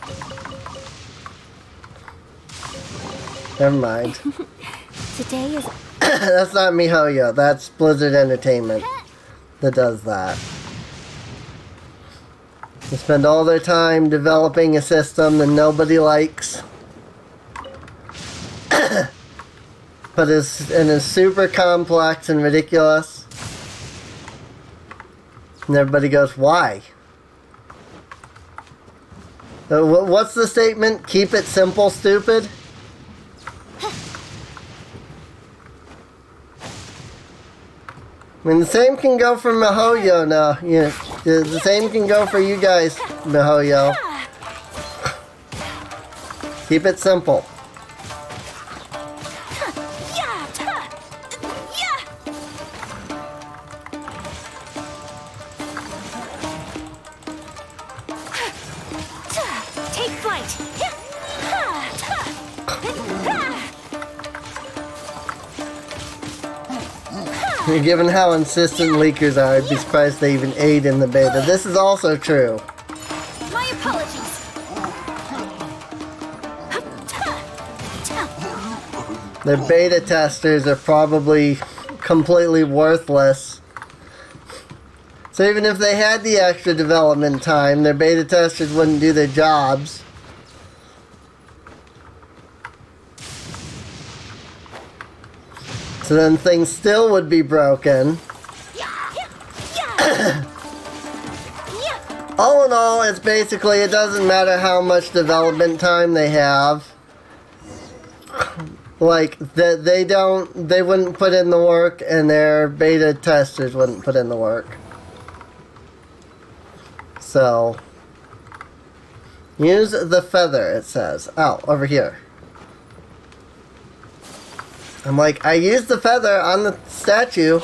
Never mind. Today is... That's not MiHoYo, that's Blizzard Entertainment that does that. They spend all their time developing a system that nobody likes. But is super complex and ridiculous. And everybody goes, why? What's the statement? Keep it simple, stupid? I mean, the same can go for MiHoYo now. Yeah, the same can go for you guys, MiHoYo. Keep it simple. Take flight! Given how insistent leakers are, I'd be surprised they even aid in the beta. This is also true. My apologies. The beta testers are probably completely worthless. So even if they had the extra development time, their beta testers wouldn't do their jobs. So then things still would be broken. All in all, it's basically, it doesn't matter how much development time they have. Like, they wouldn't put in the work, and their beta testers wouldn't put in the work. So, use the feather, it says. Oh, over here. I'm like, I used the feather on the statue.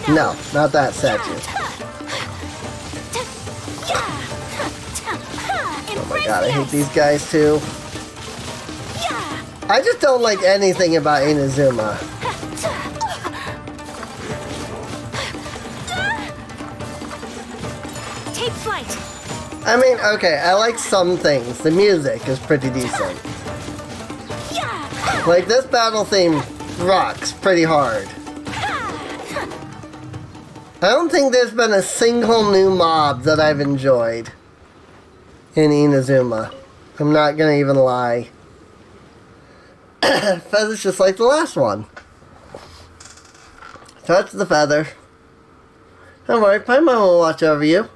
No, not that statue. Oh my god, I hate these guys too. I just don't like anything about Inazuma. Take flight. I mean, okay, I like some things. The music is pretty decent. Like, this battle theme rocks pretty hard. I don't think there's been a single new mob that I've enjoyed in Inazuma. I'm not gonna even lie. Feather's just like the last one. Touch the feather. Don't worry, Paimon will watch over you.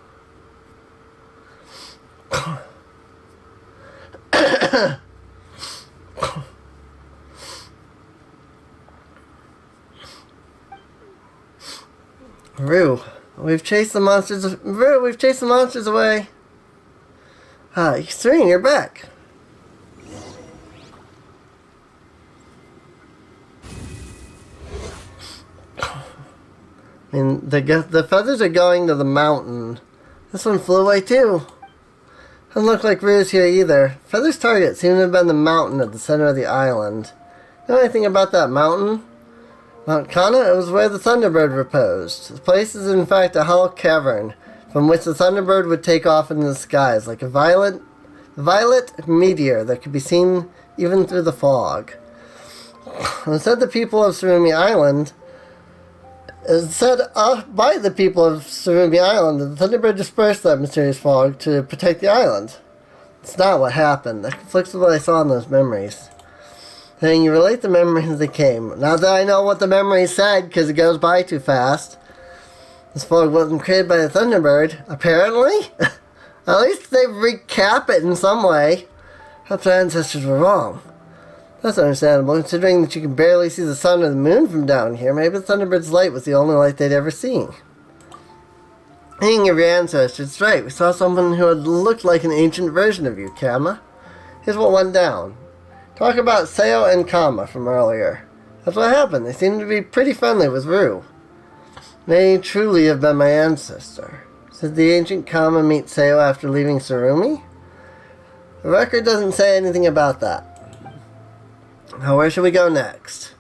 Rue, we've chased the monsters. Rue, we've chased the monsters away. Ah, Serene, you're back. I mean, the feathers are going to the mountain. This one flew away too. Doesn't look like Rue's here either. Feather's target seemed to have been the mountain at the center of the island. Know anything about that mountain? Mount Kana? It was where the Thunderbird reposed. The place is in fact a hollow cavern from which the Thunderbird would take off into the skies like a violet meteor that could be seen even through the fog. It said the people of Surumi Island by the people of Surumi Island that the Thunderbird dispersed that mysterious fog to protect the island. It's not what happened. That conflicts with what I saw in those memories. Then you relate the memories as they came. Not that I know what the memory said, because it goes by too fast. This fog wasn't created by the Thunderbird, apparently. At least they recap it in some way. Perhaps our ancestors were wrong. That's understandable, considering that you can barely see the sun or the moon from down here. Maybe the Thunderbird's light was the only light they'd ever seen. Thinking of your ancestors, it's right. We saw someone who had looked like an ancient version of you, Kama. Here's what went down. Talk about Seo and Kama from earlier. That's what happened. They seemed to be pretty friendly with Rue. May truly have been my ancestor. Did the ancient Kama meet Seo after leaving Surumi? The record doesn't say anything about that. Now, where should we go next?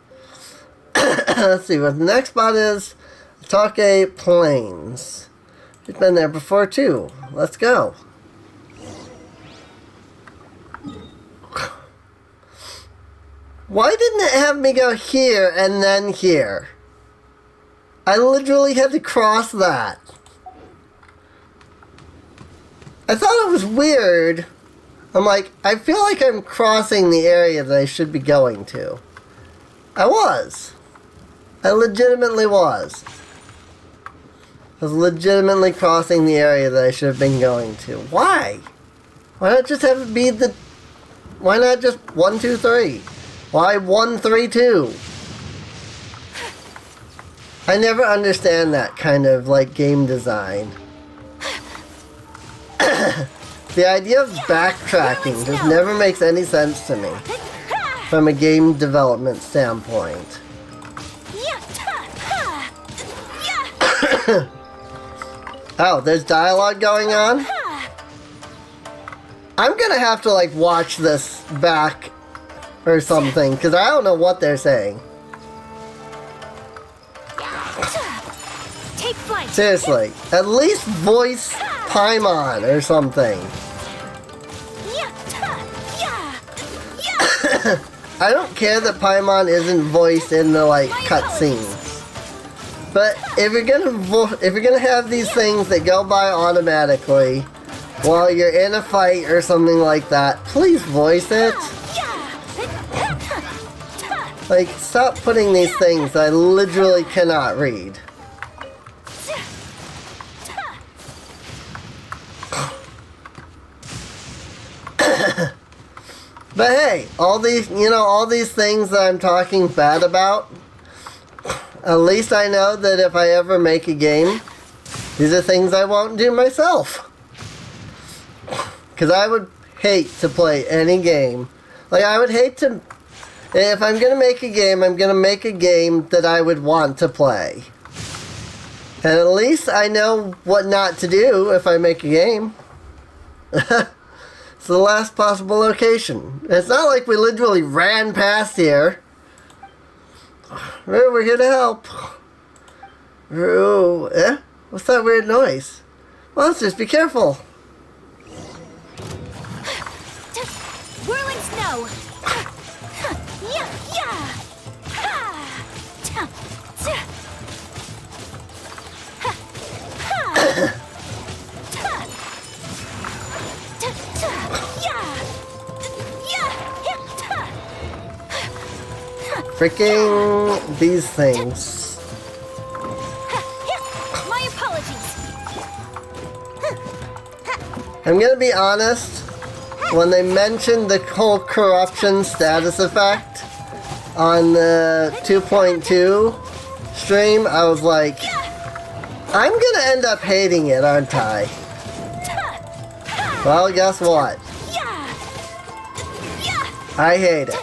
Let's see what the next spot is. Take Plains. We've been there before too. Let's go. Why didn't it have me go here and then here? I literally had to cross that. I thought it was weird. I'm like, I feel like I'm crossing the area that I should be going to. I was. I legitimately was. I was legitimately crossing the area that I should have been going to. Why? Why not just have it be the... Why not just 1, 2, 3? Why 1, 3, 2? I never understand that kind of, like, game design. The idea of backtracking just never makes any sense to me from a game development standpoint. Oh, there's dialogue going on? I'm gonna have to, like, watch this back or something, because I don't know what they're saying. Take flight. Seriously, at least voice Paimon or something. I don't care that Paimon isn't voiced in the like cutscenes. But if you're gonna have these things that go by automatically while you're in a fight or something like that, please voice it. Like, stop putting these things that I literally cannot read. But hey, all these things that I'm talking bad about, at least I know that if I ever make a game, these are things I won't do myself. Because I would hate to play any game. Like, I would hate to... If I'm going to make a game, I'm going to make a game that I would want to play. And at least I know what not to do if I make a game. It's the last possible location. It's not like we literally ran past here. We're here to help. Ooh, eh? What's that weird noise? Monsters, be careful. Whirling snow. Freaking these things. My apologies. I'm gonna be honest, when they mentioned the whole corruption status effect on the 2.2 stream, I was like, I'm gonna end up hating it, aren't I? Well, guess what? I hate it.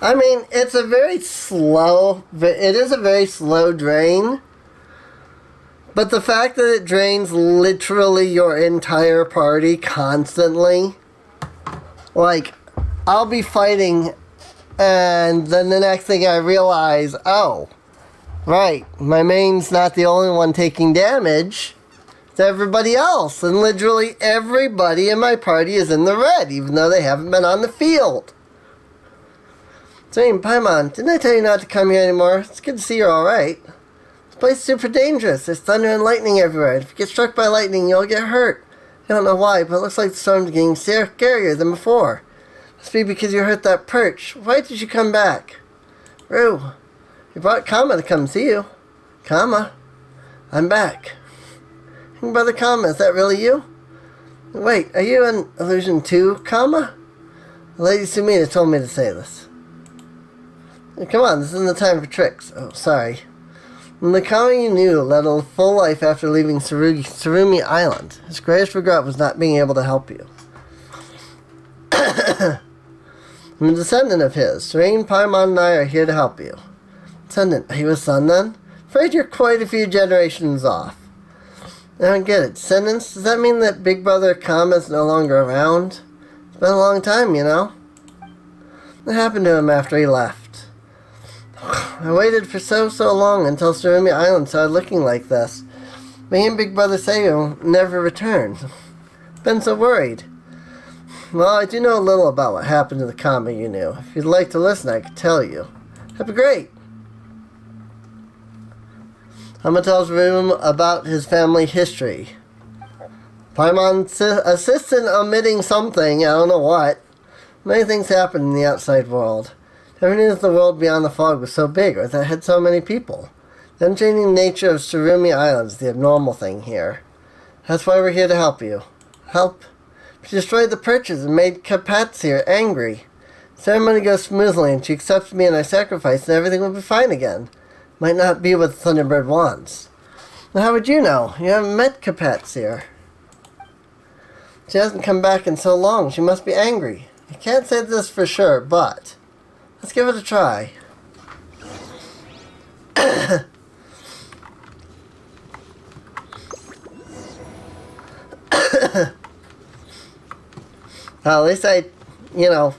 I mean, it is a very slow drain, but the fact that it drains literally your entire party constantly, like, I'll be fighting and then the next thing I realize, oh, right, my main's not the only one taking damage, it's everybody else, and literally everybody in my party is in the red, even though they haven't been on the field. Saying, Paimon, didn't I tell you not to come here anymore? It's good to see you're alright. This place is super dangerous. There's thunder and lightning everywhere. If you get struck by lightning, you'll get hurt. I don't know why, but it looks like the storm's getting scarier than before. Must be because you hurt that perch. Why did you come back? Rue, you brought Kama to come see you. Kama? I'm back. Brother Kama, is that really you? Wait, are you an illusion too, Kama? Lady Sumida told me to say this. Come on, this isn't the time for tricks. Oh, sorry. The Kama you knew led a full life after leaving Tsurumi Island. His greatest regret was not being able to help you. I'm a descendant of his. Serene, Paimon, and I are here to help you. Descendant, are you a son then? Afraid you're quite a few generations off. I don't get it. Descendants? Does that mean that Big Brother Kama is no longer around? It's been a long time, you know. What happened to him after he left? I waited for so long until Tsurumi Island started looking like this. Me and Big Brother Seiyu never returned. Been so worried. Well, I do know a little about what happened to the Kama you knew. If you'd like to listen, I could tell you. That'd be great. Kama tells Ryum about his family history. Paimon assists in omitting something, I don't know what. Many things happen in the outside world. Never knew that the world beyond the fog was so big, or that it had so many people. The unchanging nature of Tsurumi Island is the abnormal thing here. That's why we're here to help you. Help? She destroyed the perches and made Kapatsir angry. The ceremony goes smoothly, and she accepts me and I sacrifice, and everything will be fine again. Might not be what the Thunderbird wants. Now, how would you know? You haven't met Kapatsir. She hasn't come back in so long. She must be angry. I can't say this for sure, but let's give it a try. Well, at least I,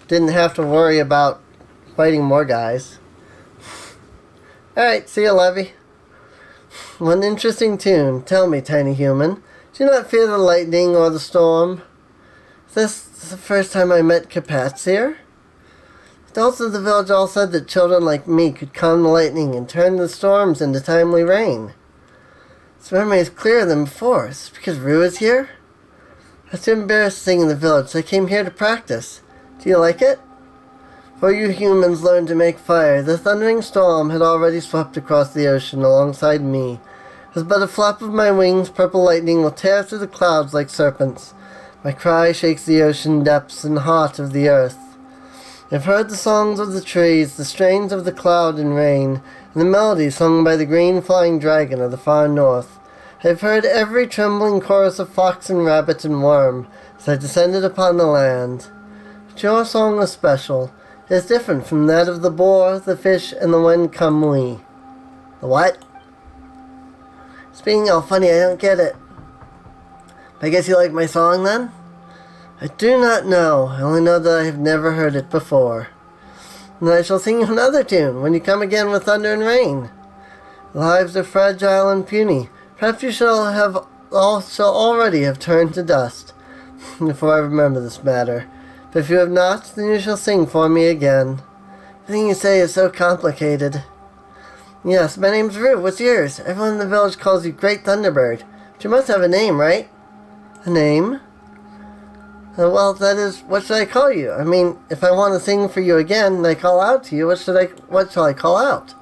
didn't have to worry about fighting more guys. Alright, see you, Levy. One interesting tune. Tell me, tiny human, do you not fear the lightning or the storm? Is this the first time I met Capatsier? Adults of the village all said that children like me could calm the lightning and turn the storms into timely rain. This memory is clearer than before. Is this because Rue is here? I was too embarrassed to sing in the village, so I came here to practice. Do you like it? Before you humans learned to make fire, the thundering storm had already swept across the ocean alongside me. As but a flap of my wings, purple lightning will tear through the clouds like serpents. My cry shakes the ocean depths and heart of the earth. I've heard the songs of the trees, the strains of the cloud and rain, and the melody sung by the green flying dragon of the far north. I have heard every trembling chorus of fox and rabbit and worm as I descended upon the land. But your song is special. It is different from that of the boar, the fish, and the Wenkamui. The what? It's being all funny, I don't get it. I guess you like my song then? I do not know. I only know that I have never heard it before. And I shall sing you another tune when you come again with thunder and rain. Lives are fragile and puny. Perhaps you shall already have turned to dust before I remember this matter. But if you have not, then you shall sing for me again. Everything you say is so complicated. Yes, my name's Rue. What's yours? Everyone in the village calls you Great Thunderbird. But you must have a name, right? A name? Well, that is, what should I call you? I mean, if I want to sing for you again and I call out to you, what shall I call out?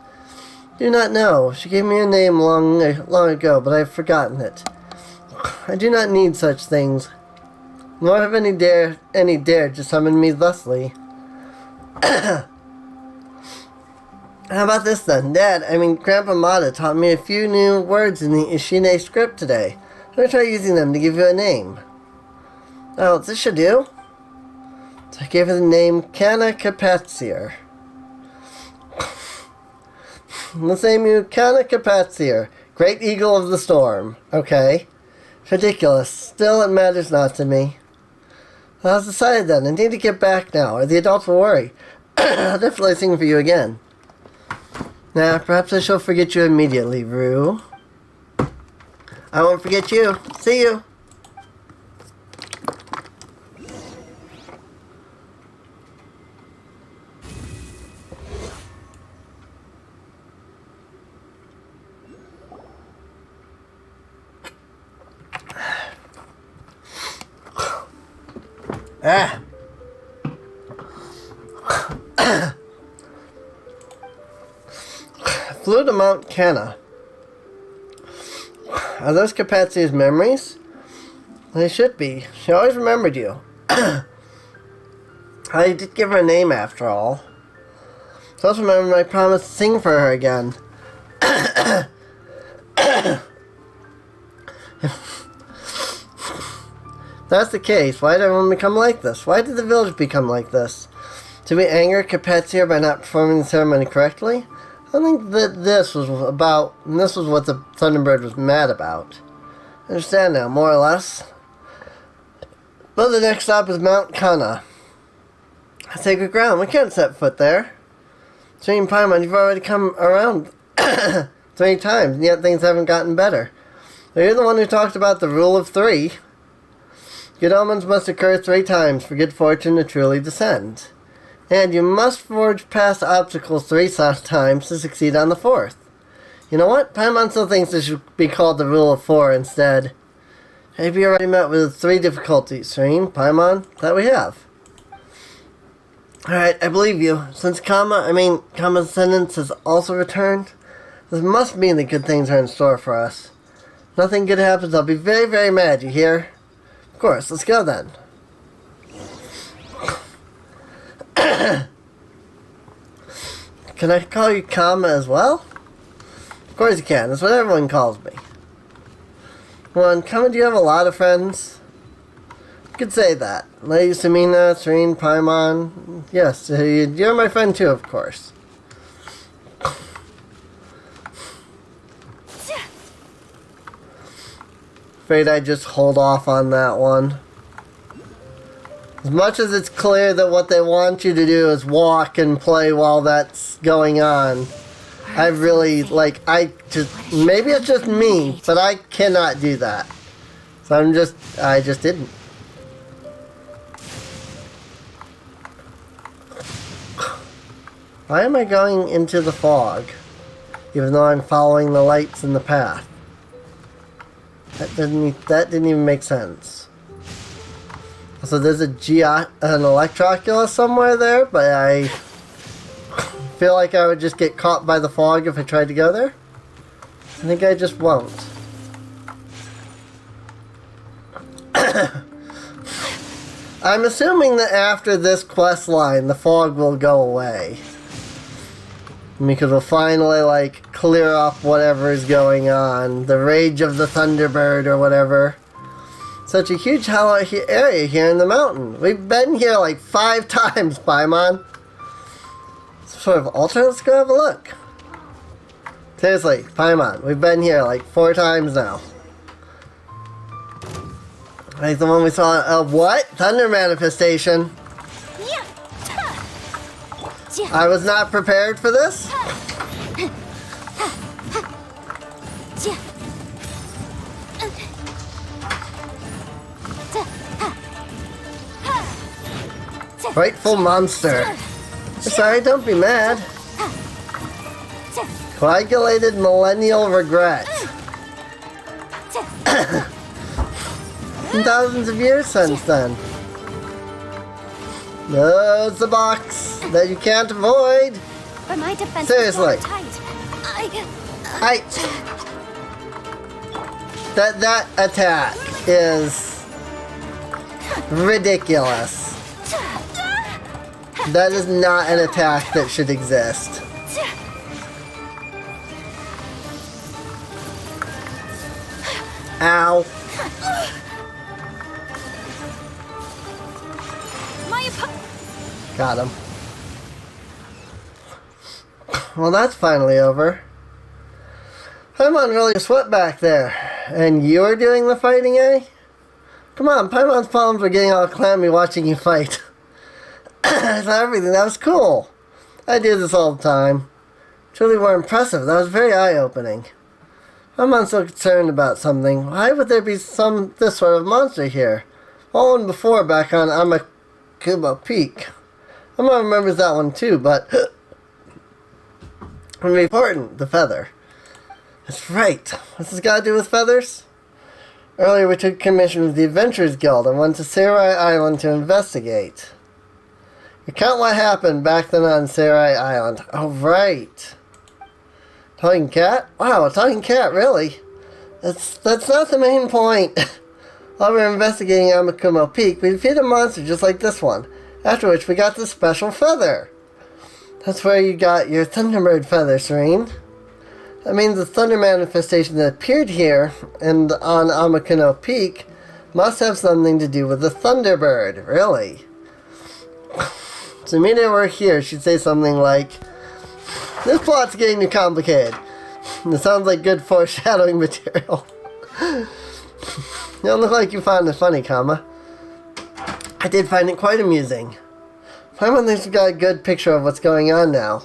Do not know. She gave me a name long ago, but I have forgotten it. I do not need such things, nor have any dared to summon me thusly. How about this then? Grandpa Mata taught me a few new words in the Ishine script today. I'm going to try using them to give you a name. Oh, this should do. So I gave her the name Kana Capatsier. Let's name you Kana Capatsier, Great Eagle of the Storm. Okay. It's ridiculous. Still, it matters not to me. Well, I was decided then. I need to get back now, or the adults will worry. I'll definitely sing for you again. Nah, perhaps I shall forget you immediately, Rue. I won't forget you. See you. Flew to Mount Cana. Are those Capatsia's memories? They should be. She always remembered you. I did give her a name after all. So also remember my promise to sing for her again. If that's the case, why did everyone become like this? Why did the village become like this? Did we anger Capetsia by not performing the ceremony correctly? I think that this was what the Thunderbird was mad about. I understand now, more or less. But the next stop is Mount Kana. Sacred ground, we can't set foot there. Stream Paimon, you've already come around 3 times, and yet things haven't gotten better. So you're the one who talked about the rule of 3. Good omens must occur 3 times for good fortune to truly descend. And you must forge past obstacles 3 times to succeed on the 4th. You know what? Paimon still thinks this should be called the rule of 4 instead. Maybe you already met with 3 difficulties, Serene, Paimon, that we have. Alright, I believe you. Since Kama's sentence has also returned, this must mean that good things are in store for us. If nothing good happens, I'll be very, very mad, you hear? Of course, let's go then. Can I call you Kama as well? Of course you can. That's what everyone calls me. Well, Kama, do you have a lot of friends? You could say that. Lady Samina, Serene, Paimon. Yes, you're my friend too, of course. Afraid I just hold off on that one. As much as it's clear that what they want you to do is walk and play while that's going on, I really, like, I just, maybe it's just me, but I cannot do that. So I just didn't. Why am I going into the fog, even though I'm following the lights in the path? That didn't even make sense. So there's an Electrocula somewhere there, but I feel like I would just get caught by the fog if I tried to go there. I think I just won't. I'm assuming that after this quest line, the fog will go away. Because we'll finally, like, clear up whatever is going on. The rage of the Thunderbird or whatever. Such a huge hollow area here in the mountain. We've been here like 5 times, Paimon. Some sort of altar? Let's go have a look. Seriously, Paimon, we've been here like 4 times now. Like the one we saw of what? Thunder manifestation. I was not prepared for this. Frightful monster. Sorry, don't be mad. Coagulated millennial regret. Thousands of years since then. No, it's the box that you can't avoid. But my defense Seriously. is so tight. That attack is ridiculous. That is not an attack that should exist. Ow. Got him. Well, that's finally over. Paimon really sweat back there. And you're doing the fighting, eh? Come on, Paimon's palms are getting all clammy watching you fight. I saw everything. That was cool. I do this all the time. Truly were impressive. That was very eye-opening. Paimon's so concerned about something. Why would there be this sort of monster here? All one before back on Amakumo Peak. Paimon remembers that one too, but very important, the feather. That's right. What's this got to do with feathers? Earlier we took commission with the Adventurers Guild and went to Sarai Island to investigate. Recount what happened back then on Sarai Island. Oh, right. Talking cat? Wow, a talking cat, really? That's not the main point. While we were investigating Amakumo Peak, we defeated a monster just like this one. After which we got this special feather. That's where you got your Thunderbird feather, Serene. That means the thunder manifestation that appeared here and on Amakumo Peak must have something to do with the Thunderbird, really. So immediately we're here, she'd say something like, "This plot's getting too complicated." And it sounds like good foreshadowing material. You don't look like you found it funny, Kama. I did find it quite amusing. Paimon thinks we've got a good picture of what's going on now.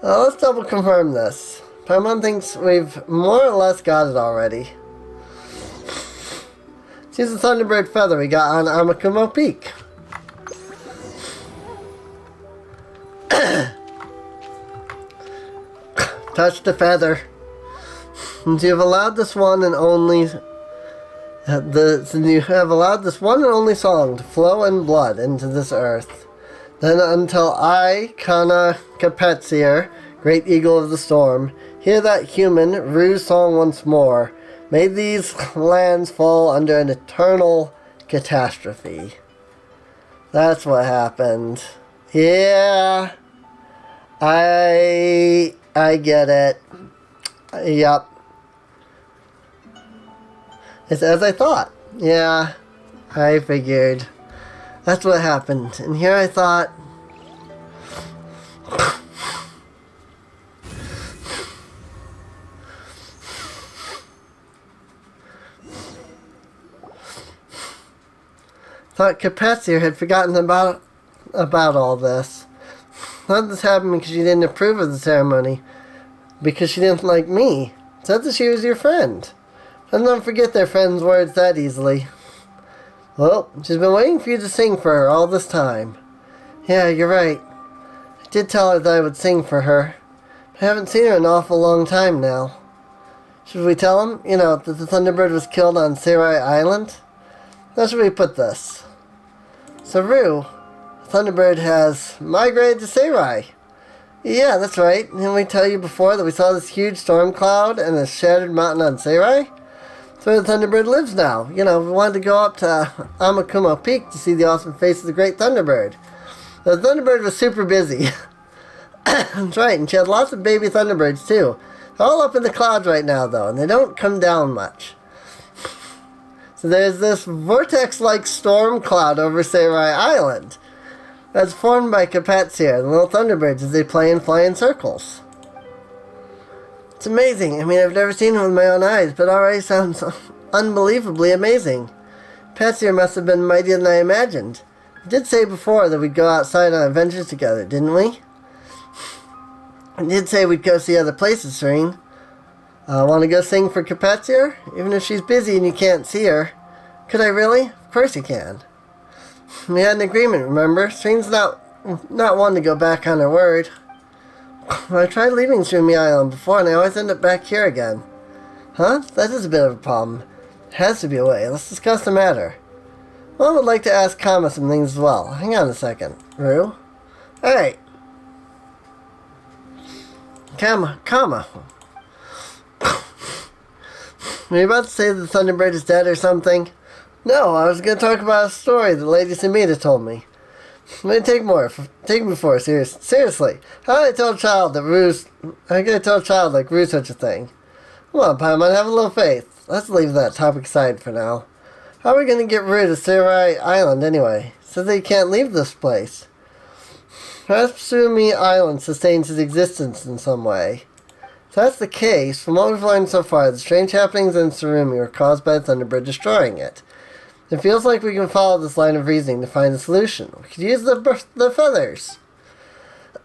Let's double confirm this. Paimon thinks we've more or less got it already. She's the Thunderbird feather we got on Amakumo Peak. Touch the feather. And you have allowed this one and only you have allowed this one and only song to flow in blood into this earth. Then until I, Kana Capetsier, great eagle of the storm, hear that human ruse song once more, may these lands fall under an eternal catastrophe. That's what happened. Yeah. I get it. Yep. It's as I thought. Yeah, I figured. That's what happened. And here I thought... thought Capetsier had forgotten about all this. Thought this happened because she didn't approve of the ceremony. Because she didn't like me. Said that she was your friend. And don't forget their friends' words that easily. Well, she's been waiting for you to sing for her all this time. Yeah, you're right. I did tell her that I would sing for her. But I haven't seen her in an awful long time now. Should we tell him, that the Thunderbird was killed on Sarai Island? How should we put this? So, Rue, the Thunderbird has migrated to Sarai. Yeah, that's right. Didn't we tell you before that we saw this huge storm cloud and a shattered mountain on Sarai? That's where the Thunderbird lives now. We wanted to go up to Amakumo Peak to see the awesome face of the great Thunderbird. The Thunderbird was super busy. That's right, and she had lots of baby Thunderbirds too. They're all up in the clouds right now though, and they don't come down much. So there's this vortex-like storm cloud over Sarai Island that's formed by Capatsia, the little Thunderbirds, as they play and fly in circles. It's amazing. I mean, I've never seen it with my own eyes, but it already sounds unbelievably amazing. Capatsia must have been mightier than I imagined. We did say before that we'd go outside on adventures together, didn't we? I did say we'd go see other places, Serene. Want to go sing for Capatsia? Even if she's busy and you can't see her. Could I really? Of course you can. We had an agreement, remember? Serene's not one to go back on her word. I tried leaving Sumi Island before and I always end up back here again. Huh? That is a bit of a problem. There has to be a way. Let's discuss the matter. Well, I would like to ask Kama some things as well. Hang on a second. Rue? Alright. Kama. Were you about to say the Thunderbird is dead or something? No, I was going to talk about a story that Lady Samita told me. Let me take me for it, seriously. How did I tell a child like Rue such a thing? Come on, Paimon, have a little faith. Let's leave that topic aside for now. How are we going to get rid of Sarai Island anyway? So they can't leave this place. Perhaps Sumi Island sustains its existence in some way. If that's the case, from what we've learned so far, the strange happenings in Surumi were caused by the Thunderbird destroying it. It feels like we can follow this line of reasoning to find a solution. We could use the feathers.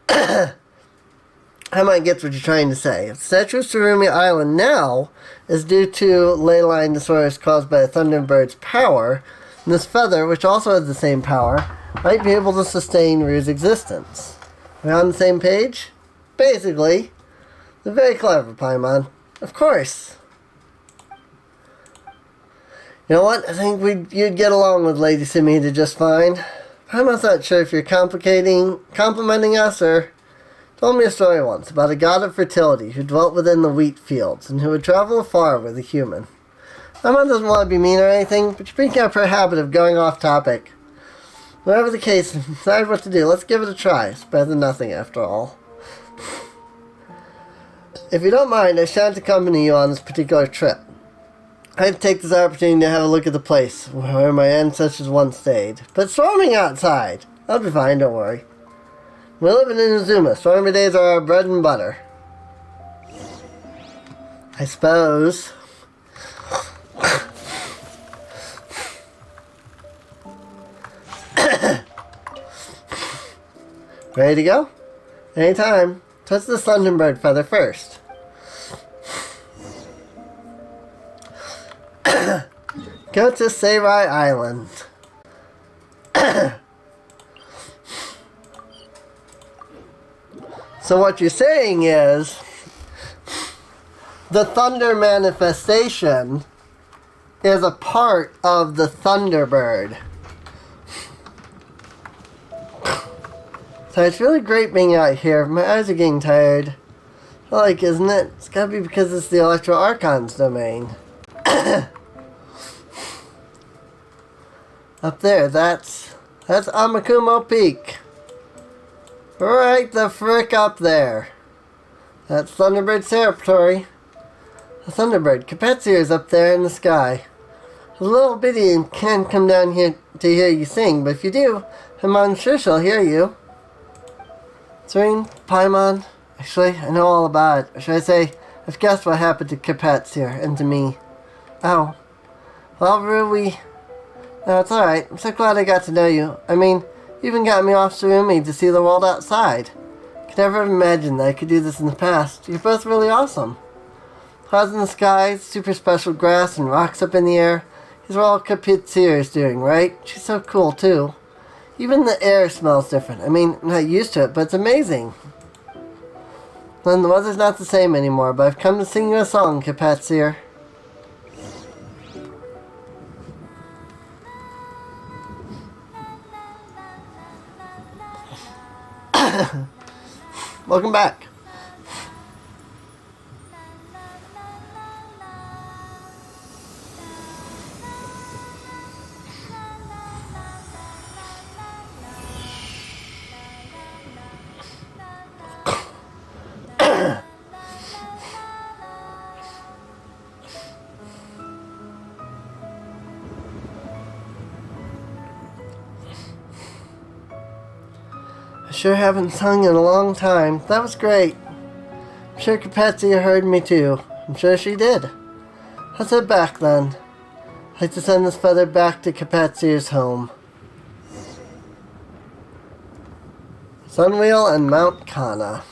I might get what you're trying to say. If the statue of Surumi Island now is due to ley line disorders caused by the Thunderbird's power, and this feather, which also has the same power, might be able to sustain Rue's existence. Are we on the same page? Basically. They're very clever, Paimon. Of course. You know what? I think you'd get along with Lady Samita just fine. I'm not sure if you're complimenting us or... Told me a story once about a god of fertility who dwelt within the wheat fields and who would travel afar with a human. My mom doesn't want to be mean or anything, but you're picking up her habit of going off topic. Whatever the case, decide what to do. Let's give it a try. It's better than nothing, after all. If you don't mind, I shan't accompany you on this particular trip. I'd take this opportunity to have a look at the place where my ancestors once stayed. But storming outside! I'll be fine, don't worry. We live in Inazuma. Stormy days are our bread and butter. I suppose. Ready to go? Anytime. Touch the Thunderbird feather first. Go to Sarai Island. So what you're saying is, the Thunder manifestation is a part of the Thunderbird. So it's really great being out here. My eyes are getting tired. Like, isn't it? It's gotta be because it's the Electro Archon's domain. Up there, that's Amakumo Peak. Right the frick up there. That's Thunderbird's territory. The Thunderbird, Capatsia, is up there in the sky. A little bitty and can't come down here to hear you sing, but if you do, I'm sure she'll hear you. Serene, Paimon, actually, I know all about it. Or should I say, I've guessed what happened to Capatsia and to me. Oh. Well, Rue, no, it's alright. I'm so glad I got to know you. I mean, you even got me off Surumi to see the world outside. could never have imagined that I could do this in the past. You're both really awesome. Clouds in the sky, super special grass, and rocks up in the air. These are all Capizir is doing, right? She's so cool, too. Even the air smells different. I mean, I'm not used to it, but it's amazing. And the weather's not the same anymore, but I've come to sing you a song, Capizir. Welcome back. I sure haven't sung in a long time. That was great. I'm sure Capizia heard me too. I'm sure she did. Let's head back then. I'd like to send this feather back to Capizia's home. Sunwheel and Mount Kana.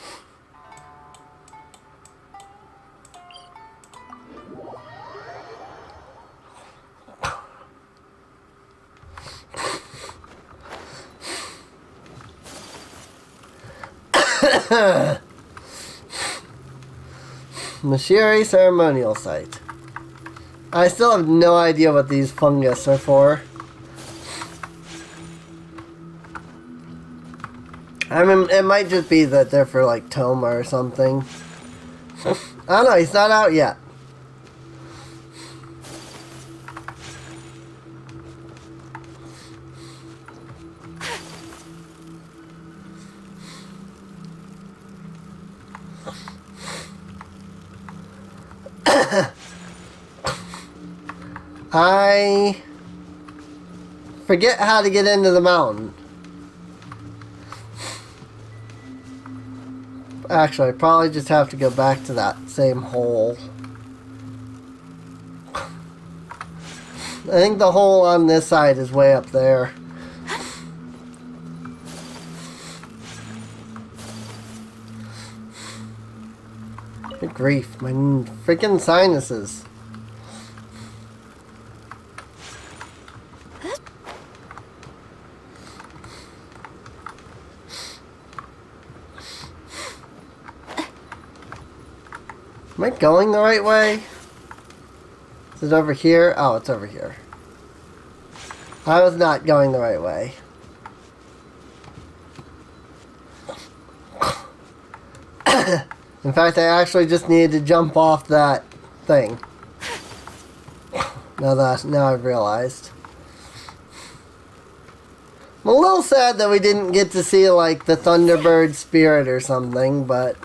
Mashiri Ceremonial Site. I still have no idea what these fungus are for. I mean, it might just be that they're for like Toma or something. I don't know, he's not out yet. I forget how to get into the mountain. Actually, I probably just have to go back to that same hole. I think the hole on this side is way up there. Good grief, my freaking sinuses. Am I going the right way? Is it over here? Oh, it's over here. I was not going the right way. In fact, I actually just needed to jump off that thing. Now I've realized. I'm a little sad that we didn't get to see like the Thunderbird spirit or something, but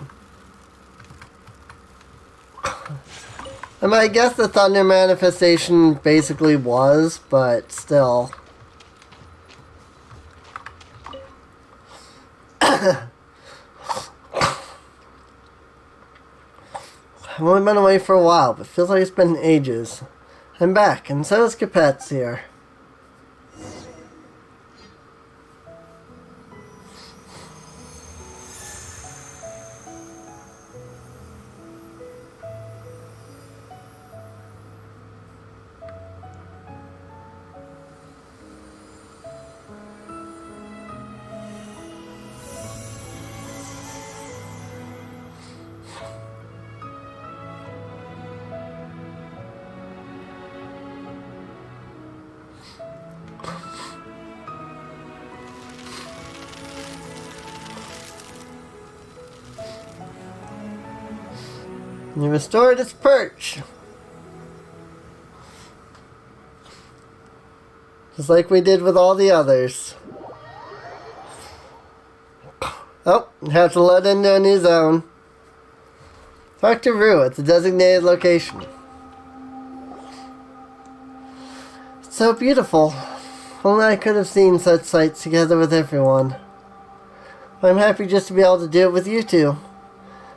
I mean, I guess the thunder manifestation basically was, but still. I've only been away for a while, but it feels like it's been ages. I'm back, and so is Capet's here. You restored its perch. Just like we did with all the others. Oh, have to let into a new zone. Talk to Rue at the designated location. It's so beautiful. Only I could have seen such sights together with everyone. I'm happy just to be able to do it with you two.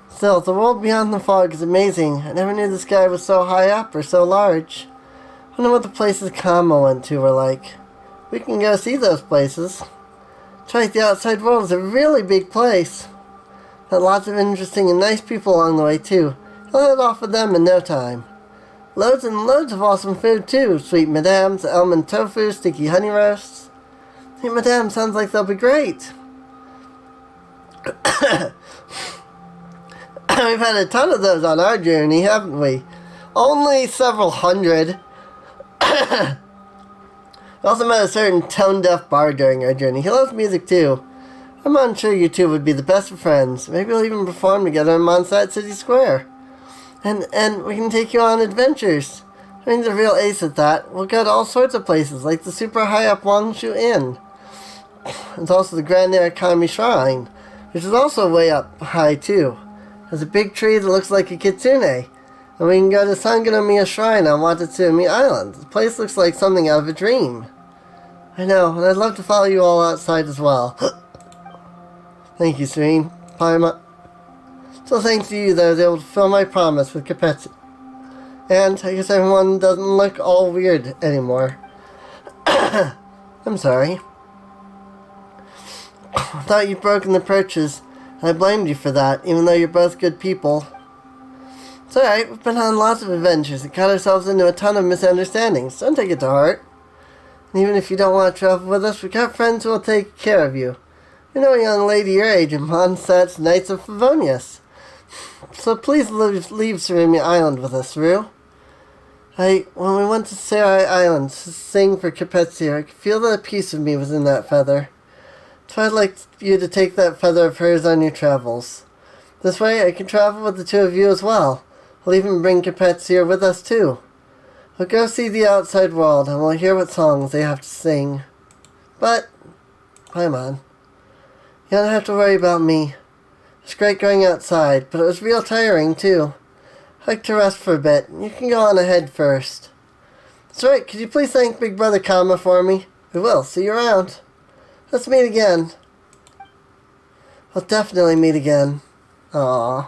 Still, the world beyond the fog is amazing. I never knew the sky was so high up or so large. I wonder what the places Kama went to were like. We can go see those places. It's like the outside world is a really big place. Met lots of interesting and nice people along the way, too. He'll head off with them in no time. Loads and loads of awesome food, too. Sweet madames, almond tofu, sticky honey roasts. Sweet madame sounds like they'll be great. We've had a ton of those on our journey, haven't we? Only several hundred. We also met a certain tone-deaf bard during our journey. He loves music, too. I'm sure you two would be the best of friends. Maybe we'll even perform together in Mondstadt City Square. And we can take you on adventures. Train's a real ace at that. We'll go to all sorts of places, like the super high-up Wangshu Inn. There's also the Grand Arakami Shrine, which is also way up high, too. There's a big tree that looks like a kitsune. And we can go to Sangonomiya Shrine on Watatsumi Island. The place looks like something out of a dream. I know, and I'd love to follow you all outside as well. Thank you, Serene. Paimon. So thanks to you that I was able to fulfill my promise with Capezzi. And I guess everyone doesn't look all weird anymore. I'm sorry. I thought you'd broken the perches, and I blamed you for that, even though you're both good people. It's alright, we've been on lots of adventures and got ourselves into a ton of misunderstandings. Don't take it to heart. And even if you don't want to travel with us, we've got friends who will take care of you. We know a young lady your age in Mondstadt's Knights of Favonius. So please leave Surimi Island with us, Rue. When we went to Serai Island to sing for Capezzi, I could feel that a piece of me was in that feather. So I'd like you to take that feather of hers on your travels. This way I can travel with the two of you as well. We'll even bring Capezzi here with us too. We'll go see the outside world and we'll hear what songs they have to sing. But, Paimon, you don't have to worry about me. It's great going outside, but it was real tiring too. I'd like to rest for a bit. You can go on ahead first. That's right, could you please thank Big Brother Kama for me? We will. See you around. Let's meet again. We'll definitely meet again. Aww.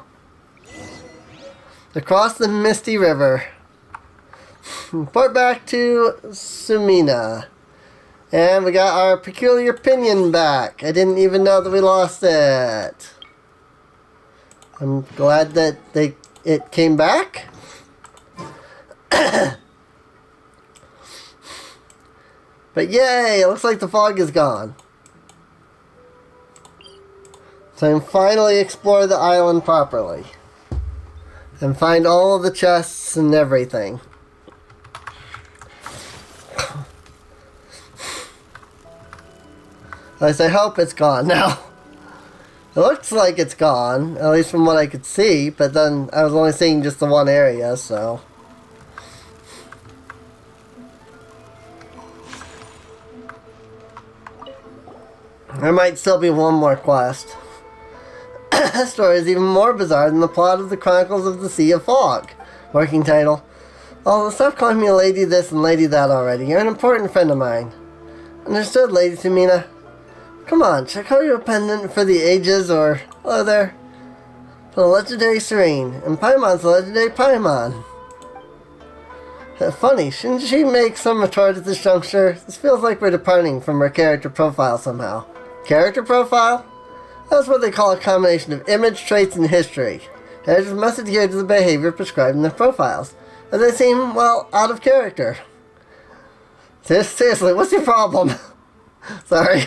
Across the Misty River. Port back to Sumina. And we got our peculiar pinion back. I didn't even know that we lost it. I'm glad that it came back. But yay, it looks like the fog is gone. So I can finally explore the island properly. And find all of the chests and everything. At least I hope it's gone now. It looks like it's gone, at least from what I could see, but then I was only seeing just the one area, so. There might still be one more quest. This story is even more bizarre than the plot of the Chronicles of the Sea of Fog. Working title. Oh, stop calling me Lady this and Lady that already. You're an important friend of mine. Understood, Lady Tamina. Come on, should I call you a pendant for the ages, or... Hello there. For the legendary Serene, and Paimon's the legendary Paimon. Funny, shouldn't she make some retort at this juncture? This feels like we're departing from her character profile somehow. Character profile? That's what they call a combination of image, traits, and history. Editors must adhere to the behavior prescribed in their profiles, as they seem, well, out of character. Seriously, what's your problem? Sorry.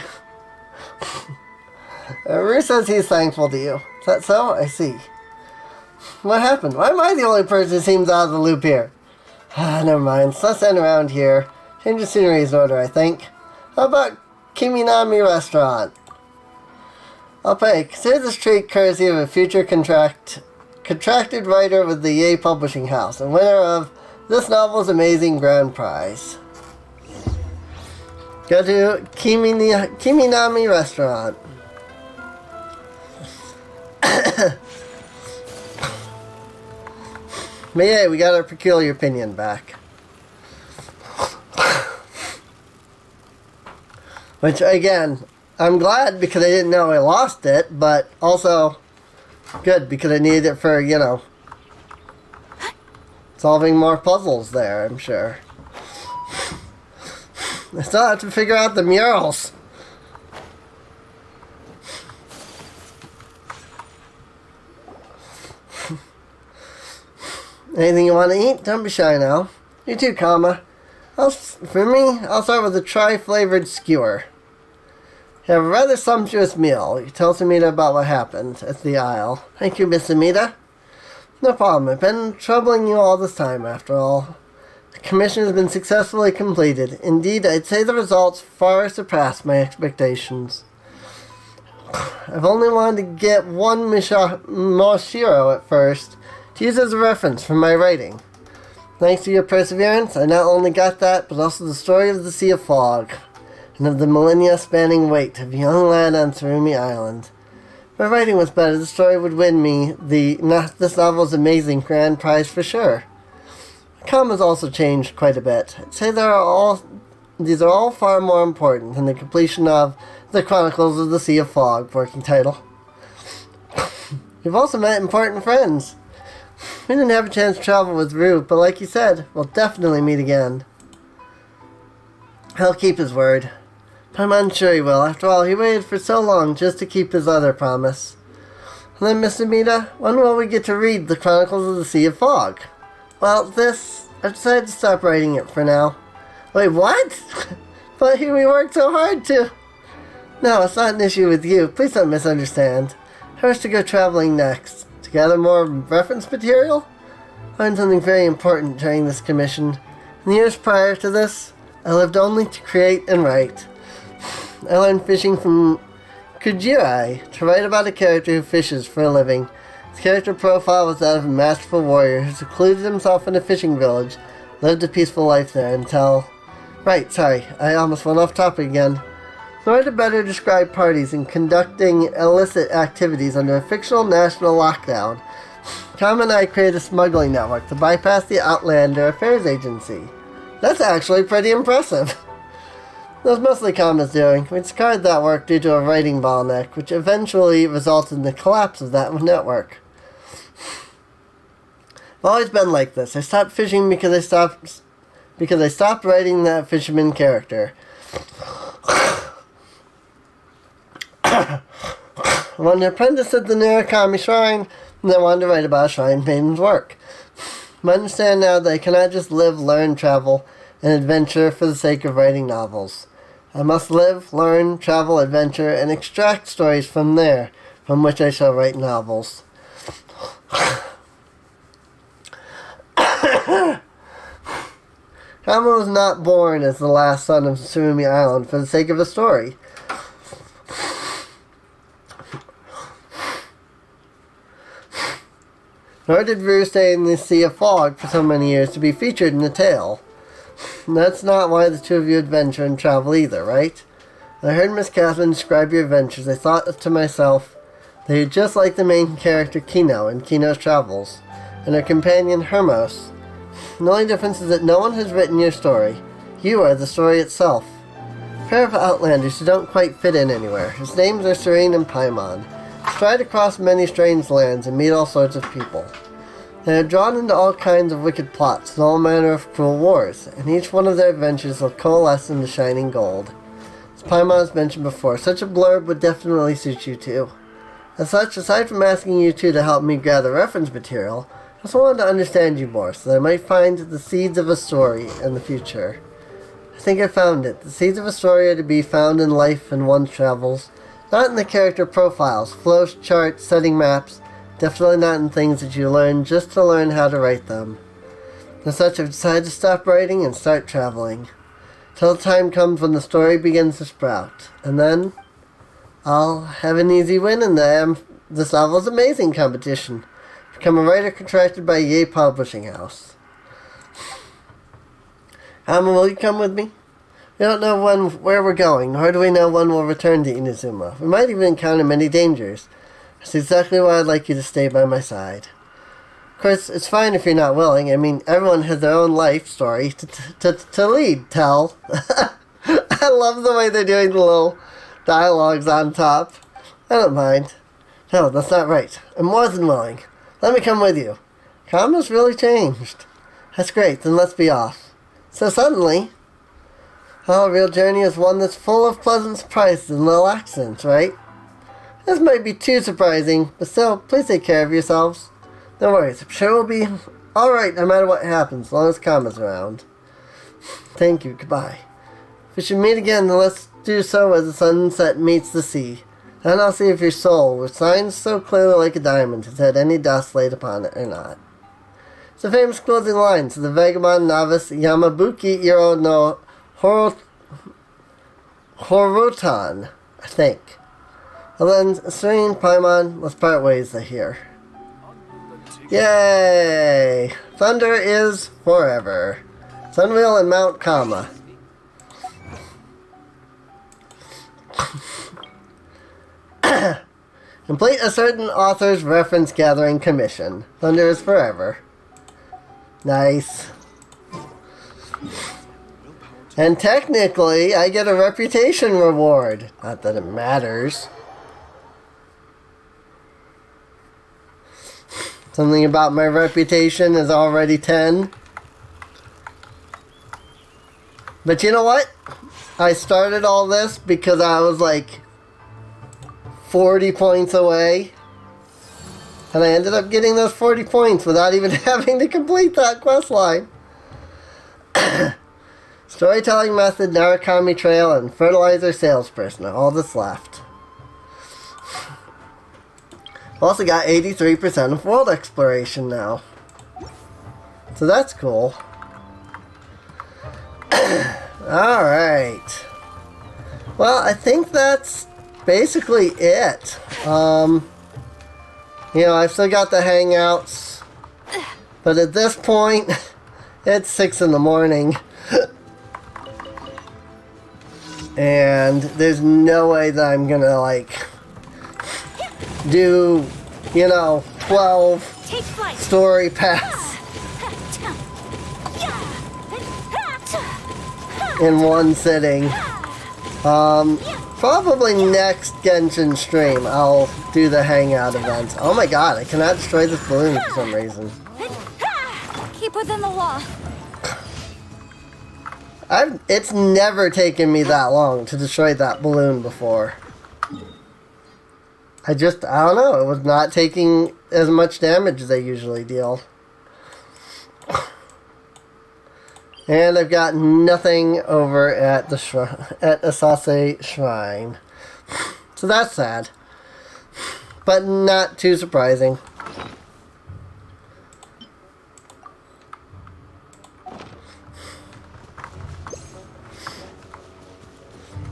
Rue says he's thankful to you. Is that so? I see. What happened? Why am I the only person who seems out of the loop here? Never mind. Let's end around here. Change of scenery is in order, I think. How about Kiminami Restaurant? I'll pay. Consider this treat courtesy of a future contracted writer with the Yay Publishing House and winner of this novel's amazing grand prize. Go to Kiminami Restaurant. But yeah, we got our peculiar opinion back. Which, again, I'm glad because I didn't know I lost it, but also good because I needed it for, you know, solving more puzzles there, I'm sure. I still have to figure out the murals. Anything you want to eat? Don't be shy now. You too, Kama. For me, I'll start with a tri-flavored skewer. You have a rather sumptuous meal. You tell Sumida about what happened at the Isle. Thank you, Miss Sumida. No problem. I've been troubling you all this time, after all. The commission has been successfully completed. Indeed, I'd say the results far surpassed my expectations. I've only wanted to get one Moshiro at first, to use as a reference for my writing. Thanks to your perseverance, I not only got that, but also the story of the Sea of Fog, and of the millennia-spanning wait of a young lad on Tsurumi Island. If my writing was better, the story would win me this novel's amazing grand prize for sure. Kama's also changed quite a bit. I'd say these are all far more important than the completion of The Chronicles of the Sea of Fog, working title. You've also met important friends. We didn't have a chance to travel with Rue, but like you said, we'll definitely meet again. He'll keep his word. I'm sure he will. After all, he waited for so long just to keep his other promise. And then, Miss Amita, when will we get to read The Chronicles of the Sea of Fog? Well, I've decided to stop writing it for now. Wait, what? But we worked so hard to... No, it's not an issue with you. Please don't misunderstand. I wish to go traveling next. To gather more reference material? I learned something very important during this commission. In the years prior to this, I lived only to create and write. I learned fishing from Kujirai to write about a character who fishes for a living. His character profile was that of a masterful warrior who secluded himself in a fishing village, lived a peaceful life there until... Right, sorry, I almost went off topic again. In order to better describe parties in conducting illicit activities under a fictional national lockdown, Tom and I created a smuggling network to bypass the Outlander Affairs Agency. That's actually pretty impressive. That was mostly Kama's doing. We discarded that work due to a writing bottleneck, which eventually resulted in the collapse of that network. I've always been like this. I stopped fishing because I stopped writing that fisherman character. I wanted to apprentice at the Narukami Shrine, and I wanted to write about a shrine maiden's work. I understand now that I cannot just live, learn, travel, and adventure for the sake of writing novels. I must live, learn, travel, adventure, and extract stories from there, from which I shall write novels. Kama was not born as the last son of Tsurumi Island for the sake of a story. Nor did Rue stay in the Sea of Fog for so many years to be featured in a tale. And that's not why the two of you adventure and travel either, right? When I heard Miss Catherine describe your adventures, I thought to myself that you're just like the main character Kino in Kino's travels, and her companion Hermos. The only difference is that no one has written your story. You are the story itself. A pair of outlanders who don't quite fit in anywhere. His names are Serene and Paimon. Stride across many strange lands and meet all sorts of people. They are drawn into all kinds of wicked plots and all manner of cruel wars, and each one of their adventures will coalesce into shining gold. As Paimon has mentioned before, such a blurb would definitely suit you too. As such, aside from asking you two to help me gather reference material, I also wanted to understand you more, so that I might find the seeds of a story in the future. I think I found it. The seeds of a story are to be found in life and one's travels, not in the character profiles, flow charts, setting maps, definitely not in things that you learn just to learn how to write them. As such, I've decided to stop writing and start traveling, till the time comes when the story begins to sprout, and then I'll have an easy win in this novel's amazing competition. Become a writer contracted by Ye Publishing House. Amma, will you come with me? We don't know where we're going, nor do we know when we'll return to Inazuma. We might even encounter many dangers. That's exactly why I'd like you to stay by my side. Of course, it's fine if you're not willing. I mean, everyone has their own life story to tell. I love the way they're doing the little dialogues on top. I don't mind. No, that's not right. I'm more than willing. Let me come with you. Kama's really changed. That's great, then let's be off. So suddenly... Oh, a real journey is one that's full of pleasant surprises and little accidents, right? This might be too surprising, but still, please take care of yourselves. No worries, I'm sure we'll be alright no matter what happens, as long as Kama's around. Thank you, goodbye. If we should meet again, then let's do so as the sunset meets the sea. Then I'll see if your soul, which shines so clearly like a diamond, has had any dust laid upon it or not. It's a famous closing line to the vagabond novice Yamabuki Iro no Horotan, I think. Well then, serene Paimon, let's part ways here. Yay! Thunder is forever. Sunwheel and Mount Kama. Complete a certain author's reference gathering commission. Thunder is forever. Nice. And technically, I get a reputation reward. Not that it matters. Something about my reputation is already 10. But you know what? I started all this because I was like 40 points away. And I ended up getting those 40 points without even having to complete that quest line. Storytelling method, Narukami Trail, and fertilizer salesperson are all that's left. Also got 83% of world exploration now. So that's cool. Alright. Well, I think that's basically it. You know, I've still got the hangouts. But at this point, it's 6 in the morning. And there's no way that I'm gonna, like, do, you know, 12 story paths in one sitting. Probably next Genshin stream I'll do the hangout event. Oh my god, I cannot destroy this balloon for some reason. Keep within the law. It's never taken me that long to destroy that balloon before. I don't know, it was not taking as much damage as they usually deal. And I've got nothing over at the at Asase Shrine. So that's sad. But not too surprising.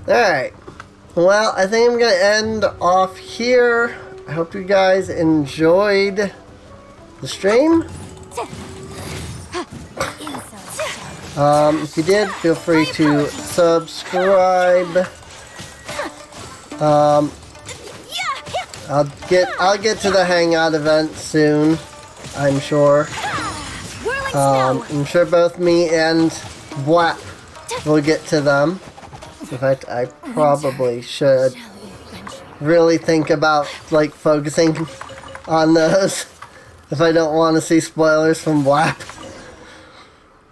Alright. Well, I think I'm going to end off here. I hope you guys enjoyed the stream. If you did, feel free to subscribe. I'll get to the hangout event soon, I'm sure. I'm sure both me and Black will get to them. In fact, I probably should really think about, like, focusing on those if I don't want to see spoilers from Black.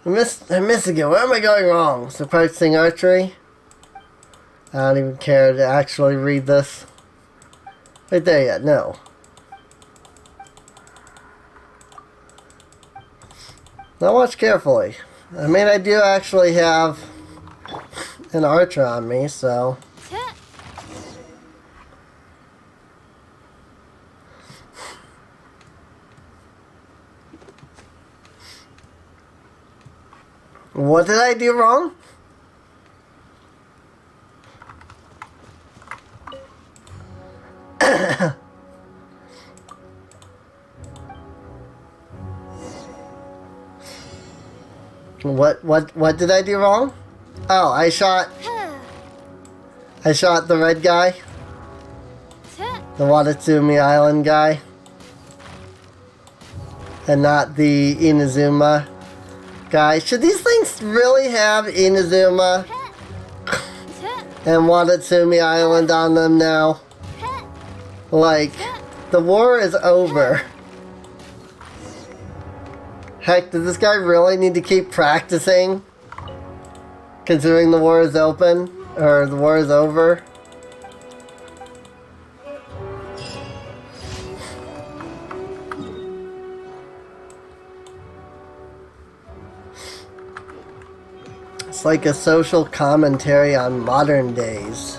I'm missing it. Where am I going wrong? So practicing archery? I don't even care to actually read this. Right there yet, no. Now watch carefully. I mean, I do actually have an archer on me, so... What did I do wrong? What did I do wrong? Oh, I shot the red guy. The Watatsumi Island guy. And not the Inazuma guy. Should these things really have Inazuma and Watatsumi Island on them now? Like, the war is over. Heck, does this guy really need to keep practicing? Considering the war is open? Or the war is over? it's like a social commentary on modern days.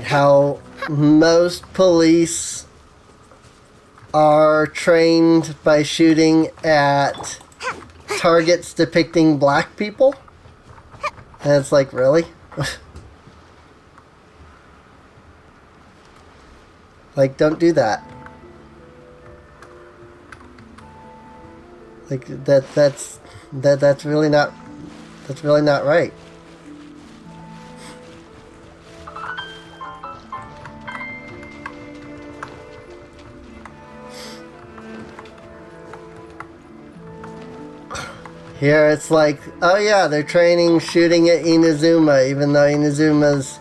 How most police are trained by shooting at targets depicting black people. And it's like, really? Like, don't do that. Like, that's really not right. Here it's like, oh yeah, they're training shooting at Inazuma, even though Inazuma's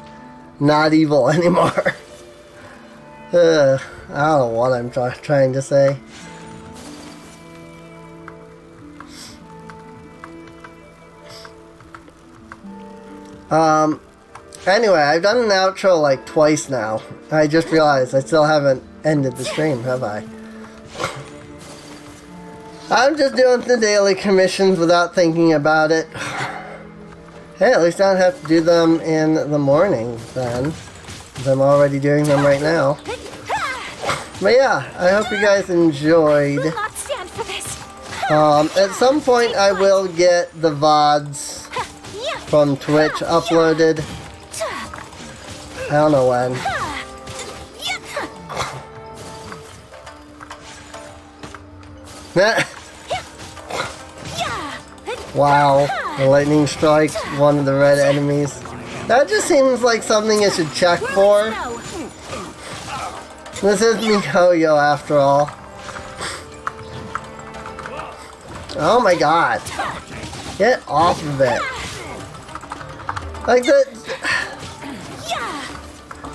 not evil anymore. I don't know what I'm trying to say. Anyway, I've done an outro like twice now. I just realized I still haven't ended the stream, have I? I'm just doing the daily commissions without thinking about it. Hey, at least I don't have to do them in the morning then. I'm already doing them right now. But yeah, I hope you guys enjoyed. At some point I will get the VODs from Twitch uploaded. I don't know when. Wow, the lightning strike one of the red enemies. That just seems like something I should check for. This is MiHoYo after all. Oh my god. Get off of it. Like that.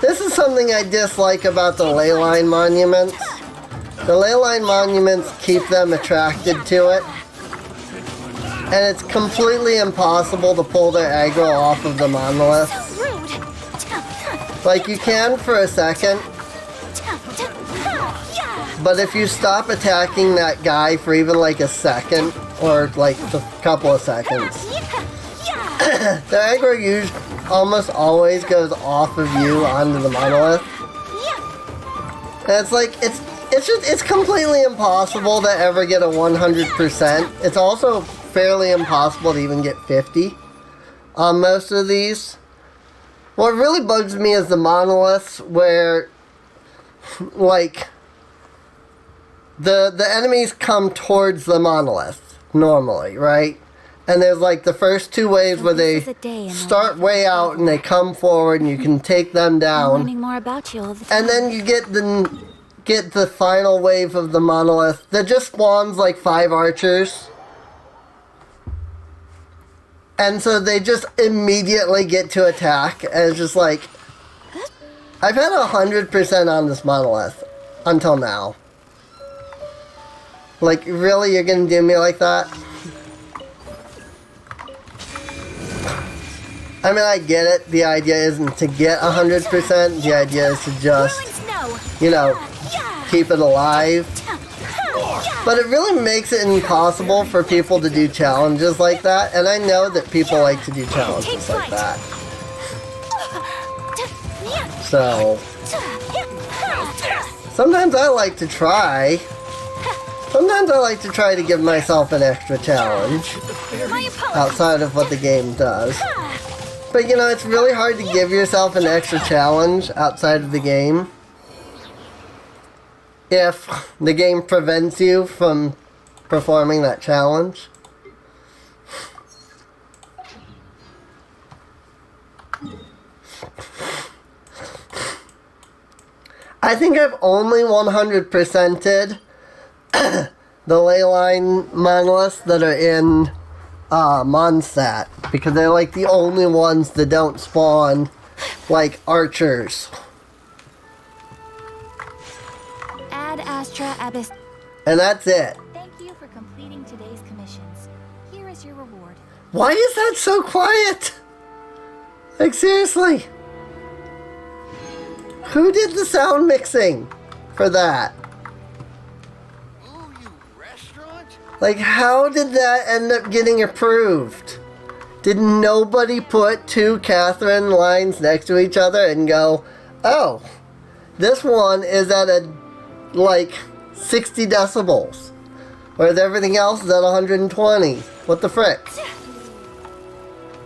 This is something I dislike about the leyline monuments. The leyline monuments keep them attracted to it. And it's completely impossible to pull their aggro off of the monolith. Like, you can for a second. But if you stop attacking that guy for even like a second, or like a couple of seconds, the aggro almost always goes off of you onto the monolith. And it's like, it's completely impossible to ever get a 100%. It's also fairly impossible to even get 50 on most of these. What really bugs me is the monoliths where, like, the enemies come towards the monolith normally, right? And there's like the first two waves where they start way out and they come forward and you can take them down. I'm learning more about you all the time. And then you get the final wave of the monolith that just spawns like 5 archers. And so they just immediately get to attack, and it's just like, I've had 100% on this monolith until now. Like, really, you're gonna do me like that? I mean, I get it. The idea isn't to get 100%. The idea is to just, you know, keep it alive. But it really makes it impossible for people to do challenges like that. And I know that people like to do challenges like that. So, sometimes I like to try. Sometimes I like to try to give myself an extra challenge outside of what the game does. But you know, it's really hard to give yourself an extra challenge outside of the game if the game prevents you from performing that challenge. I think I've only 100%ed the leyline monoliths that are in Mondstadt, because they're like the only ones that don't spawn like archers. Ad Astra Abyss. And that's it. Thank you for completing today's commissions. Here is your reward. Why is that so quiet? Like, seriously. Who did the sound mixing for that? Ooh, you restaurant? Like, how did that end up getting approved? Did nobody put two Catherine lines next to each other and go, oh, this one is at a, like, 60 decibels, whereas everything else is at 120? What the frick?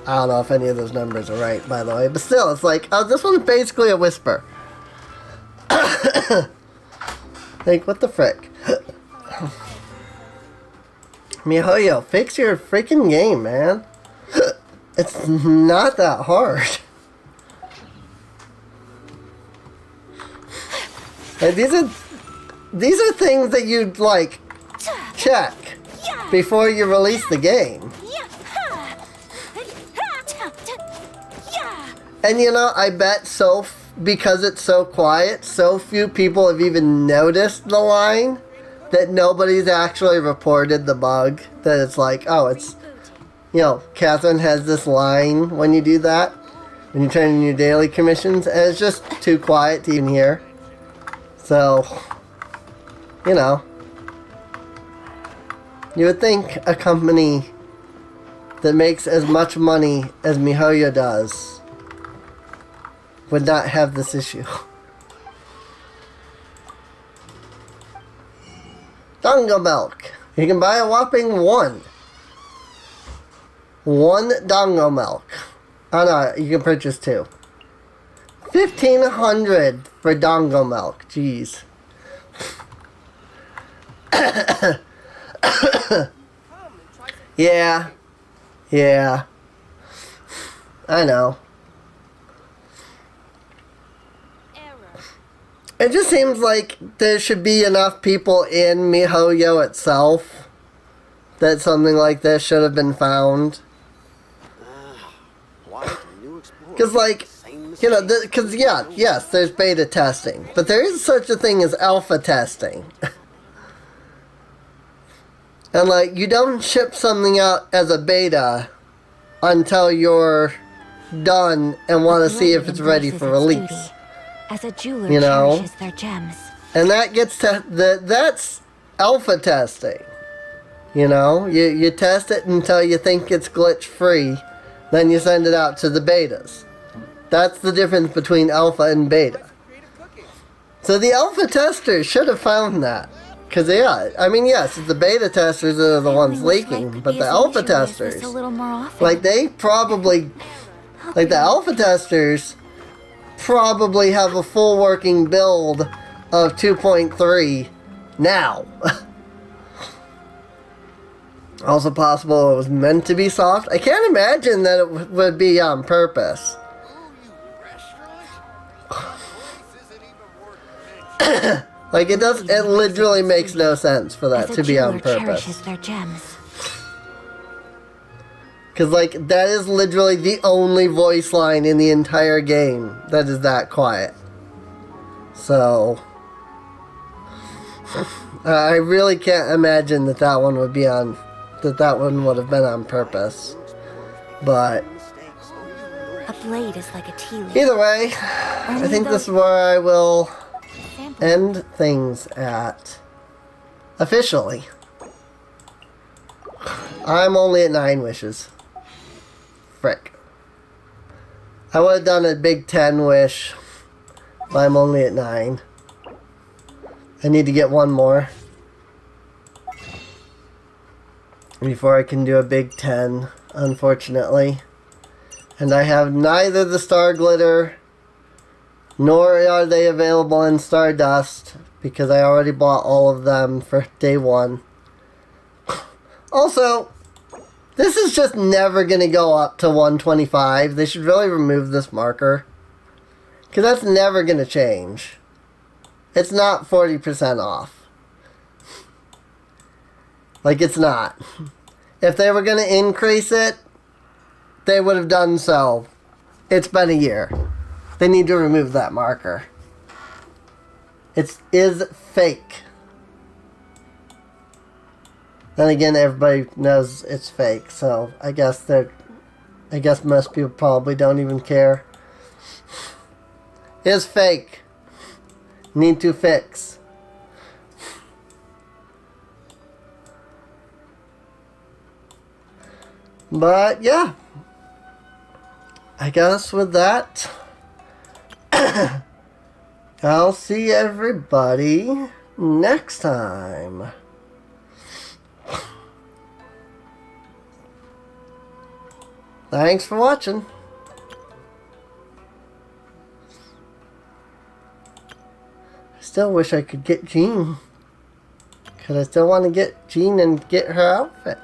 I don't know if any of those numbers are right, by the way, but still, it's like, oh, this one's basically a whisper. Like, what the frick? MiHoYo, fix your freaking game, man. It's not that hard. Like, these are things that you'd, like, check before you release the game. And you know, I bet because it's so quiet, so few people have even noticed the line that nobody's actually reported the bug. That it's like, oh, it's, you know, Catherine has this line when you do that, when you turn in your daily commissions, and it's just too quiet to even hear. So, you know, you would think a company that makes as much money as MiHoYo does would not have this issue. Dango milk. You can buy a whopping one. One Dango milk. Oh no, you can purchase two. 1,500 for Dango milk. Jeez. Yeah. Yeah. I know. It just seems like there should be enough people in MiHoYo itself that something like this should have been found. Because, like, you know, because, yeah, yes, there's beta testing, but there is such a thing as alpha testing. And, like, you don't ship something out as a beta until you're done and want to see if it's ready for release. As a jeweler You know? cherishes their gems. And that gets that's alpha testing. You know, you test it until you think it's glitch free, then you send it out to the betas. That's the difference between alpha and beta. So the alpha testers should have found that. Because yeah, I mean, yes, it's the beta testers that are the ones leaking, but the alpha testers, like they probably, like the alpha testers probably have a full working build of 2.3 now. Also possible it was meant to be soft. I can't imagine that it would be on purpose. Like it literally makes no sense for that to be on purpose. Their gems. Because, like, that is literally the only voice line in the entire game that is that quiet. So, I really can't imagine that that one would be on, that one would have been on purpose. But, A blade is like a tea leaf. either way, I think this is where I will end things at. Officially. I'm only at 9 wishes. Frick. I would have done a big 10 wish, but I'm only at 9. I need to get one more before I can do a big 10, unfortunately. And I have neither the Star Glitter, nor are they available in Stardust, because I already bought all of them for day 1. Also, this is just never going to go up to 125. They should really remove this marker. Because that's never going to change. It's not 40% off. Like, it's not. If they were going to increase it, they would have done so. It's been a year. They need to remove that marker. It is fake. Then again, everybody knows it's fake, so I guess most people probably don't even care. It's fake. Need to fix. But yeah, I guess with that, I'll see everybody next time. Thanks for watching. I still wish I could get Jean, because I still want to get Jean and get her outfit.